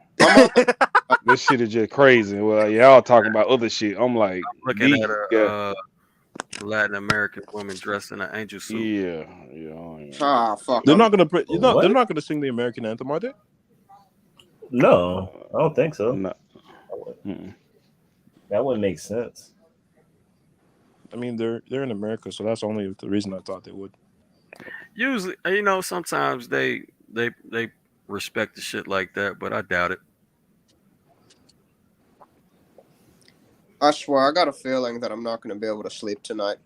This shit is just crazy. Well, y'all talking about other shit. I'm like, Looking D, at a Latin American woman dressed in an angel suit. yeah. Ah, fuck. They're I'm not gonna. What? They're not gonna sing the American anthem, are they? No, I don't think so. No. That wouldn't make sense. I mean, they're in America, so that's only the reason I thought they would. Usually, sometimes they respect the shit like that, but I doubt it. I swear, I got a feeling that I'm not going to be able to sleep tonight.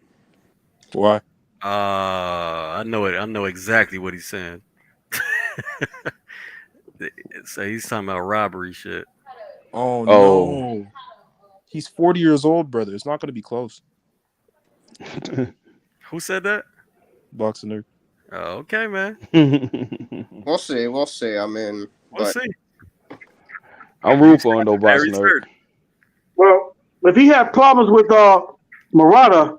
Why? I know it. I know exactly what he's saying. So he's talking about robbery shit. Oh no, he's 40 years old, brother. It's not going to be close. Who said that? Boxing nerd. Oh, okay, man. We'll see. We'll see. I mean, We'll see. I'm rooting for him though, Boxing Nerd. Well, if he had problems with Murata,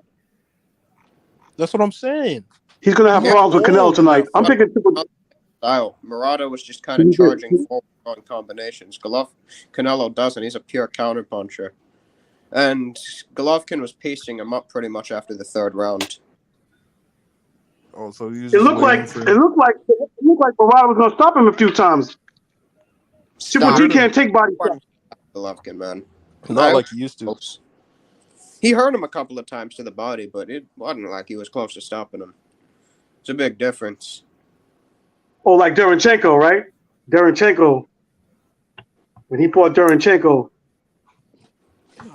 that's what I'm saying. He's gonna have problems with Canelo tonight. I'm picking style. Murata was just kind of charging forward on combinations. Canelo doesn't. He's a pure counterpuncher. And Golovkin was pacing him up pretty much after the third round. Oh, so it looked like Murata was gonna stop him a few times. Triple G can't take body shots. Golovkin, man. Not like he used to. He hurt him a couple of times to the body, but it wasn't like he was close to stopping him. It's a big difference. Oh, like Duranchenko, right? Duranchenko. When he fought Duranchenko.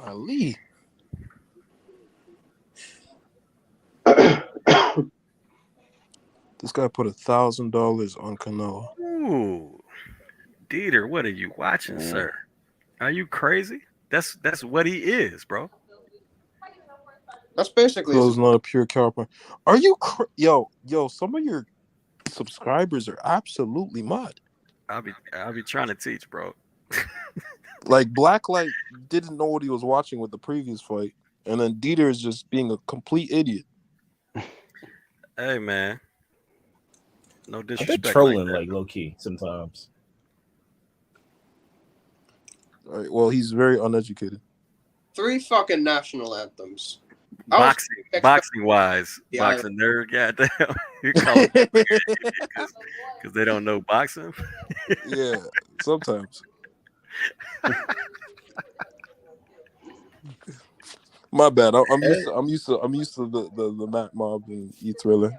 Ali. This guy put $1,000 on Canelo. Ooh, Dieter, what are you watching, sir? Are you crazy? That's what he is, bro. That's basically. Cannelo's not a pure counterpuncher. Are you yo? Some of your subscribers are absolutely mad. I'll be trying to teach, bro. Like Blacklight didn't know what he was watching with the previous fight, and then Dieter is just being a complete idiot. Hey, man. No They're disrespect. trolling like low key sometimes. All right. Well, he's very uneducated. 3 fucking national anthems. Boxing wise, boxing nerd, goddamn. You call because they don't know boxing. Yeah, sometimes. My bad. I'm used to the Matt Mob and E-Thriller.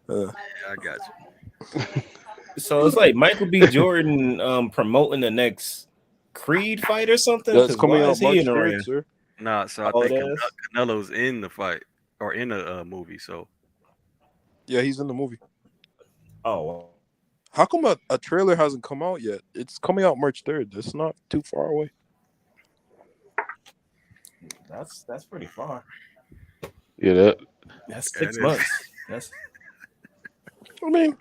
Yeah, I got you. So it's like Michael B. Jordan promoting the next Creed fight or something. That's coming out March in the 3rd, ring? sir. Nah, so I think Canelo's in the fight or in a movie. So yeah, he's in the movie. Oh, well. How come a trailer hasn't come out yet? It's coming out March 3rd. That's not too far away. That's pretty far. Yeah, that's 6 months. That's. I mean,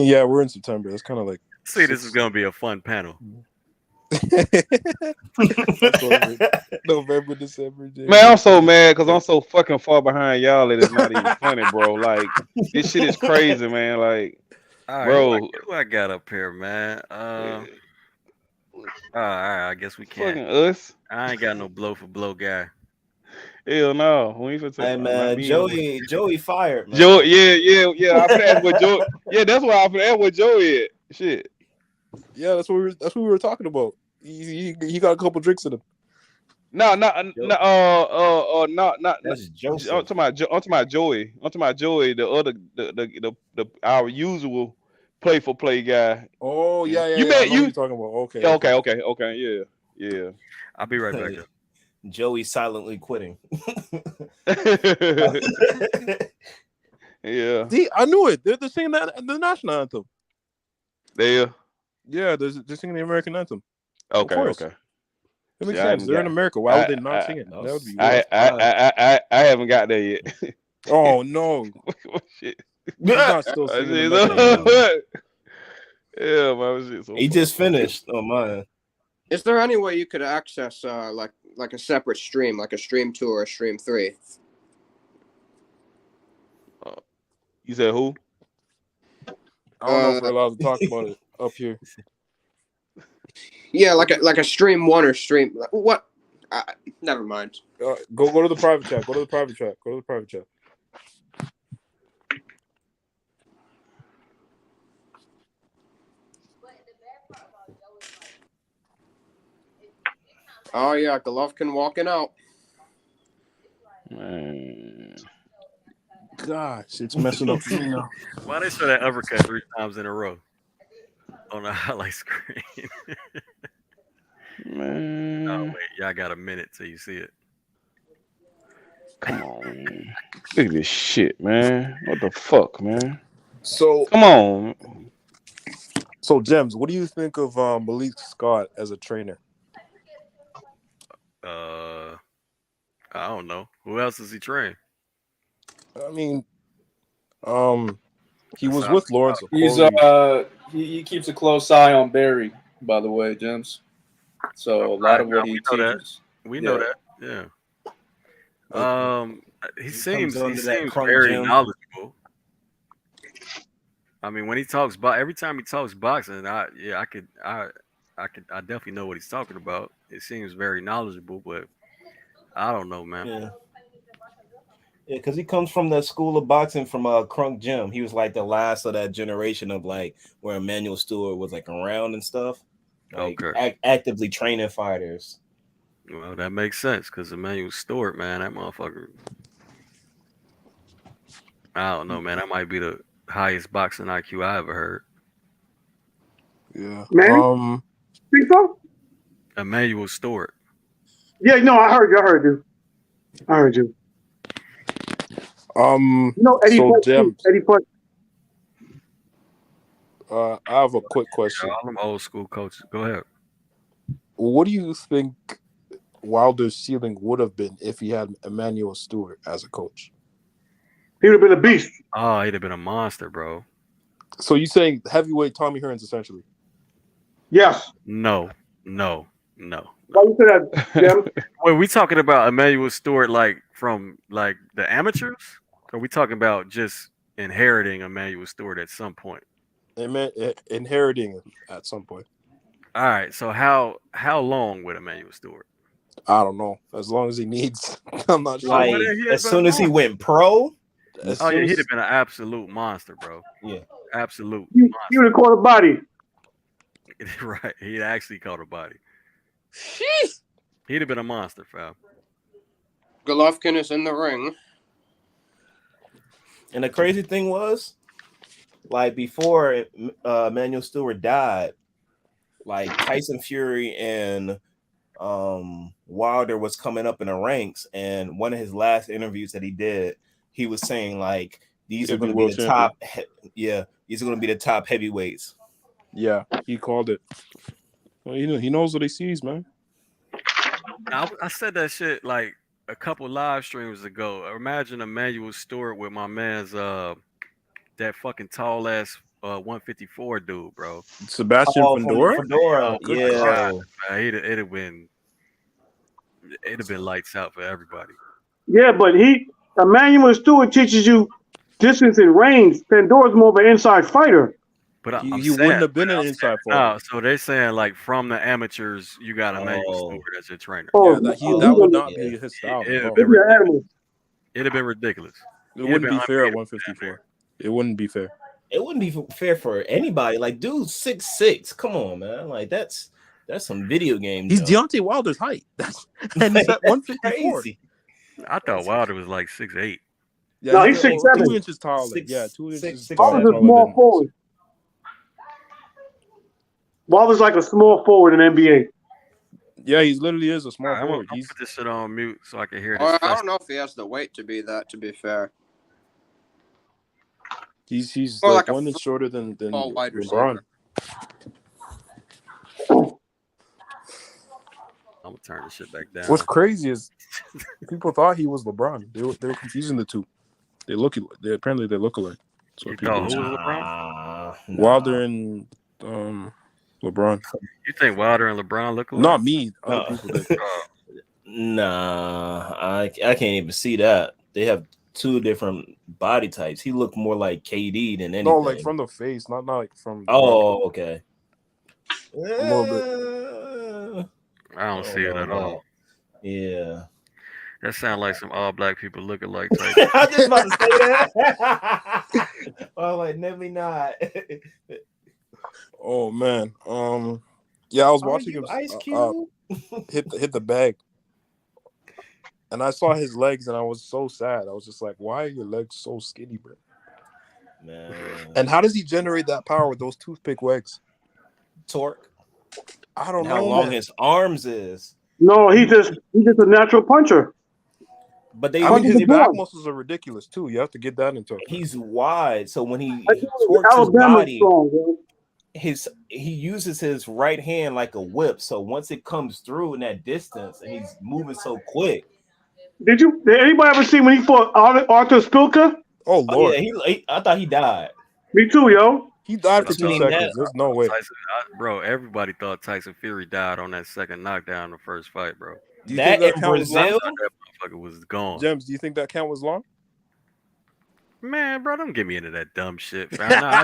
yeah, we're in September. That's kind of like. See, this is gonna be a fun panel. November, December. January. Man, I'm so mad because I'm so fucking far behind y'all. It is not even funny, bro. Like this shit is crazy, man. Like, right, bro, who I got up here, man? All right, I guess we can't. Fucking us. I ain't got no blow for blow guy. Hell no. We ain't finna Hey man, Joey fired. Man. Joey, yeah. I finna ask what Joey. Yeah, that's why I finna ask what Joey is. Shit. Yeah, that's what we were talking about. He got a couple drinks in him. No. That's Joseph. I'm talking about Joey. I'm talking about Joey, the other, the our usual play for play guy. Oh yeah. You met you talking about? Okay. Yeah. I'll be right back. Joey silently quitting. Yeah. See, I knew it. They're singing the national anthem. Yeah, they're singing the American anthem. Okay. It makes sense. They're in America. Why would they not sing it? That would be weird. I haven't got there yet. Oh no! Shit. He's not still singing. Yeah, man. Shit so he just finished on mine. Is there any way you could access like a separate stream, like a stream 2 or a stream 3? You said who? I don't know if we're allowed to talk about it up here. Yeah, like a stream 1 or stream what? Never mind. Go to the private chat. Go to the private chat. Go to the private chat. Oh yeah, Golovkin walking out. Man. Gosh, it's messing up for me now. Why they show that uppercut 3 times in a row on the highlight screen? Man. Oh wait, y'all got a minute till you see it. Come on. Look at this shit, man. What the fuck, man? So come on. So Gems, what do you think of Malik Scott as a trainer? I don't know. Who else does he train? I mean, he was with Lawrence. He's he keeps a close eye on Barry, by the way, James. So a lot of what he teaches. We know that. Yeah. He seems very gym. knowledgeable. I mean, when he talks about every time he talks boxing, I definitely know what he's talking about. It seems very knowledgeable, but I don't know, man. Yeah. Yeah, because he comes from the school of boxing from Crunk Gym. He was like the last of that generation of like where Emmanuel Stewart was like around and stuff. Like, actively training fighters. Well, that makes sense because Emmanuel Stewart, man, that motherfucker. I don't know, man. That might be the highest boxing IQ I ever heard. Yeah. Man, think so? Emmanuel Stewart. Yeah, no, I heard you. I heard you. You know, Eddie so Punch, Gems, Eddie Punch. I have a quick question. All them old school coaches. Go ahead. What do you think Wilder's ceiling would have been if he had Emmanuel Stewart as a coach? He would have been a beast. Oh, he'd have been a monster, bro. So you saying heavyweight Tommy Hearns essentially? Yes. No. Why you say that, Jim? Wait, we talking about Emmanuel Stewart like from like the amateurs? Or are we talking about just inheriting Emmanuel Stewart at some point? Inheriting at some point. All right. So how long with Emmanuel Stewart? I don't know. As long as he needs. I'm not sure. Like as soon as he went pro. He'd have been an absolute monster, bro. Yeah. Absolute You would have caught a body. Right. He'd actually caught a body. He'd have been a monster, fam. Golovkin is in the ring. And the crazy thing was, like before Emmanuel Stewart died, like Tyson Fury and Wilder was coming up in the ranks, and one of his last interviews that he did, he was saying like these are going to be the top. These are going to be the top heavyweights. Yeah, he called it. Well, he knows what he sees, man. I said that shit like a couple live streams ago. Imagine Emmanuel Stewart with my man's that fucking tall ass 154 dude, bro. Sebastian Fundora? Fundora, yeah. Man, it'd have been lights out for everybody. Yeah, but Emmanuel Stewart teaches you distance and range. Pandora's more of an inside fighter. But he wouldn't have been an inside fighter. So they're saying like from the amateurs, you got Emmanuel Stewart as your trainer. Yeah, that would not be his style. It'd have been ridiculous. It wouldn't be fair at 154. It wouldn't be fair. It wouldn't be fair for anybody. Like, dude, 6'6". Come on, man. Like that's some video game. He's Deontay Wilder's height. And he's at 154. I thought Wilder was like 6'8". Yeah, no, he's 6'7". 2 inches taller. 2 inches taller. Wilder's a small forward. Wilder's like a small forward in NBA. Yeah, he literally is a small forward. I'll put this shit on mute so I can hear I this. don't know if he has the weight to be that, to be fair. He's Or like like 1 inch shorter than wide LeBron. I'm gonna turn this shit back down. What's crazy is people thought he was LeBron. They were confusing the two. Apparently they look alike. So You thought who was LeBron? Wilder and LeBron. You think Wilder and LeBron look alike? Not me. Other people did. Nah, I can't even see that. They have two different body types. He looked more like KD than anything. No, like from the face, not like from. Oh, okay. A little bit. I don't see it at all. Yeah. That sounds like some all black people looking like type. I was just about to say that. Oh, like never not. Oh man. Yeah, I was Are watching you him Ice Cube? hit the bag, and I saw his legs, and I was so sad. I was just like, "Why are your legs so skinny, bro?" Man. And how does he generate that power with those toothpick legs? Torque. I don't And how know, long man. his arms is. No, he's just a natural puncher. But they I mean, his Punches back hard. muscles are ridiculous too. You have to get that into account. he's wide, so when he I think torques his Alabama's body, strong, bro. he uses his right hand like a whip. So once it comes through in that distance, and he's moving so quick. Did anybody ever see when he fought Arthur Spilka? Oh Oh Lord, yeah, I thought he died. Me too, yo. he died for Between 2 that- seconds. There's no way. Bro, everybody thought Tyson Fury died on that second knockdown in the first fight, bro. Do you That think that in count was long? Brazil, That motherfucker was gone. James, do you think that count was long? Man, bro, don't get me into that dumb shit, fam. No,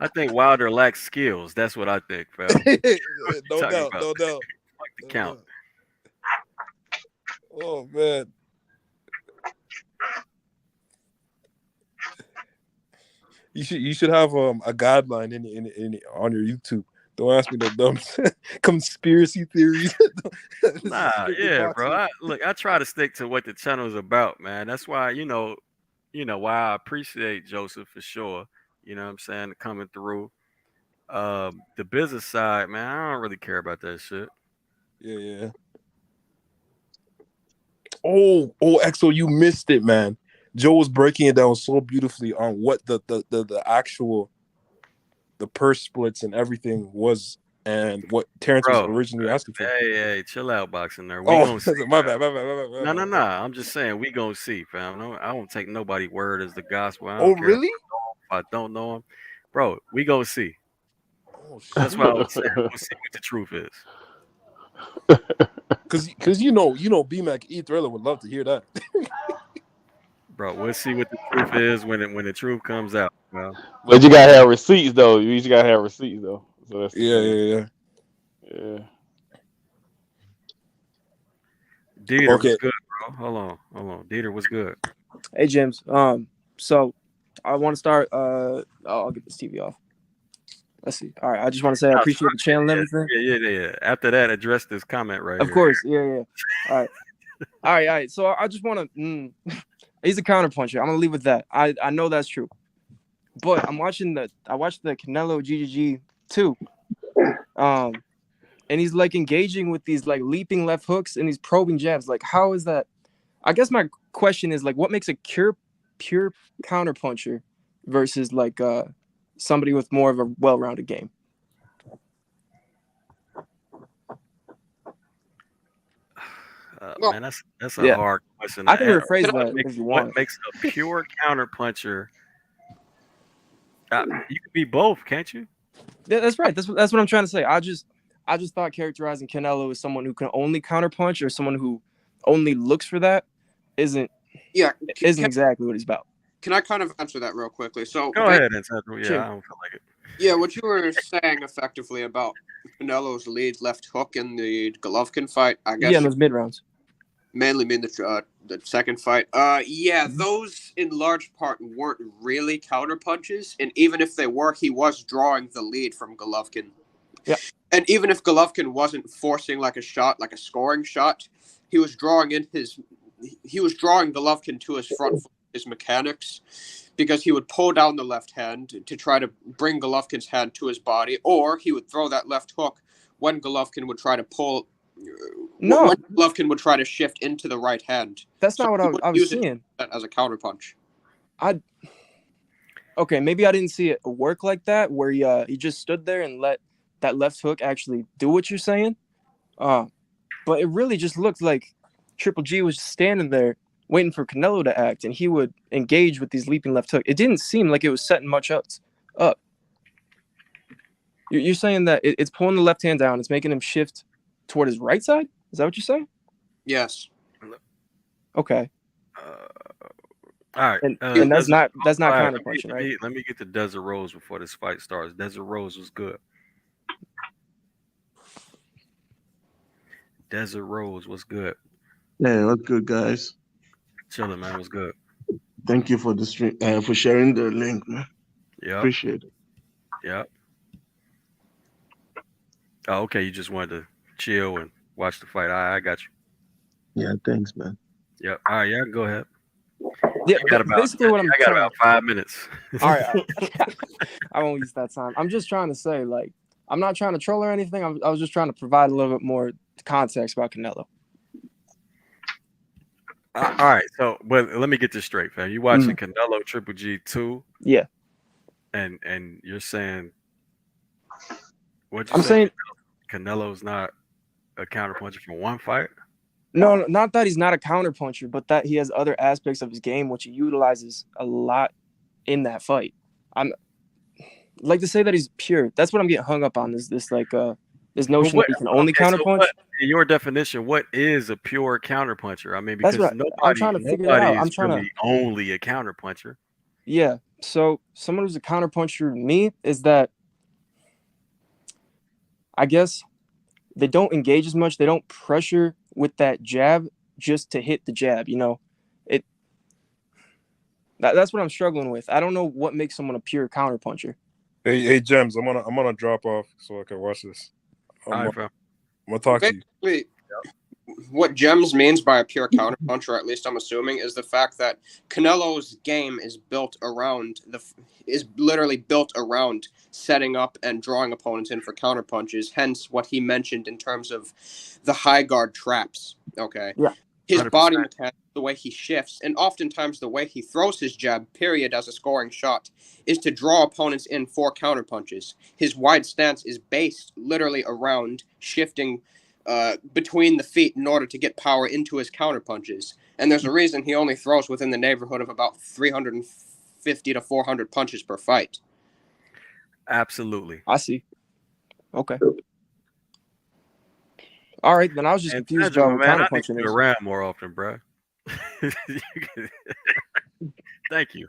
I think Wilder lacks skills. That's what I think, fam. No Talking doubt, about no doubt. Fuck the count. Oh man. You should have a guideline in on your YouTube. Don't ask me no dumb conspiracy theories. Nah, yeah, bro. I try to stick to what the channel is about, man. That's why, why I appreciate Joseph for sure. You know what I'm saying? Coming through. The business side, man, I don't really care about that shit. Yeah. Oh, Exo, you missed it, man. Joe was breaking it down so beautifully on what the actual the purse splits and everything was, and what Terrence was originally asking for. Hey, chill out, boxing there. We Oh, gonna see, my bad. No. I'm just saying we gonna see, fam. No, I don't take nobody word as the gospel. I Oh, don't care really? if I don't know him, bro. We gonna see. Oh, shit. That's why I was saying we'll see what the truth is. Cause you know BMAC E Thriller would love to hear that. Bro, we'll see what the truth is when the truth comes out, bro. But you gotta have receipts though. You just gotta have receipts though. So that's Yeah. Dieter Okay. was good, bro. Hold on. Dieter was good. Hey James. So I want to start. I'll get this TV off. Let's see. All right. I just want to say I appreciate the channel and everything. Yeah. After that, address this comment right Of here. course. Yeah. All right. So I just want to. He's a counterpuncher. I'm gonna leave with that. I know that's true. But I watched the Canelo GGG 2. And he's like engaging with these like leaping left hooks and these probing jabs. Like, how is that? I guess my question is like, what makes a pure counterpuncher versus like somebody with more of a well-rounded game? Man, that's a hard question. I can rephrase that if you want. What makes a pure counterpuncher? You can be both, can't you? Yeah, that's right. That's what I'm trying to say. I just thought characterizing Canelo as someone who can only counterpunch or someone who only looks for that isn't exactly what he's about. Can I kind of answer that real quickly? So Go ahead, Antonio. Yeah, I don't feel like it. Yeah, what you were saying effectively about Canelo's lead left hook in the Golovkin fight, I guess. Yeah, in those mid rounds. Mainly mean the second fight. Those in large part weren't really counter punches, and even if they were, he was drawing the lead from Golovkin. Yeah. And even if Golovkin wasn't forcing like a shot, like a scoring shot, he was drawing Golovkin to his front foot, his mechanics, because he would pull down the left hand to try to bring Golovkin's hand to his body, or he would throw that left hook when Golovkin would try to pull. No, when Golovkin would try to shift into the right hand. That's not what I was seeing. That as a counterpunch. Okay, maybe I didn't see it work like that, where he just stood there and let that left hook actually do what you're saying. But it really just looked like Triple G was standing there waiting for Canelo to act, and he would engage with these leaping left hook. It didn't seem like it was setting much up. You're saying that it's pulling the left hand down, it's making him shift toward his right side? Is that what you're saying? Yes. Okay. All right. And that's not counterpunching, right? Let me get to Desert Rose before this fight starts. Desert Rose was good. Desert Rose, what's good? Yeah, what's good, guys? Chilling, man. What's good? Thank you for the stream, for sharing the link, man. Yep. Appreciate it. Yep. Oh, okay. You just wanted to chill and watch the fight. I got you. Yeah, thanks, man. Yep. All right. Yeah, go ahead. Yeah, You got about, basically what I'm I got trying. about 5 minutes. All right, I won't use that time. I'm just trying to say, like, I'm not trying to troll or anything. I was just trying to provide a little bit more context about Canelo. All right. So, but let me get this straight, fam. You watching Canelo Triple G 2? Yeah. And you're saying what you I'm saying Canelo's not a counterpuncher for one fight? no, not that he's not a counterpuncher, but that he has other aspects of his game which he utilizes a lot in that fight. I'm like to say that he's pure. That's what I'm getting hung up on. Is this like this notion that he can only counterpunch? So in your definition, what is a pure counterpuncher? I mean, That's because what I'm trying to figure it out. I'm trying really only a counterpuncher. Yeah. So someone who's a counterpuncher to me is that I guess they don't engage as much. They don't pressure with that jab just to hit the jab. You know, that's what I'm struggling with. I don't know what makes someone a pure counterpuncher. Hey, Gems, I'm gonna drop off so I can watch this. I'm gonna talk to you. Basically, what Gems means by a pure counterpuncher, or at least I'm assuming, is the fact that Canelo's game is literally built around setting up and drawing opponents in for counterpunches. Hence, what he mentioned in terms of the high guard traps. Okay. Yeah. His 100%. body mechanics, the way he shifts, and oftentimes the way he throws his jab, period, as a scoring shot, is to draw opponents in for counterpunches. His wide stance is based literally around shifting between the feet in order to get power into his counterpunches. And there's a reason he only throws within the neighborhood of about 350 to 400 punches per fight. Absolutely. I see. Okay. All right, then I was just confused about what counterpunching is. Around more often, bro. Thank you.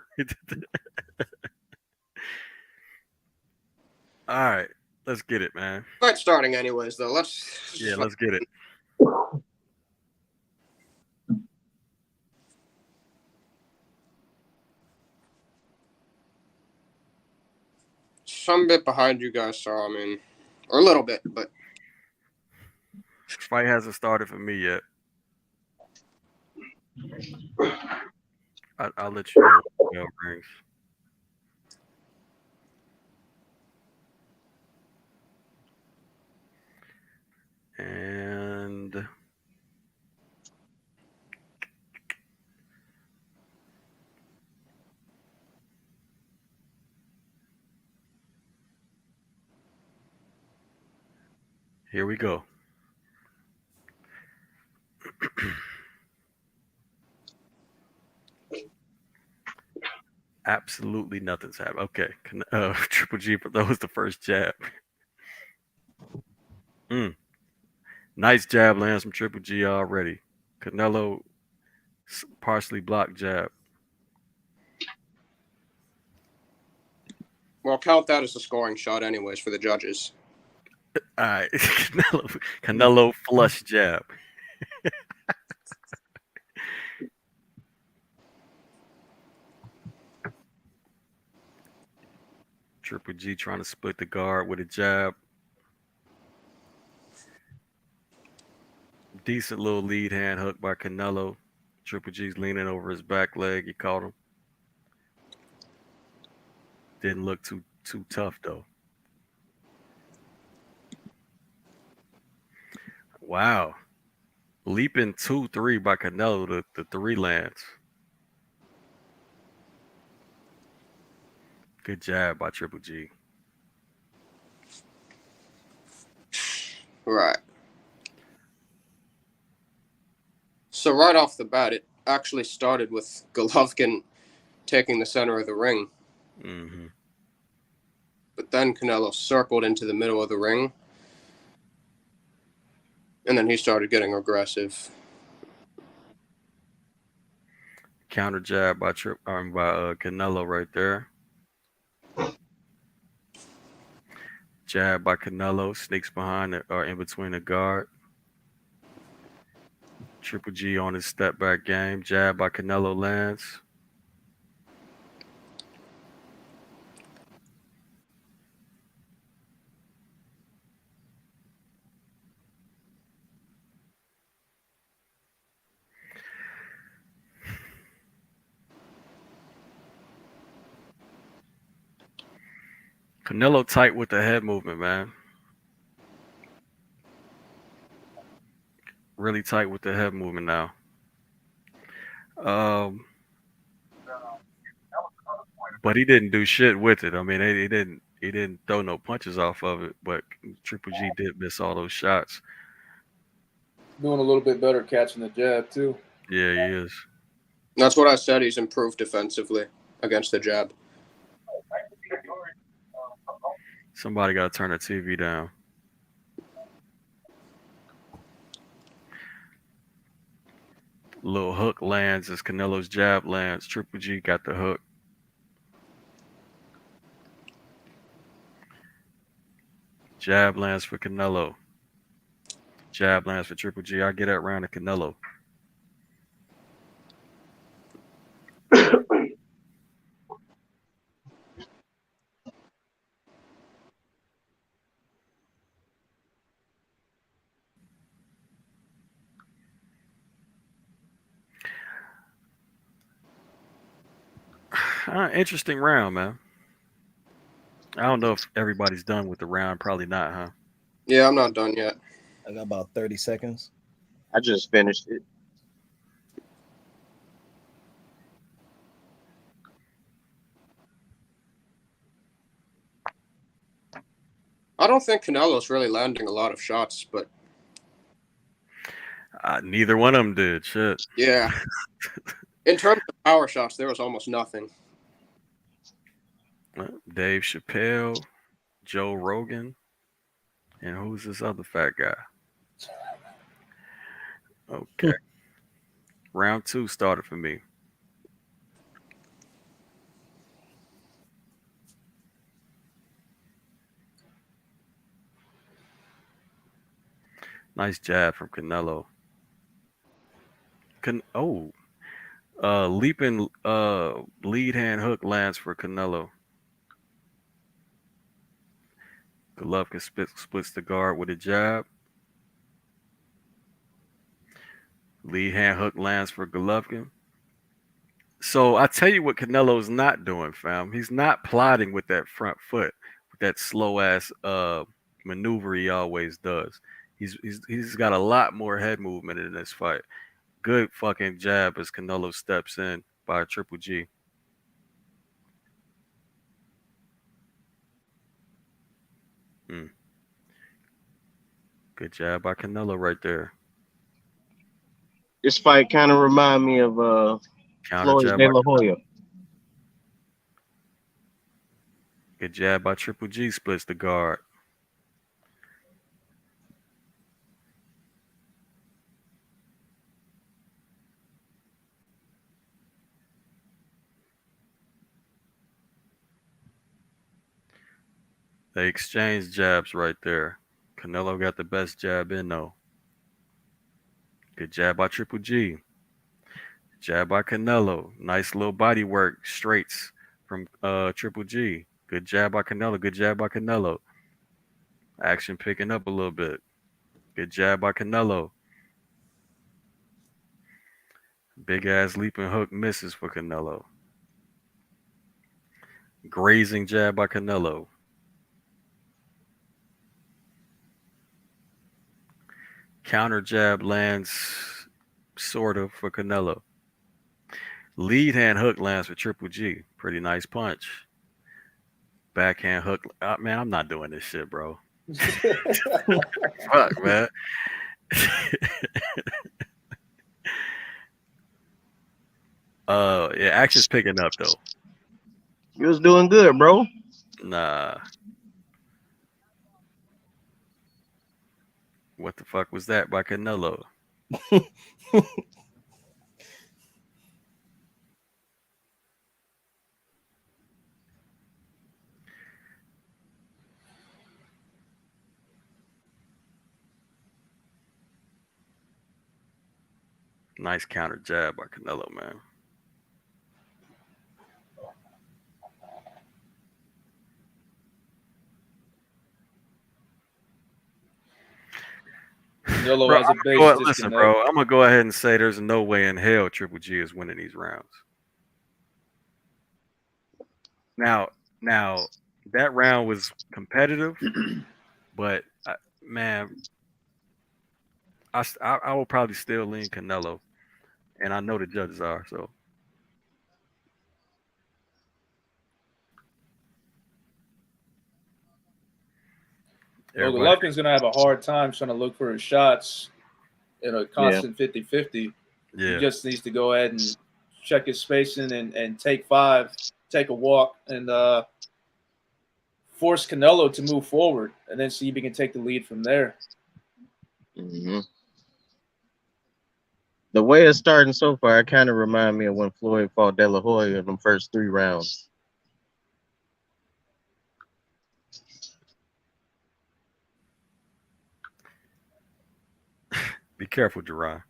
All right, let's get it, man. Fight starting anyways, though. Let's get it. Some bit behind you guys, so I mean, or a little bit, but fight hasn't started for me yet. I'll let you know when the bell rings. And here we go. Absolutely nothing's happened. Okay. Triple G, that was the first jab. Nice jab lands from Triple G already. Canelo partially blocked jab. well, count that as a scoring shot anyways for the judges. All right. Canelo flush jab. Triple G trying to split the guard with a jab. Decent little lead hand hook by Canelo. Triple G's leaning over his back leg. He caught him. Didn't look too tough though. Wow. Leaping 2-3 by Canelo. The 3 lands. Good jab by Triple G. Right. So right off the bat, it actually started with Golovkin taking the center of the ring. Mm-hmm. But then Canelo circled into the middle of the ring. And then he started getting aggressive. Counter jab by Canelo right there. Jab by Canelo, sneaks behind it or in between the guard. Triple G on his step back game. Jab by Canelo lands. Canelo tight with the head movement, man. Really tight with the head movement now. But he didn't do shit with it. I mean, he didn't throw no punches off of it. But Triple G did miss all those shots. Doing a little bit better catching the jab too. Yeah, he is. That's what I said. He's improved defensively against the jab. Somebody got to turn the TV down. Little hook lands as Canelo's jab lands. Triple G got the hook. Jab lands for Canelo. Jab lands for Triple G. I get that round to Canelo. Interesting round, man. I don't know if everybody's done with the round. Probably not, huh? Yeah, I'm not done yet. I got about 30 seconds. I just finished it. I don't think Canelo's really landing a lot of shots, but Neither one of them did. Shit. yeah. In terms of power shots, there was almost nothing. Dave Chappelle, Joe Rogan, and who's this other fat guy? Okay. Round 2 started for me. Nice jab from Canelo. Leaping lead hand hook lands for Canelo. Golovkin splits the guard with a jab. Lead hand hook lands for Golovkin. So I tell you what Canelo's not doing, fam. He's not plotting with that front foot, with that slow ass maneuver he always does. He's got a lot more head movement in this fight. Good fucking jab as Canelo steps in by Triple G. Good jab by Canelo right there. This fight kind of remind me of Floyd De La Hoya. Good jab by Triple G, splits the guard. They exchanged jabs right there. Canelo got the best jab in though. Good jab by Triple G. Jab by Canelo. Nice little body work, straights from Triple G. Good jab by Canelo. Good jab by Canelo. Action picking up a little bit. Good jab by Canelo. Big ass leaping hook misses for Canelo. Grazing jab by Canelo. Counter jab lands sort of for Canelo. Lead hand hook lands for Triple G. Pretty nice punch. Backhand hook. Man, I'm not doing this shit, bro. Fuck, man. Yeah, action's picking up though. You was doing good, bro. Nah. What the fuck was that by Canelo? Nice counter jab by Canelo, man. Canelo Bro, has a base listen, disconnect. bro. I'm gonna go ahead and say there's no way in hell Triple G is winning these rounds. Now, that round was competitive, but man, I will probably still lean Canelo, and I know the judges are so. Well, Everybody, Golovkin's going to have a hard time trying to look for his shots in a constant 50-50. yeah. He just needs to go ahead and check his spacing and take 5, take a walk, and force Canelo to move forward, and then see if he can take the lead from there. Mm-hmm. The way it's starting so far, it kind of reminds me of when Floyd fought De La Hoya in the first 3 rounds. Be careful, Jerron.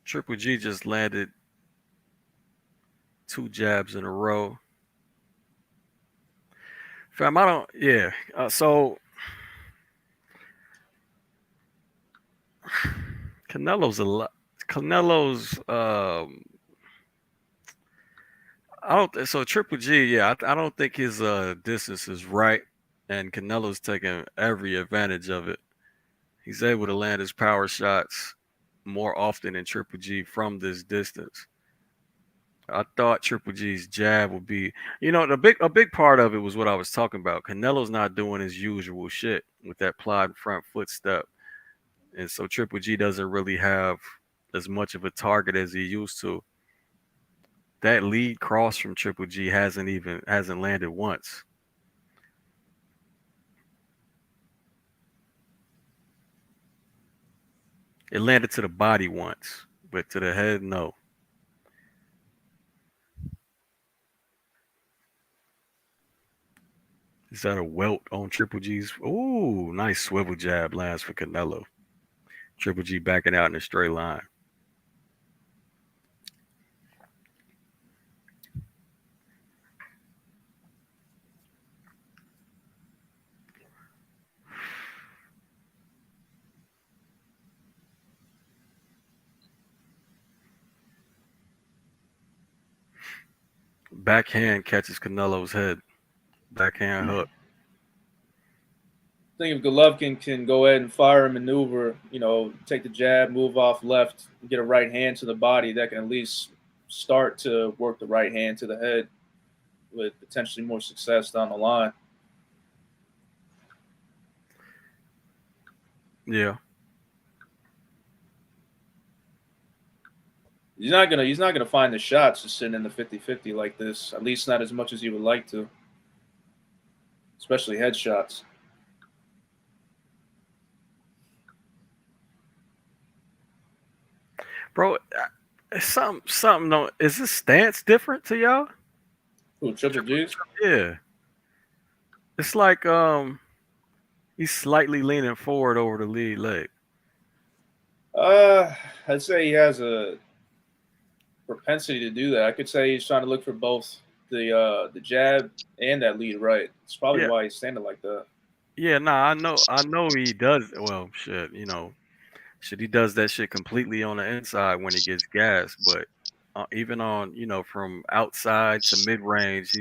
Triple G just landed 2 jabs in a row. Fam, I don't. Yeah. So Canelo's a lot. Canelo's. I don't. So Triple G. Yeah, I don't think his distance is right, and Canelo's taking every advantage of it. He's able to land his power shots more often than Triple G from this distance. I thought Triple G's jab would be, a big part of it was what I was talking about. Canelo's not doing his usual shit with that plied front foot step, and so Triple G doesn't really have as much of a target as he used to. That lead cross from Triple G hasn't landed once. It landed to the body once, but to the head, no. Is that a welt on Triple G's? Ooh, nice swivel jab lands for Canelo. Triple G backing out in a straight line. Backhand catches Canelo's head. Backhand hook. I think if Golovkin can go ahead and fire a maneuver, take the jab, move off left, and get a right hand to the body, that can at least start to work the right hand to the head with potentially more success down the line. Yeah. He's not gonna find the shots just sitting in the 50-50 like this, at least not as much as he would like to. Especially headshots. Bro, something no, is this stance different to y'all? Who, Triple G's? Yeah. It's like he's slightly leaning forward over the lead leg. I'd say he has a propensity to do that. I could say he's trying to look for both the jab and that lead right. It's probably why he's standing like that. Yeah, I know he does. Well, shit, he does that shit completely on the inside when he gets gas, but even on, from outside to mid range,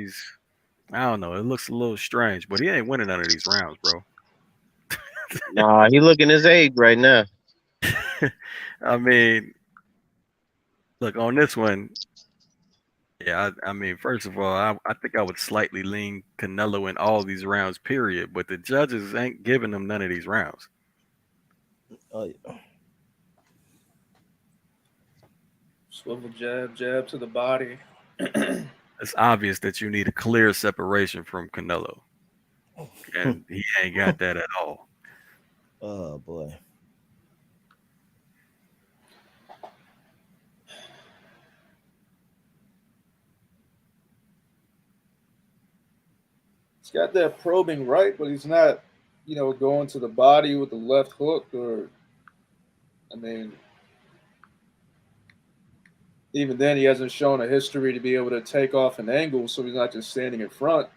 I don't know, it looks a little strange, but he ain't winning none of these rounds, bro. Nah, he looking his age right now. I mean, look, on this one, yeah, I mean, first of all, I think I would slightly lean Canelo in all these rounds, period. But the judges ain't giving him none of these rounds. Swivel jab, jab to the body. It's obvious that you need a clear separation from Canelo, and he ain't got that at all. Oh boy. He's got that probing right, but he's not, going to the body with the left hook or, I mean, even then he hasn't shown a history to be able to take off an angle, so he's not just standing in front.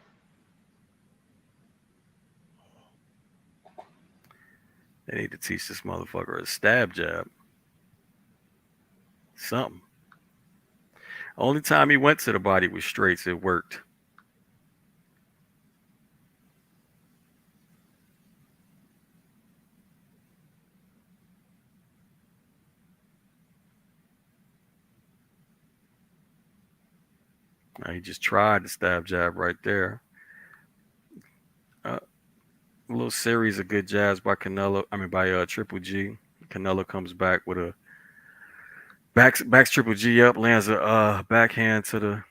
They need to teach this motherfucker a stab jab. Something. Only time he went to the body with straights, it worked. He just tried the stab jab right there. A little series of good jabs by Canelo. I mean, by Triple G. Canelo comes back with a backs Triple G up, lands a backhand to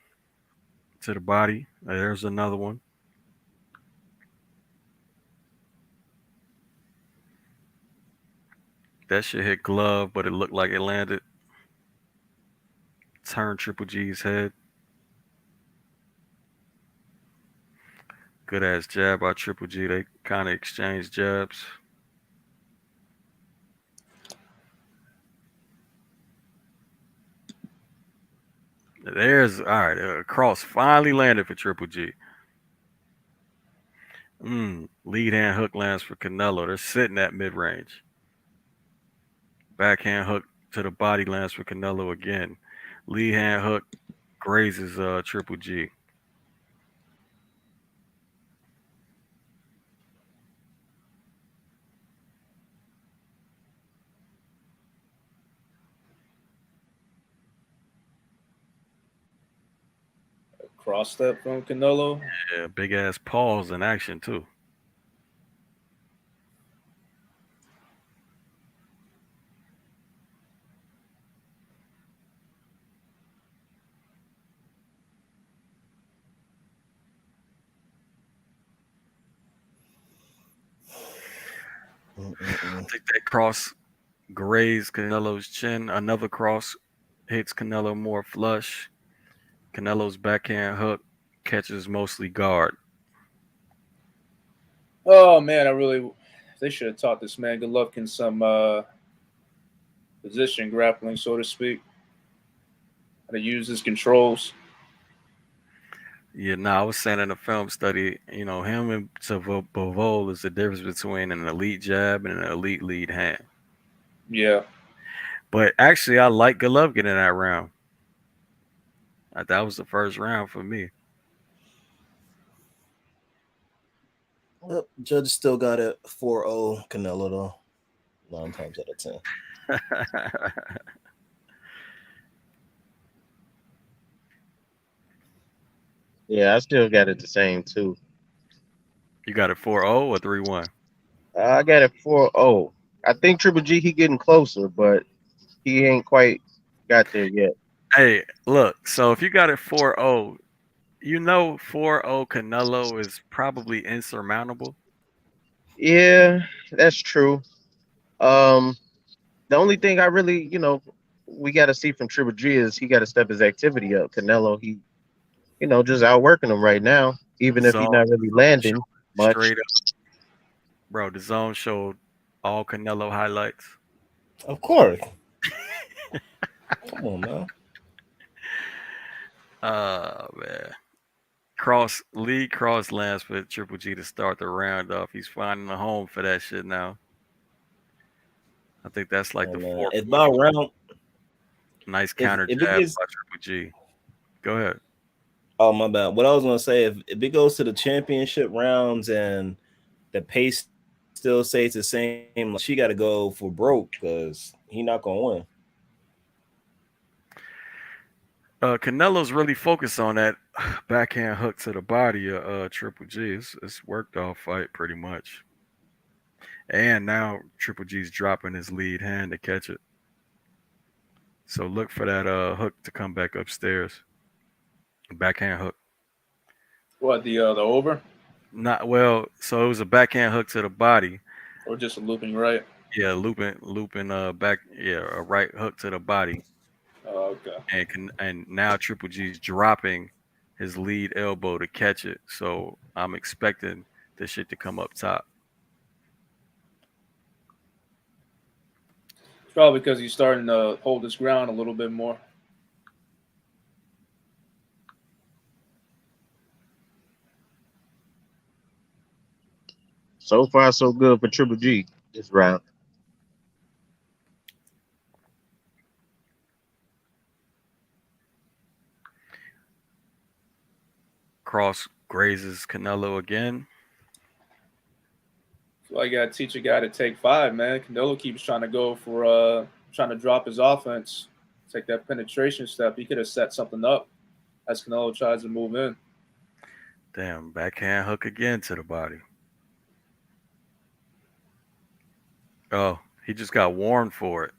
the body. There's another one. That shit hit glove, but it looked like it landed. Turned Triple G's head. Good ass jab by Triple G. They kind of exchanged jabs. There's all right. Cross finally landed for Triple G. Lead hand hook lands for Canelo. They're sitting at mid range. Backhand hook to the body lands for Canelo again. Lead hand hook grazes Triple G. Cross step from Canelo. Yeah, big ass pause in action too. I think that cross grazed Canelo's chin. Another cross hits Canelo more flush. Canelo's backhand hook catches mostly guard. Oh man, they should have taught this man Golovkin some position grappling, so to speak. How to use his controls. Yeah, I was saying in a film study, him and Bivol is the difference between an elite jab and an elite lead hand. Yeah. But actually, I like Golovkin in that round. That was the first round for me. Well, Judge still got it 4-0 Canelo though. 9 times out of 10. Yeah, I still got it the same too. You got it 4-0 or 3-1? I got it 4-0. I think Triple G he getting closer, but he ain't quite got there yet. Hey, look. So if you got it 4-0, 4-0 Canelo is probably insurmountable. Yeah, that's true. The only thing I really, we got to see from Triple G is he got to step his activity up. Canelo, he, just outworking him right now, even if he's not really landing much. Straight up. Bro, the zone showed all Canelo highlights. Of course. Come on, man. Man. Lead cross lands for Triple G to start the round off. He's finding a home for that shit now. I think that's like the fourth. It's about round. Nice counter jab by Triple G. Go ahead. Oh, my bad. What I was gonna say, if it goes to the championship rounds and the pace still stays the same, she got to go for broke because he not gonna win. Canelo's really focused on that backhand hook to the body of Triple G. It's worked all fight pretty much. And now Triple G's dropping his lead hand to catch it. So look for that hook to come back upstairs. Backhand hook. What, the over? Not well. So it was a backhand hook to the body. Or just a looping right? Yeah, looping back. Yeah, a right hook to the body. Oh, okay. And now Triple G's dropping his lead elbow to catch it. So I'm expecting this shit to come up top. Probably because he's starting to hold his ground a little bit more. So far, so good for Triple G this round. Cross grazes Canelo again. So I got to teach a guy to take 5, man. Canelo keeps trying to go for trying to drop his offense, take that penetration step. He could have set something up as Canelo tries to move in. Damn, backhand hook again to the body. Oh, he just got warned for it,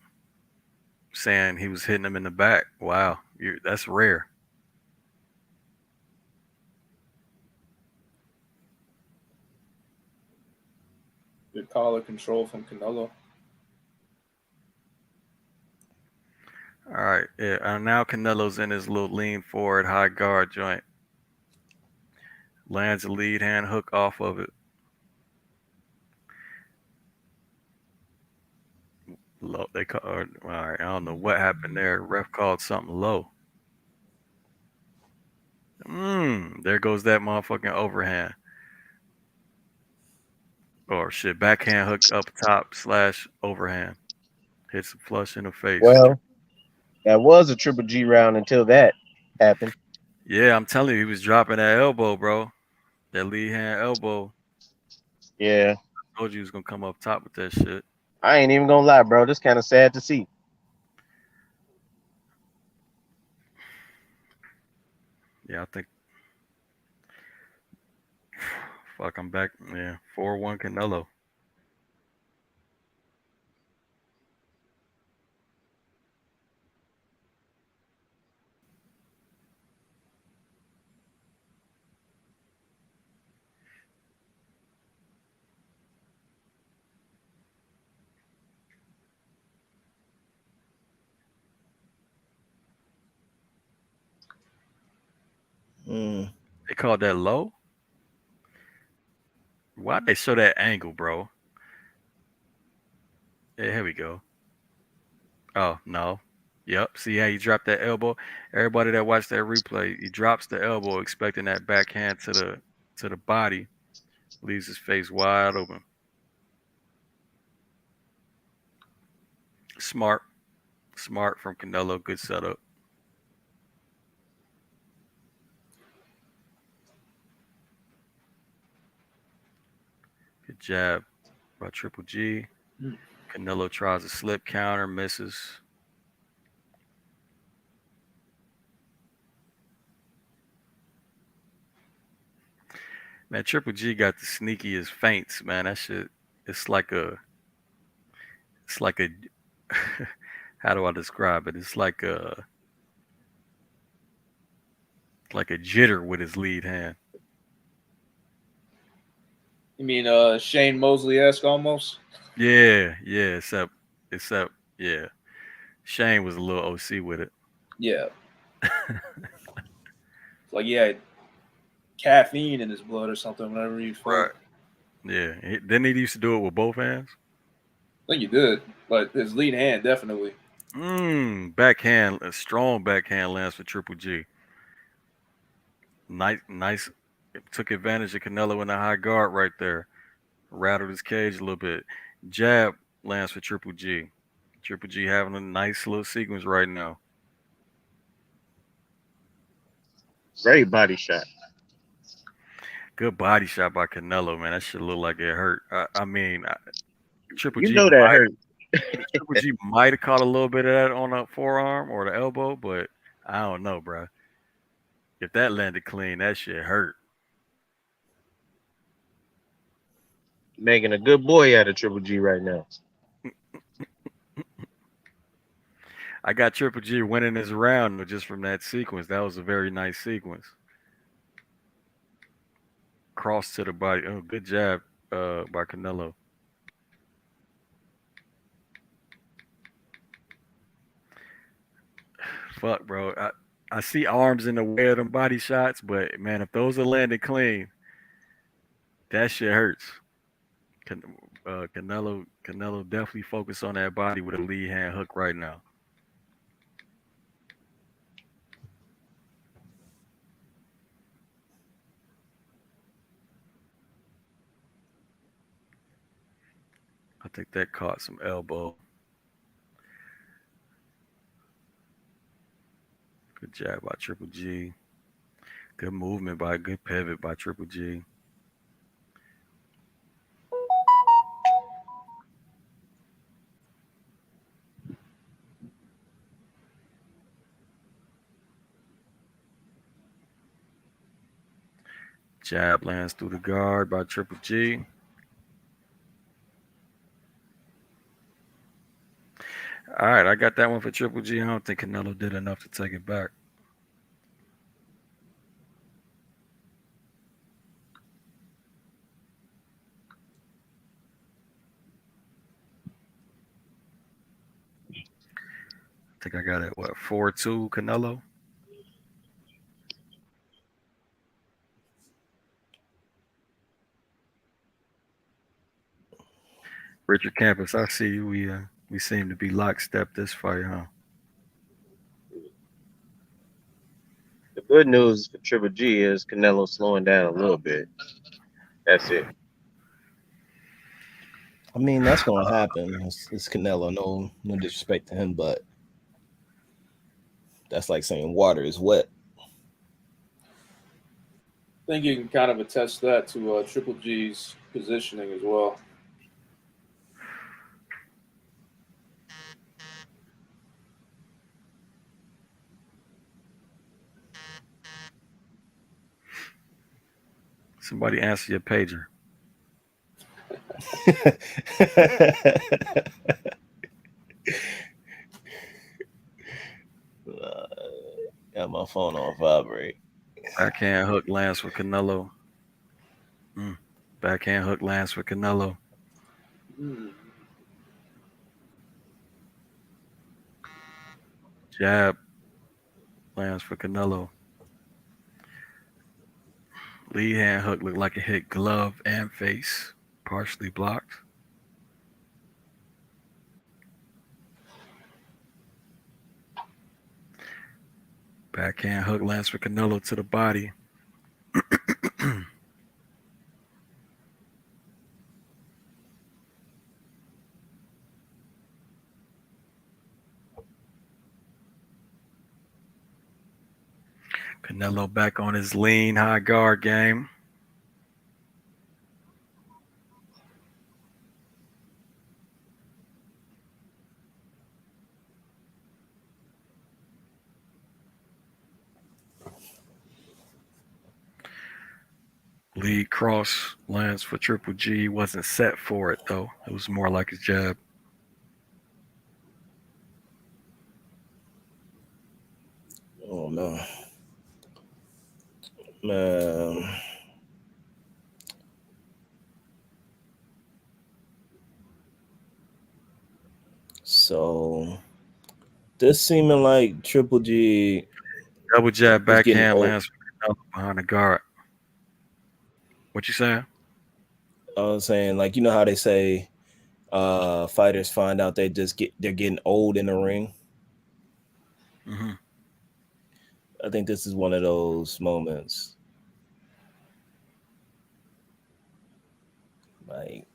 saying he was hitting him in the back. Wow, that's rare. Good collar control from Canelo. All right, yeah. Now Canelo's in his little lean forward high guard joint. Lands a lead hand hook off of it. Low. They call. All right, I don't know what happened there. Ref called something low. There goes that motherfucking overhand. Or shit, backhand hook up top / overhand. Hits a flush in the face. Well, that was a Triple G round until that happened. Yeah, I'm telling you, he was dropping that elbow, bro. That lead hand elbow. Yeah. I told you he was gonna come up top with that shit. I ain't even gonna lie, bro. This kind of sad to see. Yeah, I think. Fuck, I'm back. Yeah, 4-1 Canelo. They called that low? Why'd they show that angle, bro? Yeah, here we go. Oh, no. Yep. See how he dropped that elbow? Everybody that watched that replay, he drops the elbow expecting that backhand to the body. Leaves his face wide open. Smart from Canelo. Good setup. Good jab by Triple G. Canelo tries a slip counter, misses. Man, Triple G got the sneakiest feints, man. That shit, it's like a how do I describe it? It's like a jitter with his lead hand. You mean Shane Mosley-esque almost? Yeah, except yeah. Shane was a little OC with it. Yeah. It's like he had caffeine in his blood or something whenever he fought. Right. Yeah. Didn't he used to do it with both hands? I think he did, but his lead hand definitely. Backhand, a strong backhand lands for Triple G. Nice. Took advantage of Canelo in the high guard right there. Rattled his cage a little bit. Jab lands for Triple G. Triple G having a nice little sequence right now. Great body shot. Good body shot by Canelo, man. That shit look like it hurt. I mean, Triple You G know that hurt. Triple G might have caught a little bit of that on the forearm or the elbow, but I don't know, bro. If that landed clean, that shit hurt. Making a good boy out of Triple G right now. I got Triple G winning this round just from that sequence. That was a very nice sequence. Cross to the body. Oh, good jab by Canelo. Fuck, bro. I see arms in the way of them body shots, but man, if those are landed clean, that shit hurts. Canelo definitely focus on that body with a lead hand hook right now. I think that caught some elbow. Good jab by Triple G. Good movement good pivot by Triple G. Jab lands through the guard by Triple G. All right, I got that one for Triple G. I don't think Canelo did enough to take it back. I think I got it, 4-2 Canelo? Richard Campus, I see you. We seem to be lockstep this fight, huh? The good news for Triple G is Canelo slowing down a little bit. That's it. I mean, that's gonna happen. It's Canelo. No disrespect to him, but that's like saying water is wet. I think you can kind of attest that to Triple G's positioning as well. Somebody answer your pager. Got my phone on vibrate. Backhand hook lands for Canelo. Backhand hook lands for Canelo. Jab lands for Canelo. Lead hand hook looked like it hit glove and face, partially blocked. Backhand hook lands for Canelo to the body. Canelo back on his lean high guard game. Lead cross lands for Triple G. Wasn't set for it though. It was more like his jab. Oh no. Man. So this seeming like Triple G double jab backhand lands for Canelo behind the guard. What you saying? I was saying, like, you know how they say fighters find out they're getting old in the ring. Mm-hmm. I think this is one of those moments. Like,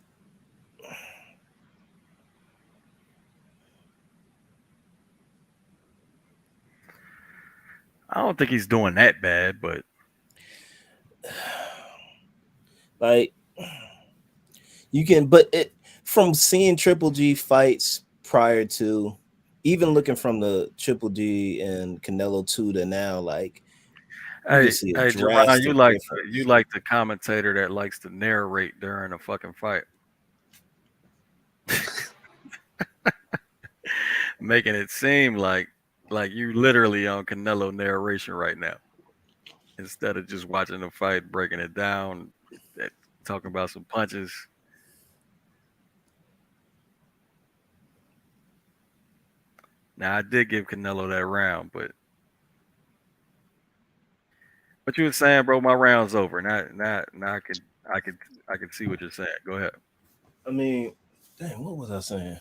I don't think he's doing that bad, but like you can, but it from seeing Triple G fights prior to even looking from the Triple G and Canelo 2 to now, like you can see a drastic you difference. like the commentator that likes to narrate during a fucking fight. making it seem like you literally on Canelo narration right now, instead of just watching the fight, breaking it down, talking about some punches. Now I did give Canelo that round, but what you were saying, bro, my round's over. Now I could see what you're saying. Go ahead. I mean, damn, what was I saying?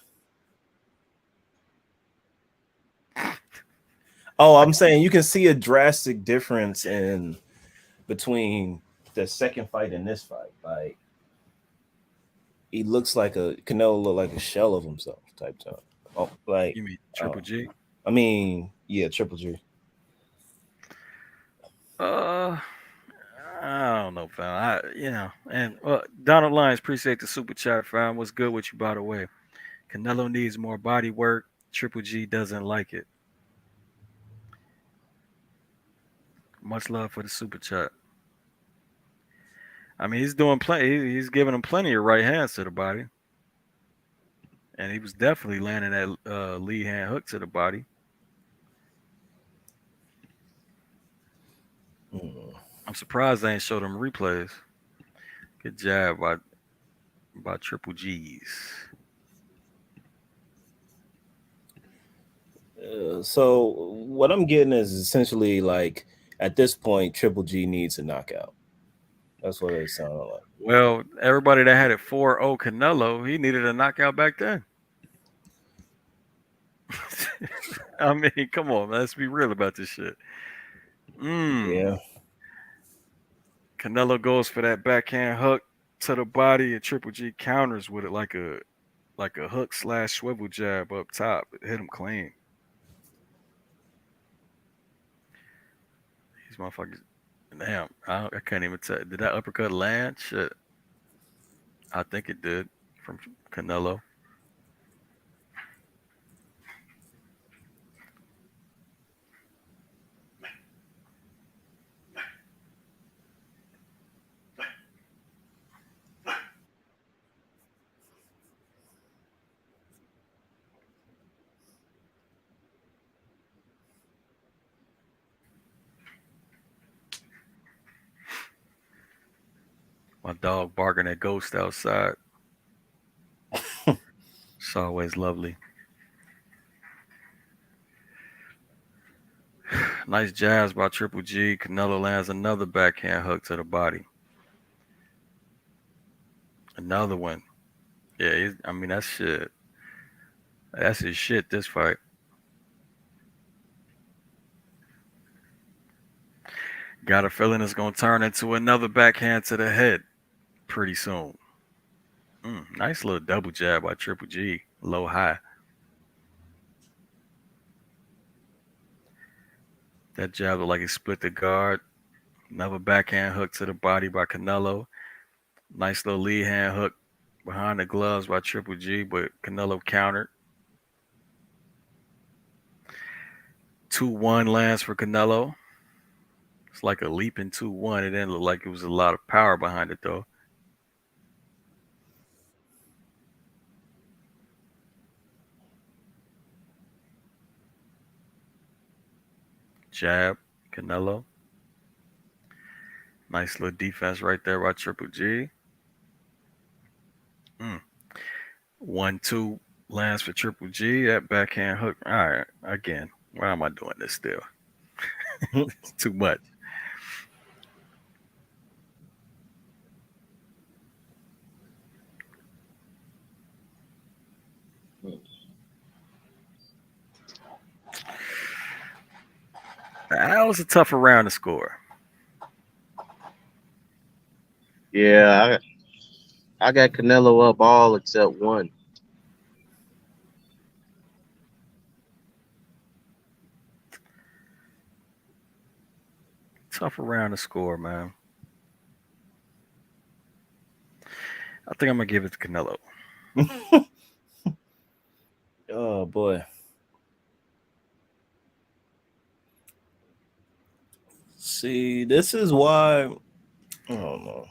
Oh, I'm saying you can see a drastic difference in between the second fight and this fight. Like he looks like Canelo look like a shell of himself type stuff. Oh, like You mean Triple G? I mean, yeah, Triple G. I don't know, fam. And Donald Lyons, appreciate the super chat, fam. What's good with you, by the way? Canelo needs more body work. Triple G doesn't like it. Much love for the super chat. I mean, he's doing plenty. He's giving him plenty of right hands to the body, and he was definitely landing that lead hand hook to the body. I'm surprised they ain't showed him replays. Good job by Triple G's. So what I'm getting is essentially like at this point, Triple G needs a knockout. That's what it sounded like. Well, everybody that had it 4-0 Canelo, he needed a knockout back then. I mean, come on, man. Let's be real about this shit. Yeah. Canelo goes for that backhand hook to the body, and Triple G counters with it like a hook / swivel jab up top. It hit him clean. These motherfuckers. Damn, I can't even tell. Did that uppercut land? Shit. I think it did from Canelo. My dog barking at Ghost outside. It's always lovely. Nice jabs by Triple G. Canelo lands another backhand hook to the body. Another one. Yeah, I mean, that's shit. That's his shit, this fight. Got a feeling it's going to turn into another backhand to the head pretty soon. Nice little double jab by Triple G. Low high. That jab looked like he split the guard. Another backhand hook to the body by Canelo. Nice little lead hand hook behind the gloves by Triple G, but Canelo countered. 2-1 lands for Canelo. It's like a leaping 2-1. It didn't look like it was a lot of power behind it, though. Jab, Canelo. Nice little defense right there by Triple G. 1-2 lands for Triple G. That backhand hook. All right, again. Why am I doing this still? It's too much. That was a tougher round to score. Yeah, I got Canelo up all except one. Tougher round to score, man. I think I'm going to give it to Canelo. Oh, boy. See, this is why. I don't know.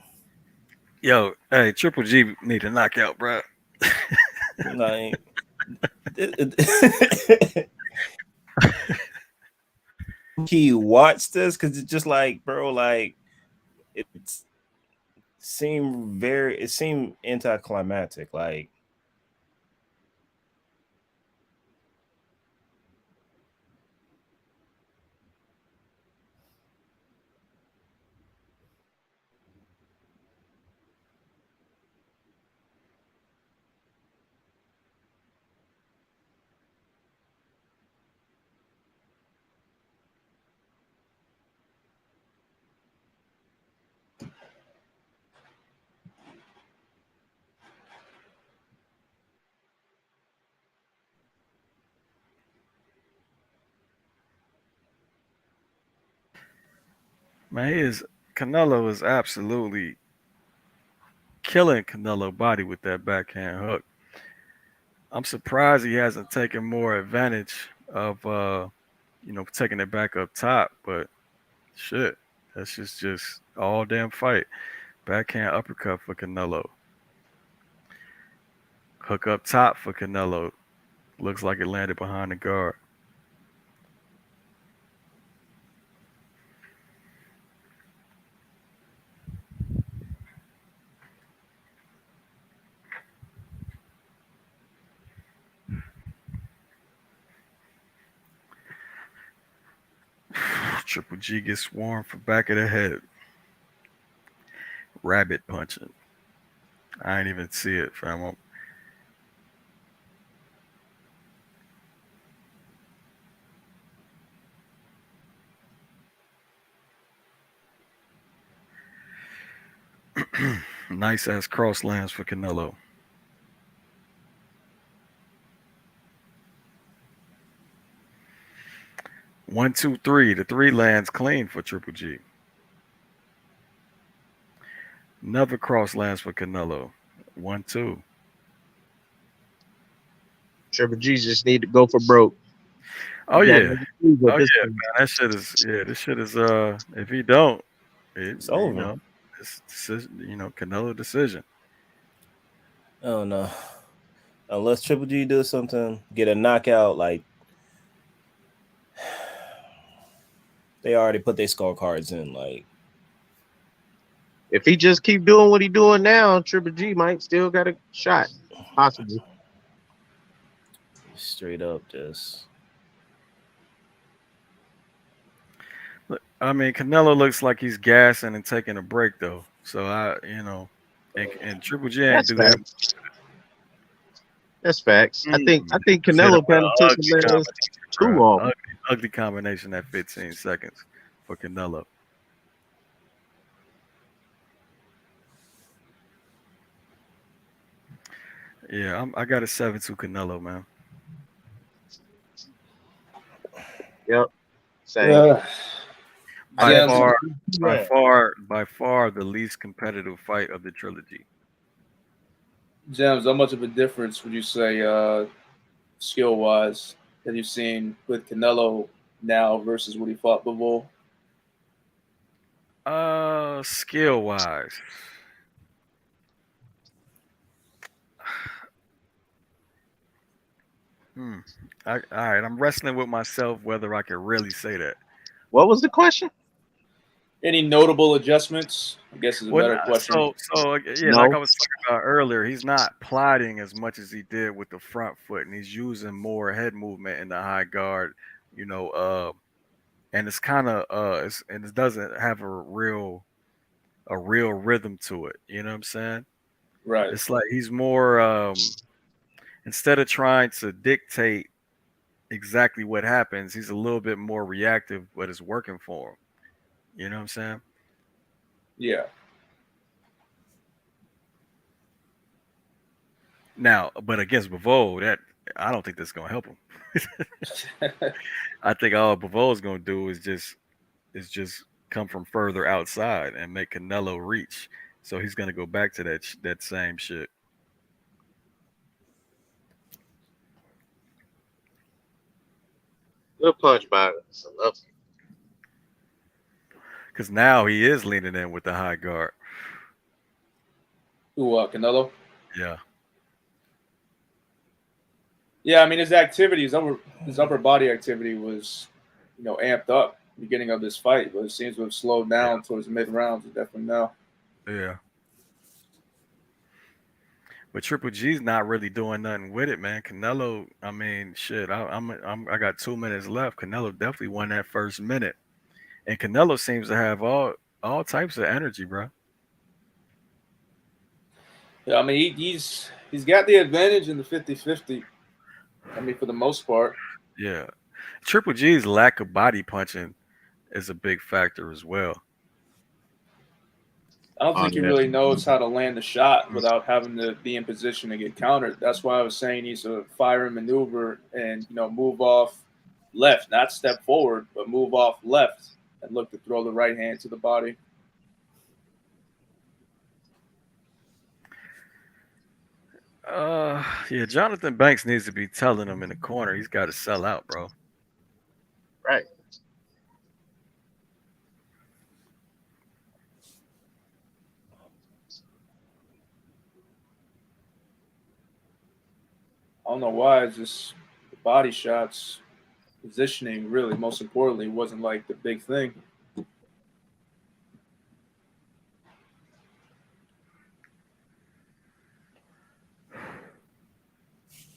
Yo, hey, Triple G need a knockout, bro. Like, He watched this because it's just like, bro, like it seemed anticlimactic. Like, Man, Canelo is absolutely killing Canelo body with that backhand hook. I'm surprised he hasn't taken more advantage of taking it back up top, but shit. That's just all damn fight. Backhand uppercut for Canelo. Hook up top for Canelo. Looks like it landed behind the guard. Triple G gets swarmed for back of the head. Rabbit punching. I ain't even see it, fam. Nice ass cross lands for Canelo. One, two, three. The three lands clean for Triple G. Another cross lands for Canelo. 1-2. Triple G just need to go for broke. Oh You got yeah. nothing to lose at Oh this yeah, point. man. This shit is if he don't, it's over. It's decision, Canelo decision. Oh no. Unless Triple G does something, get a knockout, like they already put their scorecards in. Like, if he just keep doing what he doing now, Triple G might still got a shot, possibly. straight up, just. I mean, Canelo looks like he's gassing and taking a break though. So and Triple G ain't That's do that. facts. That's facts. I think Hit him Canelo with kind an of took ugly the last combination, too bro. long. Ugly combination at 15 seconds for Canelo. Yeah, I got a 7-2 Canelo, man. Yep. Same. By far the least competitive fight of the trilogy. James, how much of a difference would you say skill wise that you've seen with Canelo now versus what he fought before? Skill wise. All right, I'm wrestling with myself whether I can really say that. What was the question? Any notable adjustments? I guess is a better question. Yeah, like I was talking about earlier, he's not plotting as much as he did with the front foot, and he's using more head movement in the high guard. And it's kind of and it doesn't have a real rhythm to it. You know what I'm saying? Right. It's like he's more instead of trying to dictate exactly what happens, he's a little bit more reactive, but it's working for him. You know what I'm saying? Yeah. Now, but against Bivol, that I don't think that's gonna help him. I think all Bivol's gonna do is just come from further outside and make Canelo reach. So he's gonna go back to that same shit. Good punch by Because now he is leaning in with the high guard. Who, Canelo? Yeah. Yeah, I mean his activity, his upper body activity was, amped up beginning of this fight, but it seems to have slowed down towards the mid rounds. Definitely now. Yeah. But Triple G's not really doing nothing with it, man. Canelo, I mean, shit. I got 2 minutes left. Canelo definitely won that first minute, and Canelo seems to have all types of energy, bro. Yeah, I mean he's got the advantage in the 50-50. I mean, for the most part. Yeah, Triple G's lack of body punching is a big factor as well. I don't think he really knows how to land the shot without having to be in position to get countered. That's why I was saying he's a fire and maneuver and move off left, not step forward, but move off left and look to throw the right hand to the body. Yeah, Jonathan Banks needs to be telling him in the corner he's got to sell out, bro. Right. I don't know why. It's just the body shots, positioning. Really, most importantly, wasn't like the big thing.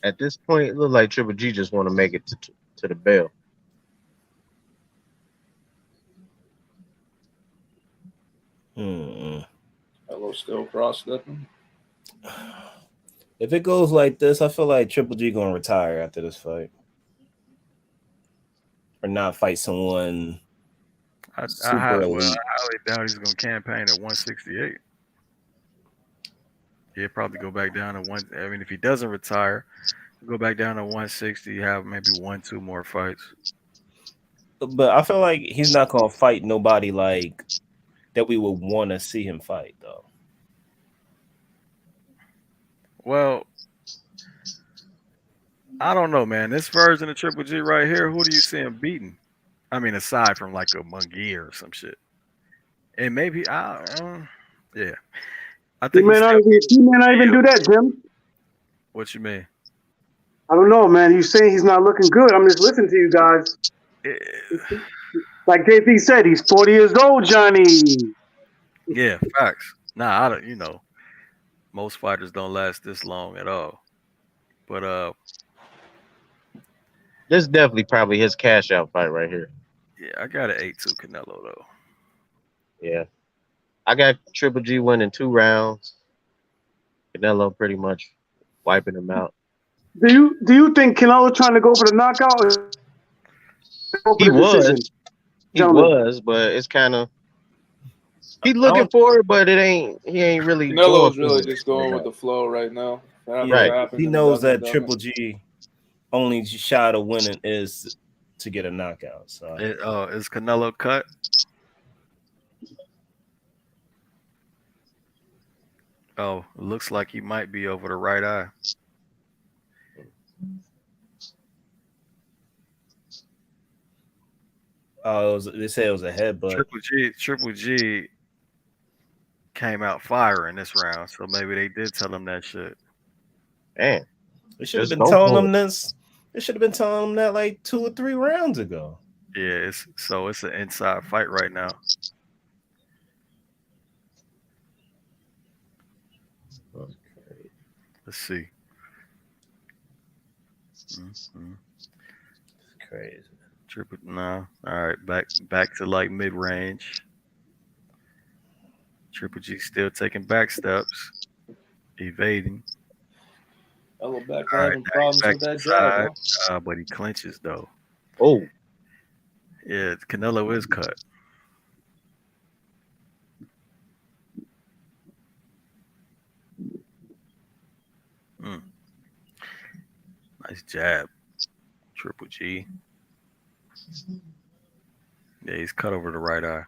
At this point, it looked like Triple G just want to make it to the bell. Hello, still cross-stepping. If it goes like this, I feel like Triple G gonna retire after this fight, or not fight someone. I highly doubt he's gonna campaign at 168. He'll probably go back down to one. I mean, if he doesn't retire, go back down to 160. Have maybe 1-2 more fights. But I feel like he's not gonna fight nobody like that we would want to see him fight, though. Well, I don't know, man. This version of Triple G right here, who do you see him beating? I mean, aside from like a Munguia or some shit, and maybe yeah. I think he may not even do that, Jim. What you mean? I don't know, man. You saying he's not looking good. I'm just listening to you guys. Like JP said, he's 40 years old, Johnny. Yeah, facts. Nah, I don't. Most fighters don't last this long at all. But this is definitely probably his cash out fight right here. Yeah, I got an 8-2 Canelo though. Yeah, I got Triple G winning 2 rounds. Canelo pretty much wiping him out. Do you think Canelo trying to go for the knockout? Or He was, but it's kind of he's looking for it, but he ain't really. Canelo's really just going with the flow right now. Right. He knows that Triple G only shot of winning is to get a knockout. So is Canelo cut? Oh, looks like he might be over the right eye. Oh, they said it was a headbutt. Triple G came out firing this round, so maybe they did tell him that shit. Man, they should have been telling him this. They should have been telling him that like 2 or 3 rounds ago. Yeah, it's an inside fight right now. Let's see. Mm-hmm. It's crazy. All right, back to like mid range. Triple G still taking back steps, evading. Hello, back having problems with that jab, but he clinches though. Oh, yeah, Canelo is cut. Nice jab, Triple G. Yeah, he's cut over the right eye.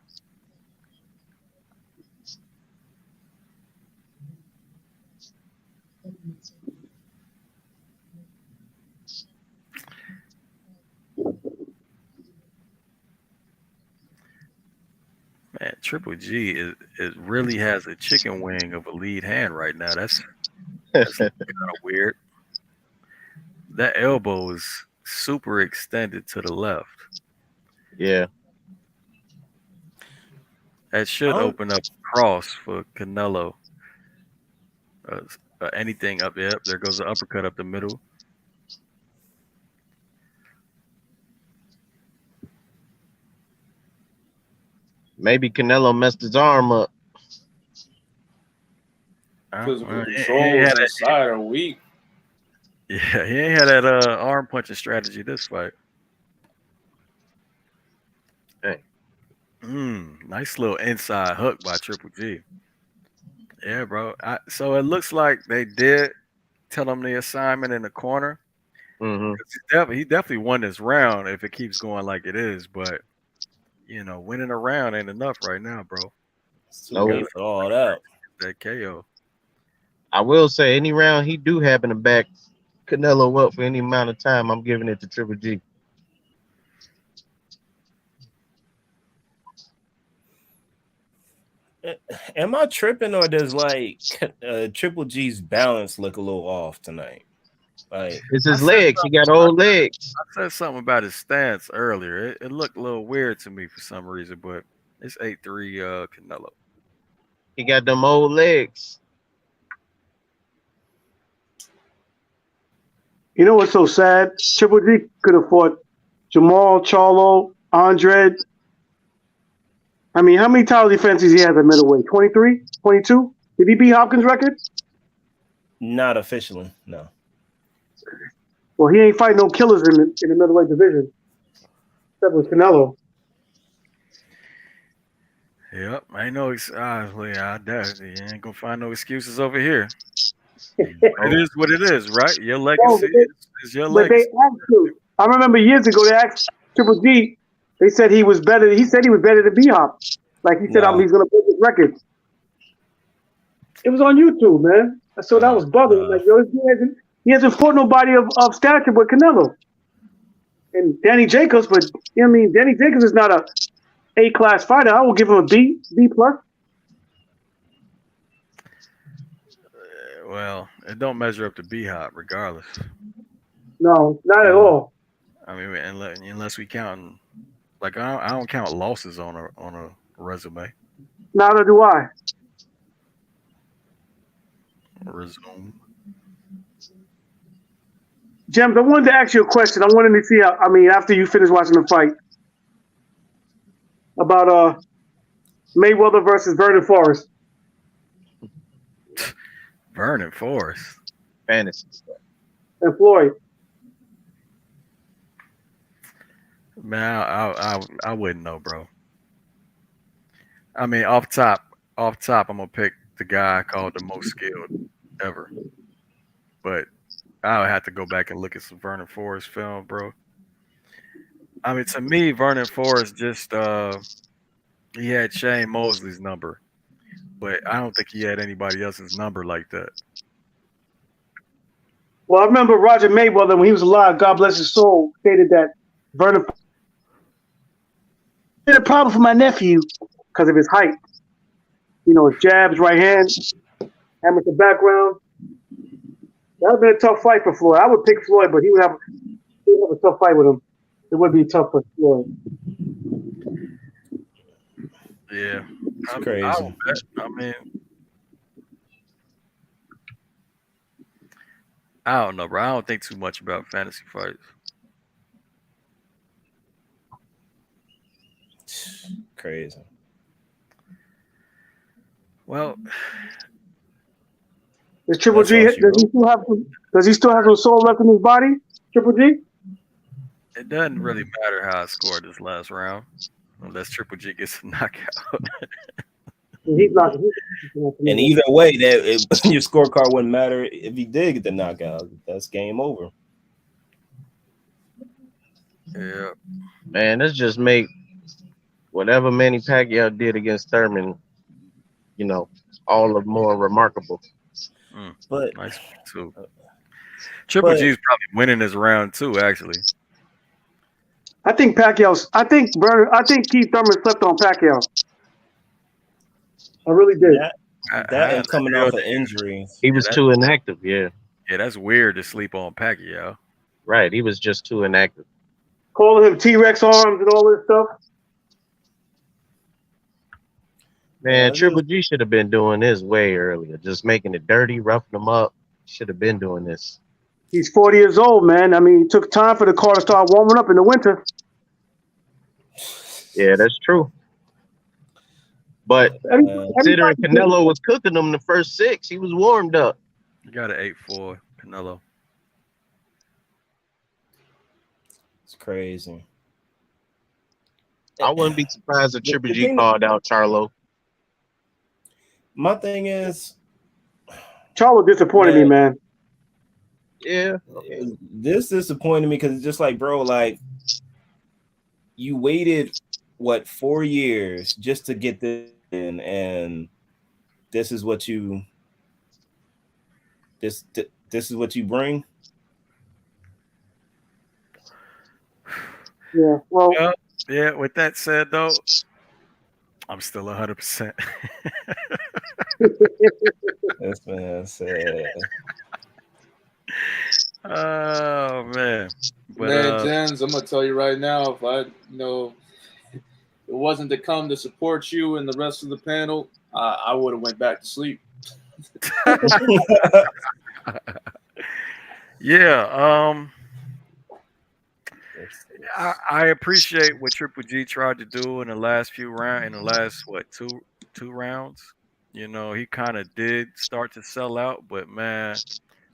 Man, Triple G is really has a chicken wing of a lead hand right now. That's kind of weird. that elbow is super extended to the left. Yeah. That should open up cross for Canelo. Anything up there. There goes the uppercut up the middle. Maybe Canelo messed his arm up. Physical controls inside are weak. Yeah, he ain't had that arm punching strategy this fight. Hey. Nice little inside hook by Triple G. Yeah, bro. So it looks like they did tell him the assignment in the corner. Mm-hmm. He definitely won this round if it keeps going like it is. But winning a round ain't enough right now, bro. Good for all that. That KO. I will say, any round he do happen to back Canelo up for any amount of time, I'm giving it to Triple G. Am I tripping, or does Triple G's balance look a little off tonight? Like, it's his legs. He got old legs. I said something about his stance earlier. It looked a little weird to me for some reason, but it's 8-3 Canelo. He got them old legs. You know what's so sad? Triple G could have fought Jamal, Charlo, Andre. I mean, how many title defenses he has at middleweight? 23? 22? Did he beat Hopkins' record? Not officially, no. Well, he ain't fighting no killers in the middleweight division. Except with Canelo. Yep, I know. I definitely ain't gonna find no excuses over here. It is what it is, right? Your legacy is your legacy. But they asked you. I remember years ago they asked Triple G. They said he was better. He said he was better than B-Hop. Like he said, he's gonna break his record. It was on YouTube, man. So that was bugging. Like, yo, he hasn't fought nobody of stature but Canelo and Danny Jacobs. But I mean, Danny Jacobs is not a A-class fighter. I will give him a B plus. Well, it don't measure up to B-Hop, regardless. No, not at all. I mean, unless we count, like I don't count losses on a resume. Neither do I. Resume. James, I wanted to ask you a question. I wanted to see how. I mean, after you finish watching the fight, about Mayweather versus Vernon Forrest. Vernon Forrest. Fantasy stuff. And Floyd. Man, I wouldn't know, bro. I mean, off top, I'm gonna pick the guy called the most skilled ever. But I would have to go back and look at some Vernon Forrest film, bro. I mean, to me, Vernon Forrest just he had Shane Mosley's number, but I don't think he had anybody else's number like that. Well, I remember Roger Mayweather when he was alive. God bless his soul. Stated that Vernon had a problem for my nephew because of his height. You know, his jabs, right hand, amateur background. That would have been a tough fight for Floyd. I would pick Floyd, but he would have a tough fight with him. It would be tough for Floyd. Yeah, it's crazy. I mean, I don't know, bro. I don't think too much about fantasy fights. Crazy. Well, does Triple G? Does he still have some soul left in his body? Triple G? It doesn't really matter how I scored this last round, unless Triple G gets a knockout. He's not. And either way, your scorecard wouldn't matter if he did get the knockout. That's game over. Yeah, man, let's just make whatever Manny Pacquiao did against Thurman, you know, all the more remarkable. But nice too. Triple G's probably winning this round too. Actually, I think Keith Thurman slept on Pacquiao. I really did. That and coming off an injury. He was too inactive, yeah. Yeah, that's weird to sleep on Pacquiao. Right, he was just too inactive. Calling him T-Rex arms and all this stuff. Man, Triple G should have been doing this way earlier. Just making it dirty, roughing them up. Should have been doing this. He's 40 years old, man. I mean, it took time for the car to start warming up in the winter. Yeah, that's true. But considering Canelo was cooking them the first 6, he was warmed up. You got an 8-4, Canelo. It's crazy. I wouldn't be surprised if Triple G called out Charlo. My thing is, Charlo disappointed me, man. Yeah, this disappointed me because it's just like, bro, like you waited 4 years just to get this in, and this is what you this is what you bring. Yeah. Well. Yeah. With that said, though, I'm still 100%. This man said. Oh man. But, man, Jens, I'm gonna tell you right now, if I, it wasn't to come to support you and the rest of the panel, I would have went back to sleep. Yeah. I appreciate what Triple G tried to do in the last few rounds. In the last two rounds, he kind of did start to sell out, but man,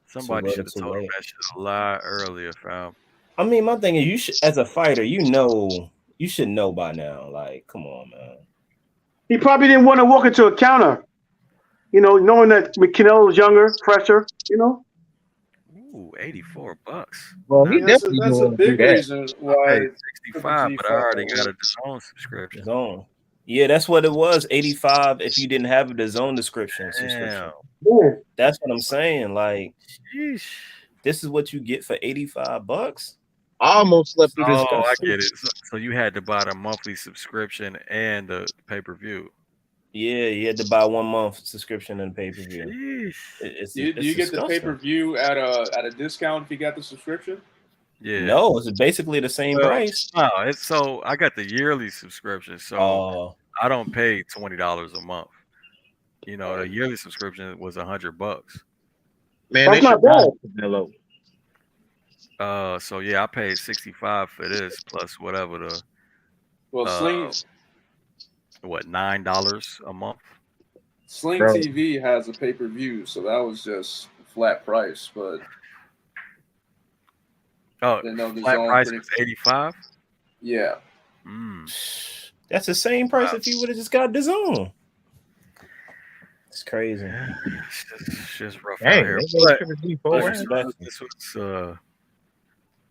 somebody should have told him that shit a lot earlier, fam. I mean, my thing is, you should, as a fighter, you should know by now. Like, come on, man. He probably didn't want to walk into a counter, knowing that Canelo's younger, fresher, Ooh, $84. Well, he definitely that's a big reason why 65, but I already got a DAZN subscription. DAZN. Yeah, that's what it was. 85 if you didn't have a DAZN subscription. Damn. That's what I'm saying. Like, this is what you get for $85. I almost slept through this. Oh, I get it. So you had to buy the monthly subscription and the pay-per-view. Yeah, you had to buy 1 month subscription and pay-per-view. Do you get the pay-per-view at a discount if you got the subscription? Yeah. No, it's basically the same price. No, so I got the yearly subscription, so I don't pay $20 a month. The yearly subscription was $100. Man, that's not bad. So yeah, I paid $65 for this plus whatever the Sling. What, $9 a month? Sling TV has a pay-per-view, so that was just a flat price. But flat price was $85. Yeah, that's the same price if you would have just got DAZN. It's crazy. It's just rough Dang, out here.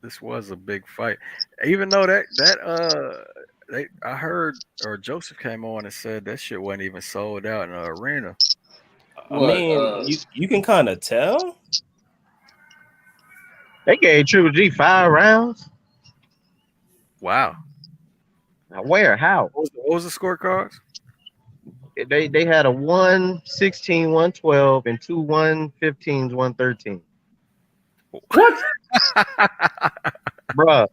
This was a big fight, even though I heard, or Joseph came on and said that shit wasn't even sold out in the arena. I mean, you can kind of tell. They gave Triple G 5 rounds. Wow. Now where? How? What was the scorecards? They had a 116, 112, and 2 115s, 113. What? Bruh.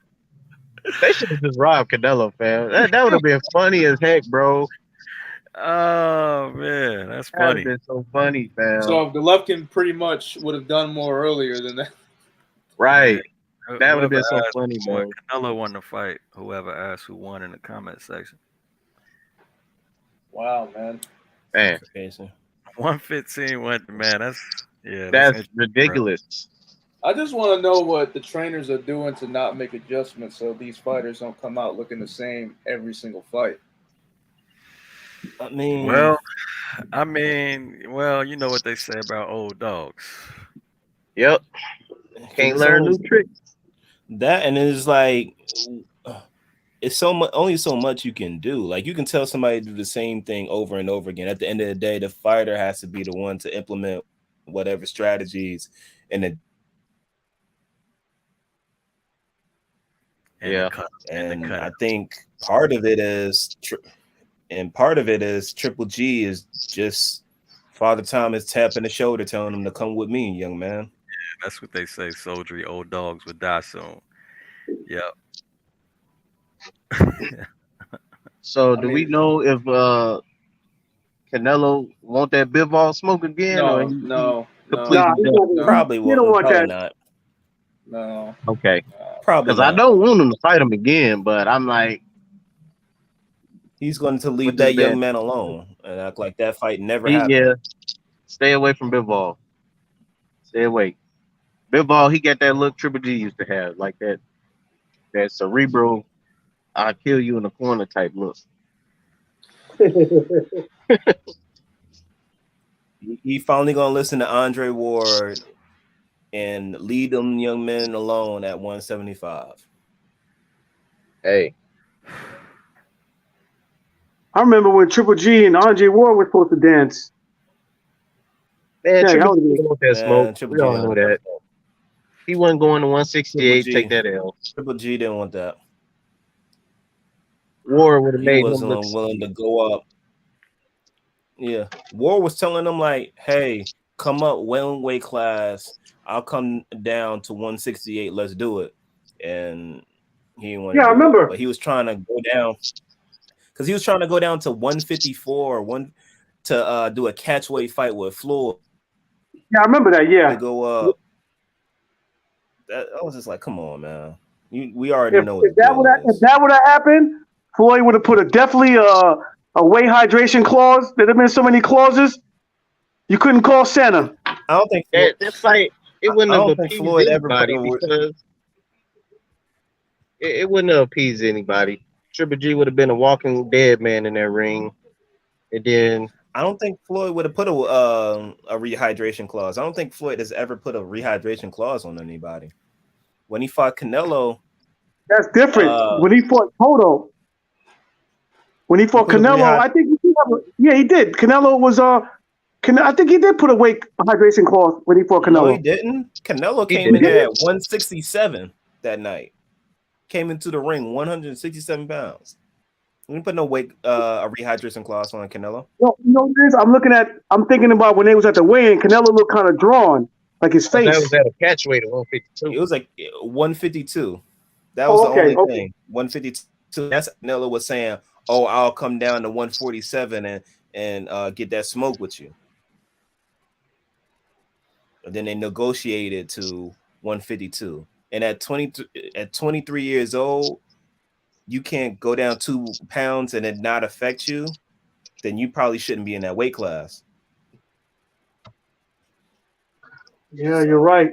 They should have just robbed Canelo, fam. That would have been funny as heck, bro. Oh man, that's funny. That would have been so funny, fam. So if Golovkin pretty much would have done more earlier than that. Right. That would have been so funny, bro. Canelo won the fight. Whoever asked who won in the comment section. Wow, man. Man. 115 went, man. That's ridiculous. I just want to know what the trainers are doing to not make adjustments so these fighters don't come out looking the same every single fight. I mean, you know what they say about old dogs. Yep. Can't learn new tricks. That, and it's like it's only so much you can do. Like, you can tell somebody to do the same thing over and over again. At the end of the day, the fighter has to be the one to implement whatever strategies and I think part of it is Triple G is just Father Time is tapping the shoulder, telling him to come with me, young man. That's what they say. Soldiery, old dogs would die soon. Yep. So I do we mean, know if Canelo want that Bivol smoke again, or he no. Nah, completely he's done? not gonna, Probably he don't won't. want Probably that. not. No. Okay, Probably because I not. don't want him to fight him again, but I'm like, He's going to leave with this that young man, man alone and act like that fight never happened. yeah, stay away from Bivol. Stay away. Bivol, he got that look Triple G used to have, like that cerebral, I'll kill you in the corner type look. He finally gonna listen to Andre Ward and leave them young men alone at 175. Hey, I remember when Triple G and Andre Ward were supposed to dance. man, Yeah, Triple that G was don't want that smoke. Triple We G all don't know want that. that. He wasn't going to Triple 168, take G. that L. Triple G didn't want that. War would have He made him wasn't look willing to go up. Yeah, Ward was telling them like, "Hey, come up one weight class. I'll come down to 168. Let's do it." And he didn't want to I do remember. it. But he was trying to go down because he was trying to go down to 154 or one to do a catchweight fight with Floyd. Yeah, I remember that. Yeah. To go up. I was just like, come on, man. We already know what If that would have happened, Floyd would have put definitely a weight hydration clause. There'd have been so many clauses. You couldn't call Santa. I don't think that fight. It wouldn't I have don't think appeased Floyd ever put anybody because it wouldn't have appeased anybody. Triple G would have been a walking dead man in that ring, and then I don't think Floyd would have put a rehydration clause. I don't think Floyd has ever put a rehydration clause on anybody. When he fought Canelo, that's different. When he fought Toto, when he fought Canelo, I think he did. Canelo was I think he did put a weight hydration clause when he fought Canelo. No, he didn't. Canelo came in at 167 that night. Came into the ring 167 pounds. We didn't put no weight a rehydration clause on Canelo. No, you know what it is? I'm thinking about when they was at the weigh-in. Canelo looked kind of drawn, like his face. That was at a catch weight of 152. It was like 152. That was the only thing. 152. That's Canelo was saying, "Oh, I'll come down to 147 and get that smoke with you." And then they negotiated to 152. And at 23 years old, you can't go down 2 pounds and it not affect you. Then you probably shouldn't be in that weight class. Yeah, you're right.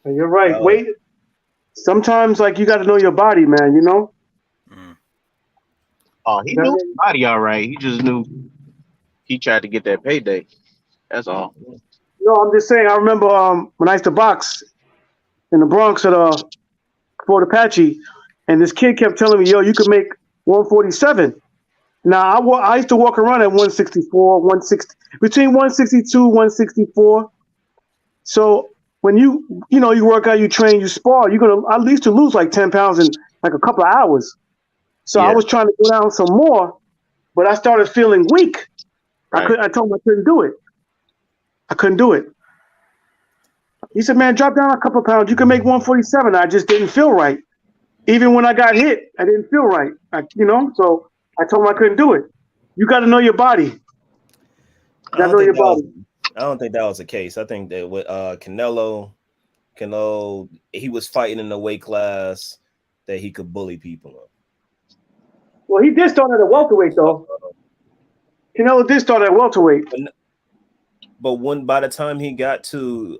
You're right. Wait. Sometimes, like, you got to know your body, man. You know. Oh, he knew his body all right. He just knew he tried to get that payday. That's all. No, I'm just saying. I remember when I used to box in the Bronx at Fort Apache, and this kid kept telling me, "Yo, you could make 147." Now I used to walk around at 164, 160, between 162, 164. So when you work out, you train, you spar, you're gonna at least to lose like 10 pounds in like a couple of hours. So I was trying to go down some more, but I started feeling weak. Right. I told him I couldn't do it. I couldn't do it. He said, "Man, drop down a couple of pounds. You can make 147." I just didn't feel right. Even when I got hit, I didn't feel right. So I told him I couldn't do it. You got to know your body. I don't think that was the case. I think that with Canelo, he was fighting in the weight class that he could bully people up. Well, he did start at a welterweight, though. Canelo did start at welterweight. But by the time he got to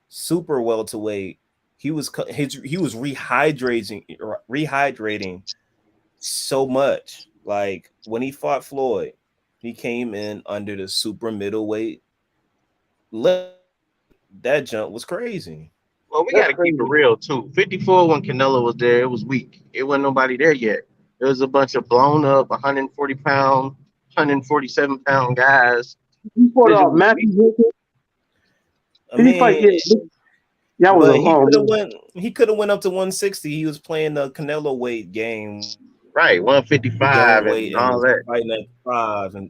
super welterweight, he was rehydrating so much. Like when he fought Floyd, he came in under the super middleweight. That jump was crazy. Well, we got to keep it real too. 54 when Canelo was there, it was weak. It wasn't nobody there yet. There was a bunch of blown up 140 pound, 147 pound guys. He fought Matthew Hickett. He could have went up to 160. He was playing the Canelo weight game. Right, 155 and all that. Fighting at 5 and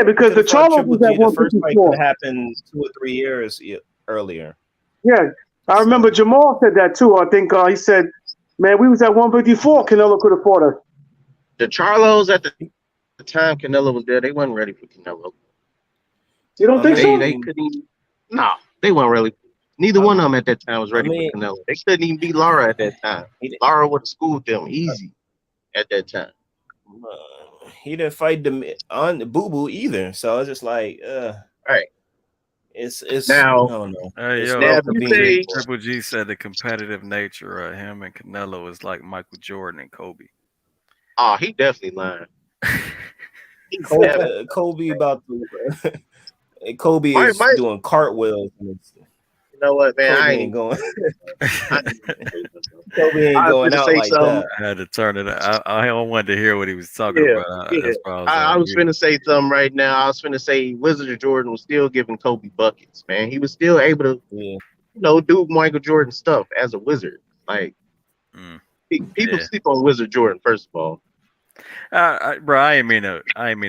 because the Charlo was at the first fight 154. could happen 2 or 3 years. Yeah. earlier. Yeah, I remember Jamal said that too. I think he said, "Man, we was at 154. Canelo could have fought us." The Charlos at the time Canelo was there, they wasn't ready for Canelo. You don't think so? They couldn't. No, they weren't really. Neither one of them at that time was ready for Canelo. They couldn't even beat Lara at that time. Lara would have schooled them easy at that time. He didn't fight them on Boo Boo either, so it's just like, right. It's now. I don't know. Hey, It's yo, no Triple G said the competitive nature of him and Canelo is like Michael Jordan and Kobe. Oh, he definitely lying. Kobe about to, Kobe is doing cartwhells. You know what, man? Kobe I ain't going. Kobe ain't going out like that. I had to turn it. I wanted to hear what he was talking about. That's why I was finna say something right now. I was finna say Wizard Jordan was still giving Kobe buckets, man. He was still able to, you know, do Michael Jordan stuff as a Wizard. Like people sleep on Wizard Jordan. First of all, bro, I ain't mean to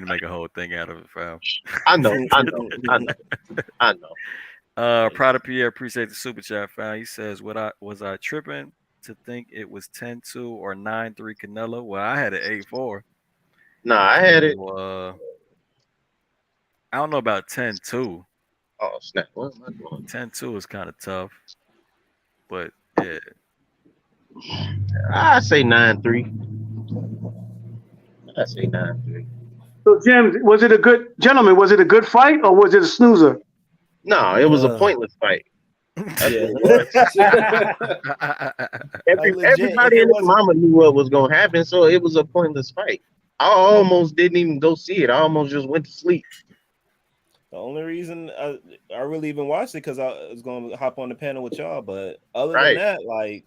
make a whole thing out of it, fam. I know. Proud of Pierre, appreciate the super chat, fam. He says, was I tripping to think it was 10-2 or 9-3 Canelo? Well, I had it 8-4. Nah, I had it. I don't know about 10-2. Oh snap! What am I doing? 10-2 is kind of tough, but yeah. I say 9-3. I say 9-3. So, Jim, was it a good fight or was it a snoozer? No, it was a pointless fight. Everybody and his mama knew what was gonna happen, so it was a pointless fight. I almost didn't even go see it. I almost just went to sleep. The only reason I really even watched it because I was going to hop on the panel with y'all, but other than that, like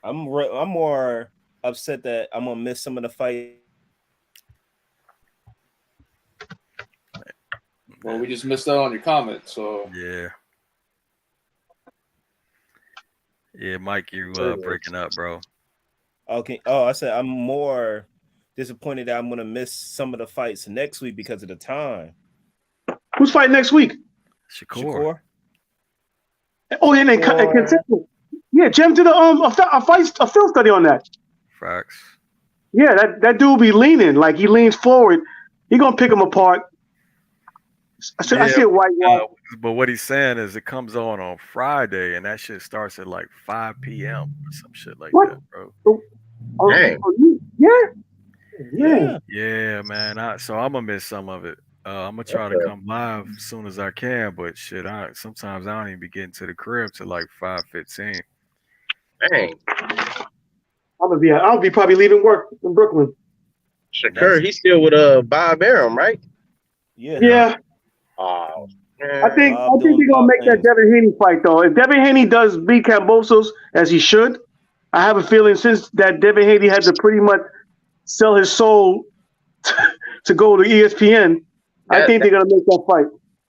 I'm more upset that I'm gonna miss some of the fight. Well, we just missed out on your comment, so yeah, Mike, you breaking up, bro. Okay. Oh, I said I'm more disappointed that I'm gonna miss some of the fights next week because of the time. Who's fighting next week? Shakur. Oh, and then consistent. Yeah, Jim did a film study on that. Facts. Yeah, that dude be leaning like he leans forward. He gonna pick him apart. I see a white wall. But what he's saying is it comes on Friday, and that shit starts at like 5 p.m. or some shit like that, bro. Yeah, man. So I'm gonna miss some of it. I'm gonna try to come live as soon as I can, but shit, sometimes I don't even be getting to the crib till like 5:15. Dang. I'll be probably leaving work in Brooklyn. Shakur, he's still with Bob Arum, right? Yeah. Oh, man. I think they're gonna make that Devin Haney fight though. If Devin Haney does beat Kambosos as he should, I have a feeling since that Devin Haney had to pretty much sell his soul to go to ESPN, I think they're gonna make that fight.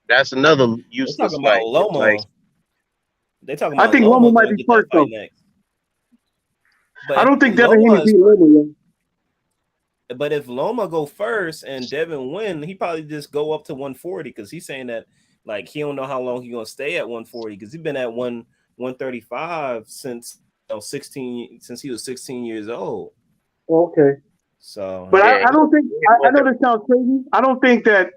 That's another useless fight. Loma. They talking about I think Loma might be first though. I don't think Devin Haney beat Loma yet. But if Loma go first and Devin win, he probably just go up to 140 because he's saying that like he don't know how long he's gonna stay at 140 because he's been at 135 since since he was 16 years old. Okay. So, but I don't think I know this sounds crazy. I don't think that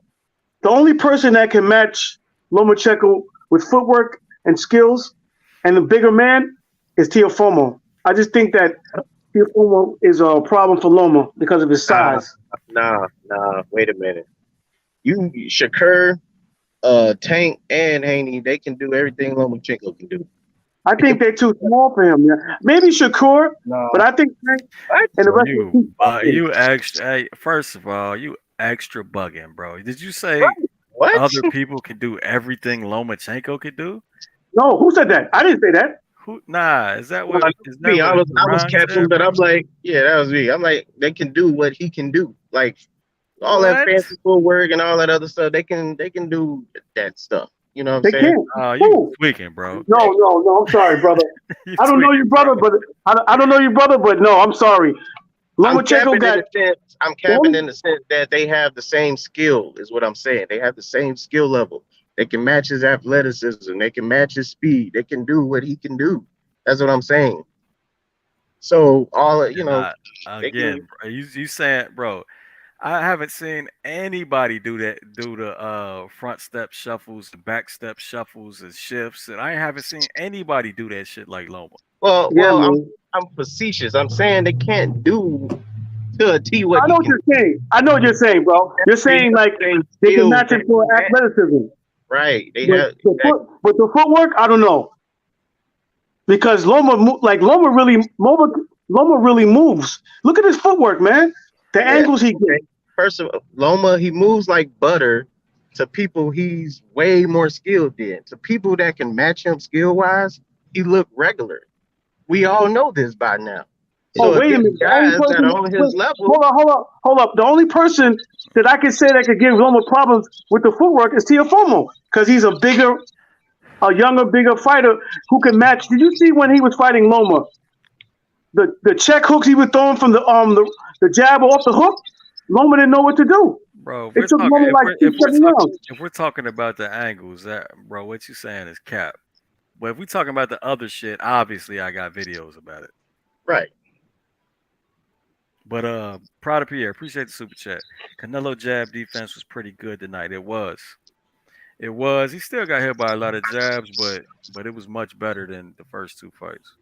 the only person that can match Lomachenko with footwork and skills and the bigger man is Teofimo. I just think that Teofimo is a problem for Loma because of his size. Nah. Wait a minute. Shakur, Tank, and Haney, they can do everything Lomachenko can do. I think they're too small for him. Yeah. Maybe Shakur, but I think Tank and the rest you extra. First of all, you extra bugging, bro. Did you say other people can do everything Lomachenko could do? No, who said that? I didn't say that. Nah, is that what? I was catching, but I'm like, yeah, that was me. I'm like, they can do what he can do, like all that fancy footwork and all that other stuff. They can do that stuff. You know what I'm saying? You tweaking, bro. No. I'm sorry, brother. I don't know your brother, but I don't know your brother, but no, I'm sorry. I'm capping in the sense that they have the same skill, is what I'm saying. They have the same skill level. They can match his athleticism. They can match his speed. They can do what he can do. That's what I'm saying. So they can. Again, bro, you saying, bro? I haven't seen anybody do the front step shuffles, the back step shuffles and shifts, and I haven't seen anybody do that shit like Loma. Well, Yeah, I'm facetious. I'm saying they can't do to a T what I he know what can. you're saying. I know what you're saying, bro. You're saying like they can match him for athleticism. Right. They But have but the footwork, I don't know. Because Loma really moves. Look at his footwork, man. The angles he gets. First of all, Loma, he moves like butter to people he's way more skilled in. To people that can match him skill wise, he look regular. We all know this by now. So Wait a minute. The only guys that person, are on his level. Hold up. The only person that I can say that could give Loma problems with the footwork is Teofimo, because he's a younger, bigger fighter who can match. Did you see when he was fighting Loma? The check hooks he was throwing from the jab off the hook, Loma didn't know what to do. Bro, It took Loma like 6-7 rounds. if we're talking about the angles, bro, what you saying is cap. But if we're talking about the other shit, obviously I got videos about it. Right. But Proud of Pierre, appreciate the super chat. Canelo jab defense was pretty good tonight. It was. He still got hit by a lot of jabs, but it was much better than the first two fights.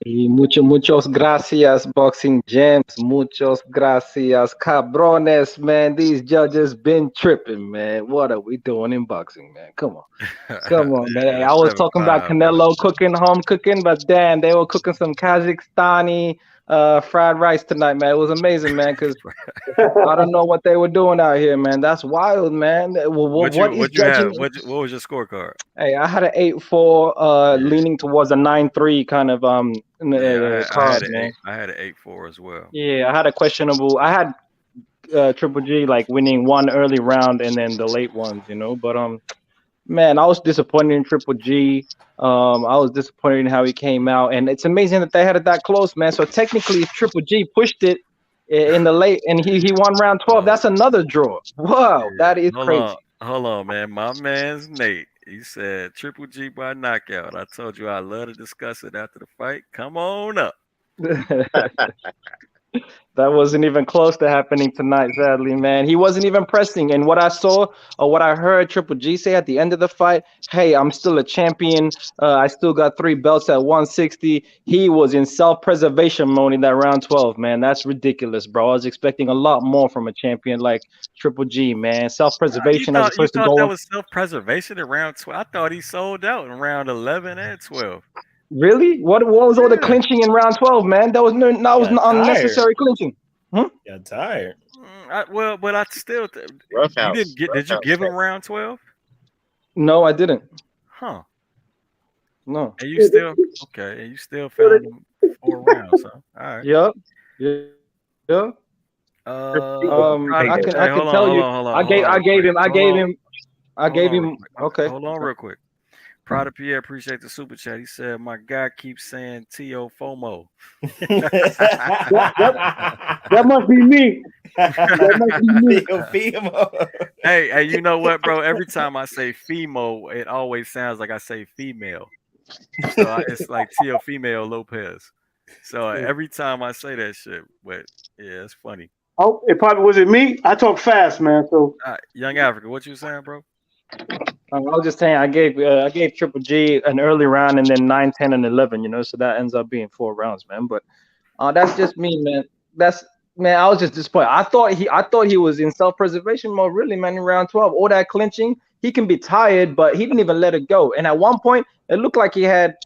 Muchos gracias, Boxing Gems. Muchos gracias, cabrones, man. These judges been tripping, man. What are we doing in boxing, man? Come on, man. I was talking about Canelo home cooking, but damn, they were cooking some Kazakhstani fried rice tonight, man. It was amazing, man, because I don't know what they were doing out here, man. That's wild, man. What was your scorecard? Hey, I had an 8-4, leaning towards a 9-3 kind of card, man. I had an 8-4 as well. Yeah, I had a questionable. I had Triple G like winning one early round and then the late ones, But man, I was disappointed in Triple G. I was disappointed in how he came out, and it's amazing that they had it that close, man. So technically, if Triple G pushed it in the late and he won round 12, that's another draw. Wow, that is crazy. Hold on, man. My man's Nate. He said Triple G by knockout. I told you I love to discuss it after the fight. Come on up. That wasn't even close to happening tonight, sadly, man. He wasn't even pressing. And what I saw or what I heard Triple G say at the end of the fight, hey, I'm still a champion. I still got 3 belts at 160. He was in self-preservation mode in that round 12, man. That's ridiculous, bro. I was expecting a lot more from a champion like Triple G, man. Self-preservation as opposed to going. That was self-preservation in round 12? I thought he sold out in round 11 and 12. Really? What was all the clinching in round 12, man? That was unnecessary clinching. Got tired. But I still. Rough you house. didn't get? Did you give him round 12? No, I didn't. Huh? No. And you still okay? And you still found him 4 rounds, huh? All right. Yep. Yeah. I can tell you. I gave him. Okay. Hold on, real quick. Proud of Pierre, appreciate the super chat. He said, "My guy keeps saying Tio FOMO." that must be me. Hey, you know what, bro? Every time I say Femo, it always sounds like I say female. So it's like Tio Female Lopez. So every time I say that shit, but yeah, it's funny. Oh, it probably was it me? I talk fast, man. So Young Africa, what you saying, bro? I was just saying I gave Triple G an early round and then 9, 10, and 11, so that ends up being 4 rounds, man. But that's just me, man. I was just disappointed. I thought he was in self-preservation mode, really, man, in round 12. All that clinching, he can be tired, but he didn't even let it go. And at one point, it looked like he had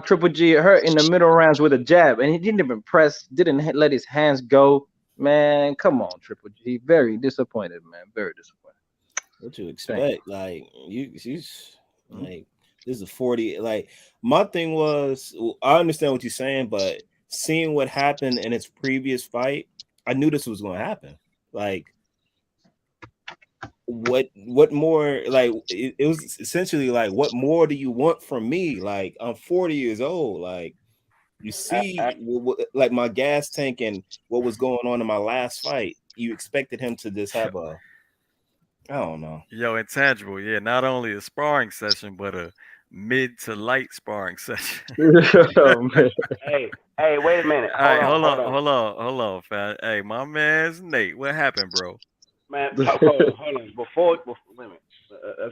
Triple G hurt in the middle rounds with a jab, and he didn't even press, didn't let his hands go. Man, come on, Triple G. Very disappointed, man. Very disappointed. What you expect? Like she's like this is 40. Like my thing was, I understand what you're saying, but seeing what happened in its previous fight, I knew this was going to happen. Like what more? Like it was essentially like, what more do you want from me? Like I'm 40 years old. Like you see, like my gas tank and what was going on in my last fight. You expected him to just have I don't know. Yo, intangible. Yeah, not only a sparring session, but a mid to light sparring session. Oh, man. Hey, wait a minute. All right, Hold on. hold on, fam. Hey, my man's Nate. What happened, bro? Man, hold on. Before wait a minute.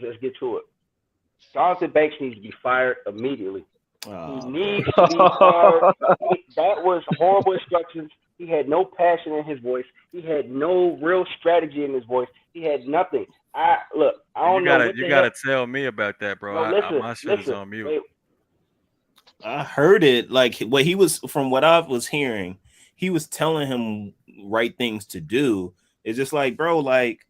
Let's get to it. Jonathan Banks needs to be fired immediately. He needs to be fired. That was horrible instructions. He had no passion in his voice. He had no real strategy in his voice. He had nothing. I don't know what You gotta tell me about that, bro. No, My shit is on mute. Wait. I heard it like what he was from what I was hearing. He was telling him right things to do. It's just like, bro, like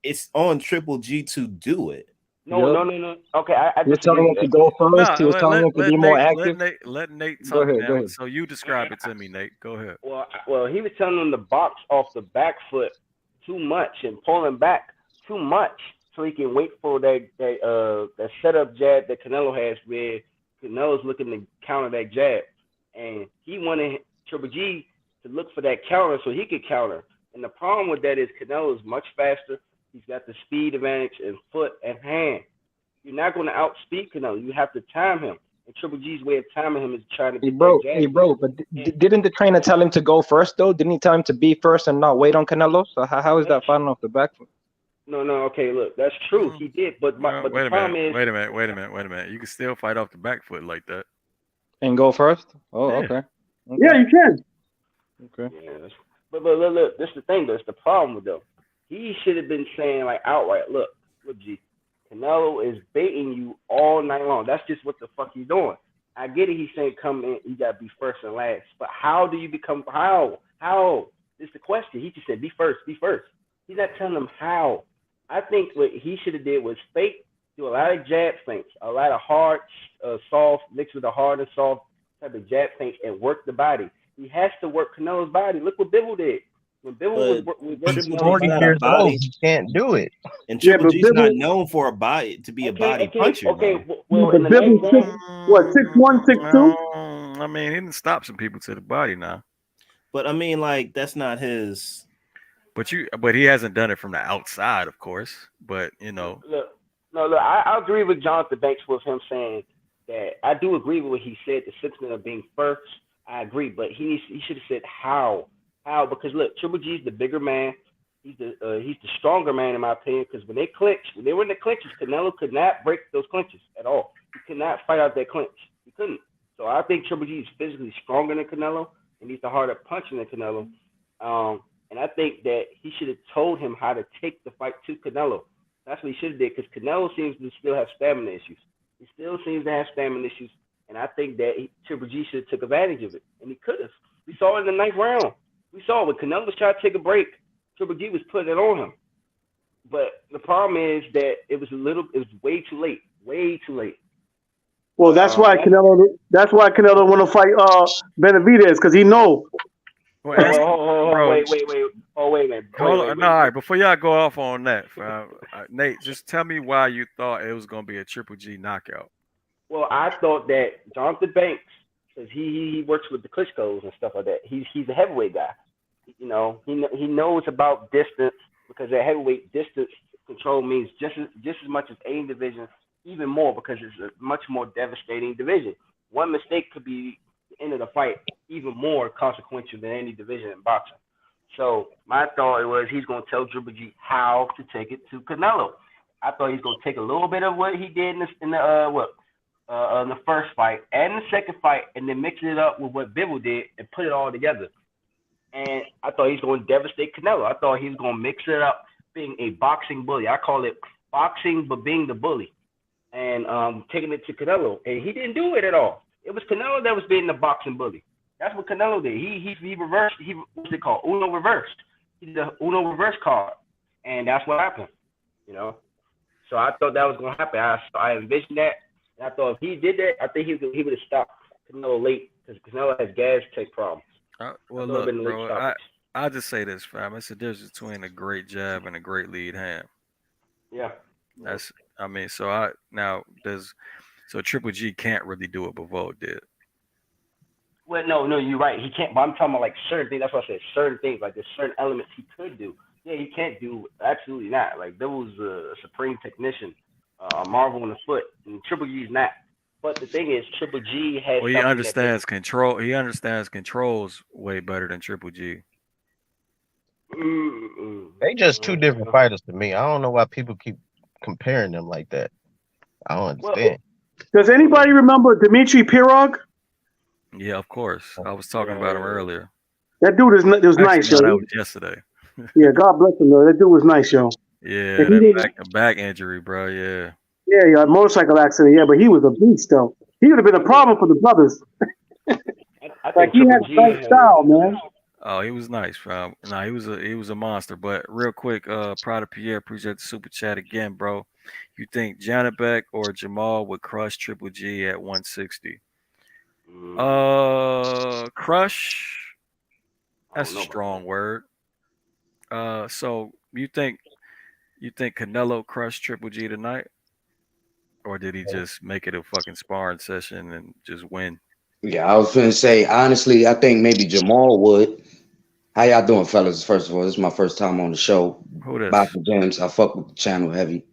it's on Triple G to do it. No. Okay, I You're telling him to go first. No, He was telling him to be more active. Let Nate Go talk ahead. now. So you describe it to me, Nate. Go ahead. Well, he was telling him to box off the back foot too much and pulling back too much so he can wait for that setup jab that Canelo has, where Canelo's looking to counter that jab, and he wanted Triple G to look for that counter so he could counter. And the problem with that is Canelo is much faster. He's got the speed advantage in foot and hand. You're not going to outspeed Canelo. You have to time him. And Triple G's way of timing him is trying to get that jab. Hey, bro, but didn't the trainer tell him to go first, though? Didn't he tell him to be first and not wait on Canelo? So how is that fighting off the back foot? No, okay, look, that's true. He did, but the problem is... Wait a minute. You can still fight off the back foot like that. And go first? Oh, Yeah. okay. Yeah, you can. Okay. Yeah, but look, this is the thing, though. It's the problem with them. He should have been saying, like, outright, look, G, Canelo is baiting you all night long. That's just what the fuck he's doing. I get it. He's saying come in, you got to be first and last. But how do you become, how? Is the question. He just said, be first. He's not telling them how. I think what he should have did was fake, do a lot of jab feints, a lot of hard, soft, mixed with a hard and soft type of jab feints, and work the body. He has to work Canelo's body. Look what Bivol did. When Bivol was 40 years old, he can't do it. And Triple G's not known for a body to be a body puncher. Okay, though. well, But Bivol 6'1", 6'2"? I mean, he didn't stop some people to the body now. But I mean, like, that's not his. But he hasn't done it from the outside, of course. But Look, I agree with Jonathan Banks with him saying that. I do agree with what he said, the sentiment of being first. I agree, but he should have said how. How? Because look, Triple G's the bigger man. He's the stronger man in my opinion. Because when they were in the clinches, Canelo could not break those clinches at all. He could not fight out that clinch. He couldn't. So I think Triple G is physically stronger than Canelo, and he's the harder puncher than Canelo. And I think that he should have told him how to take the fight to Canelo. That's what he should have did, because Canelo seems to still have stamina issues. He still seems to have stamina issues, and I think that Triple G should have took advantage of it, and he could have. We saw it in the 9th round. We saw when Canelo was trying to take a break, Triple G was putting it on him. But the problem is that it was way too late. Way too late. Well, that's why Canelo want to fight Benavidez, because he know. Wait a minute. Hold on. No, all right. Before y'all go off on that, Nate, just tell me why you thought it was going to be a Triple G knockout. Well, I thought that Jonathan Banks, because he works with the Klitschko's and stuff like that. He's a heavyweight guy. You know, he knows about distance, because that heavyweight distance control means just as much as any division, even more, because it's a much more devastating division. One mistake could be the end of the fight, even more consequential than any division in boxing. So my thought was he's going to tell Triple G how to take it to Canelo. I thought he's going to take a little bit of what he did in the first fight and the second fight, and then mix it up with what Bivol did and put it all together. And I thought he's going to devastate Canelo. I thought he was going to mix it up, being a boxing bully. I call it boxing, but being the bully, and taking it to Canelo. And he didn't do it at all. It was Canelo that was being the boxing bully. That's what Canelo did. He reversed. What's it called? Uno reversed. He did the Uno reverse card, and that's what happened. You know. So I thought that was going to happen. I envisioned that. And I thought if he did that, I think he would have stopped Canelo late, because Canelo has gas tank problems. Well, look, bro, I'll just say this, fam. It's the difference between a great jab and a great lead hand. Yeah. So Triple G can't really do what Bivol did. Well, no, you're right. He can't. But I'm talking about like certain things. That's what I said. Certain things, like there's certain elements he could do. Yeah, he can't do. Absolutely not. Like there was a supreme technician, Marvel in the foot, and Triple G's not. But the thing is, Triple G has Well, he something that they. understands control. He understands controls way better than Triple G. They just two different fighters to me. I don't know why people keep comparing them like that. I don't understand. Does anybody remember Dmitry Pirog? Yeah, of course. I was talking about him earlier. That dude was nice, No, yo. that was yesterday. Yeah, God bless him, though. That dude was nice, yo. Yeah, If he that didn't- back injury, bro. Yeah. Yeah, motorcycle accident. Yeah, but he was a beast, though. He would have been a problem for the brothers. I Like think he had Triple G nice style, man. Oh, he was nice, fam. Nah, he was a monster. But real quick, Pride of Pierre, appreciate the super chat again, bro. You think Janabek or Jamal would crush Triple G at 160? Crush. That's a strong word. So you think Canelo crushed Triple G tonight, or did he just make it a fucking sparring session and just win? Yeah, I was gonna say honestly, I think maybe Jamal would. How y'all doing, fellas? First of all, this is my first time on the show. Who this? Boxing James, I fuck with the channel heavy.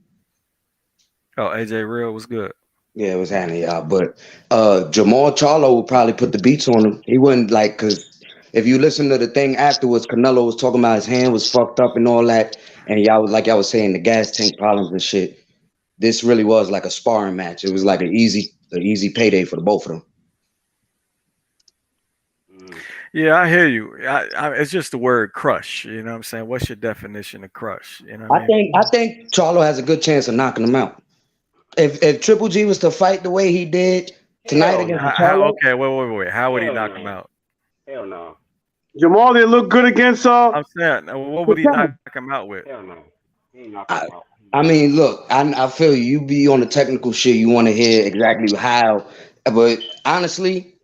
Oh, AJ Real was good. Yeah, it was handy, y'all. But Jamal Charlo would probably put the beats on him. He wouldn't like, because if you listen to the thing afterwards, Canelo was talking about his hand was fucked up and all that, and y'all was saying the gas tank problems and shit. This really was like a sparring match. It was like an easy payday for the both of them. Yeah, I hear you. It's just the word crush. You know what I'm saying? What's your definition of crush? You know what I mean? I think Charlo has a good chance of knocking him out. If Triple G was to fight the way he did tonight against Charlo, okay, wait. How would he knock him out? Hell no. Jamal didn't look good against. I'm saying, what would he knock him out with? Hell no. He ain't knocking him out. I mean, look, I feel you be on the technical shit. You want to hear exactly how, but honestly,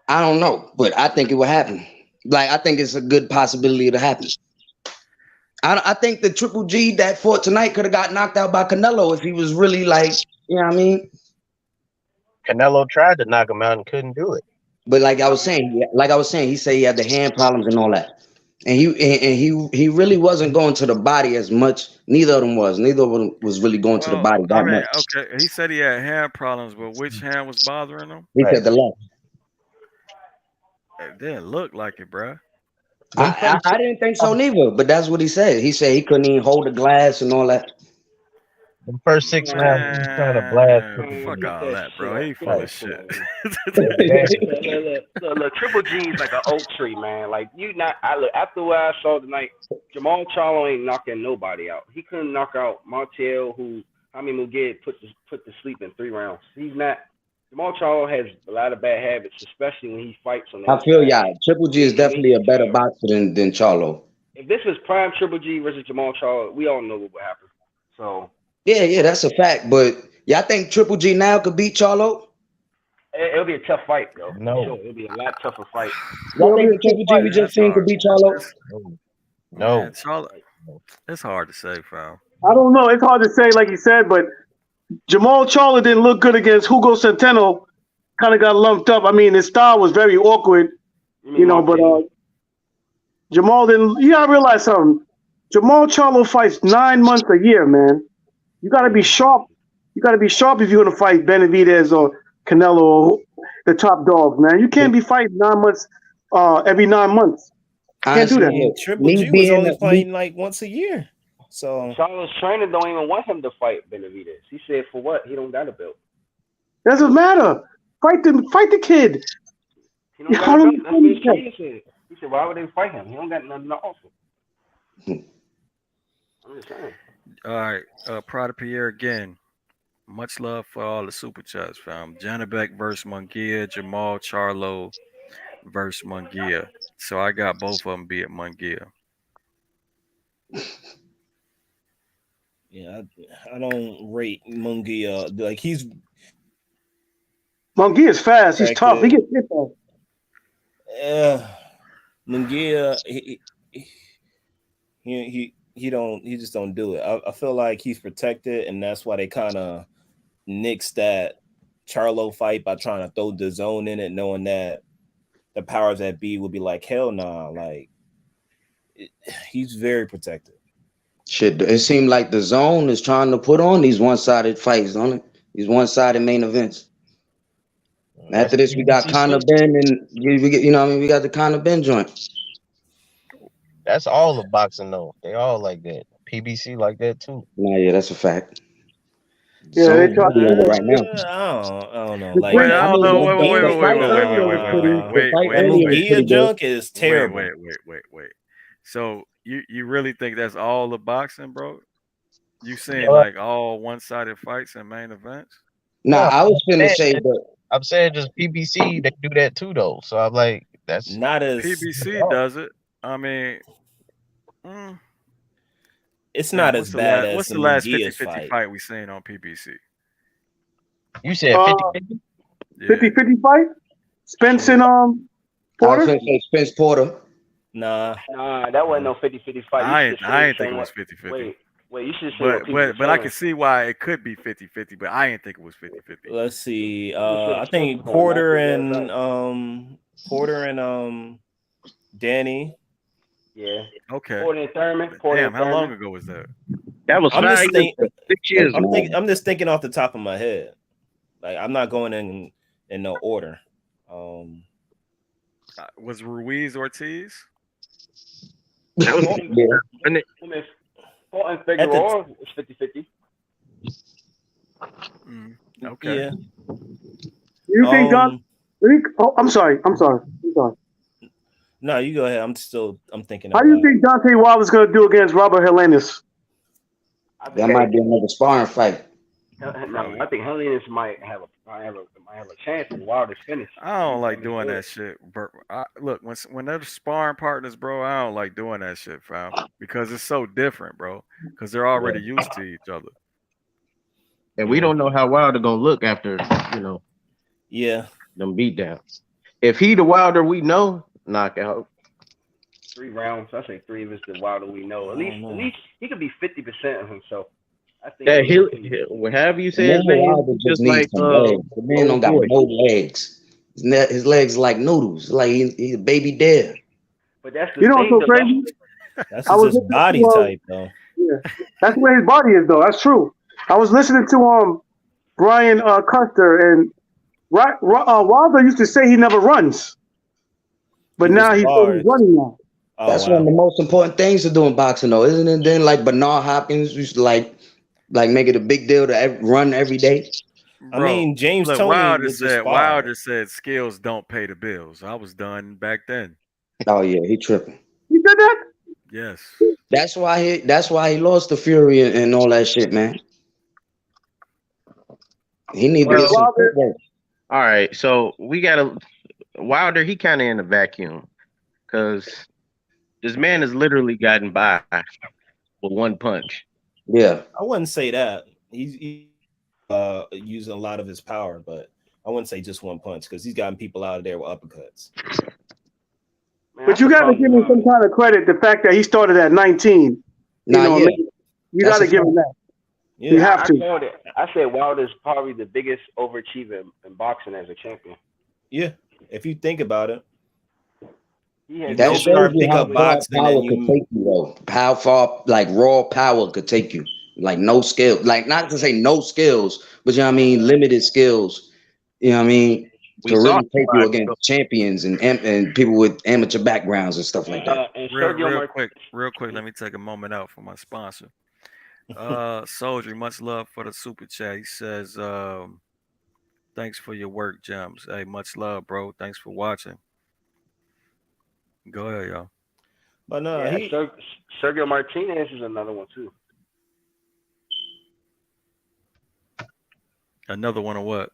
I don't know. But I think it will happen. Like, I think it's a good possibility to happen. I think the Triple G that fought tonight could have got knocked out by Canelo if he was really like, you know what I mean? Canelo tried to knock him out and couldn't do it. But like I was saying, he said he had the hand problems and all that. And he really wasn't going to the body as much. Neither of them was. Neither of them was really going to the body that much. Okay, he said he had hand problems, but which hand was bothering him? He said the left. It didn't look like it, bro. I didn't think so neither, but that's what he said. He said he couldn't even hold the glass and all that. The first 6 rounds, he was trying to blast. Fuck all that, bro. He full of shit. Look, Triple G is like an oak tree, man. Like after what I saw tonight, Jamal Charlo ain't knocking nobody out. He couldn't knock out Montiel, who Mugied put to sleep in 3 rounds. He's not. Jamal Charlo has a lot of bad habits, especially when he fights on that. I feel y'all. Triple G is definitely a better boxer than Charlo. If this was prime Triple G versus Jamal Charlo, we all know what would happen. So yeah, that's a fact. But y'all think Triple G now could beat Charlo? It'll be a tough fight, though. No. Sure, it'll be a lot tougher fight. Y'all think the Triple G we just seen could beat Charlo? No. Man, Charlo, it's hard to say, fam. I don't know. It's hard to say, like you said, but Jamal Charlo didn't look good against Hugo Centeno. Kind of got lumped up. I mean, his style was very awkward, but Jamal didn't. You gotta realize something. Jamal Charlo fights 9 months a year, man. You gotta be sharp. You gotta be sharp if you're gonna fight Benavidez or Canelo or the top dogs, man. You can't be fighting 9 months every 9 months. You can't do that. Triple G was only fighting like once a year. So Charlo's trainer don't even want him to fight Benavidez. He said, "For what? He don't got a belt." Doesn't matter. Fight the kid. He don't got a belt. That's what his trainer said. He said, "Why would they fight him? He don't got nothing to offer." I'm just saying. All right, Pride of Pierre again. Much love for all the super chats, fam. Janabek versus Munguia, Jamal Charlo versus Munguia. So I got both of them be at Munguia. yeah, I don't rate Munguia. Like he's Munguia's fast. He's tough. He gets hit though. Munguia, he just don't do it. I feel like he's protected, and that's why they kind of nixed that Charlo fight by trying to throw the zone in it, knowing that the powers that be would be like, hell nah, like he's very protective. Shit, it seemed like the zone is trying to put on these one-sided fights, don't it? These one-sided main events. After this, we got Conor Ben, and we get, you know, what I mean, we got the Conor Ben joint. That's all of boxing though. They all like that. PBC like that too. Nah, yeah, that's a fact. Yeah, Zone they talking is about right now. I don't know. the Like, great. I don't know. Wait. That Mugia junk is terrible. Wait. So you really think that's all the boxing, bro? You saying Yeah. like all one-sided fights and main events? Nah, I was finna say, but I'm saying just PBC, they do that too though. So I'm like, that's not as PBC does it. I mean, it's not as bad as what's the the last Mugia's 50-50 fight we seen on PBC? You said 50-50? 50-50 fight? Spence and I was Porter? finna say Spence Porter. Nah, that wasn't no 50-50 fight. I ain't think it was 50-50. Wait, you should say but I can see why it could be 50-50, but I ain't think it was 50-50. Let's see. I think Porter and Danny. Yeah. Okay. Porter and Thurman. Damn, how long ago was that? That was I'm just 6 years ago. I'm just thinking off the top of my head. Like, I'm not going in no order. Was Ruiz Ortiz? That was Paul and Figueroa was 50-50. Okay. Yeah. You think Don? Oh, I'm sorry. No, you go ahead. I'm thinking. How do you think Deontay Wilder's going to do against Robert Helenius? That might be another sparring fight. No, I think Helenius might have a chance in Wilder's finish. I don't like doing that shit. Look, when they're sparring partners, bro, I don't like doing that shit, fam, because it's so different, bro. Because they're already used to each other. And we don't know how Wilder gonna look after, Yeah, them beatdowns. If he the Wilder we know, knockout. 3 rounds. I say 3 of it's the Wilder we know. At least he could be 50% of himself. I think. Yeah, he'll whatever you say his name, Wilder just like legs. The man don't got no legs. His legs like noodles. Like he's a baby deer. But that's the You know what's thing, so crazy? That's his body type, though. Yeah, that's where his body is, though. That's true. I was listening to Brian Custer, and Wilder used to say he never runs, but now he's running now. That's one of the most important things to do in boxing, though, isn't it? Then, like Bernard Hopkins used to like make it a big deal to run every day. I mean, James look, Toney Wilder said skills don't pay the bills. I was done back then. Oh yeah, he tripping. He said that? Yes. That's why he lost to Fury and all that shit, man. He need to get some footwork. All right, so we got Wilder. He kind of in a vacuum because this man has literally gotten by with one punch. Yeah, I wouldn't say that. He's using a lot of his power, but I wouldn't say just one punch because he's gotten people out of there with uppercuts. But you got to give him some kind of credit. The fact that he started at 19. You got to give him that. Yeah. You have to. I said Wilder's probably the biggest overachiever in boxing as a champion. Yeah, if you think about it. That shows you how far power could take you, though. How far, like, raw power could take you. Like, no skill. Like, not to say no skills, but, you know what I mean, limited skills. You know what I mean? To really take you against champions and people with amateur backgrounds and stuff like that. Real quick, let me take a moment out for my sponsor. Soldier, much love for the super chat. He says, thanks for your work, Gems. Hey, much love, bro. Thanks for watching. Go ahead, y'all. But Sergio Martinez is another one too. Another one of what?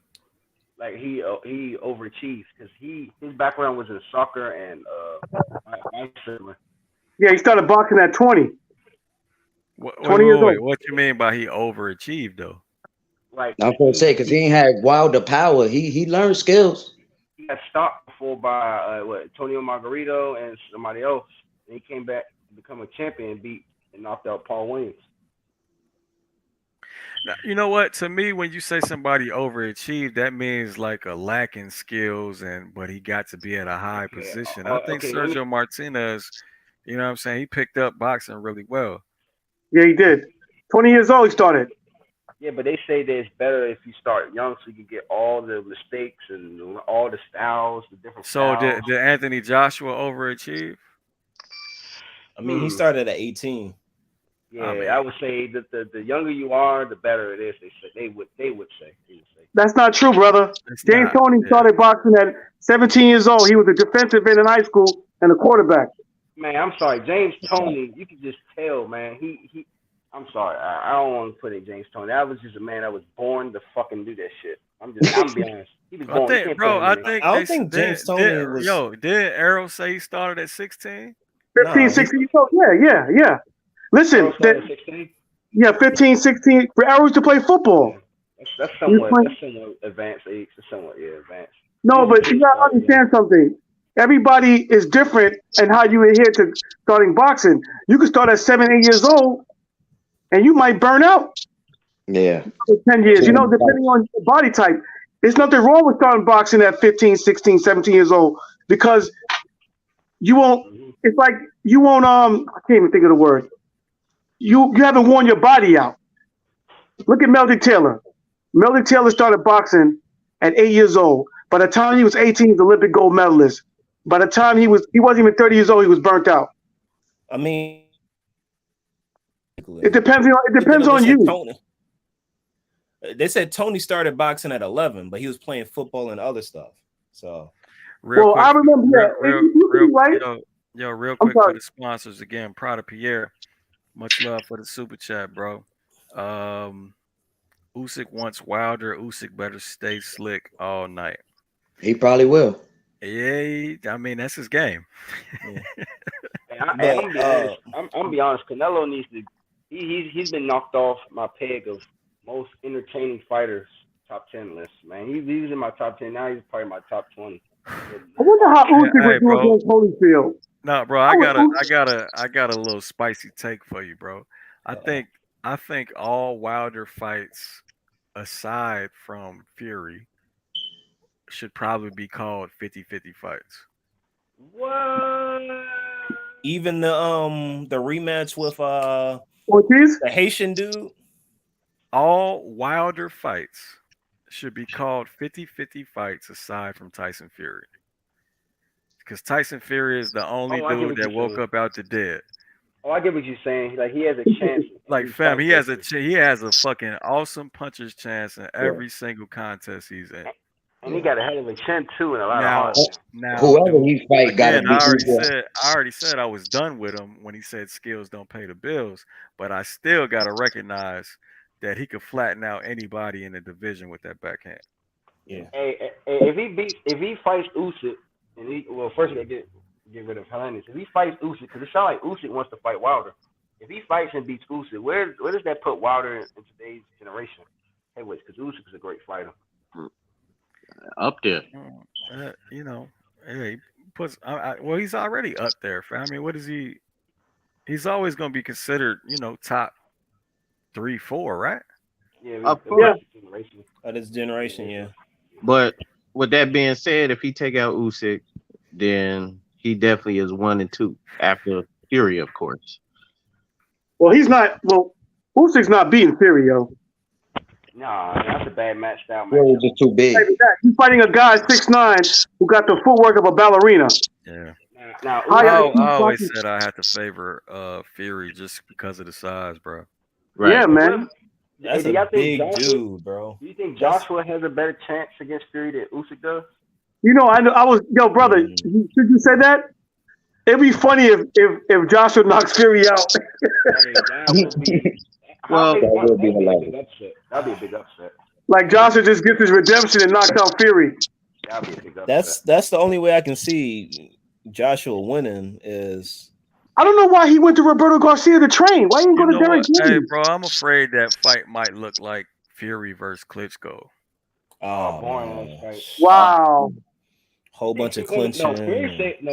Like he overachieves because his background was in soccer and Yeah, he started boxing at 20. 20 years old. What you mean by he overachieved though? Like I'm gonna say because he ain't had Wilder power. He learned skills. He got stopped before by Antonio Margarito and somebody else, and he came back to become a champion and knocked out Paul Williams. Now, you know what? To me, when you say somebody overachieved, that means like a lack in skills, but he got to be at a high Okay, position. I think okay. Let me. Sergio Martinez, you know what I'm saying? He picked up boxing really well. Yeah, he did. 20 years old, he started. Yeah, but they say that it's better if you start young, so you can get all the mistakes and all the styles, the different So styles. did Anthony Joshua overachieve? I mean, he started at 18. Yeah, I mean, I would say that the younger you are, the better it is. They would say. That's not true, brother. it's James not. Toney Yeah. started boxing at 17 years old. He was a defensive end in high school and a quarterback. Man, I'm sorry, James Toney. You can just tell, man. He. I'm sorry. I don't want to put in James Toney. That was just a man that was born to fucking do that shit. I'm being honest. He was I born. You think, can't put bro. him I in think I they don't think James did. Toney was. Did Arrow say he started at 16? 15, No, 16 years old. Yeah. Listen, Arrow started at 16. yeah, 15, 16. For Arrows to play football. That's He was somewhat playing- advanced age. That's somewhat advanced. No, Usually but you kids gotta start young. understand something. Everybody is different in how you adhere to starting boxing. You can start at 7, 8 years old, and you might burn out Yeah. for 10 years. You know, depending on your body type. There's nothing wrong with starting boxing at 15, 16, 17 years old because you won't. It's like you won't. I can't even think of the word. You haven't worn your body out. Look at Melody Taylor. Melody Taylor started boxing at 8 years old. By the time he was 18, he was Olympic gold medalist. By the time he wasn't even 30 years old, he was burnt out. I mean, It depends. It depends on you. They said Tony started boxing at 11, but he was playing football and other stuff. So, Real quick, I remember. Right? Real quick for the sponsors again. Proud of Pierre. Much love for the super chat, bro. Usyk wants Wilder. Usyk better stay slick all night. He probably will. Yeah, I mean that's his game. Yeah. I'm gonna be honest. Canelo needs to. He's been knocked off my peg of most entertaining fighters top 10 list. Man, he's in my top 10 now. He's probably my top 20. I wonder how Usyk would do against Holyfield. No, bro, I got a little spicy take for you, bro. I think all Wilder fights aside from Fury should probably be called 50-50 fights. What? Even the rematch with Ortiz? the Haitian dude. All Wilder fights should be called 50-50 fights aside from Tyson Fury. Because Tyson Fury is the only dude that woke up out the dead. Oh, I get what you're saying. Like he has a chance. Like fam, he has a fucking awesome puncher's chance in every single contest he's in. And he got a hell of a chin too, and a lot of heart. Now, whoever he fight got to be. I already said I was done with him when he said skills don't pay the bills, but I still got to recognize that he could flatten out anybody in the division with that backhand. Yeah. Hey, if he fights Usyk, and first they get rid of Hellenius. If he fights Usyk, because it sounds like Usyk wants to fight Wilder. If he fights and beats Usyk, where does that put Wilder in today's generation? Heavyweights, because Usyk is a great fighter. Up there. You know, he puts. Well, he's already up there. I mean, what is he? He's always going to be considered, top 3, 4, right? Yeah, of course. Of this generation, yeah. But with that being said, if he take out Usyk, then he definitely is 1 and 2 after Fury, of course. Well, he's not. Well, Usyk's not beating Fury, yo. Nah, that's a bad match style. Fury's just too big. He's fighting a guy 6'9" who got the footwork of a ballerina. Yeah. Now, I always said I had to favor Fury just because of the size, bro. Right. Yeah, man. That's a big dude, bro. Do you think Joshua has a better chance against Fury than Usyk does? I was, brother. Should you say that? It'd be funny if Joshua knocks Fury out. Well, that'd be a big upset. Like Joshua just gets his redemption and knocks out Fury. That'd be a big upset. That's the only way I can see Joshua winning is. I don't know why he went to Roberto Garcia to train. Why didn't he go to Derek James? Hey, bro, I'm afraid that fight might look like Fury versus Klitschko. Boring. Wow. whole bunch of No, clinching.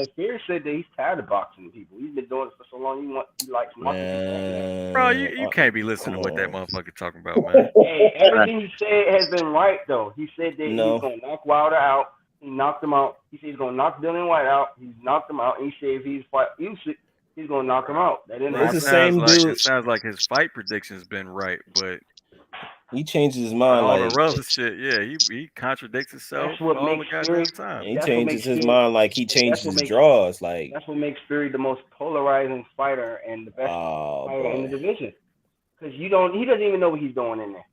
Spears said that he's tired of boxing people. He's been doing it for so long. He likes watching people. Bro, you can't be listening to what that motherfucker talking about, man. Hey, everything he said has been right though. He said that No. he's gonna knock Wilder out. He knocked him out. He said he's gonna knock Dillian White out. He's knocked him out. And he said if he's fight Usyk, he's gonna knock him out. That didn't happen. It sounds like his fight prediction's been right, but he changes his mind. All like the other shit, yeah, he contradicts himself That's what all the makes goddamn Fury. time. he changes his mind like he changes his makes- draws. Like That's what makes Fury the most polarizing fighter and the best fighter in the division. Because he doesn't even know what he's doing in there.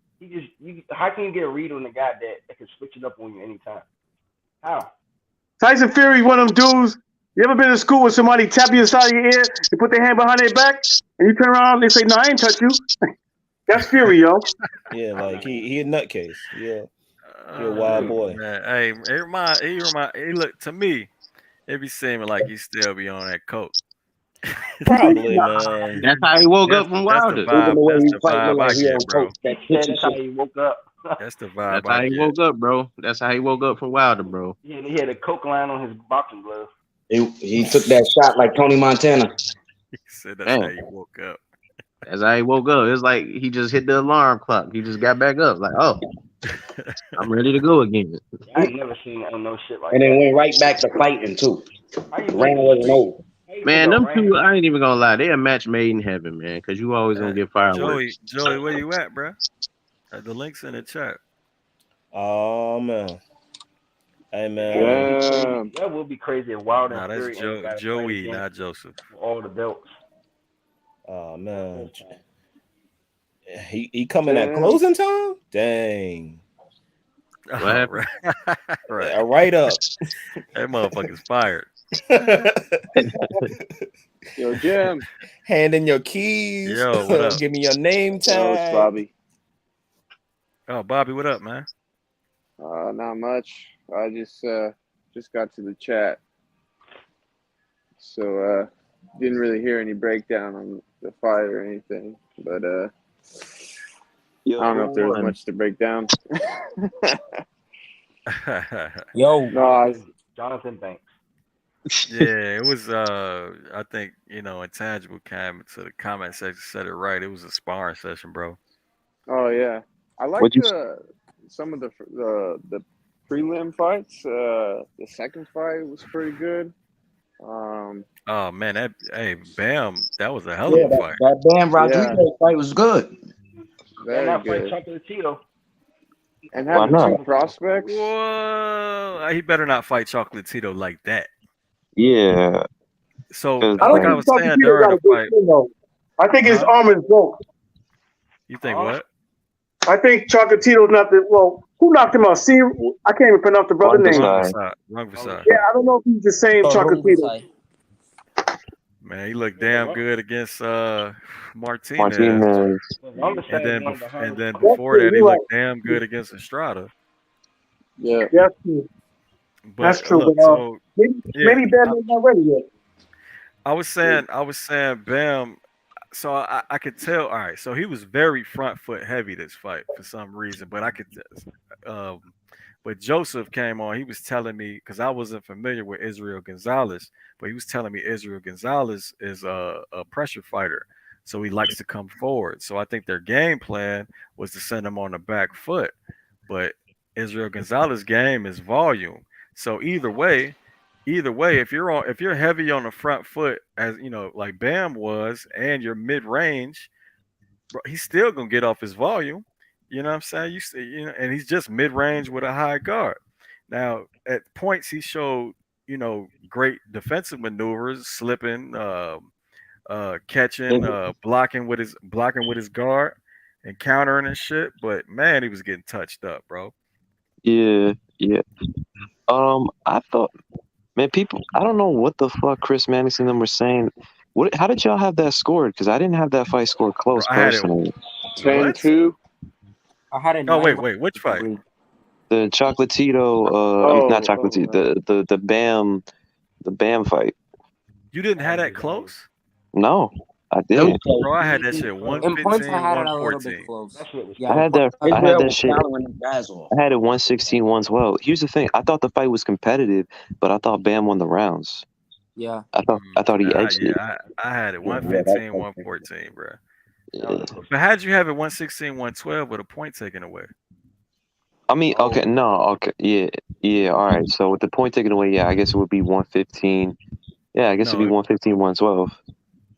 How can you get a read on the guy that can switch it up on you anytime? How? Tyson Fury, one of them dudes. You ever been to school with somebody tap you inside your ear, you put their hand behind their back, and you turn around and they say, "No, I ain't touch you." That's Fury, yo. yeah, like he a nutcase. Yeah, he a wild boy. Man, hey, he look to me, it be seeming like he still be on that coke. Probably, man. That's how he woke up from Wilder. That's the vibe I he get, on bro. coke. That's how he woke up. That's the vibe That's how I he get. woke up, bro. That's how he woke up from Wilder, bro. He had a coke line on his boxing glove. He took that shot like Tony Montana. He said that's how he woke up. That's how he woke up. It's like he just hit the alarm clock. He just got back up. Like, oh, I'm ready to go again. I ain't never seen no shit like And that. then went right back to fighting too. Ran wasn't over. Man, them two, I ain't even gonna lie. They a match made in heaven, man. Because you always gonna get fireworks. Joey, where you at, bro? The link's in the chat. Oh man. Hey man, that would be crazy if Wilder Nah, and that's Fury got Joey, not Joseph. all the belts. Oh man, he coming at closing time? Dang. What happened? Right. Right up. That motherfucker's fired. Yo, Jim. Hand in your keys. Yo, what up? Give me your name tag. Yo, it's Bobby. Oh, Bobby, what up, man? Not much. I just got to the chat, so didn't really hear any breakdown on the fight or anything. But I don't know if there was much to break down. No, Jonathan Banks. Yeah, it was. I think Intangible came to the comment section, said it right. It was a sparring session, bro. Oh yeah, I liked some of the prelim fights. The second fight was pretty good. Oh man, Bam, that was a hell of a fight. That Bam Rodriguez fight was good. Very and that good. fight Chocolatito. And having two prospects. Whoa, he better not fight Chocolatito like that. Yeah. So, I like don't I was think saying Chocolatito during got a the good fight, chin, though. I think his arm is broke. you think what? I think Chocolatito's not the who knocked him out? See, I can't even pronounce the brother name. Rungvisai. Yeah, I don't know if he's the same Chocolatito. Man, he looked damn good against Martinez. And then before that, he looked damn good against Estrada. Yeah, that's true. That's true. Look, But, maybe Bam is not ready yet. I was saying, Bam. So I could tell. All right, so he was very front foot heavy this fight for some reason, but I could. But Joseph came on. He was telling me because I wasn't familiar with Israel Gonzalez, but he was telling me Israel Gonzalez is a pressure fighter, so he likes to come forward. So I think their game plan was to send him on the back foot, but Israel Gonzalez's game is volume. So either way, if you're heavy on the front foot, as you know, like Bam was, and you're mid range, he's still gonna get off his volume. You know what I'm saying? And he's just mid range with a high guard. Now at points he showed, great defensive maneuvers, slipping, catching, blocking with his guard, and countering and shit. But man, he was getting touched up, bro. Yeah. I thought, man, I don't know what the fuck Chris Mannix and them were saying. How did y'all have that scored? Because I didn't have that fight scored close personally. 10-2. I had it. Oh wait, which fight? The Chocolatito, not Chocolatito, the Bam fight. You didn't have that close? No. I did. Bro, I had that shit In points, I 115, had it a little bit 114. close. That shit was Yeah, I had that. I Israel had that was shit. countering the guys off. I had it 116, 112. Here's the thing. I thought the fight was competitive, but I thought Bam won the rounds. Yeah. I thought he edged it. I had it Yeah, 115, 114, bro. Yeah. But how'd you have it 116, 112 with a point taken away? I mean, okay, no, okay, yeah, all right. So with the point taken away, yeah, I guess it would be 115. Yeah, I guess it'd be 115, 112.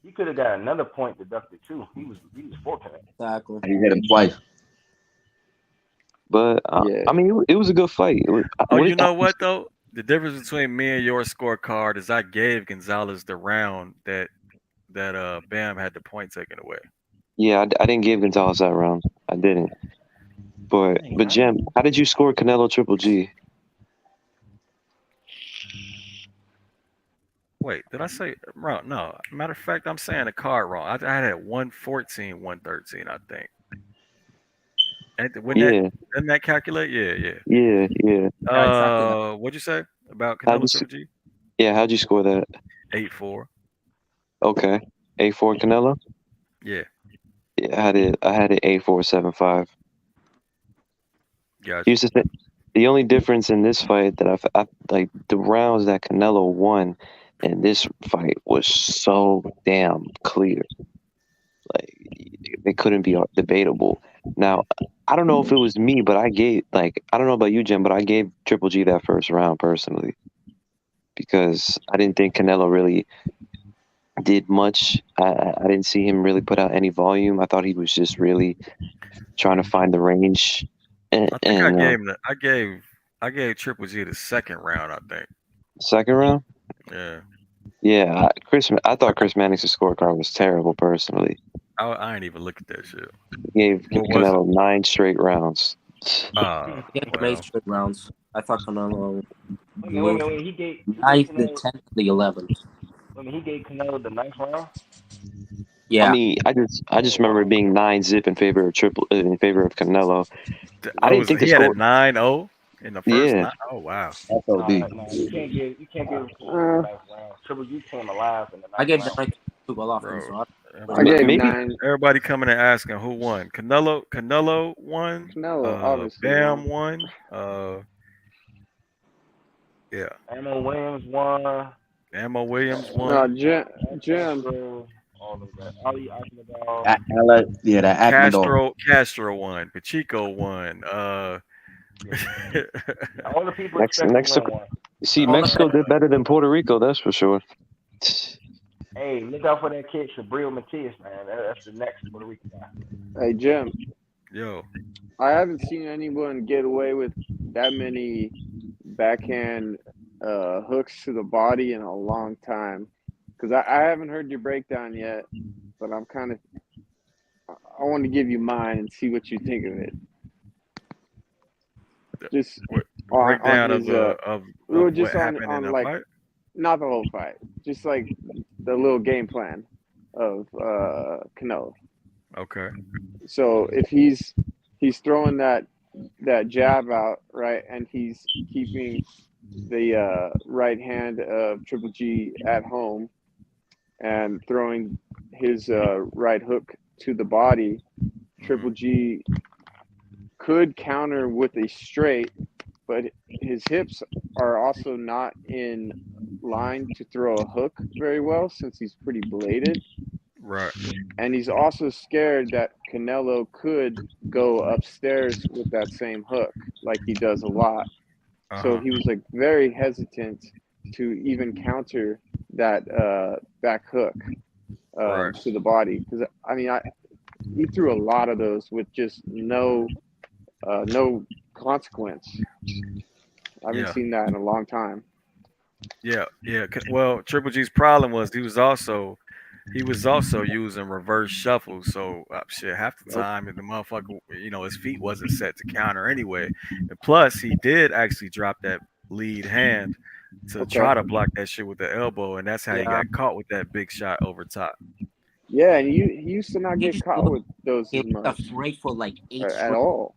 He could have got another point deducted too. He was fortunate. Exactly. He hit him twice. But I mean, it was a good fight. You know what though? The difference between me and your scorecard is I gave Gonzalez the round that Bam had the point taken away. Yeah, I didn't give Gonzalez that round. I didn't. But Jim, how did you score Canelo Triple G? Wait, did I say wrong? No. Matter of fact, I'm saying the card wrong. I had it 114, 113, I think. And didn't that calculate? Yeah. Yeah. What'd you say about How'd Canelo you Triple G? Yeah, how'd you score that? 8-4. Okay. 8-4 Canelo? Yeah. Yeah, I had it 8-4, 7-5. Gotcha. Here's the thing. The only difference in this fight that I like the rounds that Canelo won in this fight was so damn clear. Like they couldn't be debatable. Now, I don't know if it was me, but I don't know about you, Jim, but I gave Triple G that first round personally because I didn't think Canelo really did much. I didn't see him really put out any volume. I thought he was just really trying to find the range. I think I gave Triple G the second round, I think. Second round? Yeah. Yeah, I thought Chris Manning's scorecard was terrible personally. I ain't even look at that shit. He gave What was Canelo 9 straight rounds. I gave him 8 straight rounds. I thought Canelo. Wait, he gave 9th, the Canelo, 10th, the 11th. he gave Canelo the 9th round. Yeah. I mean, I just remember it being 9-0 in favor of Canelo. I didn't think the he had a score. 9-0 in the first Yeah. 9. Oh wow. No, you can't give Canelo the 9th round. Triple G came alive in the 9th I gave round. the 9th to Golovkin, so I gave Maybe 9. everybody coming and asking who won. Canelo won. Canelo obviously Bam won. won. Yeah. Ammo Williams won. No, Jim. All of that. Ali Akmadal. That Akmadal. Castro won. Pacheco won. All the people Mexico. won. See, Mexico did better than Puerto Rico, that's for sure. Hey, look out for that kid, Shabril Matias, man. That's the next Puerto Rican guy. Hey, Jim. Yo. I haven't seen anyone get away with that many backhand hooks to the body in a long time. Because I haven't heard your breakdown yet, but I want to give you mine and see what you think of it. Just breakdown on his, of just what happened in the like fight? not the whole fight, just like the little game plan of Canelo. Okay. So if he's throwing that jab out, right, and he's keeping the right hand of Triple G at home and throwing his right hook to the body, Triple G could counter with a straight, but his hips are also not in line to throw a hook very well since he's pretty bladed. Right. And he's also scared that Canelo could go upstairs with that same hook like he does a lot. So he was like very hesitant to even counter that back hook to the body. Because I mean, he threw a lot of those with just no consequence. I haven't seen that in a long time. Yeah. Well, Triple G's problem was he was also using reverse shuffle. So half the time, the motherfucker, his feet wasn't set to counter anyway. And plus, he did actually drop that lead hand to try to block that shit with the elbow, and that's how he got caught with that big shot over top. Yeah, and he used to not get caught with those as much. Afraid for like 8 at all.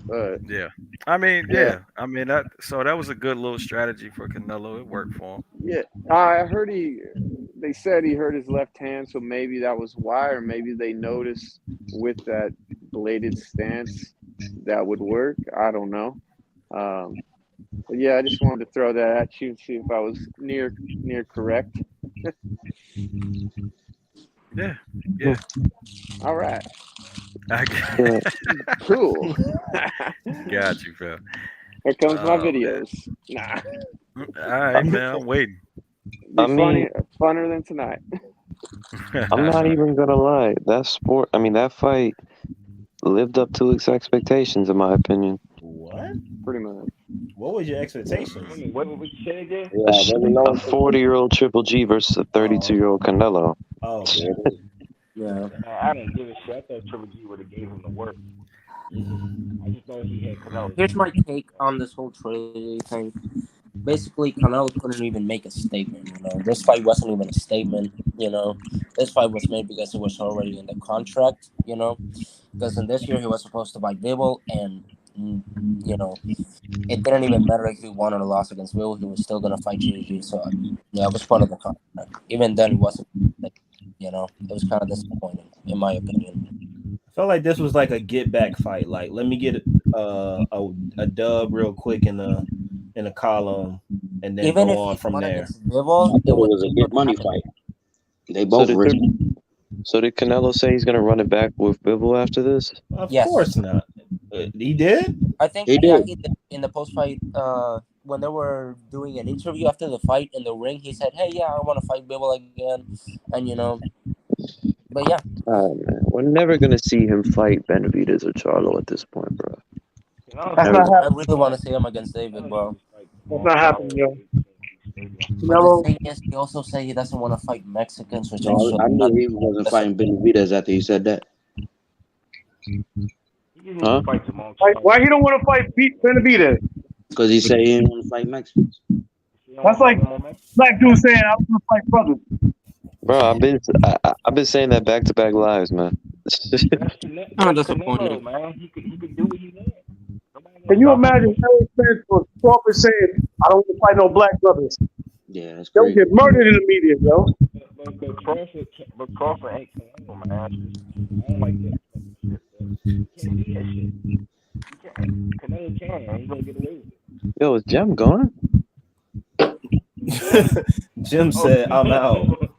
But yeah, I mean that was a good little strategy for Canelo. It worked for him. Yeah, I heard he they said he hurt his left hand, so maybe that was why, or maybe they noticed with that bladed stance that would work. I don't know. But yeah, I just wanted to throw that at you and see if I was near correct. Yeah, yeah. All right. I Cool. got you, fam. Here comes my Oh man. videos. Nah. All right, man. I'm waiting. Be I mean, funner than tonight. I'm not even gonna lie. That sport, I mean, that fight lived up to its expectations, in my opinion. What? Pretty much. What was your expectations? What would you say again? A 40-year-old Triple G versus a 32-year-old Canelo. Oh, okay. Yeah. I didn't give a shit. I thought Triple G would have gave him the work. I just know he had Canelo. Here's my take on this whole Trilogy thing. Basically, Canelo couldn't even make a statement. This fight wasn't even a statement. This fight was made because it was already in the contract. Because in this year he was supposed to fight Bivol, and it didn't even matter if he won or lost against Bivol. He was still gonna fight GGG. So yeah, it was part of the contract. Even then, it wasn't. It was kind of disappointing, in my opinion. I felt like this was like a get back fight. Like, let me get a dub real quick in a column, and then Even go if on he from won there. against Bivol, it was a good money fight. They both risky. So did Canelo say he's gonna run it back with Bivol after this? Of Yes. course not. He did. I think He yeah, did. he did. In the post fight, when they were doing an interview after the fight in the ring, he said, "Hey, yeah, I want to fight Bivol again," and but yeah. Man, we're never gonna see him fight Benavidez or Charlo at this point, bro. That's not I happening. really want to see him against David, bro. That's not happening, yo. But the Canelo, thing is, he also said he doesn't want to fight Mexicans, which No, I knew he wasn't fighting Benavidez after he said that. Huh? why he don't want to fight Benavidez? Because he said he didn't want to fight Mexicans. That's like black dude saying I want to fight brothers. Bro, I've been saying that back-to-back lives, man. I'm disappointed. Man, he could do what he wants. Can you imagine Errol Spence or Crawford saying I don't want to fight no black brothers? Yeah, that's They'll crazy. get murdered in the media, yo. But Crawford ain't Canelo, man. I don't like that. You can't do that shit. You can't. Canelo can. He's gonna get away with it. Yo, is Jem gone? Jim said, "I'm out."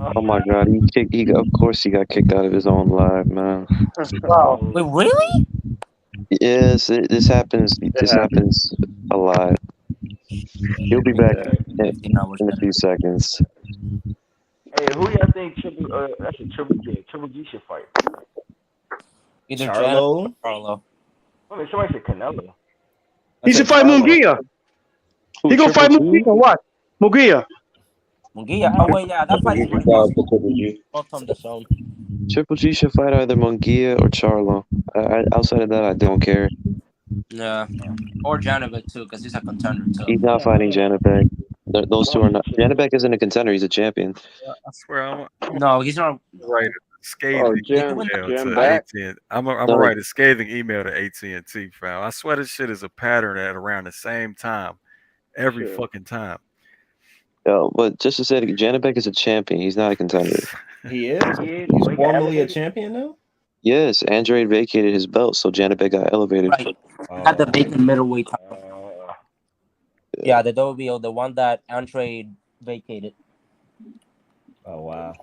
Oh my God, of course he got kicked out of his own live, man. Wow. Wait, really? Yes, this happens. This happens a lot. He'll be back in a few seconds. Hey, who y'all think that's a Triple G should fight? Either Charlo. Charlo. I mean, somebody said Canelo. He should fight Munguia. He gonna fight Munguia. What? Munguia. Munguia. Oh wait, yeah, that fight's pretty awesome. Both on the zone. Triple G should fight either Munguia or Charlo. Outside of that, I don't care. Yeah, or Janovic too, because he's a contender too. He's not fighting Janibek. Those two are not. Janibek isn't a contender. He's a champion. I swear, No, he's not. Right. Scathing Jim email to back. AT&T. I'm gonna write a scathing email to AT&T, fam. I swear this shit is a pattern at around the same time, every fucking time. Yo, but just to say, Janibek is a champion. He's not a contender. He is. He's formally a champion now. Yes, Andre vacated his belt, so Janibek got elevated. Right. Had the vacant middleweight title. Yeah, the WBO, the one that Andre vacated. Oh wow.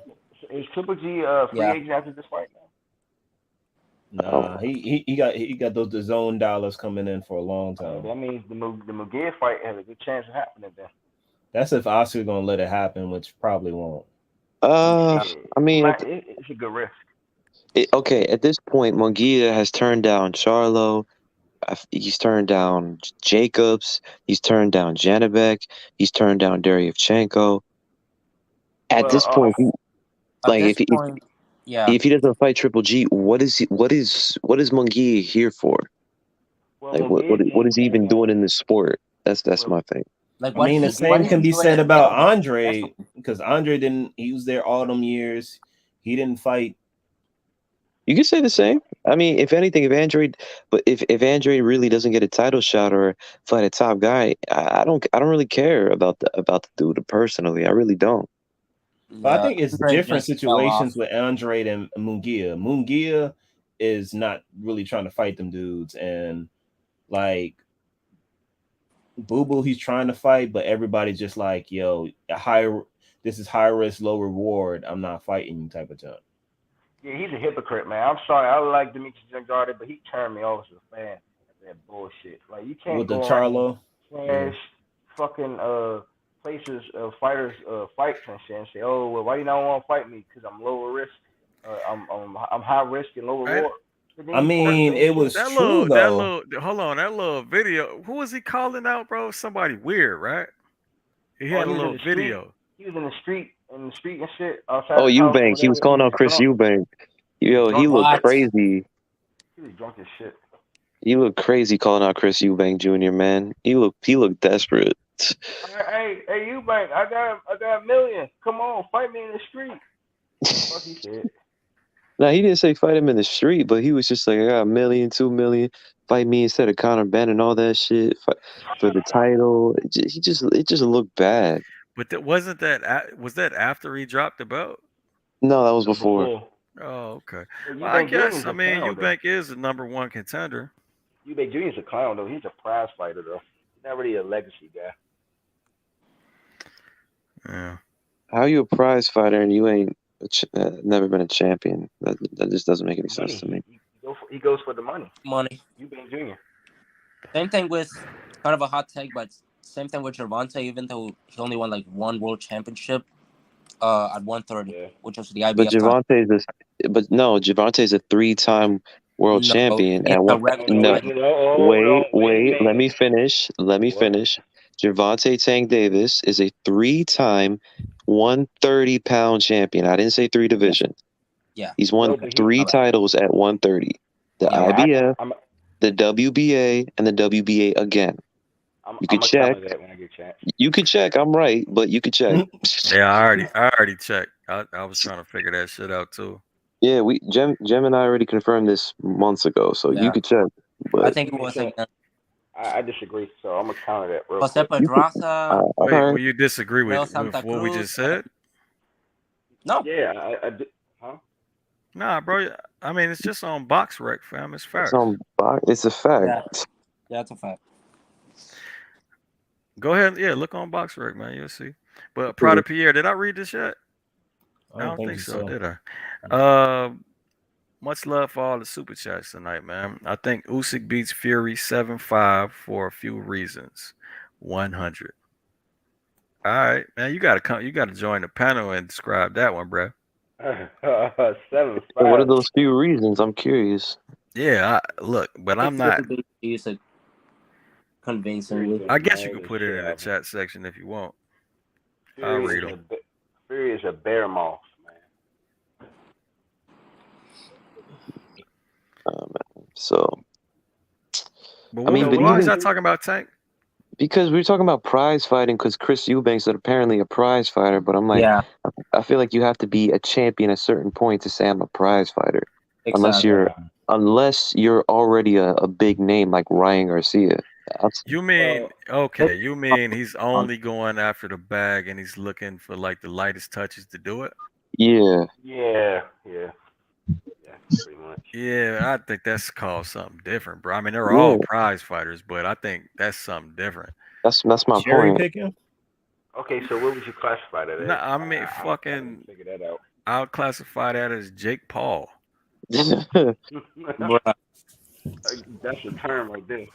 Is Triple G free agent after this fight now? Nah, he got those DAZN dollars coming in for a long time. That means the Munguia fight has a good chance of happening then. That's if Oscar gonna let it happen, which probably won't. I mean, it's a good risk. Okay, at this point, Munguia has turned down Charlo. He's turned down Jacobs. He's turned down Janibek. He's turned down Deryevchenko. At this point, if he doesn't fight Triple G, what is Munguia here for? Like, what is he even doing in this sport? That's my thing. Like, I mean, the same can be said about Andre, because Andre he was there all them years. He didn't fight. You could say the same. I mean, if anything, if Andre really doesn't get a title shot or fight a top guy, I don't really care about the dude personally. I really don't. But I think it's Andre different just fell off. situations with Andre and Munguia. Munguia is not really trying to fight them dudes, and like Boo Boo, he's trying to fight, but everybody's just like, yo, this is high risk, low reward. I'm not fighting you type of jump. Yeah, he's a hypocrite, man. I'm sorry. I like Demetrius Andrade, but he turned me off as a fan. That bullshit. Like, you can't With the go around Charlo, trash fucking places, fighters, fights and shit, and say, oh, well, why you not want to fight me? Because I'm lower risk. I'm high risk and low reward. I mean, it was that true though. hold on, that little video. Who was he calling out, bro? Somebody weird, right? He had a was in little the street. video. He was in the street and shit outside Oh, his house. Eubank. He was calling out Chris Eubank. Yo, he looked crazy. He was drunk as shit. He looked crazy calling out Chris Eubank Jr., man. He looked desperate. Hey, Eubank, I got $1 million. Come on, fight me in the street. Fuck he said. Nah, he didn't say fight him in the street, but he was just like, I got $1 million, $2 million. Fight me instead of Conor Ben and all that shit for the title. It just looked bad. But was that after he dropped the belt? No, that was before. Oh, okay. Well, I guess Eubank is the #1 contender. Eubank Jr. is a clown though. He's a prize fighter though. He's not really a legacy guy. Yeah. How are you a prize fighter and you ain't never been a champion? That just doesn't make any sense to me. He goes for the money. Money. Eubank Jr. Same thing with kind of a hot take, but same thing with Gervonta. Even though he only won like one world championship at 130, which was the IBF. But Gervonta is a 3-time world champion. Wait, let me finish. Gervonta Tank Davis is a 3-time 130-pound champion. I didn't say 3 divisions. Yeah. He's won 3 titles at 130. The IBF, the WBA, and the WBA again. You could check. You could check. I'm right, but you could check. Yeah, I already checked. I was trying to figure that shit out too. Yeah, Jem and I already confirmed this months ago, so you could check. But I think it was again. I disagree, so I'm gonna counter that. Jose Pedraza. Wait, will you disagree with what we just said? No. Yeah, I huh? Nah, bro. I mean, it's just on BoxRec, fam. It's fact. It's a fact. Yeah, it's a fact. Go ahead, look on BoxRec, man. You'll see. But Prada Pierre, did I read this yet? I don't think so, did I? Much love for all the super chats tonight, man. I think Usyk beats Fury 7-5 for a few reasons. 100. All right, man. You gotta join the panel and describe that one, bro. 7-5. What are those few reasons? I'm curious. Yeah, but I'm not. Convincingly. I guess you can put it in the chat section if you want. I'll read them. Fury is a bear moth, man. So, but why is that talking about Tank? Because we were talking about prize fighting. Because Chris Eubanks is apparently a prize fighter, but I'm like, I feel like you have to be a champion at a certain point to say I'm a prize fighter, unless you're already a big name like Ryan Garcia. You mean he's only going after the bag and he's looking for like the lightest touches to do it? Yeah. Yeah, pretty much. Yeah, I think that's called something different, bro. I mean, they're all prize fighters, but I think that's something different. That's my Cherry point. picking? Okay, so what would you classify that as? No, I mean, fucking. Figure that out. I'll classify that as Jake Paul. That's a term right there.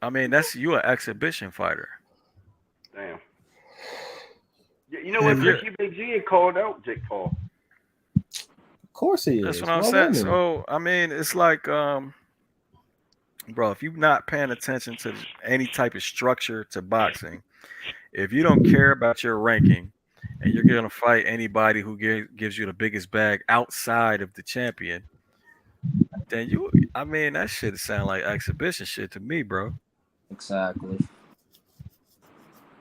I mean, you an exhibition fighter. Damn. You know what? GGG called out Jake Paul. Of course he is. That's what I'm saying. So, I mean, it's like, bro, if you're not paying attention to any type of structure to boxing, if you don't care about your ranking and you're going to fight anybody who gives you the biggest bag outside of the champion, then that shit sound like exhibition shit to me, bro. Exactly.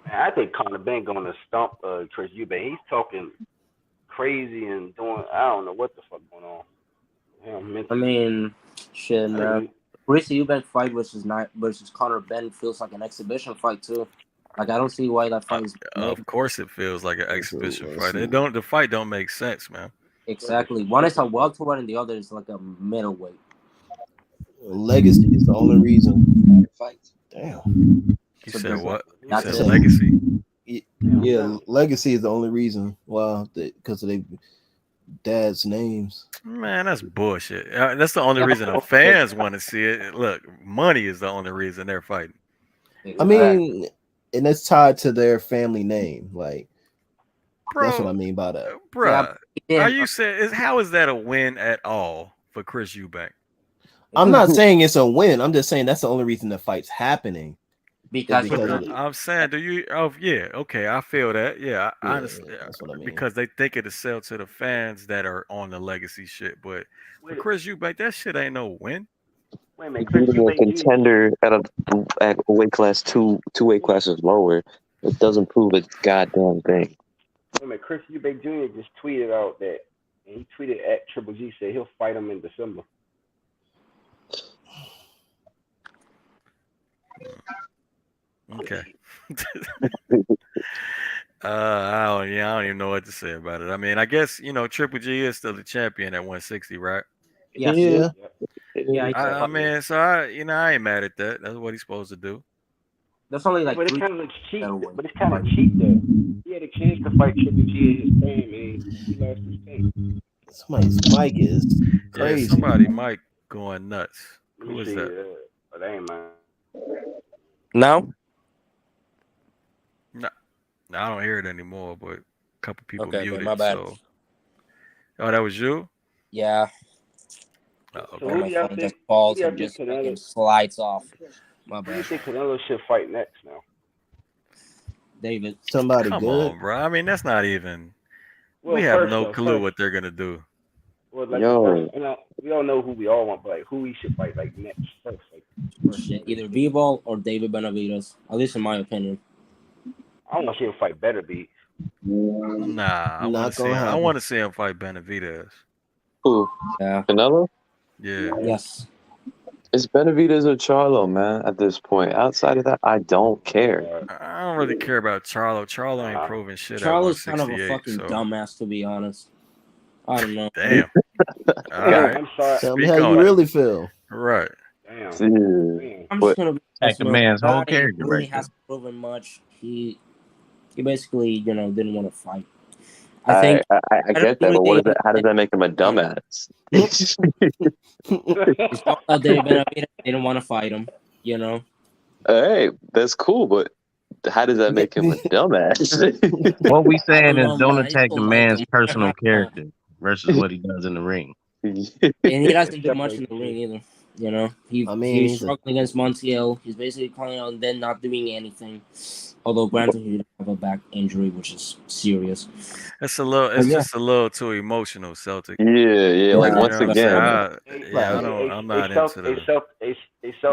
Man, I think Conor Ben going to stump Chris Eubank. He's talking crazy and doing, I don't know what the fuck going on. I mean, shit, man. Chris Eubank fight versus Conor Ben feels like an exhibition fight too. Like I don't see why that fight is made. Of course, it feels like an exhibition let's fight. see. The fight don't make sense, man. Exactly. One is a welterweight and the other is like a middleweight. Legacy is the only reason. Damn. You said what? You That's said it. legacy. Yeah, legacy is the only reason. Wow, because of their dad's names. Man, that's bullshit. That's the only reason the fans want to see it. Look, money is the only reason they're fighting. I mean, and it's tied to their family name. Like, that's Bro, what I mean by that. Bruh, are you saying how is that a win at all for Chris Eubank? I'm not saying it's a win. I'm just saying that's the only reason the fight's happening. Because I'm saying, do you? Oh, yeah, okay, I feel that. Yeah, I understand. That's what I mean. Because they think it'll sell to the fans that are on the legacy shit, but for Chris Eubank, that shit ain't no win. Wait a minute, Chris being a contender at a weight class two weight classes lower, it doesn't prove a goddamn thing. Wait a minute, Chris Eubank Jr. just tweeted out that, and he tweeted at Triple G, said he'll fight him in December. Okay. I don't even know what to say about it. I mean, I guess Triple G is still the champion at 160, right? Yes. Yeah. I mean, so I ain't mad at that. That's what he's supposed to do. That's only like. But it's kind of cheap. But it's kind of cheap though. He had a chance to fight Triple G in his prime, and he lost his thing. Somebody's mic is crazy. Yeah, somebody mic going nuts. Who is see, that? That ain't mine. Now? No, I don't hear it anymore. But a couple people muted. My bad. So. Oh, that was you? Yeah. Oh, okay. So who My do y'all phone think? just falls Who do y'all and think just Canelo? fucking slides off. My Who do you bad. think Canelo should fight next now? David. Somebody Come good. on, bro. I mean, that's not even. Well, We have first, no though, clue first. what they're gonna do. Well, like Yo. first, we all know who we all want, but like who we should fight like next first. Like, Shit, either Bivol or David Benavidez. At least in my opinion. I want to see him fight better, beat. Nah, I want to see. I want to see him fight Benavidez. Who? Yeah. Canelo? Yeah. Yes. It's Benavidez or Charlo, man, at this point. Outside of that, I don't care. I don't really care about Charlo. Charlo ain't proving shit Charlo's at 168. kind of a fucking dumbass, to be honest. I don't know. Damn. All right. I'm sorry. Tell me how you really feel. Right. Damn. I'm just gonna be Like the man's whole guy character really right there. hasn't proven much. He basically, didn't want to fight. I think I get that, but what is that? How does that make him a dumbass? David Benavidez didn't want to fight him. Hey, that's cool, but how does that make him a dumbass? What we saying is know, don't man. attack the People like man's him. personal character versus what he does in the ring. And he doesn't do much in the ring either. He's struggling against Montiel. He's basically calling on then not doing anything. Although granted he did have a back injury, which is serious. It's just a little too emotional, Celtic. Yeah. Like once again, I'm not into that.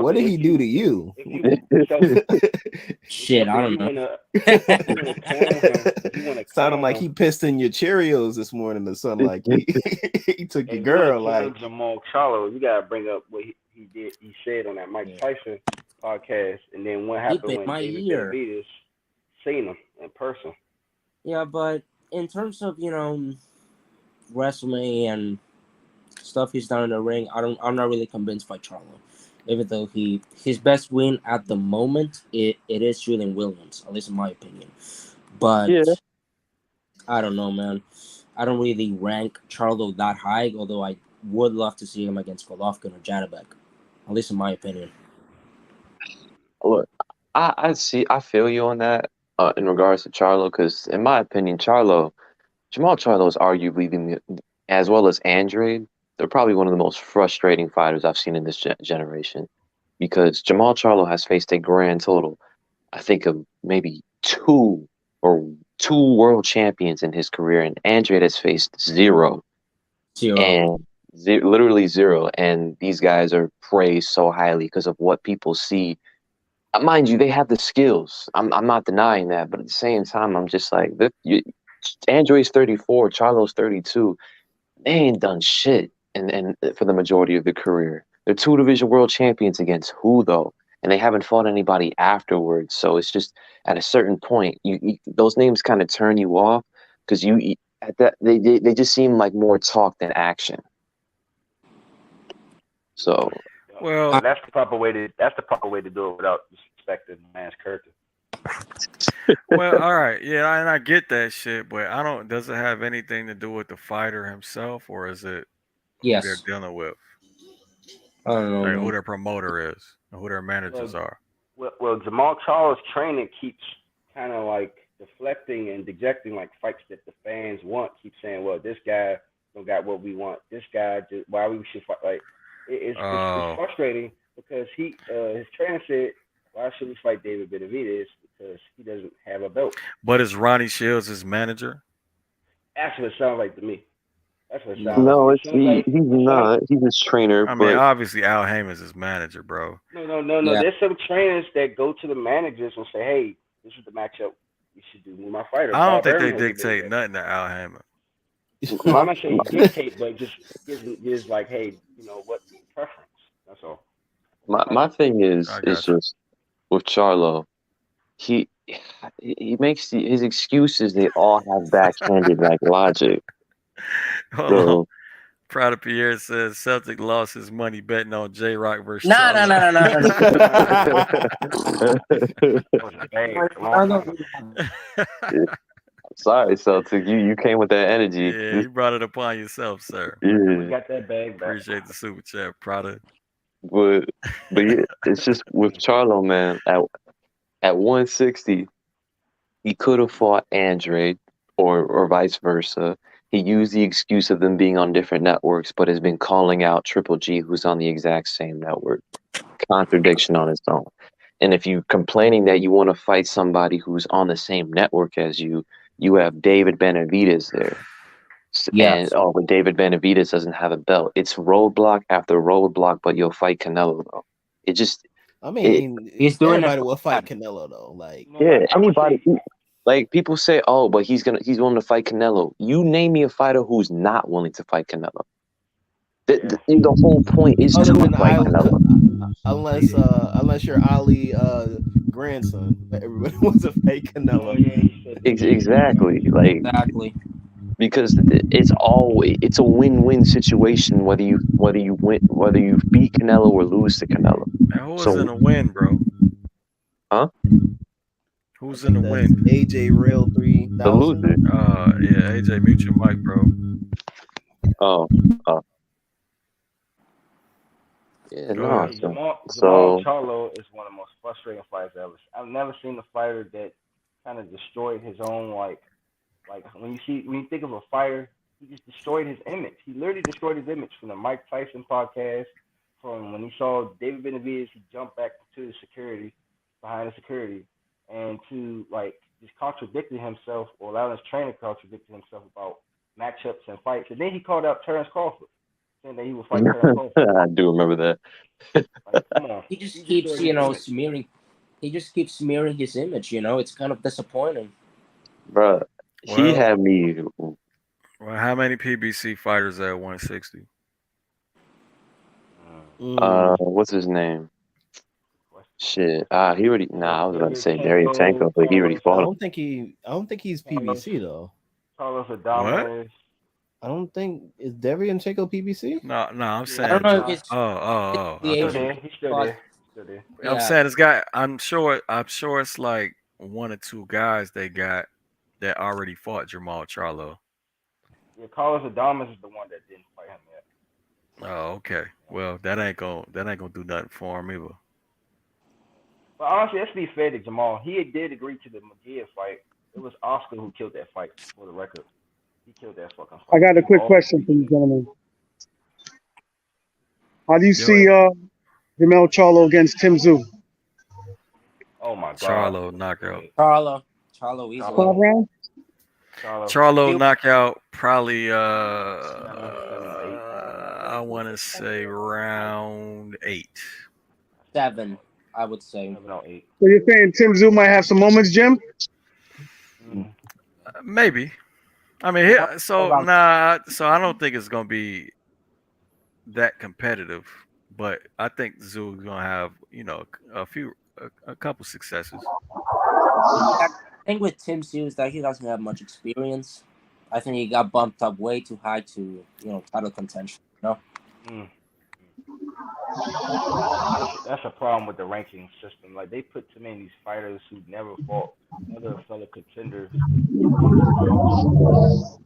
What did he do to you? Shit, I don't know. Sounded like he pissed in your Cheerios this morning or something. Like he took your girl. Like Jamal Charlo, you gotta bring up what he did. He said on that Mike Tyson podcast, and then what happened when David Benavidez seen him in person. Yeah, but in terms of wrestling and stuff he's done in the ring, I'm not really convinced by Charlo. Even though his best win at the moment it is Julian Williams, at least in my opinion. But I don't know, man. I don't really rank Charlo that high, although I would love to see him against Golovkin or Janibek, at least in my opinion. Look, I feel you on that in regards to Charlo, because in my opinion, Jamal Charlo is arguably as well as Andrade, they're probably one of the most frustrating fighters I've seen in this generation, because Jamal Charlo has faced a grand total, I think, of maybe two world champions in his career, and Andrade has faced zero. And literally zero. And these guys are praised so highly because of what people see. Mind you, they have the skills. I'm not denying that, but at the same time, I'm just like, Andrade's 34, Charlo's 32. They ain't done shit. And for the majority of their career, they're 2 division world champions against who though? and they haven't fought anybody afterwards. So it's just at a certain point, you those names kind of turn you off because at that they just seem like more talk than action. So, well, that's the proper way to do it without disrespecting the man's character. Well, all right, yeah, and I get that shit, but I don't. Does it have anything to do with the fighter himself, or is it who they're Yes. dealing with, I don't know, like who man. their promoter is, or who their managers are? Well, Jamal Charles' training keeps kind of like deflecting and dejecting like fights that the fans want. Keep saying, well, this guy don't got what we want. This guy, just, why we should fight? Like it's frustrating because his trainer said, why should we fight David Benavidez? Because he doesn't have a belt. But is Ronnie Shields his manager? That's what it sounds like to me. That's what it sounds no, like. he's not. He's his trainer. I mean, but obviously Al Heyman's his manager, bro. No. Yeah. There's some trainers that go to the managers and say, hey, this is the matchup you should do with my fighter. I don't Bob think they Arum has dictate nothing to Al Heyman. Well, I'm not saying dictate, but just gives like, hey, you know what preference. That's all. my thing is I got just with Charlo, he makes his excuses. They all have backhanded like logic. Hold on. So Proud of Pierre says Celtic lost his money betting on J Rock versus No. sorry, Celtic. You came with that energy. Yeah, you brought it upon yourself, sir. We Yeah, got that bag back. Appreciate the super chat, Prada. but yeah, it's just with Charlo, man. At 160, he could have fought Andre or vice versa. He used the excuse of them being on different networks, but has been calling out Triple G, who's on the exact same network. Contradiction on its own. And if you're complaining that you want to fight somebody who's on the same network as you have David Benavidez there. Yes. And but David Benavidez doesn't have a belt. It's roadblock after roadblock, but you'll fight Canelo though. It just I mean, he's doing everybody it. will fight Canelo though. Like, yeah, anybody. Like people say, oh, but he's willing to fight Canelo. You name me a fighter who's not willing to fight Canelo. The whole point is other to than fight Canelo. unless you're Ali grandson, everybody wants to fight Canelo. Exactly, like Exactly. because it's a win-win situation whether you beat Canelo or lose to Canelo. And who was in the win, bro? Huh? Who's in the win? AJ Rail 3000. The loser. Yeah, AJ, mute your mic, bro. Oh. Yeah, no. Jamal So Charlo is one of the most frustrating fighters ever. I've never seen a fighter that kind of destroyed his own like when you think of a fighter, he just destroyed his image. He literally destroyed his image from the Mike Tyson podcast, from when he saw David Benavidez, he jumped back to the security, behind the security, and to like just contradicting himself or allowing his trainer to contradict himself about matchups and fights. And then he called out Terrence Crawford, saying that he would fight Terrence Crawford. I do remember that. Like, come on. He just keeps, smearing. He just keeps smearing his image. It's kind of disappointing. Bruh, he had me. Well, how many PBC fighters at 160? What's his name? Shit. He already. Nah, I was about to say Derevchenko, but he already I fought him. don't think he's PBC though. Carlos Adames. I don't think is Derevchenko PBC. No, I'm saying. I don't know if it's. He's still there. I'm saying it's got. I'm sure it's like one or two guys they got that already fought Jamal Charlo. Yeah, Carlos Adames is the one that didn't fight him yet. Oh, okay. Well, that ain't gonna do nothing for him either. But honestly, let's be fair to Jamal. He did agree to the Magia fight. It was Oscar who killed that fight, for the record. He killed that fucking fight. I got a quick question for you, gentlemen. How do you see Jamel Charlo against Tim Tszyu? Oh my God. Charlo knockout. Charlo easily. 12 rounds? Charlo knockout probably I want to say round 8. 7, I would say. 7 or 8. So you're saying Tim Tszyu might have some moments, Jim? Maybe. I mean, so I don't think it's gonna be that competitive. but I think Zoo's gonna have a couple successes. I think with Tim Sears that he doesn't have much experience. I think he got bumped up way too high to title contention. That's a problem with the ranking system. Like they put too many of these fighters who never fought other fellow contenders in the ranks.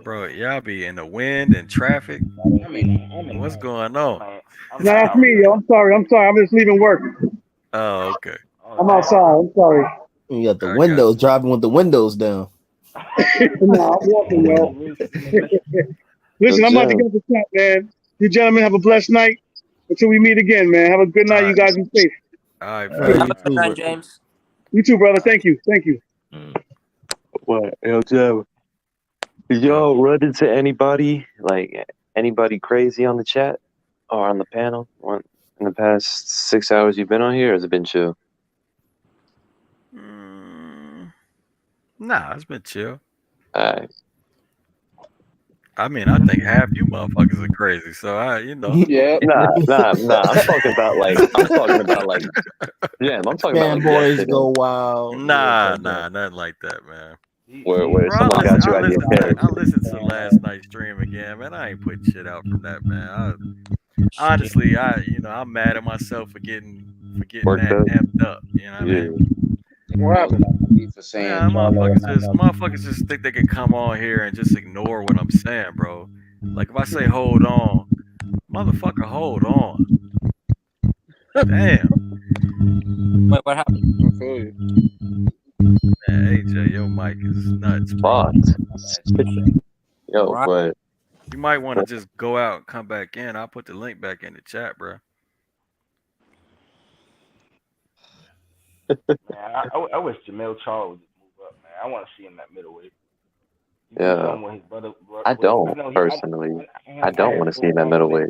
Bro, y'all be in the wind and traffic. What's going on? No, that's me, yo. I'm sorry. I'm just leaving work. Oh, okay. I'm outside. I'm sorry. You got the windows driving with the windows down. No, I'm walking, yo. Listen, I'm about to get the chat, man. You gentlemen have a blessed night. Until we meet again, man. Have a good night. You guys be safe. All right, Have a good night, James. You too, brother. Thank you. Thank you. What, LJ? Did y'all run into anybody crazy on the chat or on the panel in the past 6 hours you've been on here, or has it been chill? Nah, it's been chill. Alright. I mean, I think half you motherfuckers are crazy. So Yeah. Nah. I'm talking about like, yeah, I'm talking about like Fanboys yesterday. go wild. Nah, nothing like that, man. Where Bro, someone got you out of your pants. I listened to last night's stream again, man. I ain't putting shit out from that, man. Honestly, I'm mad at myself for getting amped up. You know what I mean? What happened? Yeah, motherfuckers just think they can come on here and just ignore what I'm saying, bro. Like if I say hold on, motherfucker, hold on. Damn. Wait, what happened? I feel you. Man, AJ, your mic is nuts, bro. Yo, but you might want to just go out and come back in. I'll put the link back in the chat, bro. Man, I wish Jamel Charlo would just move up, man. I want to see him at middleweight. yeah, I don't personally. I don't want to see him at middleweight.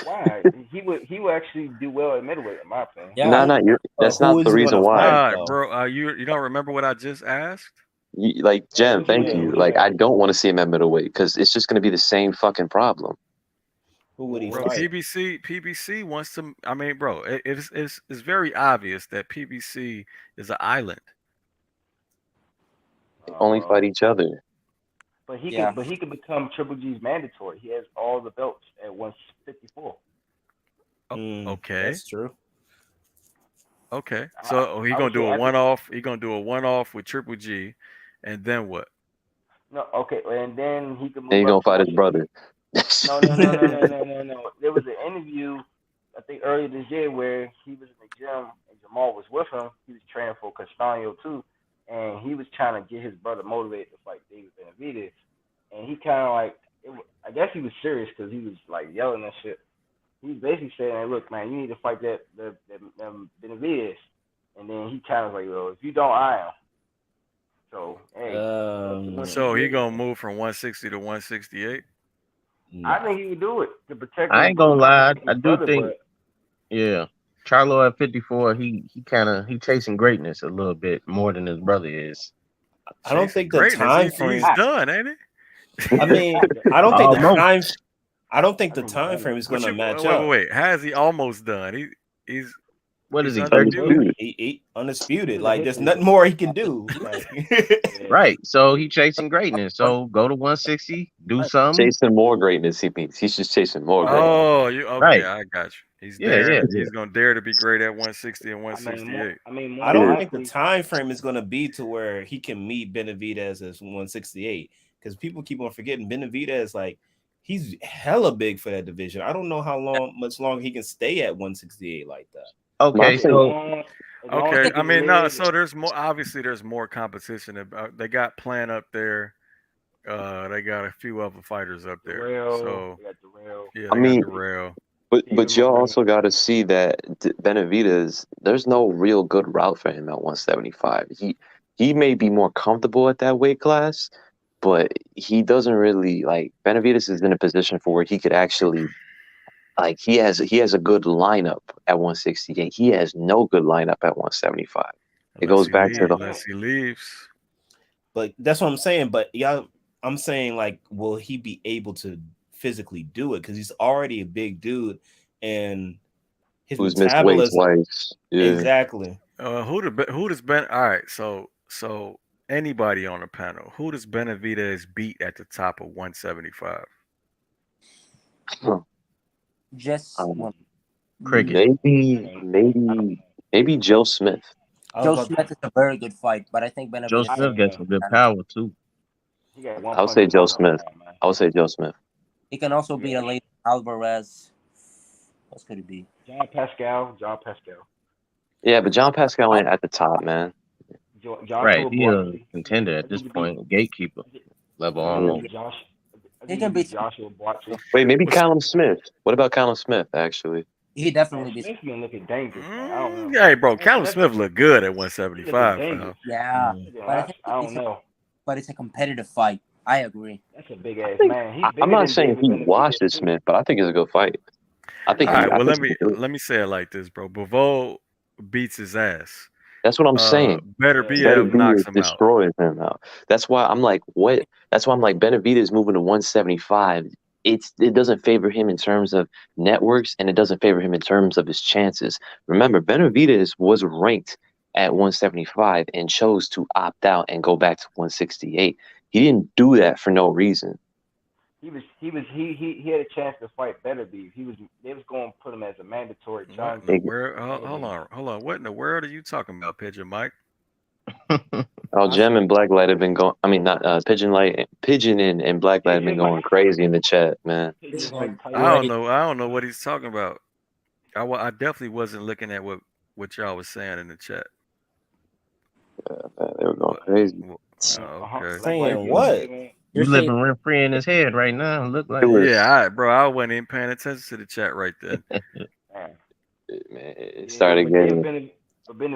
Why? He would actually do well at middleweight, in my opinion. Yeah. No, that's not the reason why. Bro, you don't remember what I just asked? Jem, thank you. Like, I don't want to see him at middleweight because it's just going to be the same fucking problem. Who would he bro, fight? PBC wants to. I mean, bro, it's very obvious that PBC is an island. They only fight each other. But he can become Triple G's mandatory. He has all the belts at 154. Okay, that's true. Okay, so he's gonna do a one-off. He's gonna do a one-off with Triple G, and then what? No, okay, and then he can move. Then he's gonna fight his brother. No. There was an interview, I think earlier this year, where he was in the gym and Jamal was with him. He was training for Castaño too, and he was trying to get his brother motivated to fight David Benavidez. And he kind of like, I guess he was serious because he was like yelling and shit. He was basically saying, hey, look, man, you need to fight that Benavidez. And then he kind of like, well, if you don't, I am. So, hey. So he gonna move from 160 to 168? I think he would do it to protect. I ain't gonna lie, I do brother, think, but yeah, Charlo at 54, he chasing greatness a little bit more than his brother is. I don't think the time frame. He's done, ain't he? I mean, I don't think the time. I don't think the time frame is going to match up. Wait. How is he almost done? He's what is he? Undisputed. He undisputed. Like there's nothing more he can do. Like, right. So he chasing greatness. So go to 160, do something. Chasing more greatness. He means he's just chasing more greatness. Oh, okay. Right. I got you. He's there. He's gonna dare to be great at 160 and 168. I don't think the time frame is going to be to where he can meet Benavidez as 168 because people keep on forgetting Benavidez like. He's hella big for that division. I don't know how much longer he can stay at 168 like that. Okay, so okay. I mean, no. So there's more. Obviously, there's more competition. They got Plant up there. They got a few other fighters up there. So yeah, I mean, Rail. But y'all also got to see that Benavidez. There's no real good route for him at 175. He may be more comfortable at that weight class. But he doesn't really like Benavidez is in a position for where he could actually like he has a good lineup at 168. He has no good lineup at 175. It goes back to the unless he leaves. But that's what I'm saying. But I'm saying like, will he be able to physically do it? Because he's already a big dude, and his Who's missed weight metabolism. twice? Yeah. Exactly. Who does Ben? All right, so anybody on the panel, who does Benavidez beat at the top of 175? Just one. Cricket. Maybe Joe Smith. Joe Smith is a very good fight, but I think Benavidez. Joe Smith got some good power too. I would say Joe Smith. I would say Joe Smith. He can also beat a late Alvarez. What could it be? John Pascal. Yeah, but John Pascal ain't at the top, man. Right, he a contender at this point, gatekeeper level almost. He can beat Joshua Boateng. Wait, maybe Callum Smith. What about Callum Smith? Actually, he definitely beats. Smith been looking dangerous. Man. I don't know. Hey, bro, Callum Smith looked good at 175. Yeah, but I think I don't know. But it's a competitive fight. I agree. That's a big ass man. I'm not saying he washed his Smith, but I think it's a good fight. I think. All right, well, let me say it like this, bro. Bivol beats his ass. That's what I'm saying. Beterbiev knocks him out. Destroys him out. That's why I'm like, what? That's why I'm like, Benavidez moving to 175. It doesn't favor him in terms of networks, and it doesn't favor him in terms of his chances. Remember, Benavidez was ranked at 175 and chose to opt out and go back to 168. He didn't do that for no reason. He had a chance to fight Beterbiev. They was going to put him as a mandatory challenge. Hold on. What in the world are you talking about, Pigeon Mike? Gem and Blacklight have been going. I mean, not Pigeon and Blacklight have been going crazy in the chat, man. I don't know what he's talking about. I definitely wasn't looking at what y'all was saying in the chat. Yeah, they were going crazy. Okay. Saying what? You living rent free in his head right now. Look like bro. I wasn't even paying attention to the chat right there. It started getting.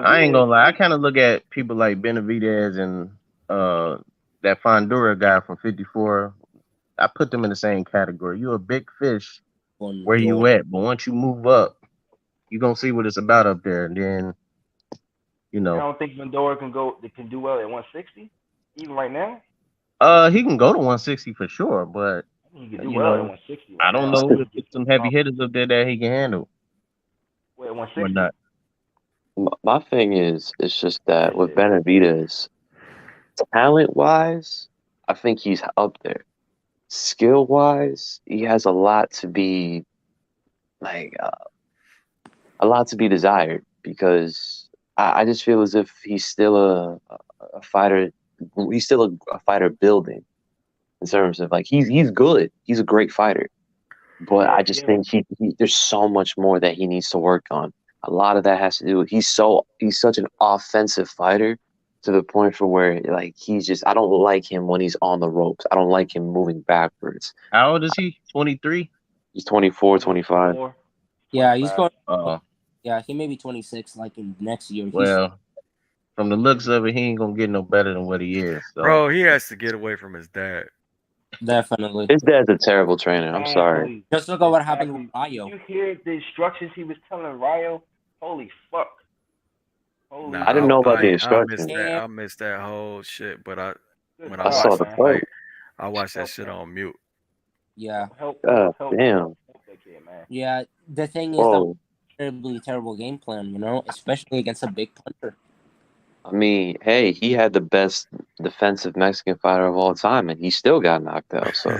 I ain't gonna lie. I kind of look at people like Benavidez and that Fondura guy from 54. I put them in the same category. You're a big fish where you at, but once you move up, you gonna see what it's about up there. And then, I don't think Fondura can do well at 160, even right now. He can go to 160 for sure, but he can do well at 160. I don't know if there's some heavy hitters up there that he can handle. Wait, 160. Not. My thing is, it's just that with Benavidez, talent-wise, I think he's up there. Skill-wise, he has a lot to be, desired, because I just feel as if he's still a fighter. He's still a fighter building in terms of he's good. He's a great fighter, but I just think there's so much more that he needs to work on. A lot of that has to do with he's such an offensive fighter to the point for where I don't like him when he's on the ropes. I don't like him moving backwards. How old is he? 23? He's 24, 25. Yeah, he's going. Yeah, he may be 26 in next year. Well, from the looks of it, he ain't gonna get no better than what he is. So. Bro, he has to get away from his dad. Definitely. His dad's a terrible trainer. I'm sorry. Just look at what happened with Rayo. You hear the instructions he was telling Rayo? Holy fuck. I didn't know about the instructions. I missed that whole shit, but when I saw the fight, I watched that shit on mute. Yeah. Damn. Yeah, the thing is, that terrible game plan, especially against a big puncher. I mean, hey, he had the best defensive Mexican fighter of all time, and he still got knocked out. So,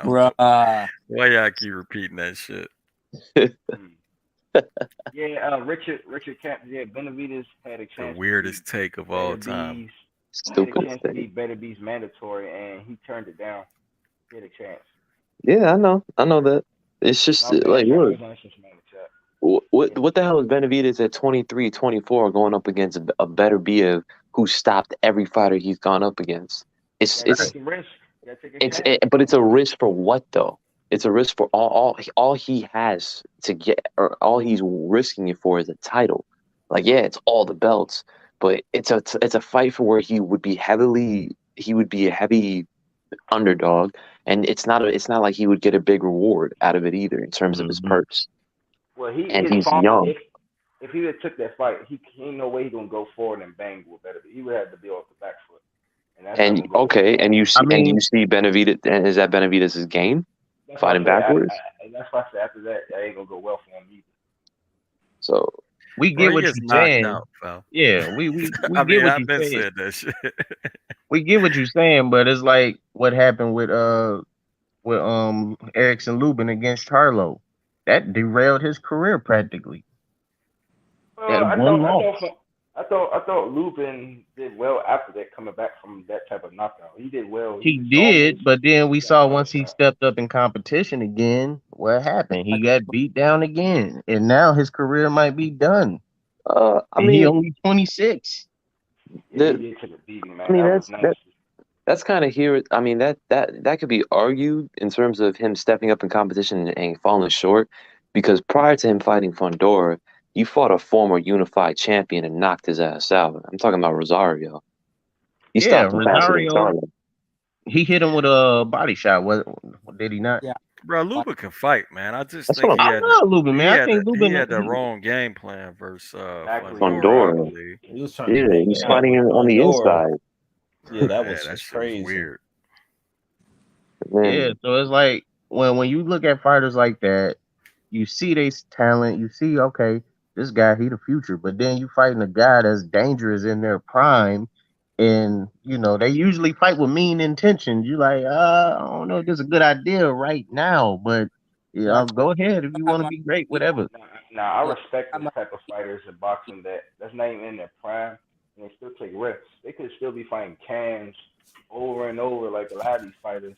why y'all keep repeating that shit? Richard Camp. Yeah, Benavidez had a chance. The weirdest take of all time. Stupid. Had a chance to be Beterbiev mandatory, and he turned it down. He had a chance. Yeah, I know that. It's just what the hell is Benavidez at 23, 24 going up against a Beterbiev who stopped every fighter he's gone up against? It's a risk. But it's a risk for what though? It's a risk for all he has to get, or all he's risking it for is a title. It's all the belts, but it's a fight for where he would be a heavy underdog, and it's not like he would get a big reward out of it either in terms of his purse. Well, he's young. If he would have took that fight, he ain't no way he's gonna go forward and bang with Beterbiev. He would have to be off the back foot. And you see Benavidez, and is that Benavidez's game? Fighting backwards? And that's why I said after that, I ain't gonna go well for him either. So we Bro, get he what gets you're knocked saying. out, fam. Yeah, we I get mean, what I've you're been saying. said that shit. We get what you're saying, but it's like what happened with Erickson Lubin against Charlo. That derailed his career practically. Well, That one loss. I thought Lubin did well after that, coming back from that type of knockout. He did well. He He was almost did, but then we got saw another once he shot. stepped up in competition again, what happened? He got beat down again, and now his career might be done. I And he mean, only 26. Yeah, he the, did take a beating, I man. mean That was nasty. that's kind of here. I mean, that could be argued in terms of him stepping up in competition and falling short, because prior to him fighting Fundora, you fought a former unified champion and knocked his ass out. I'm talking about Rosario. He Yeah, stopped him faster than Rosario, Charlo. he hit him with a body shot. What did he not? Yeah. Bro, Luba can fight, man. I just That's think what I love Lubin, man. I think he Lubin, had the wrong game plan versus Exactly. Fundora, I Fundora. believe. He was trying to Yeah, make he's that fighting him on the Pandora. inside. Yeah, that Yeah, was that just shit was crazy. weird. yeah. Man, So it's like when you look at fighters like that, you see they talent. You see, okay, this guy he the future. But then you fighting a guy that's dangerous in their prime, and they usually fight with mean intentions. You like, I don't know if this is a good idea right now, but Yeah. go ahead if you want to be great, whatever. Now I Yeah. respect those type of fighters in boxing that's not even in their prime and they still take risks. They could still be fighting cans over and over like a lot of these fighters,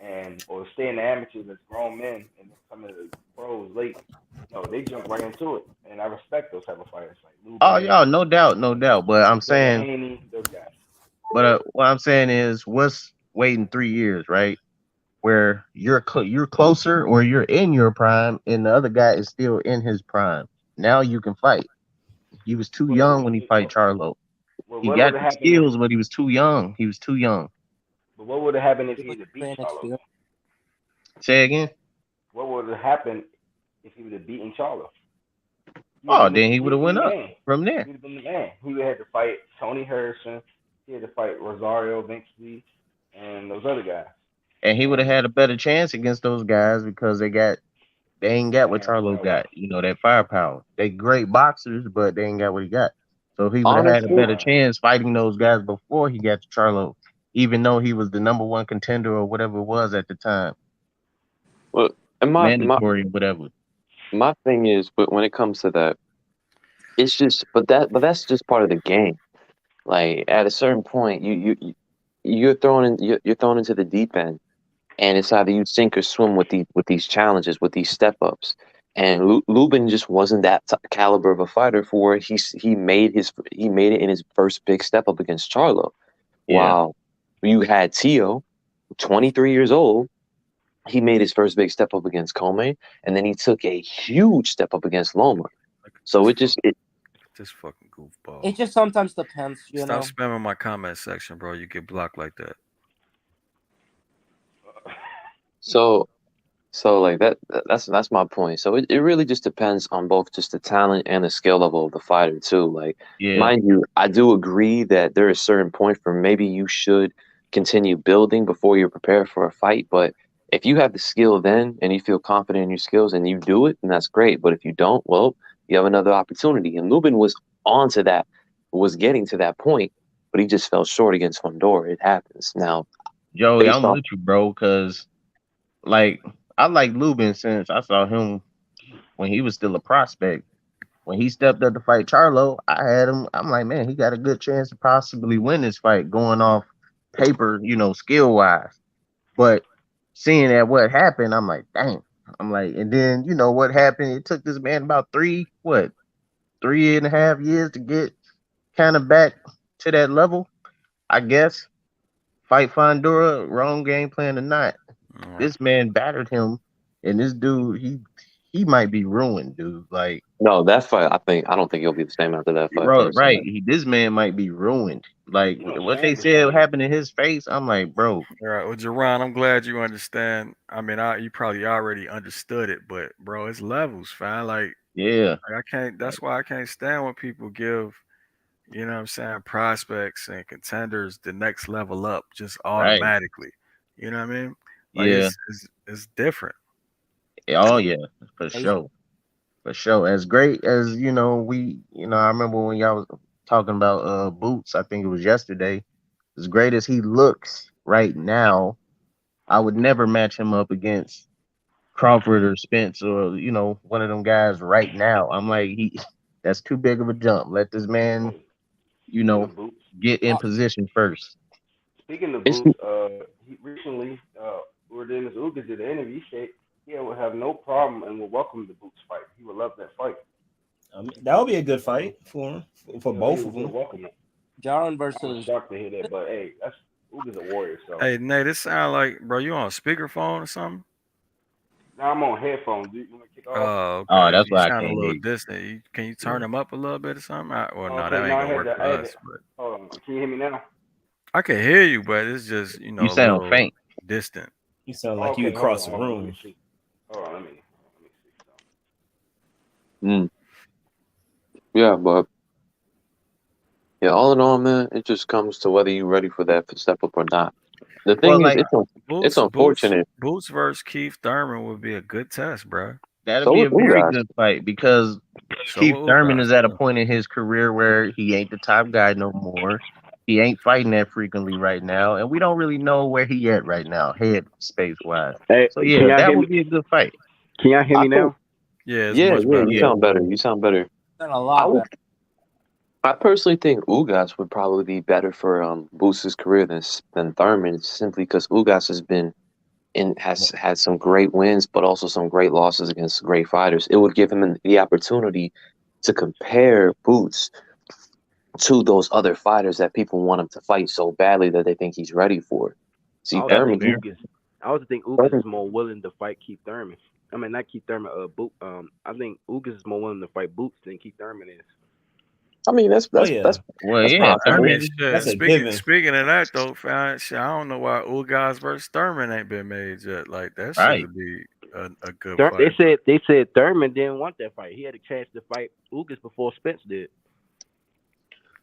and or stay in the amateurs as grown men and then come to the pros late. No, they jump right into it, and I respect those type of fighters like Oh, Lubin, yeah, no doubt, no doubt. But I'm Devin saying, Haney, those guys. what I'm saying is, what's waiting 3 years, right? Where you're closer or you're in your prime, and the other guy is still in his prime. Now you can fight. He was too But young when he fight Charlo. He what would got have the happened if? skills, but he was too young. He was too young. But what would have happened if He was he'd have beat very Charlo? inexperienced. Say again. What would have happened if he would have beaten Charlo? He would Oh, have been then he would have the went up man. from there. He would have been the man. He would have had to fight Tony Harrison. He had to fight Rosario eventually, and those other guys. And he would have And had a better chance against those guys because they ain't got what man, Charlo got. That firepower. They great boxers, but they ain't got what he got. So he would have had a honestly, better chance fighting those guys before he got to Charlo, even though he was the number one contender or whatever it was at the time, well, and mandatory or whatever. my thing is, but when it comes to that, it's just, but that's just part of the game. Like at a certain point, you're thrown into the deep end, and it's either you sink or swim with these challenges, with these step ups. And Lubin just wasn't that caliber of a fighter for where he made it in his first big step up against Charlo. Yeah. While you had Tio, 23 years old, he made his first big step up against Conway, and then he took a huge step up against Loma. So This fucking goofball. It just sometimes depends, Stop spamming my comment section, bro. You get blocked like that. so like that's my point. So it really just depends on both just the talent and the skill level of the fighter too. Like, Yeah. mind you, I do agree that there is a certain point where maybe you should continue building before you're prepared for a fight. But if you have the skill then and you feel confident in your skills and you do it, then that's great. But if you don't, well, you have another opportunity. And Lubin was getting to that point, but he just fell short against Fundora. It happens. Now, Joey, based I'm off with you, bro, because like I like Lubin since I saw him when he was still a prospect. When he stepped up to fight Charlo, I had him. I'm like, man, he got a good chance to possibly win this fight going off paper, skill wise. But seeing that what happened, I'm like, dang. I'm like, and then what happened? It took this man about 3.5 years to get kind of back to that level, I guess. Fight Fundora, wrong game plan or not. This man battered him, and this dude, he might be ruined, dude. Like, no, that fight, I don't think he'll be the same after that fight, right? personally. This man might be ruined. Like you know, what they Spence is said fighting. happened in his face. I'm like, bro. All right, well, Jerron, I'm glad you understand. I mean, you probably already understood it, but bro, it's levels, fam. Like Yeah. I can't. That's why I can't stand when people give, you know what I'm saying, prospects and contenders the next level up just Right. automatically. You know what I mean? Like Yeah. it's different. Oh yeah, for sure. For sure. As great as I remember when y'all was talking about Boots, I think it was yesterday. As great as he looks right now, I would never match him up against Crawford or Spence or one of them guys right now. I'm like that's too big of a jump. Let this man, Speaking of Boots, get in position first. speaking of Boots, he recently, Dennis Ugas did an interview. He said he would have no problem and would welcome the Boots fight. He would love that fight. That would be a good fight for both of them. Welcome it. Jaron I was versus. shocked to hear that, but hey, that's Ugas a warrior. So Hey, Nate, this sound like, bro, you on a speakerphone or something? now I'm on headphones. You want to kick off? Oh, Oh, okay. that's You why I sound a can't little hear you. distant. Can you turn them up a little bit or something? Well, no, Okay, that ain't now gonna work for us. But hold on. Can you hear me now? I can hear you, but it's just You a sound little faint. distant. You sound like you Okay, hold across on, the hold on. Let room. me see. Hold on, let me see Yeah, but yeah, all in all, man, it just comes to whether you're ready for that step up or not. The Well, thing is, like it's unfortunate. Boots versus Keith Thurman would be a good test, bro. that'll So be is a very Ugas. good fight because So Keith what Thurman Ugas? is at a point in his career where he ain't the top guy no more. He ain't fighting that frequently right now, and we don't really know where he at right now, head space wise. Hey, So can yeah, y'all that hear would me? be a good fight. Can y'all hear I me think, now? Yeah, it's yeah, much better. you Yeah. sound better. You sound better. A lot better. I personally think Ugas would probably be better for Boots' career than Thurman, simply because Ugas has had some great wins, but also some great losses against great fighters. It would give him the opportunity to compare Boots to those other fighters that people want him to fight so badly that they think he's ready for. I See, also Thurman, think Ugas. I also think Ugas is more willing to fight Keith Thurman. I mean, not Keith Thurman. I think Ugas is more willing to fight Boots than Keith Thurman is. I mean, that's Oh yeah, Well, yeah. I possible. mean, Thurman. shit. that's a given. Speaking of that though, fam, shit, I don't know why Ugas versus Thurman ain't been made yet. Like that shit Right. would be a good fight. They said Thurman didn't want that fight. He had a chance to fight Ugas before Spence did.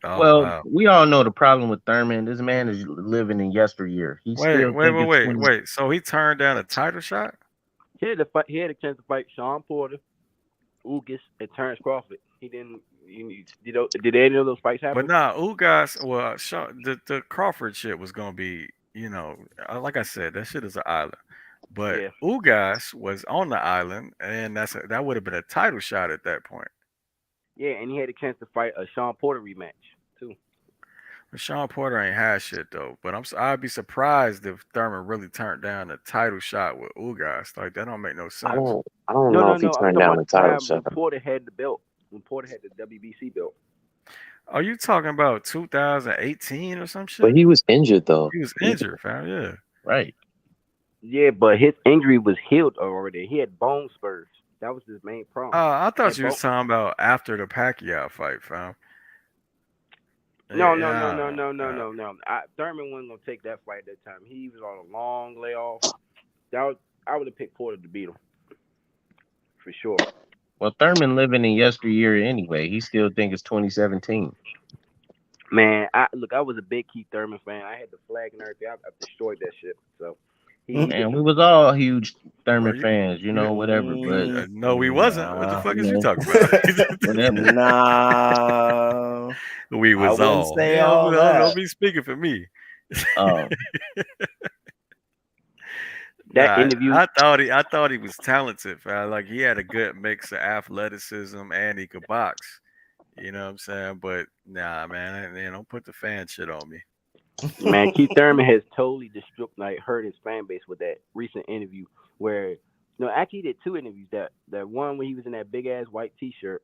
Oh Well, wow. we all know the problem with Thurman. This man is living in yesteryear. He still think it's 20. Wait. So he turned down a title shot? He had a chance to fight Sean Porter, Ugas, and Terrence Crawford. He didn't. Did any of those fights But happen? nah, Ugas. Well, the Crawford shit was gonna be, like I said, that shit is an island. But Yeah. Ugas was on the island, and that would have been a title shot at that point. Yeah, and he had a chance to fight a Sean Porter rematch too. Sean Porter ain't had shit though, but I'd be surprised if Thurman really turned down a title shot with Ugas. Like that don't make no I sense. don't No, know no, if he no. I'm turned talking down about the the title time shot. when Porter had the belt. When Porter had the WBC belt. Are you talking about 2018 or some But shit? he was injured though. He was injured, fam. Yeah. Right. Yeah, but his injury was healed already. He had bone spurs. That was his main problem. I He thought had you was talking about after the Pacquiao fight, fam. No, Yeah. no. Thurman wasn't gonna take that fight at that time. He was on a long layoff. I would have picked Porter to beat him for sure. Well, Thurman living in yesteryear anyway. He still think it's 2017. Man, I was a big Keith Thurman fan. I had the flag and everything. I destroyed that shit. So And we was all huge Bro, Thurman fans, whatever. But no, we wasn't. What the fuck is you yeah, talking about? whatever. Nah, We I was wouldn't all. say Yeah, all don't that. be speaking for me. Oh, that Nah, interview. I thought he was talented, fam. Like he had a good mix of athleticism and he could box. You know what I'm saying? But nah, man, don't put the fan shit on me. Man, Keith Thurman has totally hurt his fan base with that recent interview where, actually he did two interviews. That one where he was in that big ass white T-shirt,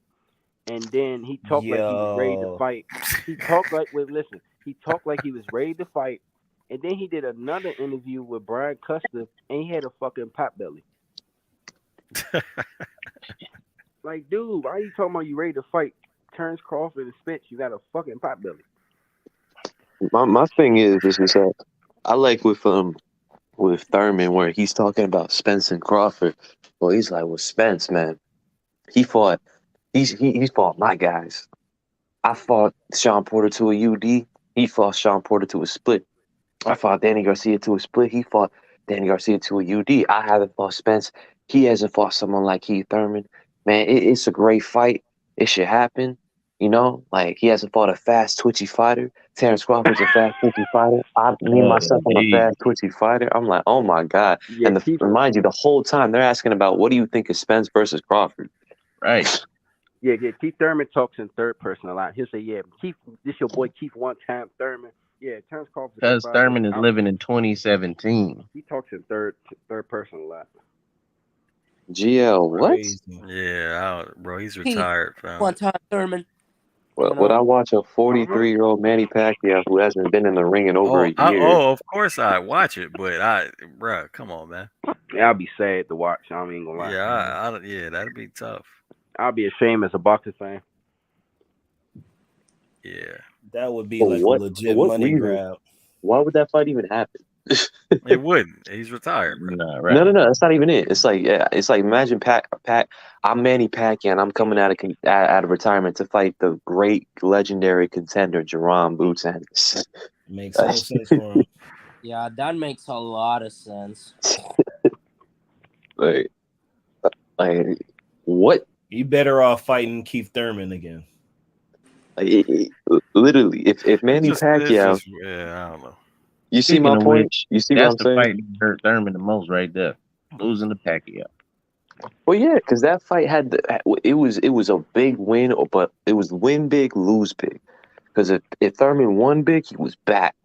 and then he talked like he was ready to fight. He talked like he talked like he was ready to fight, and then he did another interview with Brian Custer, and he had a fucking pot belly. Like, dude, why are you talking about you ready to fight Terrence Crawford and Spence? You got a fucking pot belly. My thing is that I like with Thurman where he's talking about Spence and Crawford. Well, he's like, well, Spence, man, he fought my guys. I fought Sean Porter to a UD. He fought Sean Porter to a split. I fought Danny Garcia to a split. He fought Danny Garcia to a UD. I haven't fought Spence. He hasn't fought someone like Keith Thurman. Man, it's a great fight. It should happen. You know, like he hasn't fought a fast, twitchy fighter. Terrence Crawford's a fast, twitchy fighter. Myself, I'm a fast, twitchy fighter. I'm like, oh my God. Yeah, And remind you, the whole time they're asking about what do you think of Spence versus Crawford? Right. Yeah. Keith Thurman talks in third person a lot. He'll say, "Yeah, Keith, this your boy Keith one time Thurman." Yeah, Terrence Crawford. Because Thurman is living in 2017. He talks in third person a lot. GL, what? Yeah, bro, he's retired, fam. One time Thurman. Well, would I watch a 43-year-old Manny Pacquiao who hasn't been in the ring in over a year? Of course I watch it, but bro, come on, man. Yeah, I'll be sad to watch. I ain't gonna lie. Yeah, that'd be tough. I'll be ashamed as a boxing fan. Yeah, that would be like a legit money grab. Why would that fight even happen? It wouldn't. He's retired, bro. No, that's not even it. It's like imagine I'm Manny Pacquiao and I'm coming out of retirement to fight the great legendary contender Jerome Boots Ennis. Makes no sense for him. Yeah, that makes a lot of sense. like what? You better off fighting Keith Thurman again. Literally, if Manny Pacquiao, I don't know. You see my point? You see what I'm saying? That's the fight that hurt Thurman the most right there. Losing to Pacquiao. Well, yeah, because that fight it was a big win, but it was win big, lose big. Because if Thurman won big, he was back.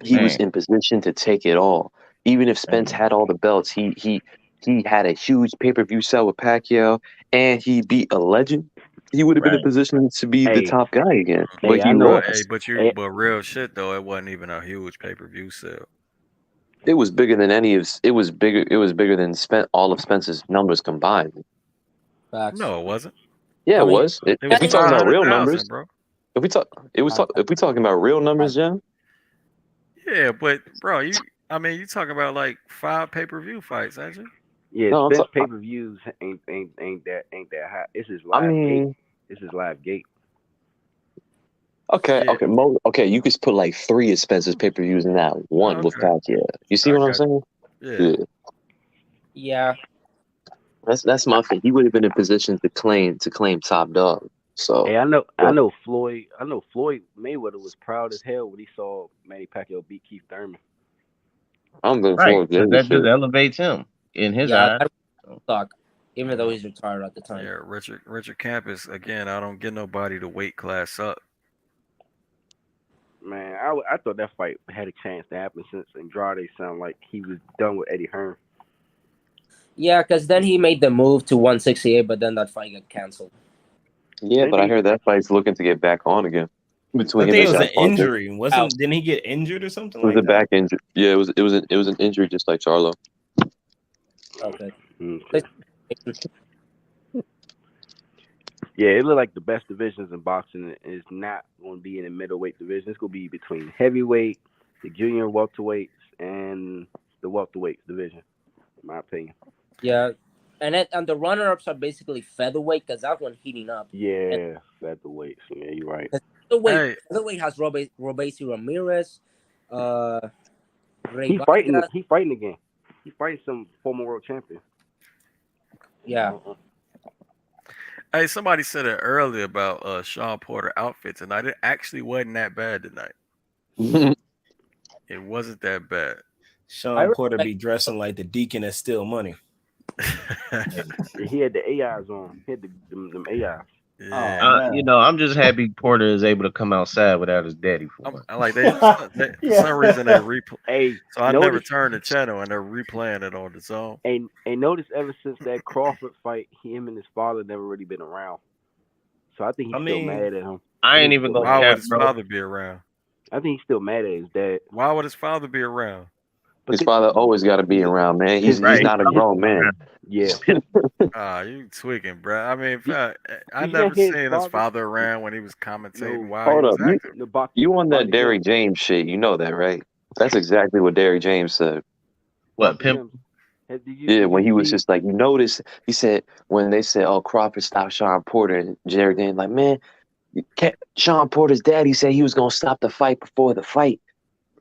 He was in position to take it all. Even if Spence had all the belts, he had a huge pay-per-view sell with Pacquiao, and he beat a legend. He would have been in position to be the top guy again, but he lost. But real shit though, it wasn't even a huge pay-per-view sale. It was bigger than It was bigger than all of Spence's numbers combined. Facts. No, it wasn't. Yeah, it was. If we talking about real numbers, bro. If we talking about real numbers, Jim. Yeah, but bro, you talking about like 5 pay-per-view fights, ain't you? Yeah, no, Spence pay-per-views ain't that high. It's his live gate. It's his live gate. Okay. You could put like 3 of Spence's pay-per-views in that one with Pacquiao. You see what I'm saying? Yeah. That's my thing. He would have been in position to claim top dog. So hey, I know Floyd Mayweather was proud as hell when he saw Manny Pacquiao beat Keith Thurman. I'm looking forward to that. Just elevates him in his eyes. Suck, even though he's retired at the time. Yeah, Richard Campus again. I don't get nobody to weight class up. Man, I thought that fight had a chance to happen since Andrade sounded like he was done with Eddie Hearn. Yeah, because then he made the move to 168, but then that fight got canceled. Yeah, but I heard that fight's looking to get back on again. Between it was an injury, didn't he get injured or something? It was a back injury. Yeah, it was an injury just like Charlo. Okay. Yeah, it looked like the best divisions in boxing is not going to be in the middleweight division. It's going to be between heavyweight, the junior welterweights, and the welterweight division, in my opinion. Yeah, and the runner-ups are basically featherweight because that one heating up. Yeah, featherweight. Yeah, you're right. Featherweight has Robeisy Ramirez. He's fighting again. He's fighting some former world champion. Yeah. Hey, somebody said it earlier about Sean Porter outfit tonight. It actually wasn't that bad tonight. It wasn't that bad. Sean Porter be dressing like the deacon at Still Money. He had the AIs on. He had them AIs. Yeah. I'm just happy Porter is able to come outside without his daddy. For some reason they replay. Hey, so I never turned the channel and they're replaying it on the zone. And notice ever since that Crawford fight, him and his father never really been around. So I think he's still mad at him. I ain't even gonna. Why would his father be around? I think he's still mad at his dad. Why would his father be around? His father always got to be around, man. He's not a grown man. Yeah. You tweaking, bro. I mean, I never seen his father around when he was commentating. Hold up, you on that Derrick James shit? You know that, right? That's exactly what Derrick James said. What, pimp? Yeah, when he was just like, you notice, he said when they said, "Oh, Crawford stopped Sean Porter," and Derrick James like, man, Sean Porter's daddy said he was gonna stop the fight before the fight.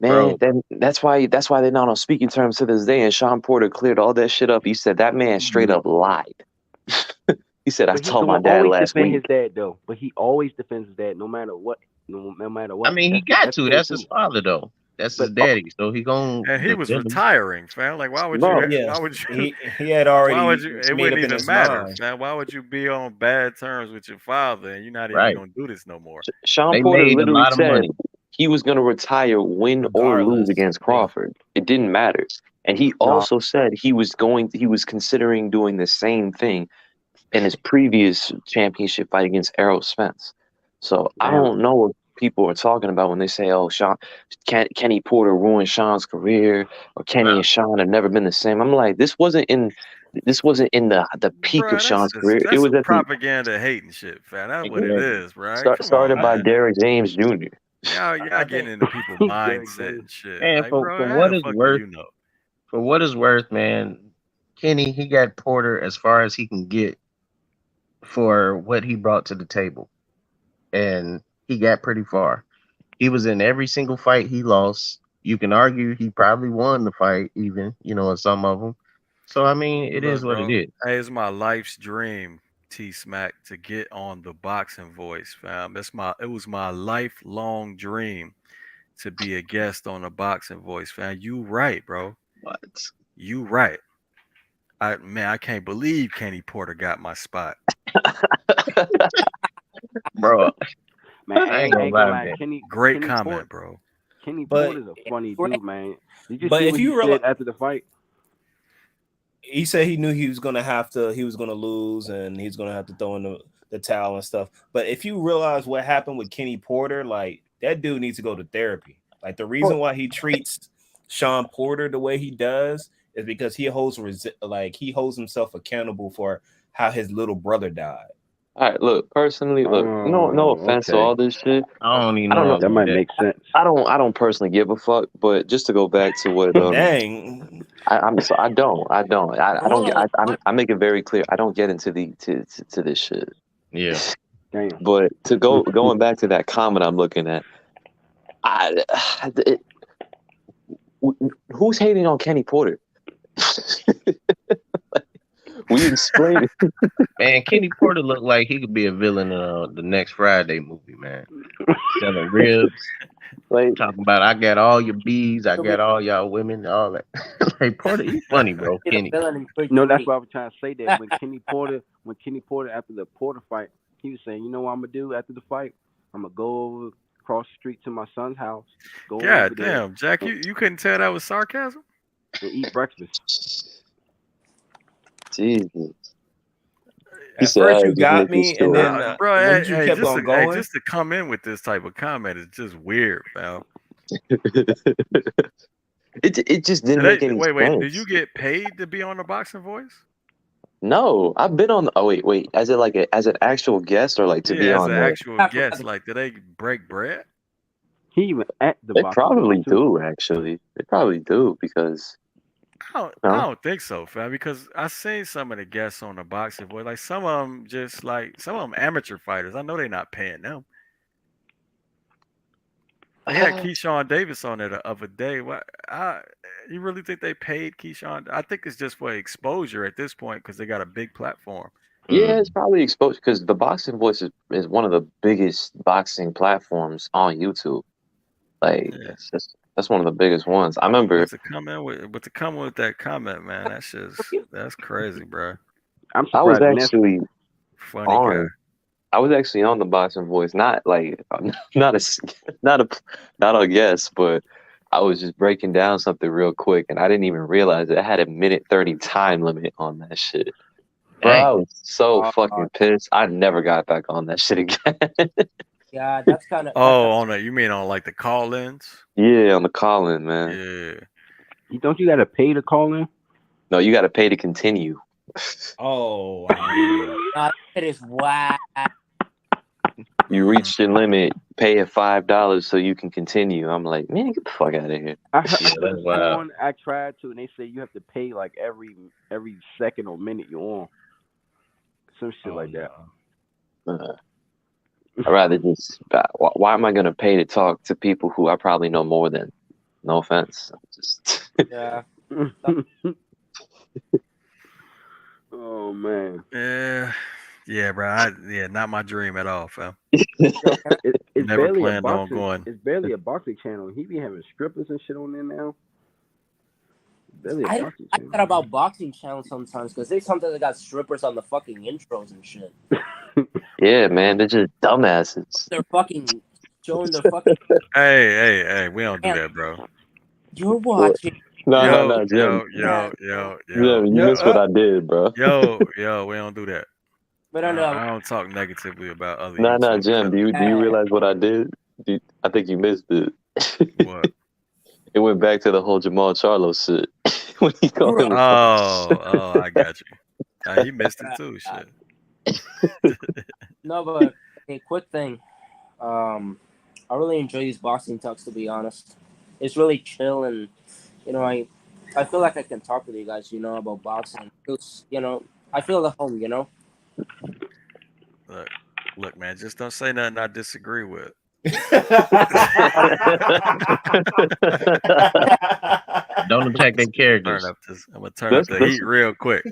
Man, then that's why they're not on speaking terms to this day. And Sean Porter cleared all that shit up. He said that man straight up lied. He said, "I But he's told my gonna dad always last defend week." his dad though. But he always defends his dad, no matter what. No matter what. I mean, he got to. That's his father, though. That's his But daddy. So he gonna And he was defend him. retiring, fam. Like, why would No, you? Yeah, Why would you? he had Why would already you? It made wouldn't up in even his matter, mind. fam. Why would you be on bad terms with your father and you're not even Right. gonna do this no more? Sean They Porter made a literally lot of said money. he was going to retire, win or lose Regardless, against yeah. Crawford. It didn't matter. And he No. also said he was considering doing the same thing in his previous championship fight against Errol Spence. So I damn. don't know what people are talking about when they say, "Oh, Kenny Porter ruined Sean's career," or "Kenny and Sean have never been the same." I'm like, this wasn't in the peak of Bro, Sean's career. It that's was some at the propaganda hating shit, fam. That's what it Exactly. is, right? Come started on, by man. Derrick James Jr. Y'all getting into people's Derek mindset James. and shit. And Like, for bro, how what the it's fuck do worth, you know? man, Kenny, he got Porter as far as he can get for what he brought to the table, and he got pretty far. He was in every single fight he lost. You can argue he probably won the fight, even in some of them. So I mean, it is Look, what it bro. is. Hey, it's my life's dream, T Smack, to get on the boxing voice, fam. It was my lifelong dream to be a guest on the boxing voice, fam. You right, bro. What? You right. I can't believe Kenny Porter got my spot. Bro, Man, I ain't gonna lie, man. Great Kenny comment, Porter, bro. Kenny But Porter's a funny dude, man. Did you but see if what he you realize, said after the fight? he said he knew he was gonna lose and he's gonna have to throw in the towel and stuff. But if you realize what happened with Kenny Porter, like that dude needs to go to therapy. Like the reason why he treats Sean Porter the way he does is because he holds himself accountable for how his little brother died. All right, look, personally, no offense to all this shit. I don't even I don't know know. about That might that. make sense. I don't personally give a fuck, but just to go back to what Dang. I make it very clear. I don't get into to this shit. Yeah. Damn. But going back to that comment I'm looking at, who's hating on Kenny Porter? We explain it. Man, Kenny Porter looked like he could be a villain in the next Friday movie, man. Selling ribs, like talking about I got all your bees, I got all y'all women, all that. Like Porter, he's funny, bro. Kenny. No, that's what I was trying to say. That when Kenny Porter after the Porter fight, he was saying, you know what I'm gonna do after the fight? I'm gonna go over across the street to my son's house. Go God over there damn, Jack, you couldn't tell that was sarcasm? and eat breakfast. Jesus. He At said, first "I you just got make me, this and story." then Bro, when you kept on going, just to come in with this type of comment is just weird, fam. It just didn't make any Wait, sense. did you get paid to be on the boxing voice? No, I've been on. Oh wait, as an actual guest or like to be Yeah, as on an the. actual guest, like, do they break bread? He even at the They boxing probably voice, too. do actually. They probably do because. I don't think so, fam. Because I seen some of the guests on the boxing voice. Like some of them amateur fighters. I know they're not paying them. They had Keyshawn Davis on there the other day. You really think they paid Keyshawn? I think it's just for exposure at this point because they got a big platform. Yeah, it's probably exposed because the Boxing Voice is one of the biggest boxing platforms on YouTube. Like that's one of the biggest ones. I remember. But to come with that comment, man, that's crazy, bro. I'm I was surprised. actually funny guy. I was actually on the Boxing Voice, not like not a guest, but I was just breaking down something real quick, and I didn't even realize it. I had a 1:30 time limit on that shit. Bro, I was so fucking pissed. I never got back on that shit again. Yeah, that's kind of. On you mean on like the call-ins? Yeah, on the call-in, man. Yeah. Don't you gotta pay to call in? No, you got to pay to continue. Oh, it is whack. You reached your limit. Pay it $5 so you can continue. I'm like, man, get the fuck out of here. I tried to, and they say you have to pay like every second or minute you're on. Some shit like that. I'd rather just. Why am I gonna pay to talk to people who I probably know more than? No offense. Just Yeah. Oh man. Yeah, bro. Not my dream at all, fam. It's Never barely a planned on boxing. going. It's barely a boxing channel. He be having strippers and shit on there now. Barely a I boxing channel. thought about boxing channels sometimes because they sometimes got strippers on the fucking intros and shit. yeah, man, they're just dumbasses. They're fucking showing their fucking. Hey, we don't do that, bro. You're watching. No, Jim. Yo. Jim, you missed what I did, bro. Yo, we don't do that. But I know. I don't talk negatively about other No, YouTubers. Jim. Do you realize what I did? I think you missed it. What? It went back to the whole Jamal Charlo shit. When he called him I got you. You missed it too, shit. No, but a quick thing. I really enjoy these boxing talks, to be honest. It's really chill, and I feel like I can talk with you guys, about boxing. It's, I feel at home, Look, man, just don't say nothing I disagree with. Don't attack their characters. I'm gonna turn up the heat real quick.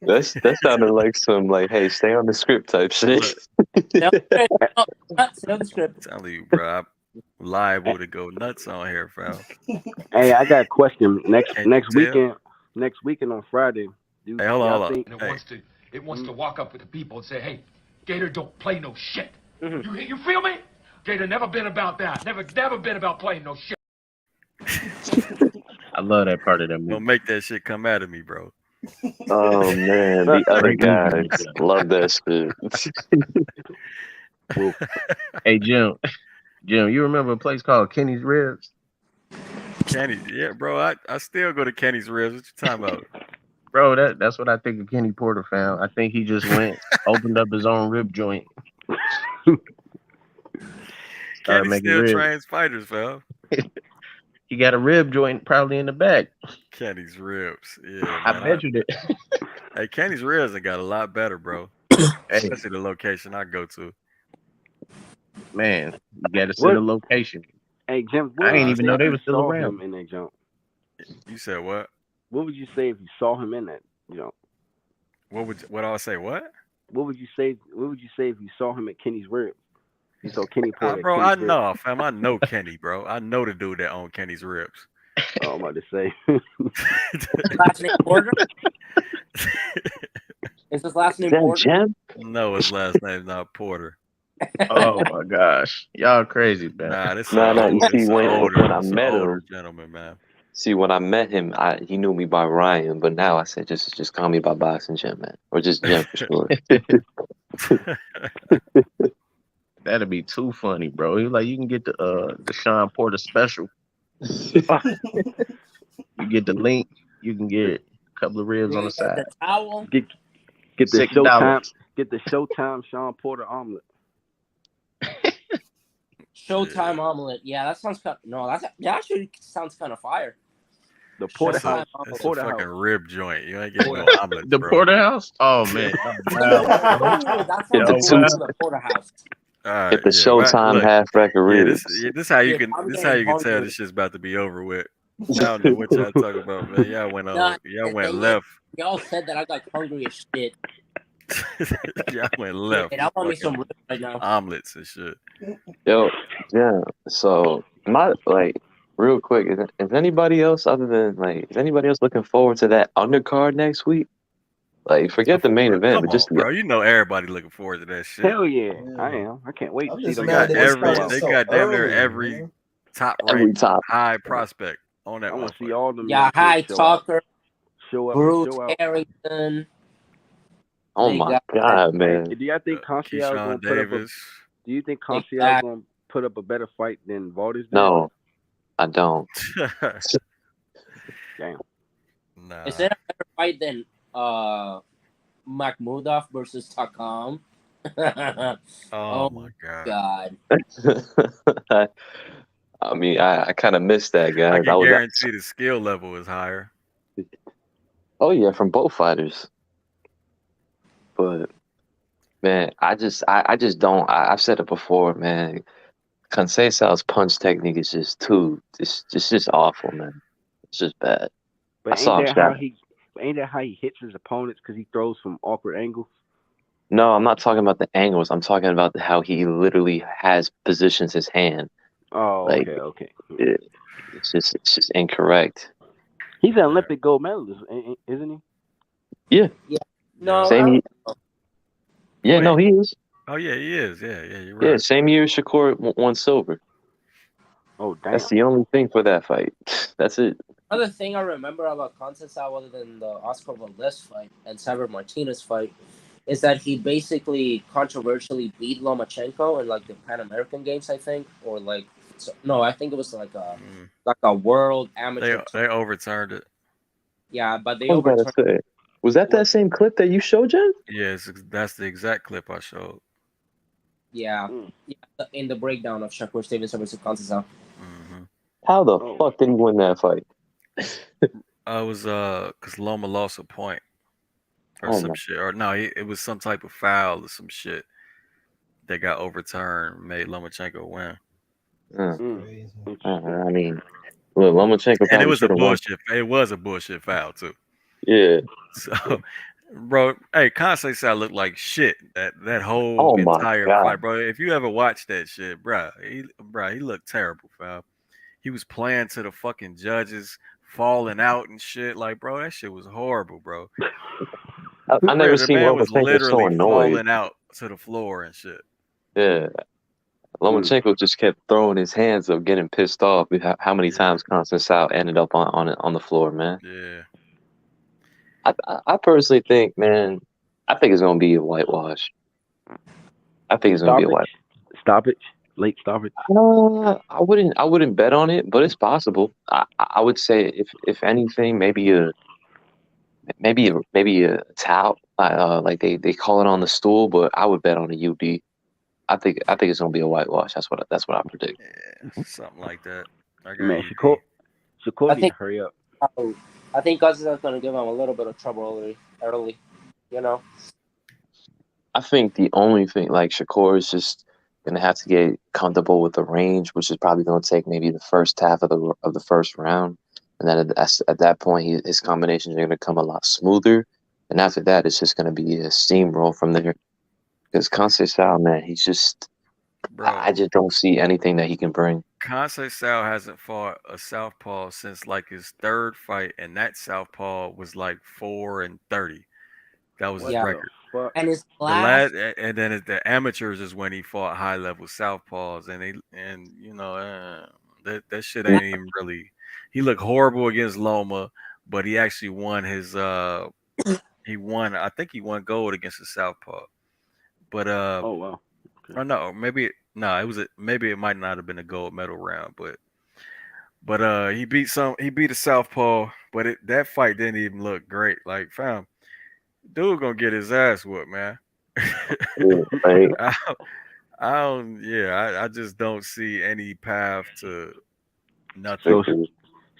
That sounded like some hey, stay on the script type shit. Stay on the script. I'm telling you, bro, I'm liable to go nuts on here, fam. Hey, I got a question. Next weekend on Friday. Hey, hold on. It wants to walk up with the people and say, "Hey, Gator don't play no shit." You feel me? Gator never been about that. Never been about playing no shit. I love that part of that movie. Don't make that shit come out of me, bro. Oh man, the other guys love that shit. Hey Jim, you remember a place called Kenny's Ribs? Kenny's, yeah, bro. I still go to Kenny's Ribs. What you talking about? Bro, that's what I think of Kenny Porter, fam. I think he just went, opened up his own rib joint. Kenny still trains fighters, fam. He got a rib joint probably in the back. Kenny's Ribs, yeah. I bet you did. Hey, Kenny's Ribs have got a lot better, bro. Especially the location I go to. Man, you got to see the location. Hey, Jim, I didn't even know they were still around. In that jump. You said what? What would you say if you saw him in that jump? What I say? What? What would you say? What would you say if you saw him at Kenny's Ribs? You saw Kenny Porter. Bro, I know, fam. I know Kenny, bro. I know the dude that owned Kenny's Ribs. Oh, I'm about to say. Last name Porter? Is his last name Porter? No, his last name's not Porter. Oh my gosh, y'all crazy, man. Nah, this You see, when I met him, gentleman, man. See, when I met him, he knew me by Ryan, but now I said just call me by Boxing Jim, man, or just Jim for short. That'd be too funny, bro. He like, you can get the Sean Porter special. You get the link. You can get a couple of ribs on the side. The towel. Get the $6. Showtime. Get the Showtime Sean Porter omelet. Showtime omelet. Yeah, that sounds kind. No, that actually sounds kind of fire. The Porterhouse. That's a fucking rib joint. You ain't getting no omelets, The bro. Porterhouse? Oh man. The Porterhouse. Get the Showtime half record ribs. This how you can tell this shit's about to be over with. Y'all know what y'all talking about, man. Y'all went left. Y'all said that I got hungry as shit. Y'all went left. I want me some ribs right now. Omelets and shit. Yo, yeah. So real quick, is anybody else is anybody else looking forward to that undercard next week? Like, forget the main event, but just bro, you know everybody looking forward to that shit. Hell yeah, I am. I can't wait to see them. They got damn near every top high prospect on that. I want to see all them. Yeah, High Talker, show up, Bruce show out. Harrington. Oh my god, man! Do you think Conceição gonna put up do you think Conceição gonna put up a better fight than Valdez did? No, I don't. Damn. Nah. Is there a better fight than Makhmudov versus Takam? Oh my god. I mean, I kind of missed that, guys. I can guarantee the skill level is higher. Oh yeah, from both fighters. But man, I just don't. I've said it before, man. Conceição's punch technique is just awful, man. It's just bad. But ain't that how he hits his opponents? Because he throws from awkward angles. No, I'm not talking about the angles. I'm talking about how he literally positions his hand. Oh, like, okay. It's just incorrect. He's an Olympic gold medalist, isn't he? Yeah. Yeah. No. Same. Yeah. No, he is. Oh yeah, he is. Yeah, you're right. Yeah. Same year Shakur won silver. Oh damn. That's the only thing for that fight. That's it. Another thing I remember about Conceição, other than the Oscar Valdez fight and Saber Martinez fight, is that he basically controversially beat Lomachenko in like the Pan American Games, I think, or like I think it was like a world amateur. They overturned it. Yeah, but they I was about overturned. to say, was that same clip that you showed, Jen? Yes, that's the exact clip I showed. Yeah, in the breakdown of Shakur Stevenson versus Conceição. How the fuck did he win that fight? It was because Loma lost a point or some shit, or no, it was some type of foul or some shit that got overturned, made Lomachenko win. I mean, well, Lomachenko and it was a won. bullshit. It was a bullshit foul too. Yeah. So, bro, hey, Conceição looked like shit that whole entire fight, bro. If you ever watched that shit, bro, he looked terrible, fam. He was playing to the fucking judges, falling out and shit. Like, bro, that shit was horrible, bro. I never seen man was Lomachenko literally so annoyed. falling out to the floor and shit. Yeah. Lomachenko just kept throwing his hands up, getting pissed off with how many times Conceição ended up on the floor, man. Yeah. I personally think, man, I think it's gonna be a whitewash. I think it's gonna be a whitewash. Late stoppage. I wouldn't bet on it, but it's possible. I would say if anything, maybe a towel, like they call it on the stool, but I would bet on a UD. I think it's gonna be a whitewash. That's what I predict. Yeah, something like that. Man, Shakur need to hurry up. I think Conceição's gonna give him a little bit of trouble early. You know. I think the only thing, like, Shakur is just gonna have to get comfortable with the range, which is probably gonna take maybe the first half of the first round, and then at that point his combinations are gonna come a lot smoother, and after that it's just gonna be a steamroll from there. Because Conceição, man, he's just, I just don't see anything that he can bring. Conceição hasn't fought a southpaw since like his third fight, and that southpaw was like 4-30. That was his record. And his last, and then at the amateurs is when he fought high level southpaws, that shit ain't even really. He looked horrible against Loma, but he actually won his. He won. I think he won gold against the southpaw. But oh wow. Okay. Or no, maybe it might not have been a gold medal round, but he beat a southpaw, but that fight didn't even look great. Like, fam, dude gonna get his ass whooped, man. I just don't see any path to nothing.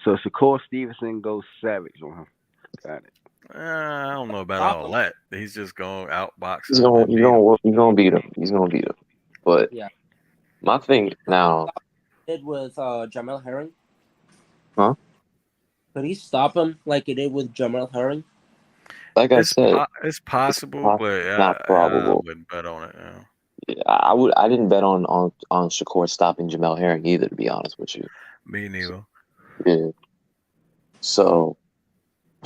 So Shakur Stevenson goes savage on him. Got it. I don't know about all that. He's just going to outbox He's him. gonna beat him. He's gonna beat him. But my thing now. Did with Jamel Herring. Huh? Could he stop him like he did with Jamel Herring? Like I said, it's possible, but not probable. I wouldn't bet on it. Yeah, I didn't bet on Shakur stopping Jamel Herring either, to be honest with you. Me neither. Yeah. So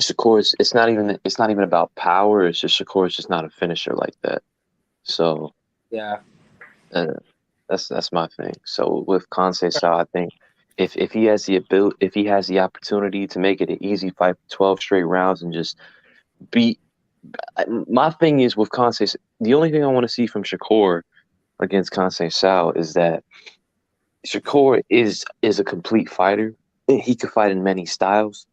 Shakur, it's not even about power. It's just Shakur is just not a finisher like that. So yeah, that's my thing. So with Conceição, I think if he has the opportunity to make it an easy fight, 12 straight rounds, and just beat. My thing is with Conceição, the only thing I want to see from Shakur against Conceição is that Shakur is a complete fighter. He could fight in many styles.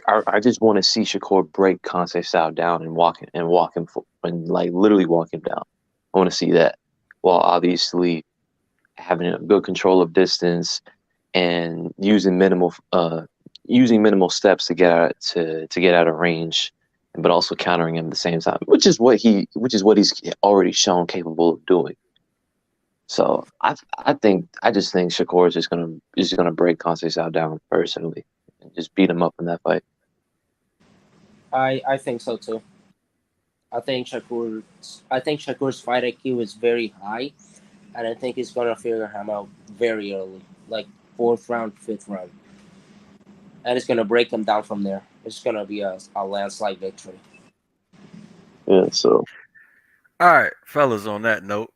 I just want to see Shakur break Conceição down and walk him and like literally walk him down. I want to see that, while obviously having a good control of distance and using minimal steps to get out of range, but also countering him at the same time, which is what he's already shown capable of doing. So I just think Shakur is just gonna break Conceição down personally and just beat him up in that fight. I think so too. I think Shakur's fight IQ is very high, and I think he's gonna figure him out very early, like 4th round, 5th round, and it's gonna break him down from there. It's gonna be a landslide victory. Yeah. So. All right, fellas. On that note,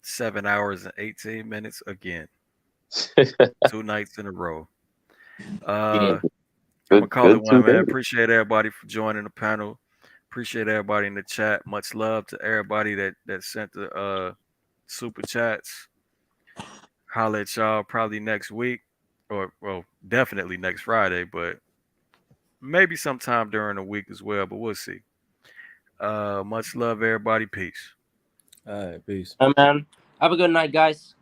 7 hours and 18 minutes again. 2 nights in a row. I'm gonna call it one, man. Appreciate everybody for joining the panel. Appreciate everybody in the chat. Much love to everybody that sent the super chats. Holla at y'all probably next week, or well, definitely next Friday, but maybe sometime during the week as well. But we'll see. Much love, everybody. Peace. All right, peace. Hey, man. Have a good night, guys.